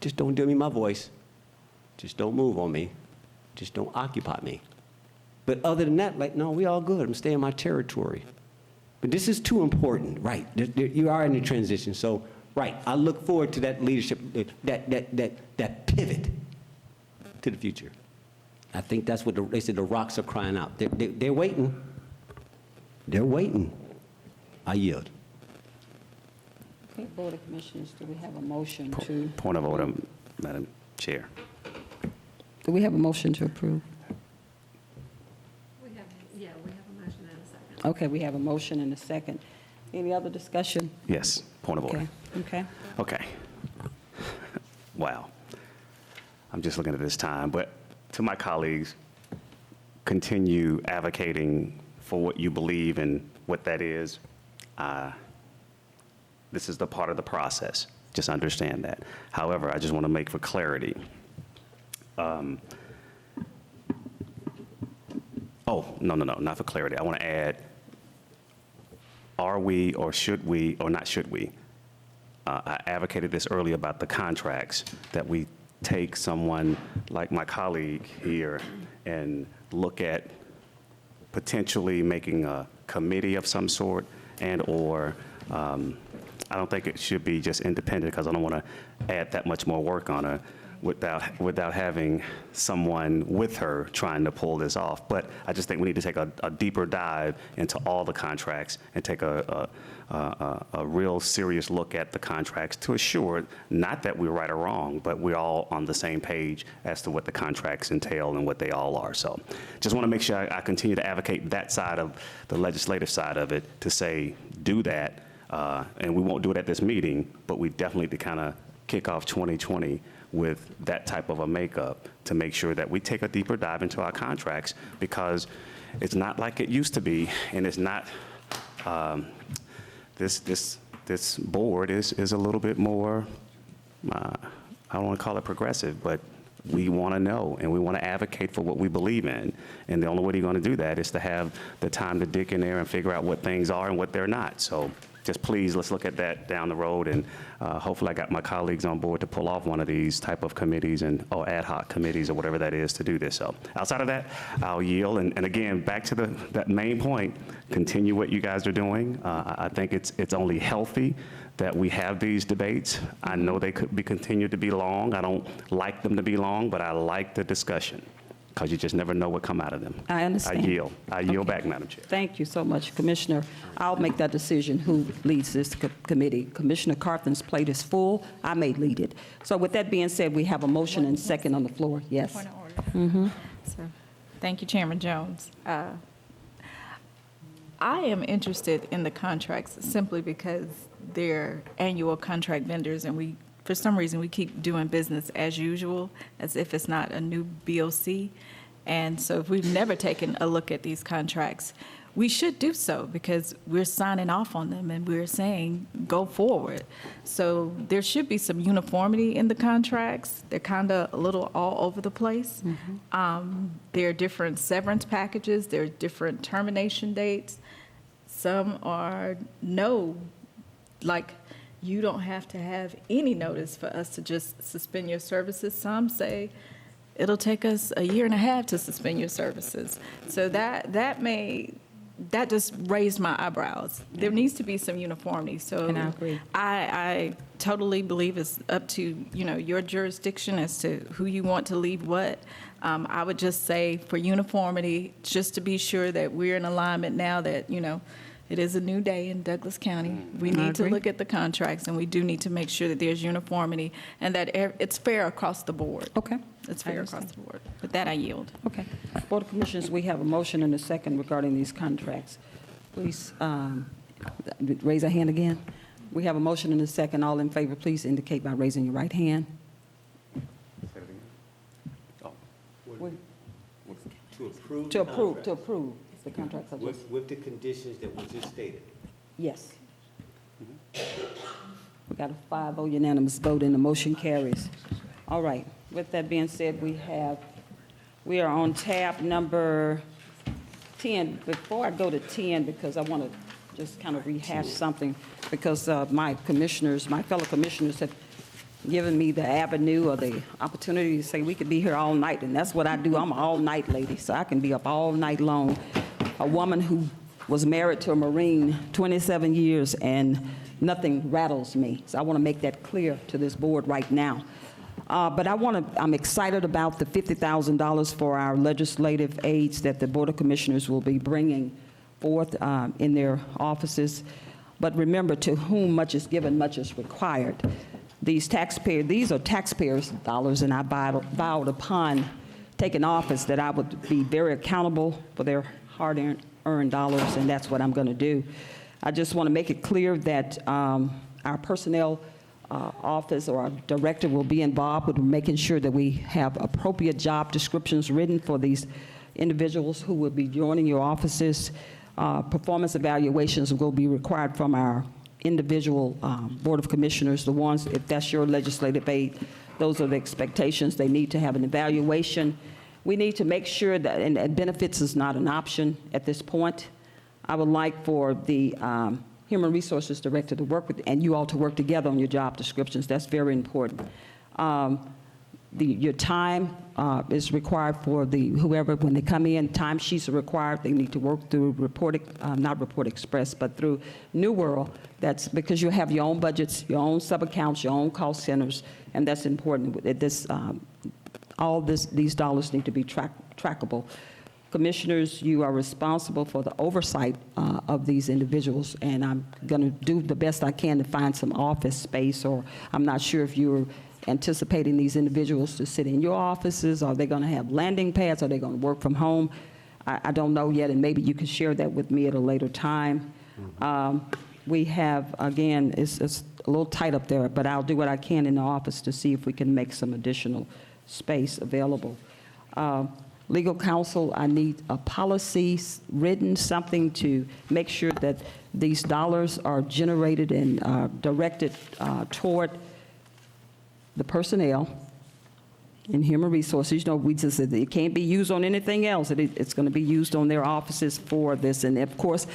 Just don't dim me my voice. Just don't move on me. Just don't occupy me. But other than that, like, no, we all good. I'm staying in my territory. But this is too important, right? You are in the transition. So, right, I look forward to that leadership, that pivot to the future. I think that's what they said the rocks are crying out. They're waiting. They're waiting. I yield. Okay, Board of Commissioners, do we have a motion to? Point of order, Madam Chair. Do we have a motion to approve? We have a motion and a second. Okay, we have a motion and a second. Any other discussion? Yes, point of order. Okay. Okay. Wow. I'm just looking at this time, but to my colleagues, continue advocating for what you believe and what that is. This is the part of the process. Just understand that. However, I just want to make for clarity. No, not for clarity. I want to add, are we or should we, or not should we? I advocated this earlier about the contracts, that we take someone like my colleague here and look at potentially making a committee of some sort, and or I don't think it should be just independent, because I don't want to add that much more work on her without having someone with her trying to pull this off. But I just think we need to take a deeper dive into all the contracts and take a real serious look at the contracts to assure not that we're right or wrong, but we're all on the same page as to what the contracts entail and what they all are. So just want to make sure I continue to advocate that side of the legislative side of it, to say, do that. And we won't do it at this meeting, but we definitely to kind of kick off 2020 with that type of a makeup, to make sure that we take a deeper dive into our contracts, because it's not like it used to be, and it's not, this board is a little bit more, I don't want to call it progressive, but we want to know and we want to advocate for what we believe in. And the only way you're going to do that is to have the time to dig in there and figure out what things are and what they're not. So just please, let's look at that down the road, and hopefully I got my colleagues on board to pull off one of these type of committees or ad hoc committees or whatever that is to do this. So outside of that, I'll yield. And again, back to that main point, continue what you guys are doing. I think it's only healthy that we have these debates. I know they could be continued to be long. I don't like them to be long, but I like the discussion, because you just never know what come out of them. I understand. I yield back, Madam Chair. Thank you so much, Commissioner. I'll make that decision who leads this committee. Commissioner Carthen's plate is full. I may lead it. So with that being said, we have a motion and second on the floor. Yes. Point of order. So, thank you, Chairman Jones. I am interested in the contracts simply because they're annual contract vendors, and for some reason, we keep doing business as usual, as if it's not a new BOC. And so if we've never taken a look at these contracts, we should do so, because we're signing off on them and we're saying, go forward. So there should be some uniformity in the contracts. They're kind of a little all over the place. There are different severance packages. There are different termination dates. Some are you don't have to have any notice for us to just suspend your services. Some say it'll take us 1.5 years to suspend your services. So that just raised my eyebrows. There needs to be some uniformity. So And I agree. I totally believe it's up to your jurisdiction as to who you want to lead what. I would just say, for uniformity, just to be sure that we're in alignment now that it is a new day in Douglas County. We need to look at the contracts, and we do need to make sure that there's uniformity and that it's fair across the board. Okay. It's fair across the board. With that, I yield. Okay. Board of Commissioners, we have a motion and a second regarding these contracts. Please raise a hand again. We have a motion and a second. All in favor, please indicate by raising your right hand. To approve the contracts. With the conditions that were just stated. Yes. We got a 5-0 unanimous vote, and the motion carries. All right. With that being said, we are on tab number 10. Before I go to 10, because I want to just kind of rehash something, because my fellow commissioners have given me the avenue or the opportunity to say we could be here all night, and that's what I do. I'm an all-night lady, so I can be up all night long. A woman who was married to a Marine 27 years, and nothing rattles me. So I want to make that clear to this board right now. But I'm excited about the $50,000 for our legislative aids that the Board of Commissioners will be bringing forth in their offices. But remember, to whom much is given, much is required. These are taxpayers' dollars, and I vowed upon taking office that I would be very accountable for their hard-earned dollars, and that's what I'm going to do. I just want to make it clear that our personnel office or our director will be involved with making sure that we have appropriate job descriptions written for these individuals who will be joining your offices. Performance evaluations will be required from our individual Board of Commissioners, the ones, if that's your legislative aid, those are the expectations. They need to have an evaluation. We need to make sure that, and benefits is not an option at this point. I would like for the Human Resources Director to work with, and you all to work together on your job descriptions. That's very important. Your time is required for whoever, when they come in, time sheets are required. They need to work through not Report Express, but through New World. That's because you have your own budgets, your own sub-accounts, your own cost centers, and that's important. These dollars need to be trackable. Commissioners, you are responsible for the oversight of these individuals, and I'm going to do the best I can to find some office space, or I'm not sure if you're anticipating these individuals to sit in your offices. Are they going to have landing pads? Are they going to work from home? I don't know yet, and maybe you can share that with me at a later time. We have, again, it's a little tight up there, but I'll do what I can in the office to see if we can make some additional space available. Legal counsel, I need a policy written, something to make sure that these dollars are generated and directed toward the personnel in human resources. We just said it can't be used on anything else. It's going to be used on their offices for this. And of course,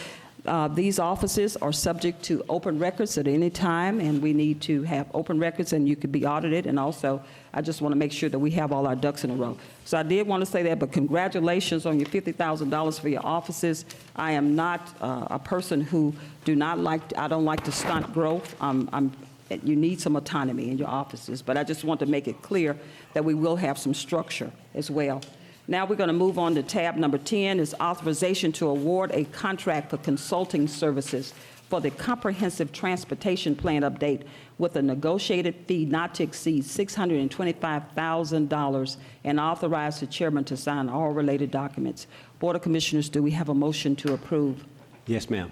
these offices are subject to open records at any time, and we need to have open records, and you could be audited. And also, I just want to make sure that we have all our ducks in a row. So I did want to say that, but congratulations on your $50,000 for your offices. I am not a person who I don't like to stunt growth. You need some autonomy in your offices, but I just want to make it clear that we will have some structure as well. Now we're going to move on to tab number 10, is authorization to award a contract for consulting services for the comprehensive transportation plan update with a negotiated fee not to exceed $625,000, and authorize the chairman to sign all related documents. Board of Commissioners, do we have a motion to approve? Yes, ma'am.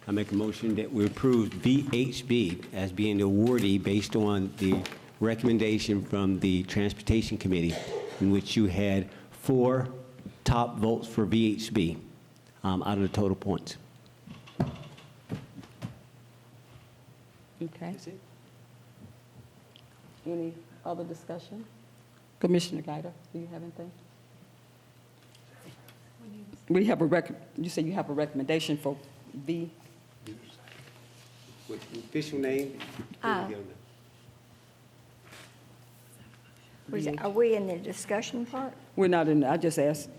I make a motion that we approve VHB as being the awardee based on the recommendation from the Transportation Committee, in which you had 4 top votes for VHB out of the total points. Okay. Any other discussion? Commissioner Guida, do you have anything? You say you have a recommendation for V? With official name? Are we in the discussion part? We're not in, I just asked.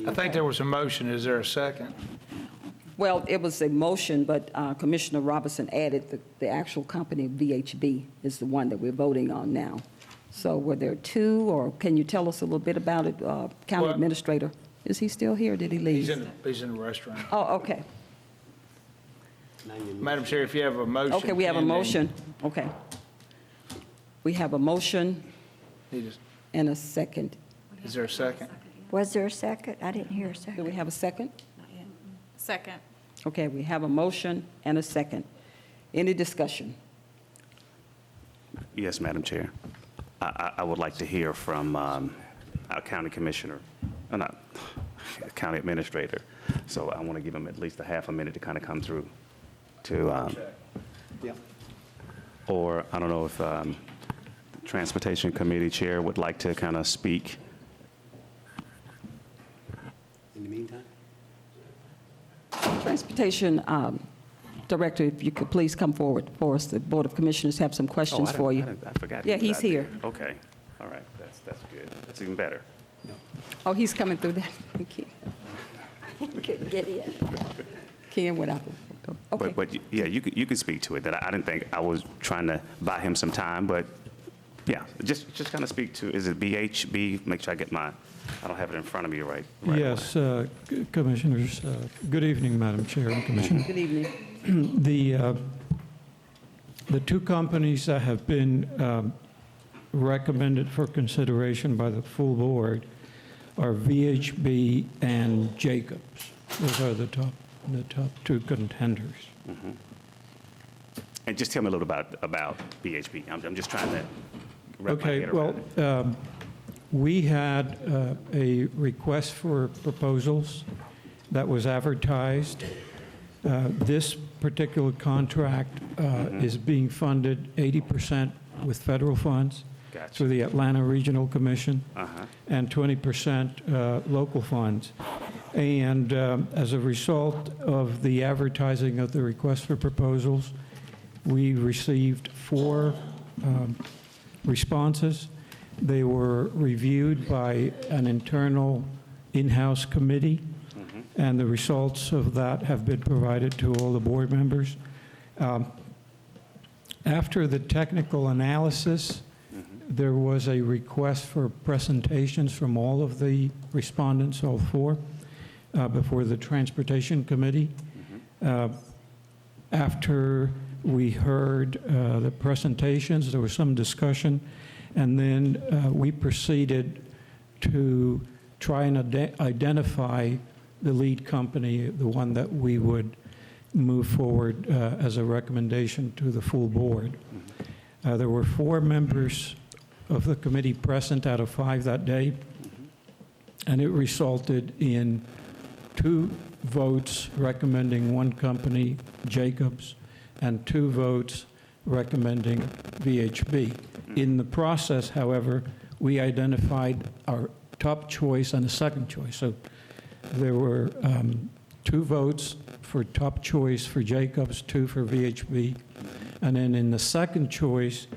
I think there was a motion. Is there a second? Well, it was a motion, but Commissioner Robinson added the actual company, VHB, is the one that we're voting on now. So were there 2, or can you tell us a little bit about it? County Administrator, is he still here, or did he leave? He's in the restaurant. Oh, okay. Madam Chair, if you have a motion. Okay, we have a pending- motion. Okay. We have a motion and a second. Is there a second? Was there a second? I didn't hear a Do second. we have a second? Second. Okay, we have a motion and a second. Any discussion? Yes, Madam Chair. I would like to hear from our county commissioner, not county administrator. So I want to give him at least a half a minute to kind of come through to, or I don't know if the Transportation Committee Chair would like to kind of speak. In the meantime? Transportation Director, if you could please come forward for us. The Board of Commissioners have some questions for you. I forgot. Yeah, he was he's out there. here. Okay, all right, that's good. That's even better. Oh, he's coming through that. Couldn't get in. Ken went out. Okay. But yeah, you could speak to it. That I didn't think I was trying to buy him some time, but yeah, just kind of speak to, is it BHB? Make sure I get I don't have it in front of me right Yes, Commissioners. Good evening, Madam Chair and Commissioner. Good evening. The two companies that have been recommended for consideration by the full board are VHB and Jacobs. Those are the top two contenders. Mm-hmm. And just tell me a little about BHB. I'm just trying to wrap my Okay, head around well, it. we had a request for proposals that was advertised. This particular contract is being funded 80% with federal funds Gotcha. through the Atlanta Regional Commission Uh-huh. and 20% local funds. And as a result of the advertising of the request for proposals, we received 4 responses. They were reviewed by an internal in-house committee, and the results of that have been provided to all the board members. After the technical analysis, there was a request for presentations from all of the respondents, all 4, before the Transportation Committee. After we heard the presentations, there was some discussion, and then we proceeded to try and identify the lead company, the one that we would move forward as a recommendation to the full board. There were 4 members of the committee present out of 5 that day, and it resulted in 2 votes recommending one company, Jacobs, and 2 votes recommending VHB. In the process, however, we identified our top choice and a second choice. So there were 2 votes for top choice for Jacobs, 2 for VHB. And then in the second choice,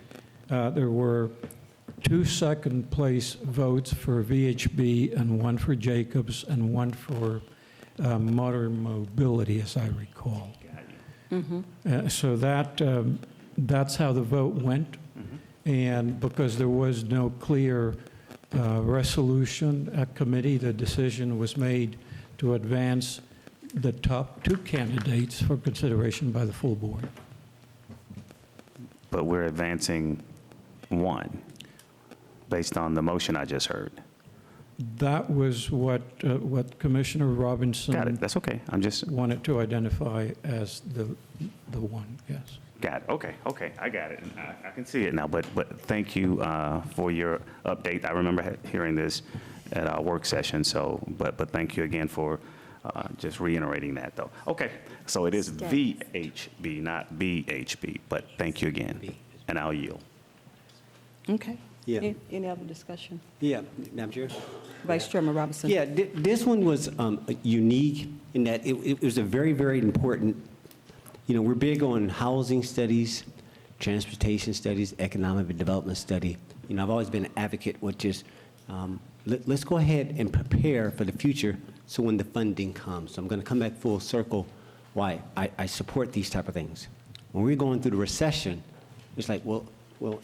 there were 2 second place votes for VHB and 1 for Jacobs and 1 for modern mobility, as I recall. So that's how the vote went. And because there was no clear resolution at committee, the decision was made to advance the top 2 candidates for consideration by the full board. But we're advancing 1 based on the motion I just heard. That was what Commissioner Robinson Got it. That's okay. I'm just wanted to identify as the one, yes. Got it. Okay. I got it. I can see it now. But thank you for your update. I remember hearing this at our work session. So, but thank you again for just reiterating that, though. Okay. So it is VHB, not BHB. But thank you again, and I'll yield. Okay. Yeah. Any other discussion? Yeah, Madam Chair? Vice Chairman Robinson? Yeah, this one was unique in that it was a very, very important, we're big on housing studies, transportation studies, economic development study. I've always been an advocate, which is let's go ahead and prepare for the future so when the funding comes. So I'm going to come back full circle why I support these type of things. When we're going through the recession, it's like, well,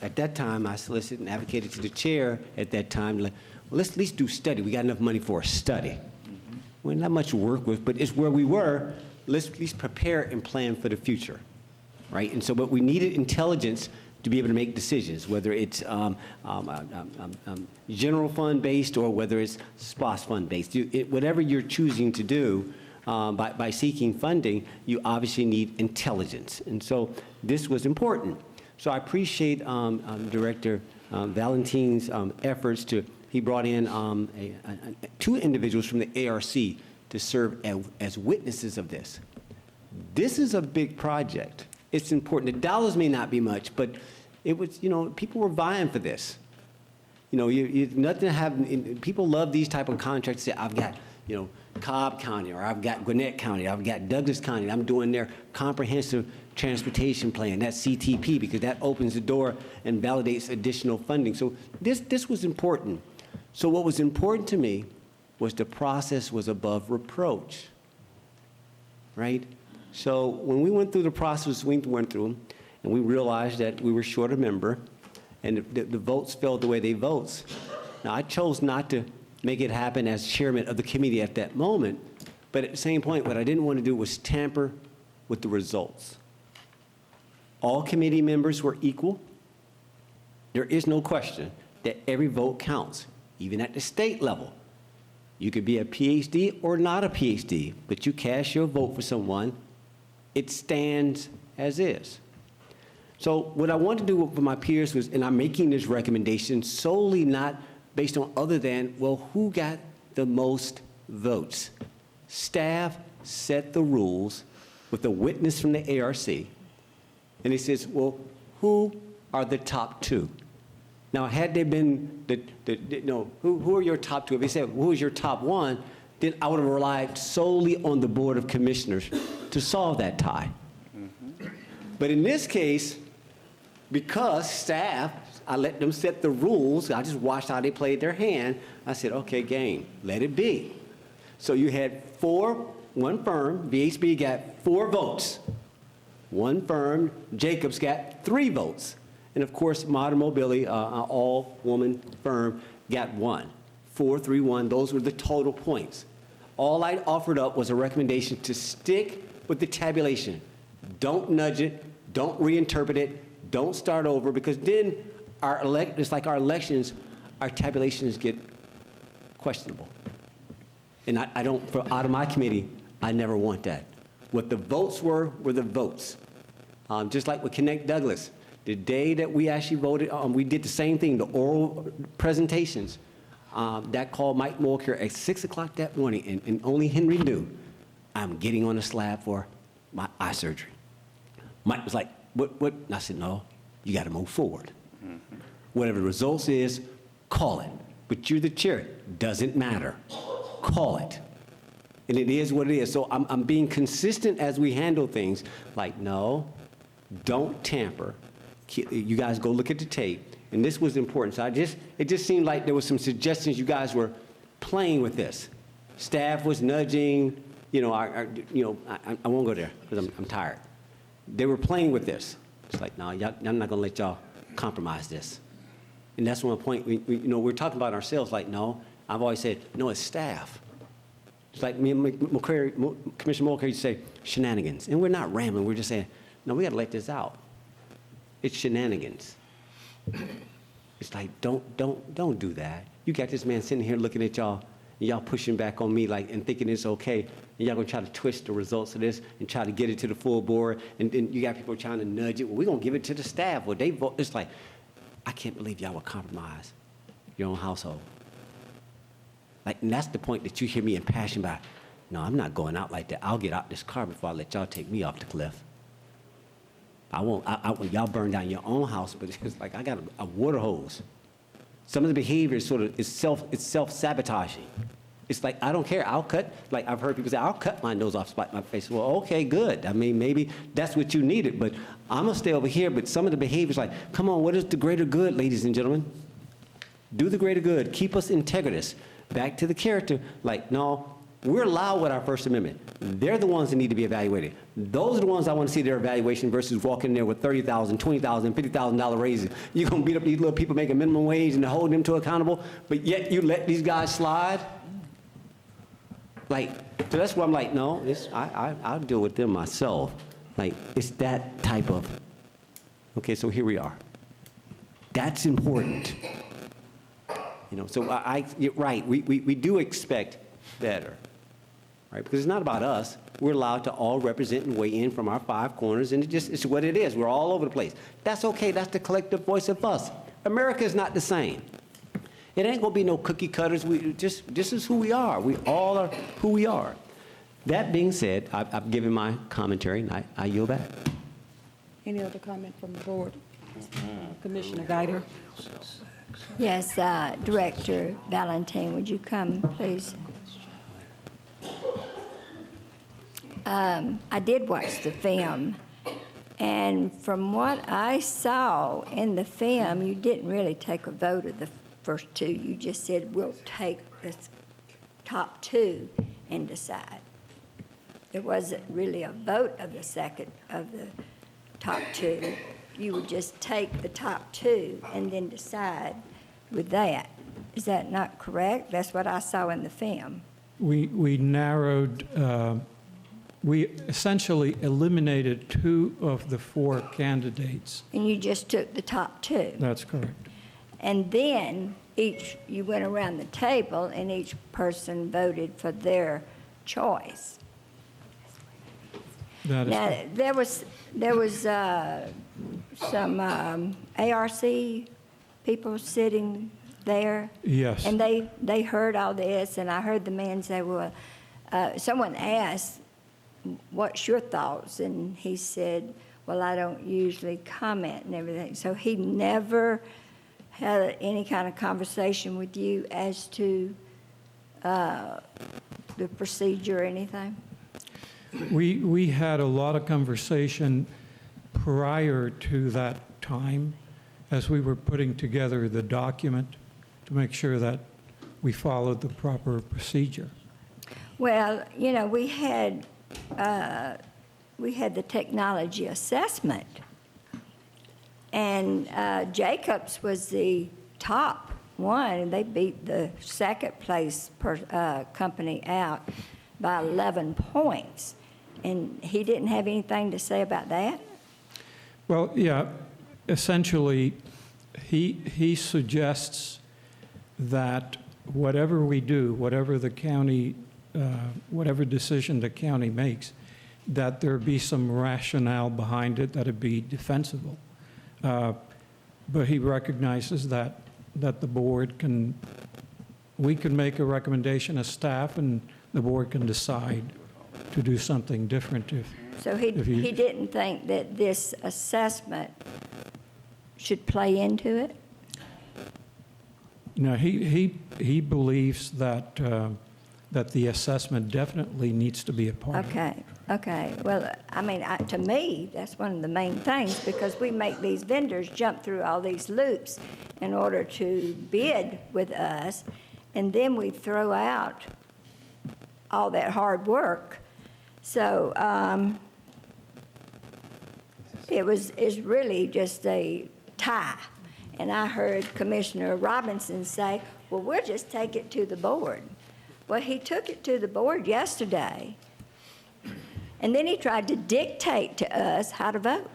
at that time, I solicited and advocated to the chair at that time, like, well, let's at least do study. We got enough money for a study. Well, not much to work with, but it's where we were. Let's at least prepare and plan for the future, right? And so, but we needed intelligence to be able to make decisions, whether it's general fund based or whether it's SPOS fund based. Whatever you're choosing to do by seeking funding, you obviously need intelligence. And so this was important. So I appreciate Director Valentin's efforts he brought in 2 individuals from the ARC to serve as witnesses of this. This is a big project. It's important. The dollars may not be much, but it was, people were vying for this. Nothing to have, people love these type of contracts. Say, I've got, Cobb County, or I've got Gwinnett County, I've got Douglas County, I'm doing their comprehensive transportation plan, that's CTP, because that opens the door and validates additional funding. So this was important. So what was important to me was the process was above reproach, right? So when we went through the process we went through, and we realized that we were short a member, and the votes fell the way they votes. Now, I chose not to make it happen as chairman of the committee at that moment, but at the same point, what I didn't want to do was tamper with the results. All committee members were equal. There is no question that every vote counts, even at the state level. You could be a PhD or not a PhD, but you cast your vote for someone, it stands as is. So what I wanted to do with my peers was, and I'm making this recommendation solely not based on other than, well, who got the most votes? Staff set the rules with a witness from the ARC, and he says, well, who are the top two? Now, had they been, who are your top two? If they said, who is your top one, then I would have relied solely on the Board of Commissioners to solve that tie. But in this case, because staff, I let them set the rules, I just watched how they played their hand, I said, okay, game, let it be. So you had one firm, VHB got 4 votes. One firm, Jacobs, got 3 votes. And of course, Modern Mobility, an all-woman firm, got 1. 4-3-1, those were the total points. All I offered up was a recommendation to stick with the tabulation. Don't nudge it, don't reinterpret it, don't start over, because then it's like our elections, our tabulations get questionable. And I don't, out of my committee, I never want that. What the votes were the votes. Just like with Connect Douglas, the day that we actually voted, we did the same thing, the oral presentations. That called Mike Mulcair at 6 o'clock that morning, and only Henry knew I'm getting on a slab for my eye surgery. Mike was like, what? And I said, no, you got to move forward. Whatever the results is, call it. But you're the chair. Doesn't matter. Call it. And it is what it is. So I'm being consistent as we handle things. Like, no, don't tamper. You guys go look at the tape. And this was important. So it just seemed like there was some suggestions you guys were playing with this. Staff was nudging. I won't go there because I'm tired. They were playing with this. It's like, no, I'm not going to let y'all compromise this. And that's one point, we're talking about ourselves like, no, I've always said, no, it's staff. It's like me and Commissioner Mulcair used to say, shenanigans. And we're not rambling, we're just saying, no, we got to let this out. It's shenanigans. It's like, don't do that. You got this man sitting here looking at y'all, and y'all pushing back on me and thinking it's okay, and y'all gonna try to twist the results of this and try to get it to the full board, and then you got people trying to nudge it. Well, we're gonna give it to the staff. Well, they vote. It's like, I can't believe y'all would compromise your own household. And that's the point that you hear me impassioned about. No, I'm not going out like that. I'll get out this car before I let y'all take me off the cliff. I won't, y'all burn down your own house, but it's like I got a water hose. Some of the behavior is it's self-sabotaging. It's like, I don't care, I'll cut, like I've heard people say, I'll cut my nose off, spite my face. Well, okay, good. I mean, maybe that's what you needed, but I'm gonna stay over here, but some of the behaviors like, come on, what is the greater good, ladies and gentlemen? Do the greater good, keep us integritous. Back to the character, like, no, we're allowed with our First Amendment. They're the ones that need to be evaluated. Those are the ones I want to see their evaluation versus walking in there with $30,000, $20,000, $50,000 raises. You're going to beat up these little people making minimum wage and hold them to accountable, but yet you let these guys slide? So that's why I'm like, no, I'll deal with them myself. It's that type of, okay, so here we are. That's important. So you're right, we do expect better. Right? Because it's not about us. We're allowed to all represent and weigh in from our 5 corners, and it's what it is. We're all over the place. That's okay. That's the collective voice of us. America is not the same. It ain't going to be no cookie cutters. This is who we are. We all are who we are. That being said, I've given my commentary, and I yield back. Any other comment from the board? Commissioner Guider? Yes, Director Valentine, would you come, please? I did watch the film, and from what I saw in the film, you didn't really take a vote of the first two. You just said, we'll take the top two and decide. There wasn't really a vote of the second, of the top two. You would just take the top two and then decide with that. Is that not correct? That's what I saw in the film. We narrowed, we essentially eliminated 2 of the 4 candidates. And you just took the top two. That's correct. And then you went around the table and each person voted for their choice. That is Now, correct. there was some ARC people sitting there. Yes. And they heard all this, and I heard the man say, well, someone asked, what's your thoughts? And he said, well, I don't usually comment and everything. So he never had any kind of conversation with you as to the procedure or anything? We had a lot of conversation prior to that time as we were putting together the document to make sure that we followed the proper procedure. Well, you know, we had the technology assessment, and Jacobs was the top one, and they beat the second place company out by 11 points. And he didn't have anything to say about that? Well, yeah, essentially, he suggests that whatever we do, whatever the county, whatever decision the county makes, that there be some rationale behind it, that it be defensible. But he recognizes that the board can, we can make a recommendation as staff, and the board can decide to do something different if. So he didn't think that this assessment should play into it? No, he believes that that the assessment definitely needs to be a part of it. Okay. Well, I mean, to me, that's one of the main things, because we make these vendors jump through all these loops in order to bid with us, and then we throw out all that hard work. So it's really just a tie. And I heard Commissioner Robinson say, well, we'll just take it to the board. Well, he took it to the board yesterday, and then he tried to dictate to us how to vote.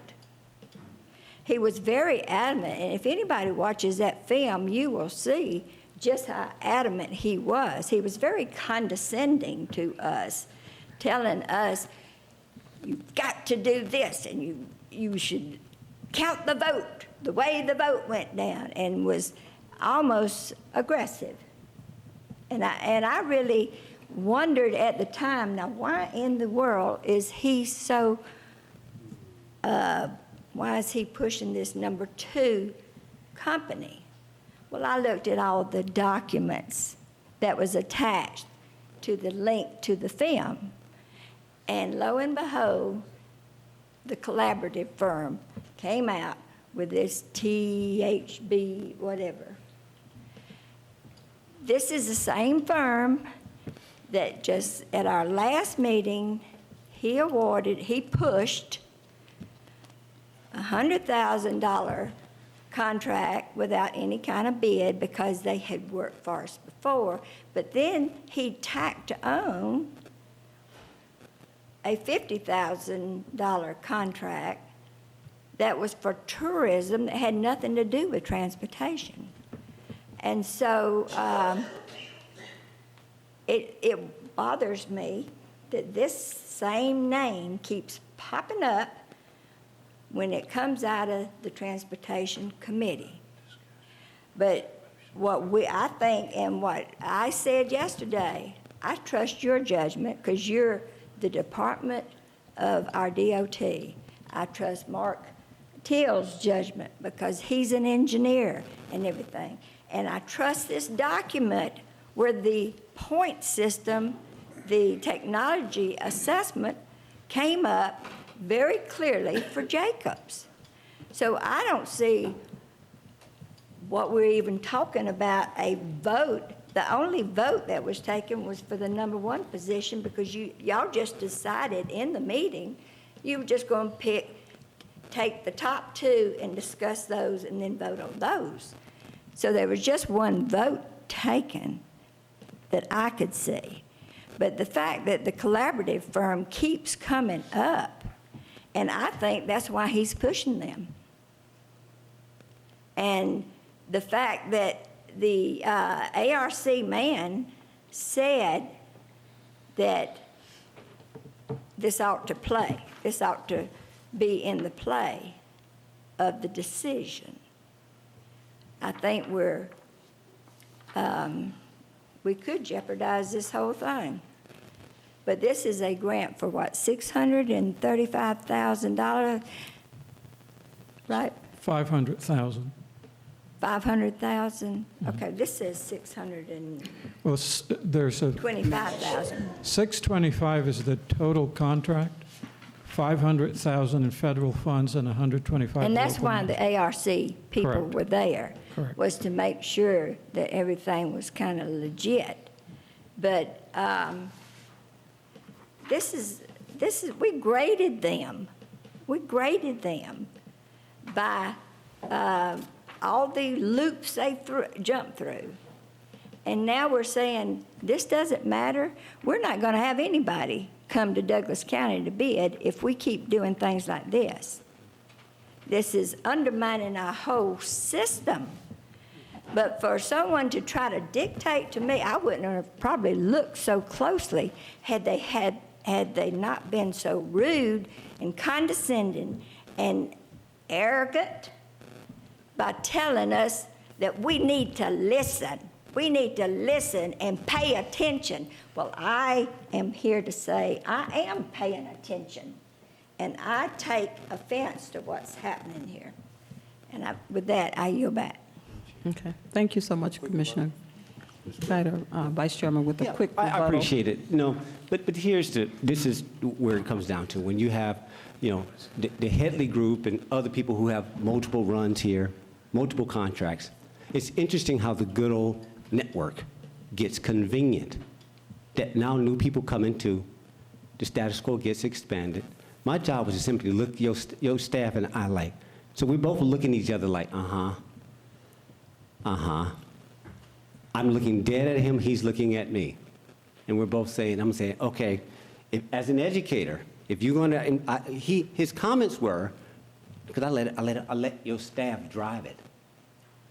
He was very adamant, and if anybody watches that film, you will see just how adamant he was. He was very condescending to us, telling us, you've got to do this, and you should count the vote, the way the vote went down, and was almost aggressive. And I really wondered at the time, now why in the world is he so, why is he pushing this number 2 company? Well, I looked at all the documents that was attached to the link to the film, and lo and behold, the collaborative firm came out with this THB whatever. This is the same firm that just at our last meeting, he pushed a $100,000 contract without any kind of bid because they had worked for us before. But then he tacked on a $50,000 contract that was for tourism that had nothing to do with transportation. And so it bothers me that this same name keeps popping up when it comes out of the Transportation Committee. But I think, and what I said yesterday, I trust your judgment because you're the department of our DOT. I trust Mark Till's judgment because he's an engineer and everything. And I trust this document where the point system, the technology assessment, came up very clearly for Jacobs. So I don't see what we're even talking about a vote. The only vote that was taken was for the number one position because y'all just decided in the meeting you were just going to take the top two and discuss those and then vote on those. So there was just one vote taken that I could see. But the fact that the collaborative firm keeps coming up, and I think that's why he's pushing them. And the fact that the ARC man said that this ought to be in the play of the decision. I think we could jeopardize this whole thing. But this is a grant for what, $635,000, right? 500,000. 500,000? Okay, this says 625,000. Well, there's a 625 is the total contract, 500,000 in federal funds and 125. And that's local why money. the ARC people Correct. were there, Correct. was to make sure that everything was kind of legit. But we graded them. We graded them by all the loops they jumped through. And now we're saying, this doesn't matter. We're not going to have anybody come to Douglas County to bid if we keep doing things like this. This is undermining our whole system. But for someone to try to dictate to me, I wouldn't have probably looked so closely had they not been so rude and condescending and arrogant by telling us that we need to listen. We need to listen and pay attention. Well, I am here to say I am paying attention, and I take offense to what's happening here. And with that, I yield back. Okay. Thank you so much, Commissioner. Vice Chairman, with a quick rebuttal. I appreciate it. No, but this is where it comes down to. When you have, the Headley Group and other people who have multiple runs here, multiple contracts, it's interesting how the good old network gets convenient, that now new people come into, the status quo gets expanded. My job was to simply look your staff in the eye like, so we both looking at each other like, I'm looking dead at him, he's looking at me. And we're both saying, I'm saying, okay, as an educator, if you're going to, his comments were, because I let your staff drive it.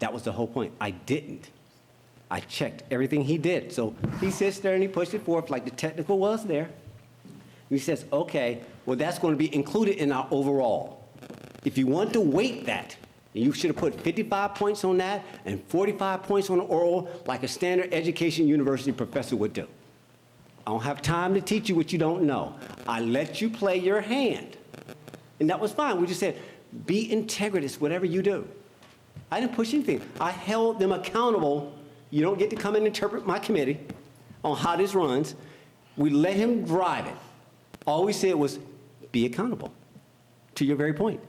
That was the whole point. I didn't. I checked everything he did. So he sits there and he pushed it forth like the technical was there. And he says, okay, well, that's going to be included in our overall. If you want to weight that, you should have put 55 points on that and 45 points on the oral like a standard education university professor would do. I don't have time to teach you what you don't know. I let you play your hand. And that was fine. We just said, be integritous, whatever you do. I didn't push anything. I held them accountable. You don't get to come and interpret my committee on how this runs. We let him drive it. All we said was, be accountable. To your very point.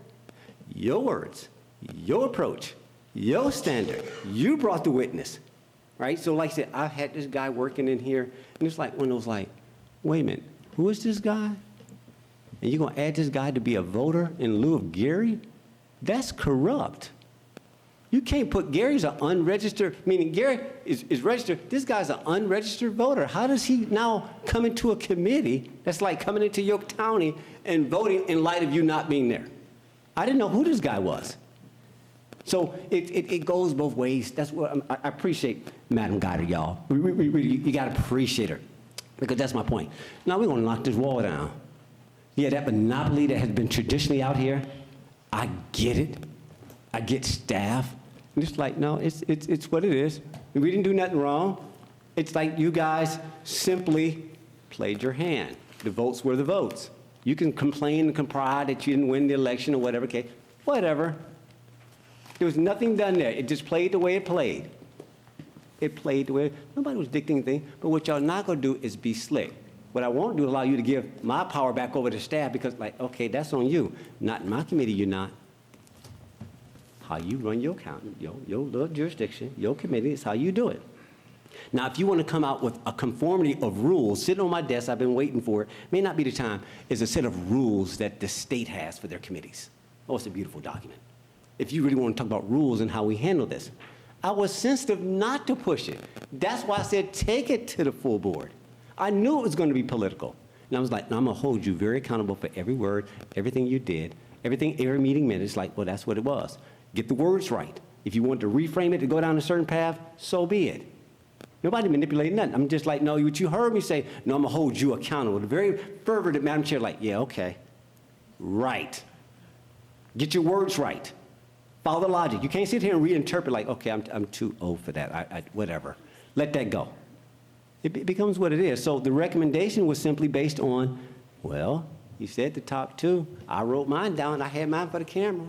Your words, your approach, your standard. You brought the witness, right? So like I said, I had this guy working in here, and it's like one of those like, wait a minute, who is this guy? And you're going to add this guy to be a voter in lieu of Gary? That's corrupt. You can't put Gary's an unregistered, meaning Gary is registered. This guy's an unregistered voter. How does he now come into a committee that's like coming into York County and voting in light of you not being there? I didn't know who this guy was. So it goes both ways. That's what I appreciate Madam Goddard, y'all. You got to appreciate her, because that's my point. Now we're going to knock this wall down. Yeah, that monopoly that has been traditionally out here, I get it. I get staff. And it's like, no, it's what it is. We didn't do nothing wrong. It's like you guys simply played your hand. The votes were the votes. You can complain and comply that you didn't win the election or whatever, okay? Whatever. There was nothing done there. It just played the way it played. It played the way, nobody was dictating anything, but what y'all not gonna do is be slick. What I won't do is allow you to give my power back over to staff because, like, okay, that's on you. Not in my committee, you're not. How you run your county, your little jurisdiction, your committee is how you do it. Now, if you want to come out with a conformity of rules, sitting on my desk, I've been waiting for it, may not be the time, is a set of rules that the state has for their committees. Oh, it's a beautiful document. If you really want to talk about rules and how we handle this. I was sensitive not to push it. That's why I said take it to the full board. I knew it was going to be political. And I was like, no, I'm going to hold you very accountable for every word, everything you did, every meeting minutes. Like, well, that's what it was. Get the words right. If you want to reframe it to go down a certain path, so be it. Nobody manipulating nothing. I'm just like, no, what you heard me say, no, I'm going to hold you accountable. The very fervor that Madam Chair, like, yeah, okay, right. Get your words right. Follow the logic. You can't sit here and reinterpret like, okay, I'm too old for that, whatever. Let that go. It becomes what it is. So the recommendation was simply based on, well, you said the top two. I wrote mine down. I had mine for the camera.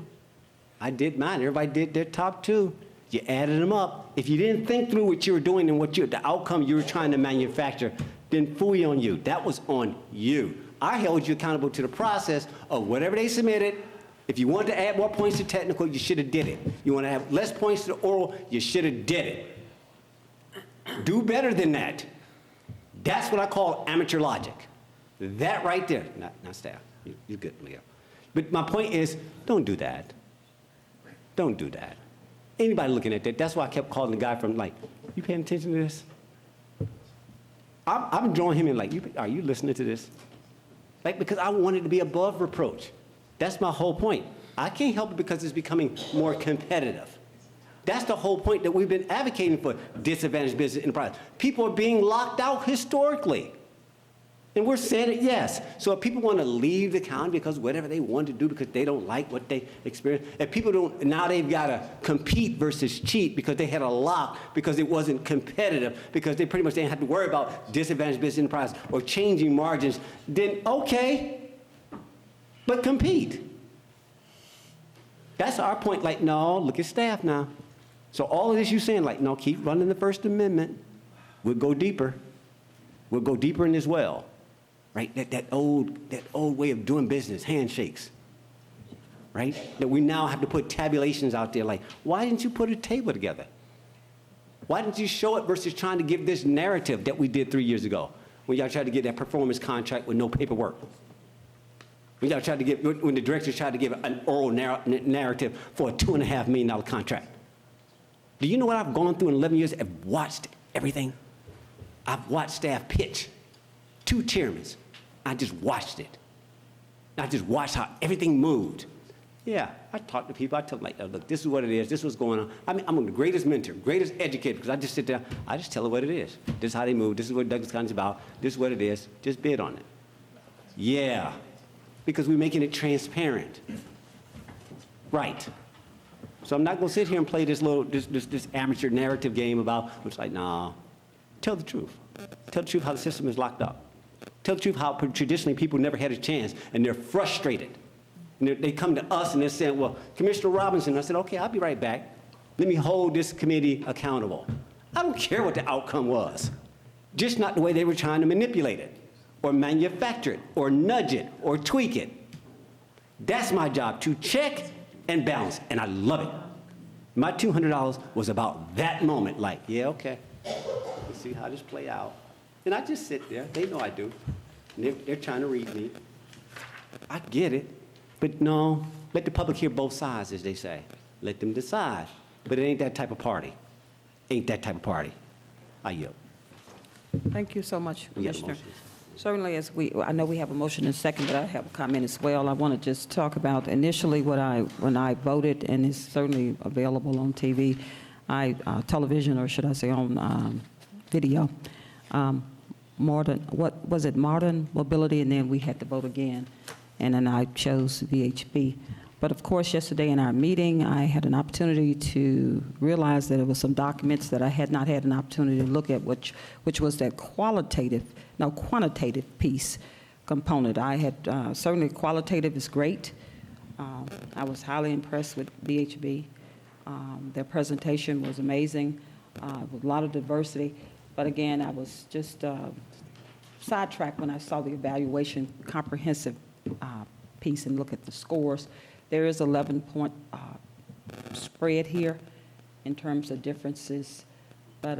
I did mine. Everybody did their top two. You added them up. If you didn't think through what you were doing and the outcome you were trying to manufacture, then phooey on you. That was on you. I held you accountable to the process of whatever they submitted. If you wanted to add more points to technical, you should have did it. You want to have less points to the oral, you should have did it. Do better than that. That's what I call amateur logic. That right there. Not staff. You're good, Leo. But my point is, don't do that. Don't do that. Anybody looking at that, that's why I kept calling the guy from, like, you paying attention to this? I'm drawing him in like, are you listening to this? Like, because I wanted to be above reproach. That's my whole point. I can't help it because it's becoming more competitive. That's the whole point that we've been advocating for disadvantaged business enterprise. People are being locked out historically. And we're saying it, yes. So if people want to leave the county because whatever they want to do because they don't like what they experience, if people don't, now they've got to compete versus cheat because they had a lock because it wasn't competitive, because they pretty much didn't have to worry about disadvantaged business enterprise or changing margins, then okay, but compete. That's our point. Like, no, look at staff now. So all of this you're saying, like, no, keep running the First Amendment. We'll go deeper. We'll go deeper in this well. Right? That old way of doing business, handshakes. Right? That we now have to put tabulations out there like, why didn't you put a table together? Why didn't you show it versus trying to give this narrative that we did 3 years ago when y'all tried to get that performance contract with no paperwork? When y'all tried to get, when the directors tried to give an oral narrative for a $2.5 million contract. Do you know what I've gone through in 11 years? I've watched everything. I've watched staff pitch 2 chairmen. I just watched it. I just watched how everything moved. Yeah, I talk to people. I tell them, like, look, this is what it is. This is what's going on. I mean, I'm the greatest mentor, greatest educator, because I just sit there. I just tell them what it is. This is how they move. This is what Douglas County's about. This is what it is. Just bid on it. Yeah, because we're making it transparent. Right. So I'm not going to sit here and play this little, this amateur narrative game about, it's like, nah, tell the truth. Tell the truth how the system is locked up. Tell the truth how traditionally people never had a chance, and they're frustrated. And they come to us and they're saying, well, Commissioner Robinson, I said, okay, I'll be right back. Let me hold this committee accountable. I don't care what the outcome was, just not the way they were trying to manipulate it, or manufacture it, or nudge it, or tweak it. That's my job, to check and balance, and I love it. My $200 was about that moment, like, yeah, okay, let's see how this play out. And I just sit there. They know I do. And they're trying to read me. I get it. But no, let the public hear both sides, as they say. Let them decide. But it ain't that type of party. Ain't that type of party. I yield. Thank you so much, We got a Commissioner. motion. Certainly, I know we have a motion and second, but I have a comment as well. I want to just talk about initially when I voted, and it's certainly available on TV, television, or should I say on video. Modern mobility, and then we had to vote again, and then I chose VHB. But of course, yesterday in our meeting, I had an opportunity to realize that there were some documents that I had not had an opportunity to look at, which was that quantitative piece component. I had, certainly qualitative is great. I was highly impressed with VHB. Their presentation was amazing, with a lot of diversity. But again, I was just sidetracked when I saw the evaluation comprehensive piece and look at the scores. There is 11-point spread here in terms of differences, but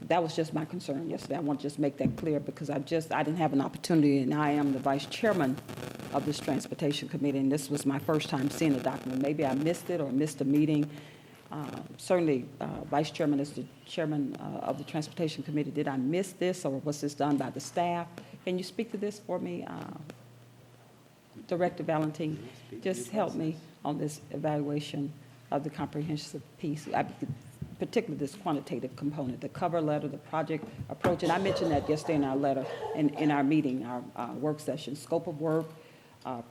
that was just my concern yesterday. I want to just make that clear because I didn't have an opportunity, and I am the vice chairman of this transportation committee, and this was my first time seeing the document. Maybe I missed it or missed a meeting. Certainly, vice chairman is the chairman of the transportation committee. Did I miss this, or was this done by the staff? Can you speak to this for me, Director Valentin? Just help me on this evaluation of the comprehensive piece, particularly this quantitative component, the cover letter, the project approach. And I mentioned that yesterday in our letter, in our meeting, our work session, scope of work,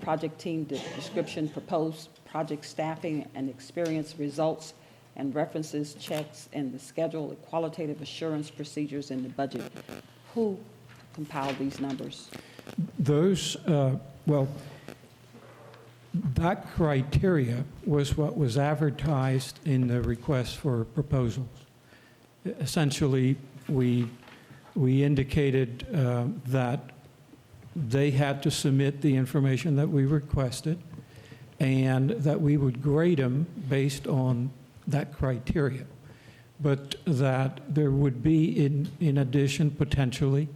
project team description, proposed project staffing and experience results, and references, checks, and the schedule, the qualitative assurance procedures, and the budget. Who compiled these numbers? Those, well, that criteria was what was advertised in the request for proposals. Essentially, we indicated that they had to submit the information that we requested and that we would grade them based on that criteria, but that there would be, in addition, potentially,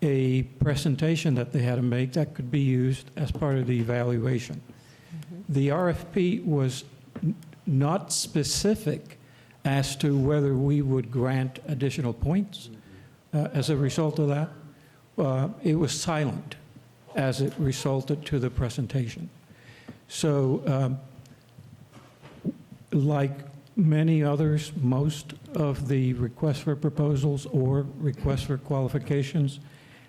a presentation that they had to make that could be used as part of the evaluation. Mm-hmm. The RFP was not specific as to whether we would grant additional points as a result of that. It was silent as it resulted to the presentation. So, like many others, most of the requests for proposals or requests for qualifications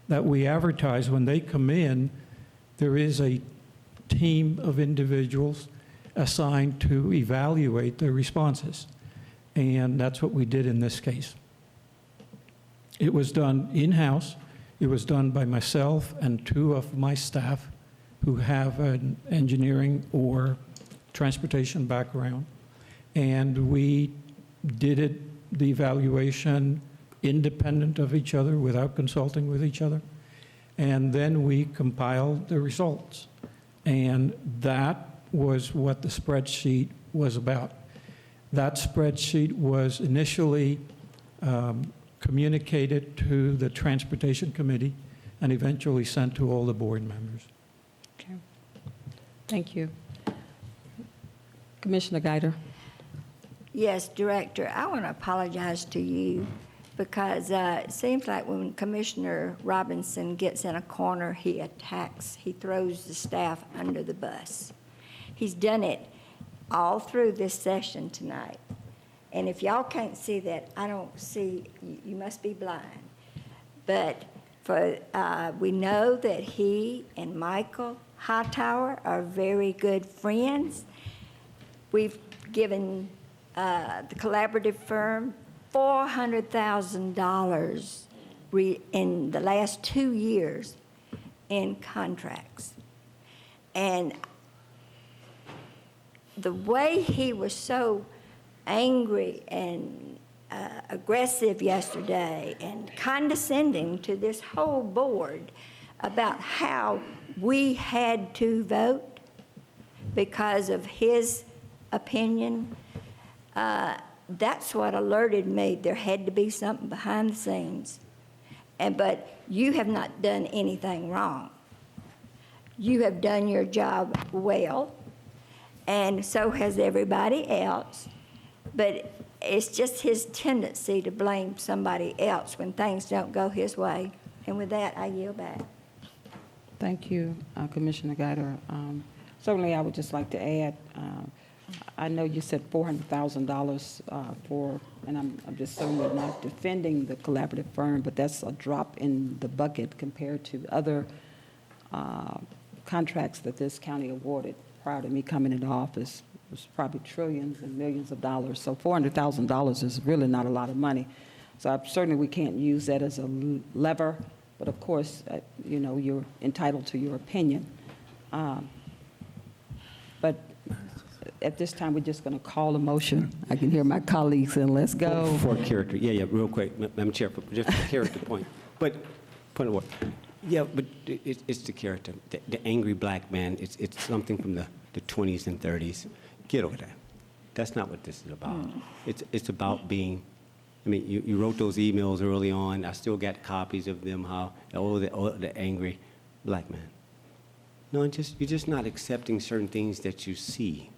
that we advertise, when they come in, there is a team of individuals assigned to evaluate the responses. And that's what we did in this case. It was done in-house. It was done by myself and two of my staff who have an engineering or transportation background. And we did the evaluation independent of each other, without consulting with each other. And then we compiled the results. And that was what the spreadsheet was about. That spreadsheet was initially communicated to the Transportation Committee and eventually sent to all the board members. Okay. Thank you. Commissioner Guider. Yes, Director, I want to apologize to you because it seems like when Commissioner Robinson gets in a corner, he attacks, he throws the staff under the bus. He's done it all through this session tonight. And if y'all can't see that, I don't see, you must be blind. But we know that he and Michael Hightower are very good friends. We've given the collaborative firm $400,000 in the last 2 years in contracts. And the way he was so angry and aggressive yesterday and condescending to this whole board about how we had to vote because of his opinion, that's what alerted me. There had to be something behind the scenes. But you have not done anything wrong. You have done your job well, and so has everybody else. But it's just his tendency to blame somebody else when things don't go his way. And with that, I yield back. Thank you, Commissioner Guider. Certainly, I would just like to add, I know you said $400,000 for, and I'm just certainly not defending the collaborative firm, but that's a drop in the bucket compared to other contracts that this county awarded prior to me coming into office. It was probably trillions and millions of dollars. So $400,000 is really not a lot of money. So certainly we can't use that as a lever, but of course, you know, you're entitled to your opinion. But at this time, we're just going to call a motion. I can hear my colleagues saying, let's go. For character, yeah, real quick, Madam Chair, just for character point. But, point of order. Yeah, but it's the character. The angry black man, it's something from the 20s and 30s. Get over that. That's not what this is about. It's about being, I mean, you wrote those emails early on. I still got copies of them, how, the angry black man. No, you're just not accepting certain things that you see.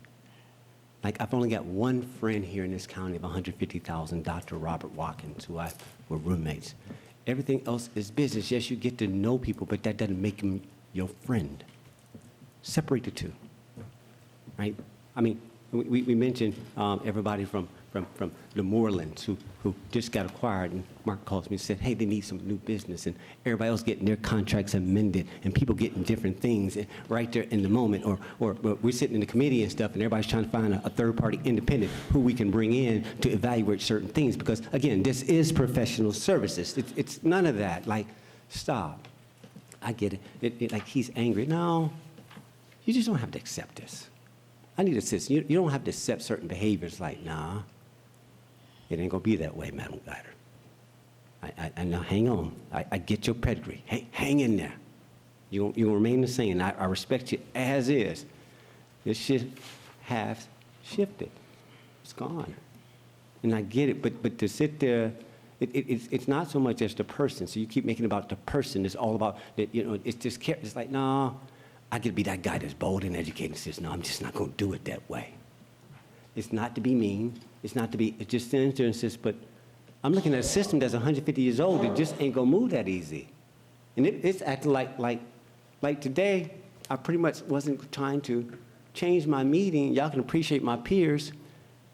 Like, I've only got one friend here in this county of 150,000, Dr. Robert Watkins, who were roommates. Everything else is business. Yes, you get to know people, but that doesn't make them your friend. Separate the two, right? I mean, we mentioned everybody from the Moorlands who just got acquired, and Mark calls me and said, hey, they need some new business, and everybody else getting their contracts amended, and people getting different things right there in the moment, or we're sitting in the committee and stuff, and everybody's trying to find a third-party independent who we can bring in to evaluate certain things, because, again, this is professional services. It's none of that. Like, stop. I get it. Like, he's angry. No, you just don't have to accept this. I need assistance. You don't have to accept certain behaviors like, nah, it ain't gonna be that way, Madam Guider. I now hang on. I get your pedigree. Hey, hang in there. You gonna remain the same. I respect you as is. This shit has shifted. It's gone. And I get it, but to sit there, it's not so much as the person. So you keep making it about the person. It's all about, it's just, it's like, no, I get to be that guy that's bold and educated and says, no, I'm just not going to do it that way. It's not to be mean. It's not to be, it just stands there and says, but I'm looking at a system that's 150 years old. It just ain't going to move that easy. And it's acting like today, I pretty much wasn't trying to change my meeting. Y'all can appreciate my peers.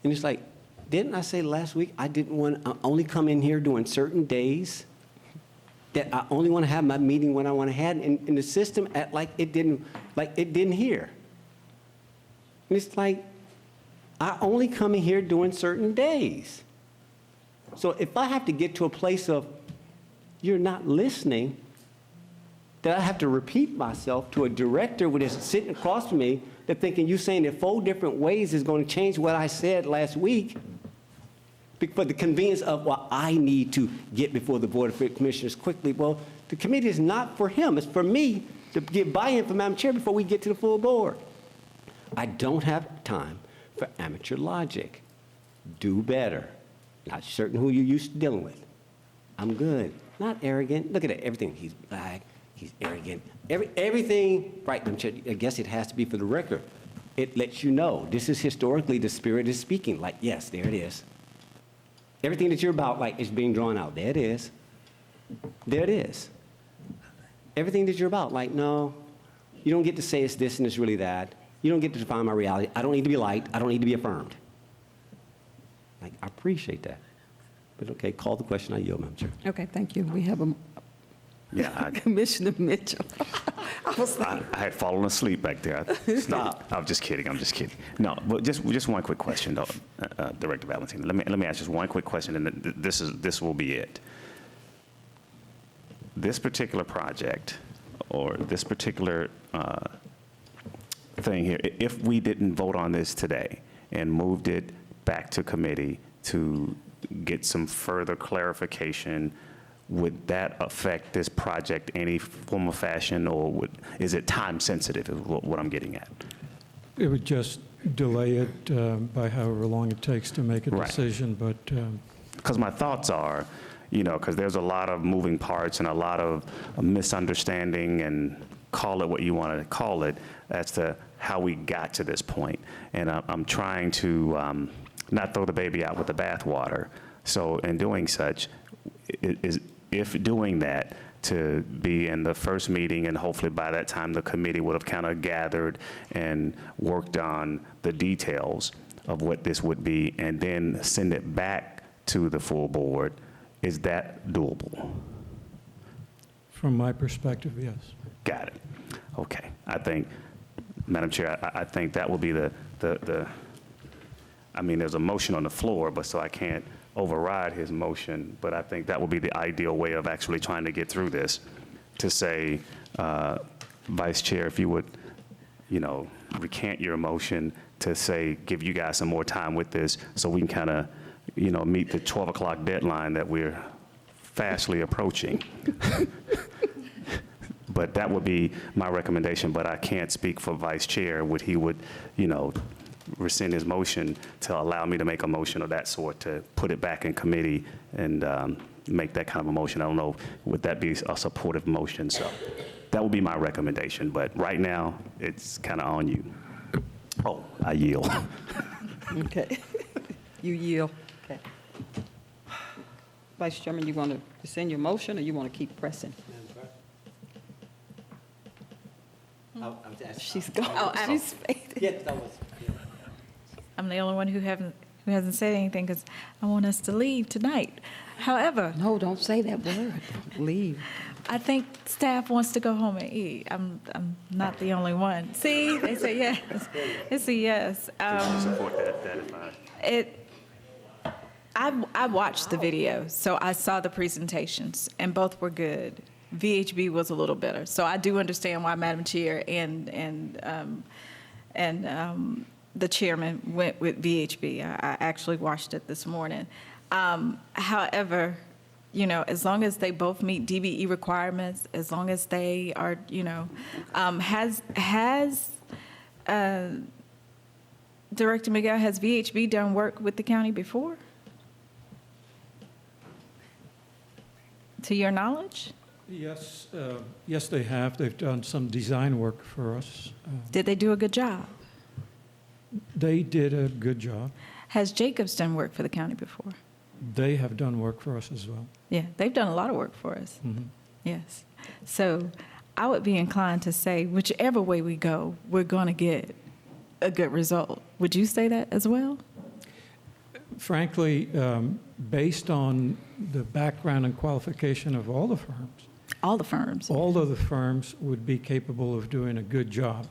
And it's like, didn't I say last week I didn't want to only come in here during certain days? That I only want to have my meeting when I want to have it, and the system act like it didn't hear. And it's like, I only come in here during certain days. So if I have to get to a place of you're not listening, that I have to repeat myself to a director who is sitting across from me, that thinking you saying it 4 different ways is going to change what I said last week, for the convenience of what I need to get before the Board of Commissioners quickly. Well, the committee is not for him. It's for me to get buy-in from Madam Chair before we get to the full board. I don't have time for amateur logic. Do better. Not certain who you're used to dealing with. I'm good. Not arrogant. Look at it. Everything. He's black. He's arrogant. Everything. Right, Madam Chair, I guess it has to be for the record. It lets you know. This is historically the spirit is speaking. Like, yes, there it is. Everything that you're about, like, is being drawn out. There it is. There it is. Everything that you're about, like, no, you don't get to say it's this and it's really that. You don't get to define my reality. I don't need to be liked. I don't need to be affirmed. Like, I appreciate that. But okay, call the question. I yield, Madam Chair. Okay, thank you. We have a Yeah, Commissioner Mitchell. I had fallen asleep back there. Stop. I'm just kidding. No, but just one quick question, though, Director Valentin. Let me ask just one quick question, and this will be it. This particular project, or this particular thing here, if we didn't vote on this today and moved it back to committee to get some further clarification, would that affect this project any form of fashion, or is it time sensitive is what I'm getting at? It would just delay it by however long it takes to make a decision, but... Because my thoughts are, because there's a lot of moving parts and a lot of misunderstanding, and call it what you want to call it, as to how we got to this point. And I'm trying to not throw the baby out with the bathwater. So in doing such, if doing that, to be in the first meeting, and hopefully by that time the committee would have kind of gathered and worked on the details of what this would be, and then send it back to the full board, is that doable? From my perspective, yes. Got it. Okay. I think, Madam Chair, I think that will be the I mean, there's a motion on the floor, but so I can't override his motion, but I think that would be the ideal way of actually trying to get through this, to say, Vice Chair, if you would, recant your motion to say, give you guys some more time with this, so we can kind of, meet the 12 o'clock deadline that we're fastly approaching. But that would be my recommendation, but I can't speak for Vice Chair. He would, rescind his motion to allow me to make a motion of that sort, to put it back in committee and make that kind of a motion. I don't know, would that be a supportive motion? So that would be my recommendation, but right now, it's kind of on you. Oh, I yield. Okay. You yield. Okay. Vice Chairman, you want to rescind your motion, or you want to keep pressing? She's gone. She's faded. I'm the only one who hasn't said anything because I want us to leave tonight. However, No, don't say that word. Leave. I think staff wants to go home and eat. I'm not the only one. See, they say yes. It's a yes. Support that I watched the video, so I saw the presentations, and both were good. VHB was a little better, so I do understand why Madam Chair and the chairman went with VHB. I actually watched it this morning. However, as long as they both meet DBE requirements, as long as they are, has Director Miguel, has VHB done work with the county before? To your knowledge? Yes, yes, they have. They've done some design work for us. Did they do a good job? They did a good job. Has Jacobs done work for the county before? They have done work for us as well. Yeah, they've done a lot of work for us. Mhm. Yes. So I would be inclined to say, whichever way we go, we're going to get a good result. Would you say that as well? Frankly, based on the background and qualification of all the firms, All the firms. all of the firms would be capable of doing a good job.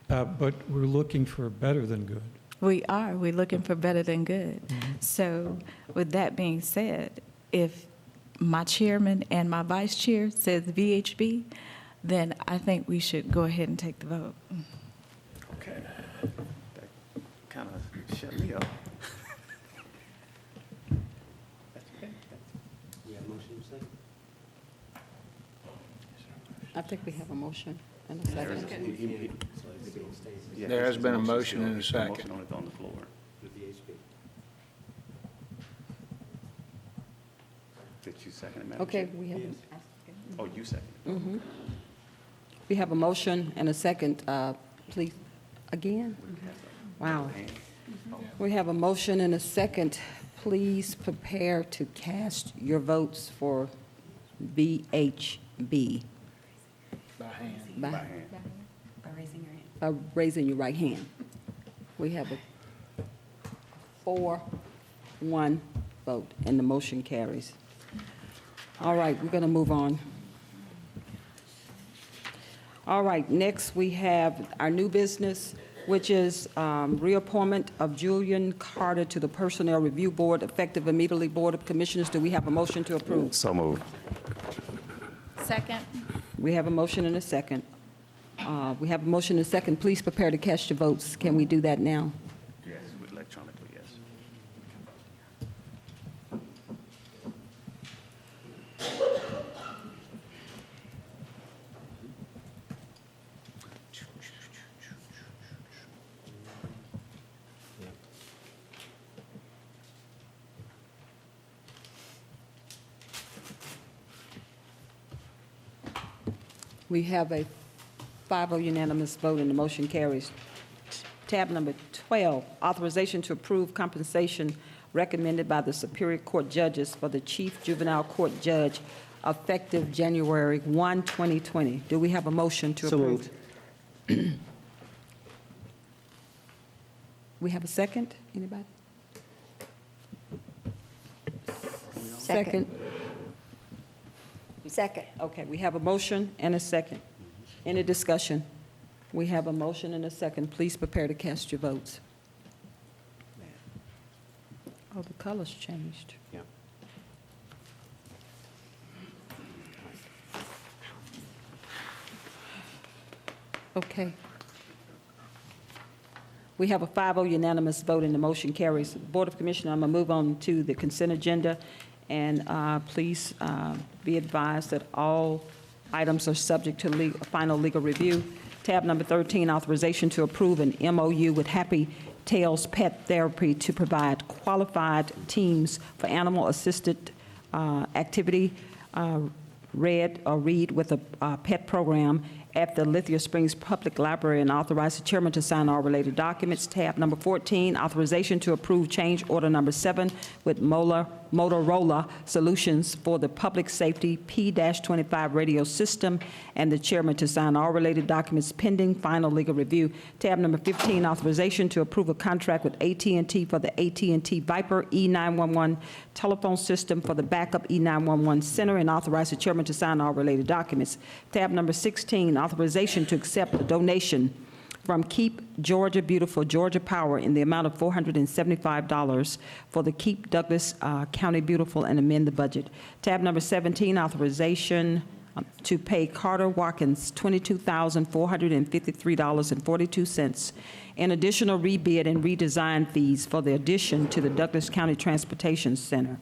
But we're looking for better than good. We are. We're looking for better than good. So with that being said, if my chairman and my vice chair says VHB, then I think we should go ahead and take the vote. Okay. That kind of shut me up. I think we have a motion and a second. There has been a motion and a Motion second. on it on the floor. Did you second it, Madam Okay, Chair? we have, Oh, you seconded it. we have a motion and a second. Please, again? Wow. We have a motion and a second. Please prepare to cast your votes for VHB. By hand. By hand. by raising your right hand. We have a 4-1 vote, and the motion carries. All right, we're going to move on. All right, next we have our new business, which is reappointment of Julian Carter to the Personnel Review Board, effective immediately. Board of Commissioners, do we have a motion to approve? So moved. Second. We have a motion and a second. We have a motion and a second. Please prepare to cast your votes. Can we do that now? Yes, electronically, yes. We have a 5-0 unanimous vote, and the motion carries. Tab number 12, authorization to approve compensation recommended by the Superior Court judges for the Chief Juvenile Court Judge effective January 1, 2020. Do we have a motion to approve? We have a second? Anybody? Second. Second. Okay, we have a motion and a second. Any discussion? We have a motion and a second. Please prepare to cast your votes. Oh, the color's changed. Yeah. Okay. We have a 5-0 unanimous vote, and the motion carries. Board of Commissioners, I'm going to move on to the consent agenda, And please be advised that all items are subject to final legal review. Tab number 13, authorization to approve an MOU with Happy Tails Pet Therapy to provide qualified teams for animal-assisted activity, read with a pet program at the Lithia Springs Public Library, and authorize the chairman to sign all related documents. Tab number 14, authorization to approve change order number 7 with Motorola Solutions for the Public Safety P-25 radio system, and the chairman to sign all related documents pending final legal review. Tab number 15, authorization to approve a contract with AT&T for the AT&T Viper E911 telephone system for the backup E911 center, and authorize the chairman to sign all related documents. Tab number 16, authorization to accept a donation from Keep Georgia Beautiful Georgia Power in the amount of $475 for the Keep Douglas County Beautiful and amend the budget. Tab number 17, authorization to pay Carter Watkins $22,453.42 in additional rebid and redesign fees for the addition to the Douglas County Transportation Center.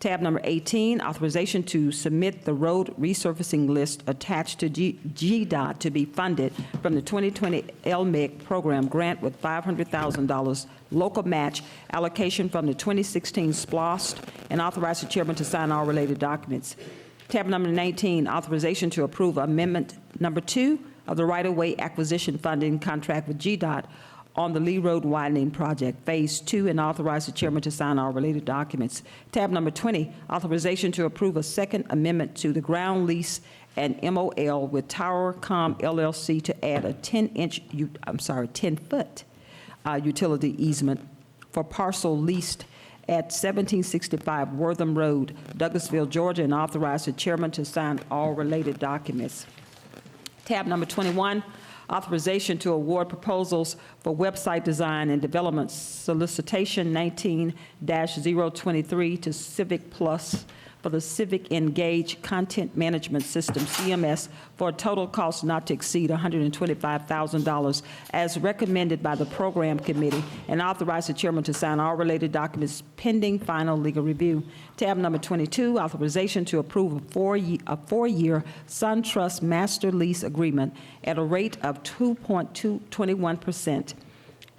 Tab number 18, authorization to submit the road resurfacing list attached to GDOT to be funded from the 2020 LMIG program grant with $500,000 local match allocation from the 2016 SPLOST, and authorize the chairman to sign all related documents. Tab number 19, authorization to approve amendment number 2 of the right-of-way acquisition funding contract with GDOT on the Lee Road widening project, Phase 2, and authorize the chairman to sign all related documents. Tab number 20, authorization to approve a second amendment to the ground lease and MOL with TowerCom LLC to add a 10-foot utility easement for parcel leased at 1765 Wortham Road, Douglasville, Georgia, and authorize the chairman to sign all related documents. Tab number 21, authorization to award proposals for website design and development solicitation 19-023 to Civic Plus for the Civic Engage Content Management System, CMS, for a total cost not to exceed $125,000 as recommended by the program committee, and authorize the chairman to sign all related documents pending final legal review. Tab number 22, authorization to approve a four-year SunTrust master lease agreement at a rate of 2.21%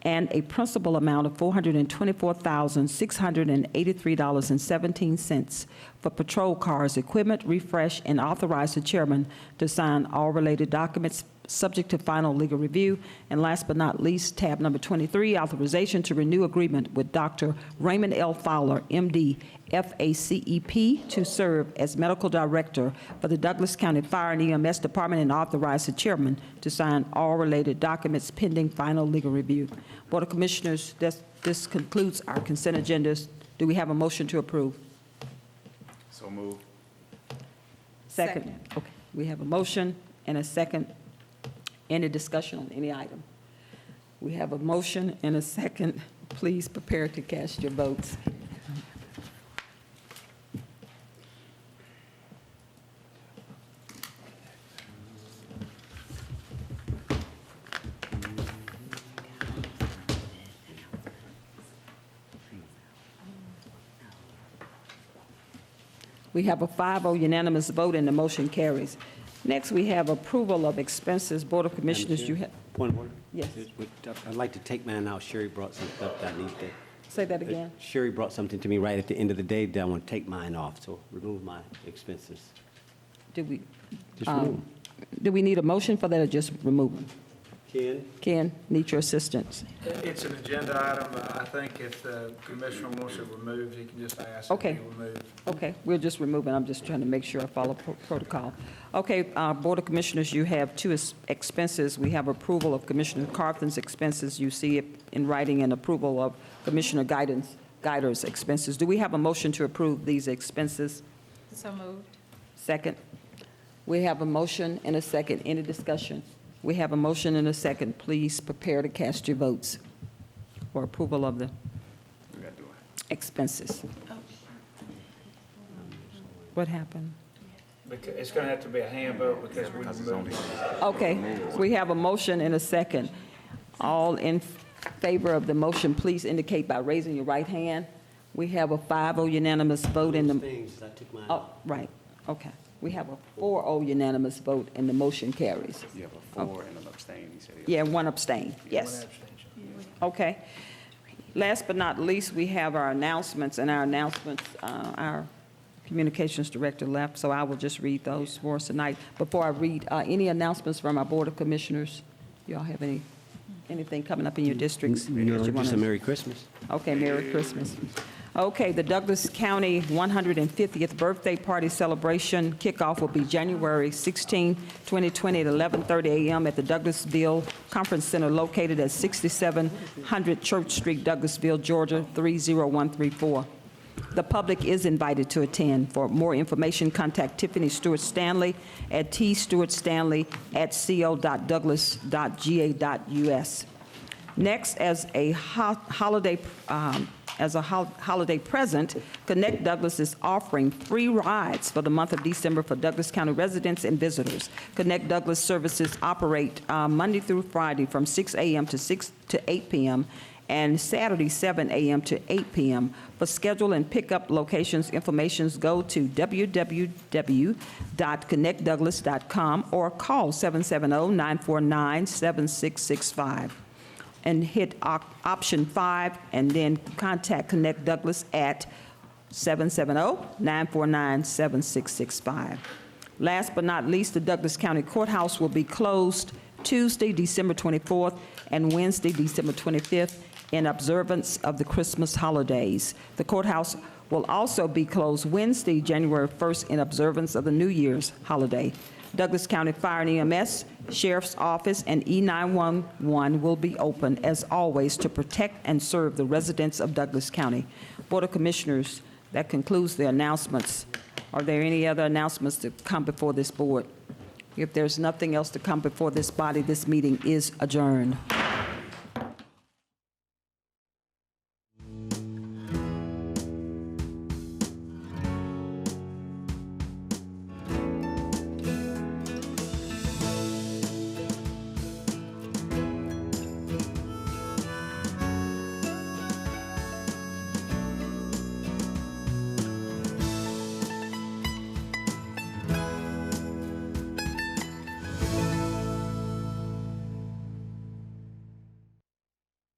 and a principal amount of $424,683.17 for patrol cars, equipment refresh, and authorize the chairman to sign all related documents subject to final legal review. And last but not least, tab number 23, authorization to renew agreement with Dr. Raymond L. Fowler, MD, FACEP, to serve as medical director for the Douglas County Fire and EMS Department, and authorize the chairman to sign all related documents pending final legal review. Board of Commissioners, this concludes our consent agendas. Do we have a motion to approve? So move. Second. Okay, we have a motion and a second. Any discussion on any item? We have a motion and a second. Please prepare to cast your votes. We have a 5-0 unanimous vote, and the motion carries. Next, we have approval of expenses. Board of Commissioners, you have... Point of order? Yes. I'd like to take mine out. Sherry brought something up that I need to... Say that again. Sherry brought something to me right at the end of the day that I want to take mine off, so remove my expenses. Do we, Just remove them. do we need a motion for that, or just remove them? Ken? Ken, need your assistance. It's an agenda item. I think if the commissioner wants it removed, he can just ask it to Okay. be removed. Okay, we'll just remove it. I'm just trying to make sure I follow protocol. Okay, Board of Commissioners, you have two expenses. We have approval of Commissioner Carthen's expenses. You see it in writing, and approval of Commissioner Guider's expenses. Do we have a motion to approve these expenses? So moved. Second. We have a motion and a second. Any discussion? We have a motion and a second. Please prepare to cast your votes for approval of the expenses. What happened? Because it's going to have to be a hand vote because we removed it. Okay, we have a motion and a second. All in favor of the motion, please indicate by raising your right hand. We have a 5-0 unanimous vote in the, Things, I took mine oh, out. right, okay. We have a 4-0 unanimous vote and the motion carries. You have a 4 and an abstain, he said. Yeah, one abstain, yes. Okay. Last but not least, we have our announcements, and our communications director left, so I will just read those for us tonight. Before I read, any announcements from our Board of Commissioners? Y'all have anything coming up in your districts? No, that you just a wanna- Merry Christmas. Okay, Merry Christmas. Okay, the Douglas County 150th birthday party celebration kickoff will be January 16, 2020 at 11:30 a.m. at the Douglasville Conference Center located at 6700 Church Street, Douglasville, Georgia 30134. The public is invited to attend. For more information, contact Tiffany Stewart Stanley at tstewartstanley@co.douglas.ga.us. Next, as a holiday present, Connect Douglas is offering free rides for the month of December for Douglas County residents and visitors. Connect Douglas services operate Monday through Friday from 6 a.m. to 8 p.m. and Saturday 7 a.m. to 8 p.m. For schedule and pickup locations, informations go to www.connectdouglas.com or call 770-949-7665. And hit option 5, and then contact Connect Douglas at 770-949-7665. Last but not least, the Douglas County Courthouse will be closed Tuesday, December 24th, and Wednesday, December 25th, in observance of the Christmas holidays. The courthouse will also be closed Wednesday, January 1st, in observance of the New Year's holiday. Douglas County Fire and EMS, Sheriff's Office, and E911 will be open, as always, to protect and serve the residents of Douglas County. Board of Commissioners, that concludes the announcements. Are there any other announcements to come before this board? If there's nothing else to come before this body, this meeting is adjourned.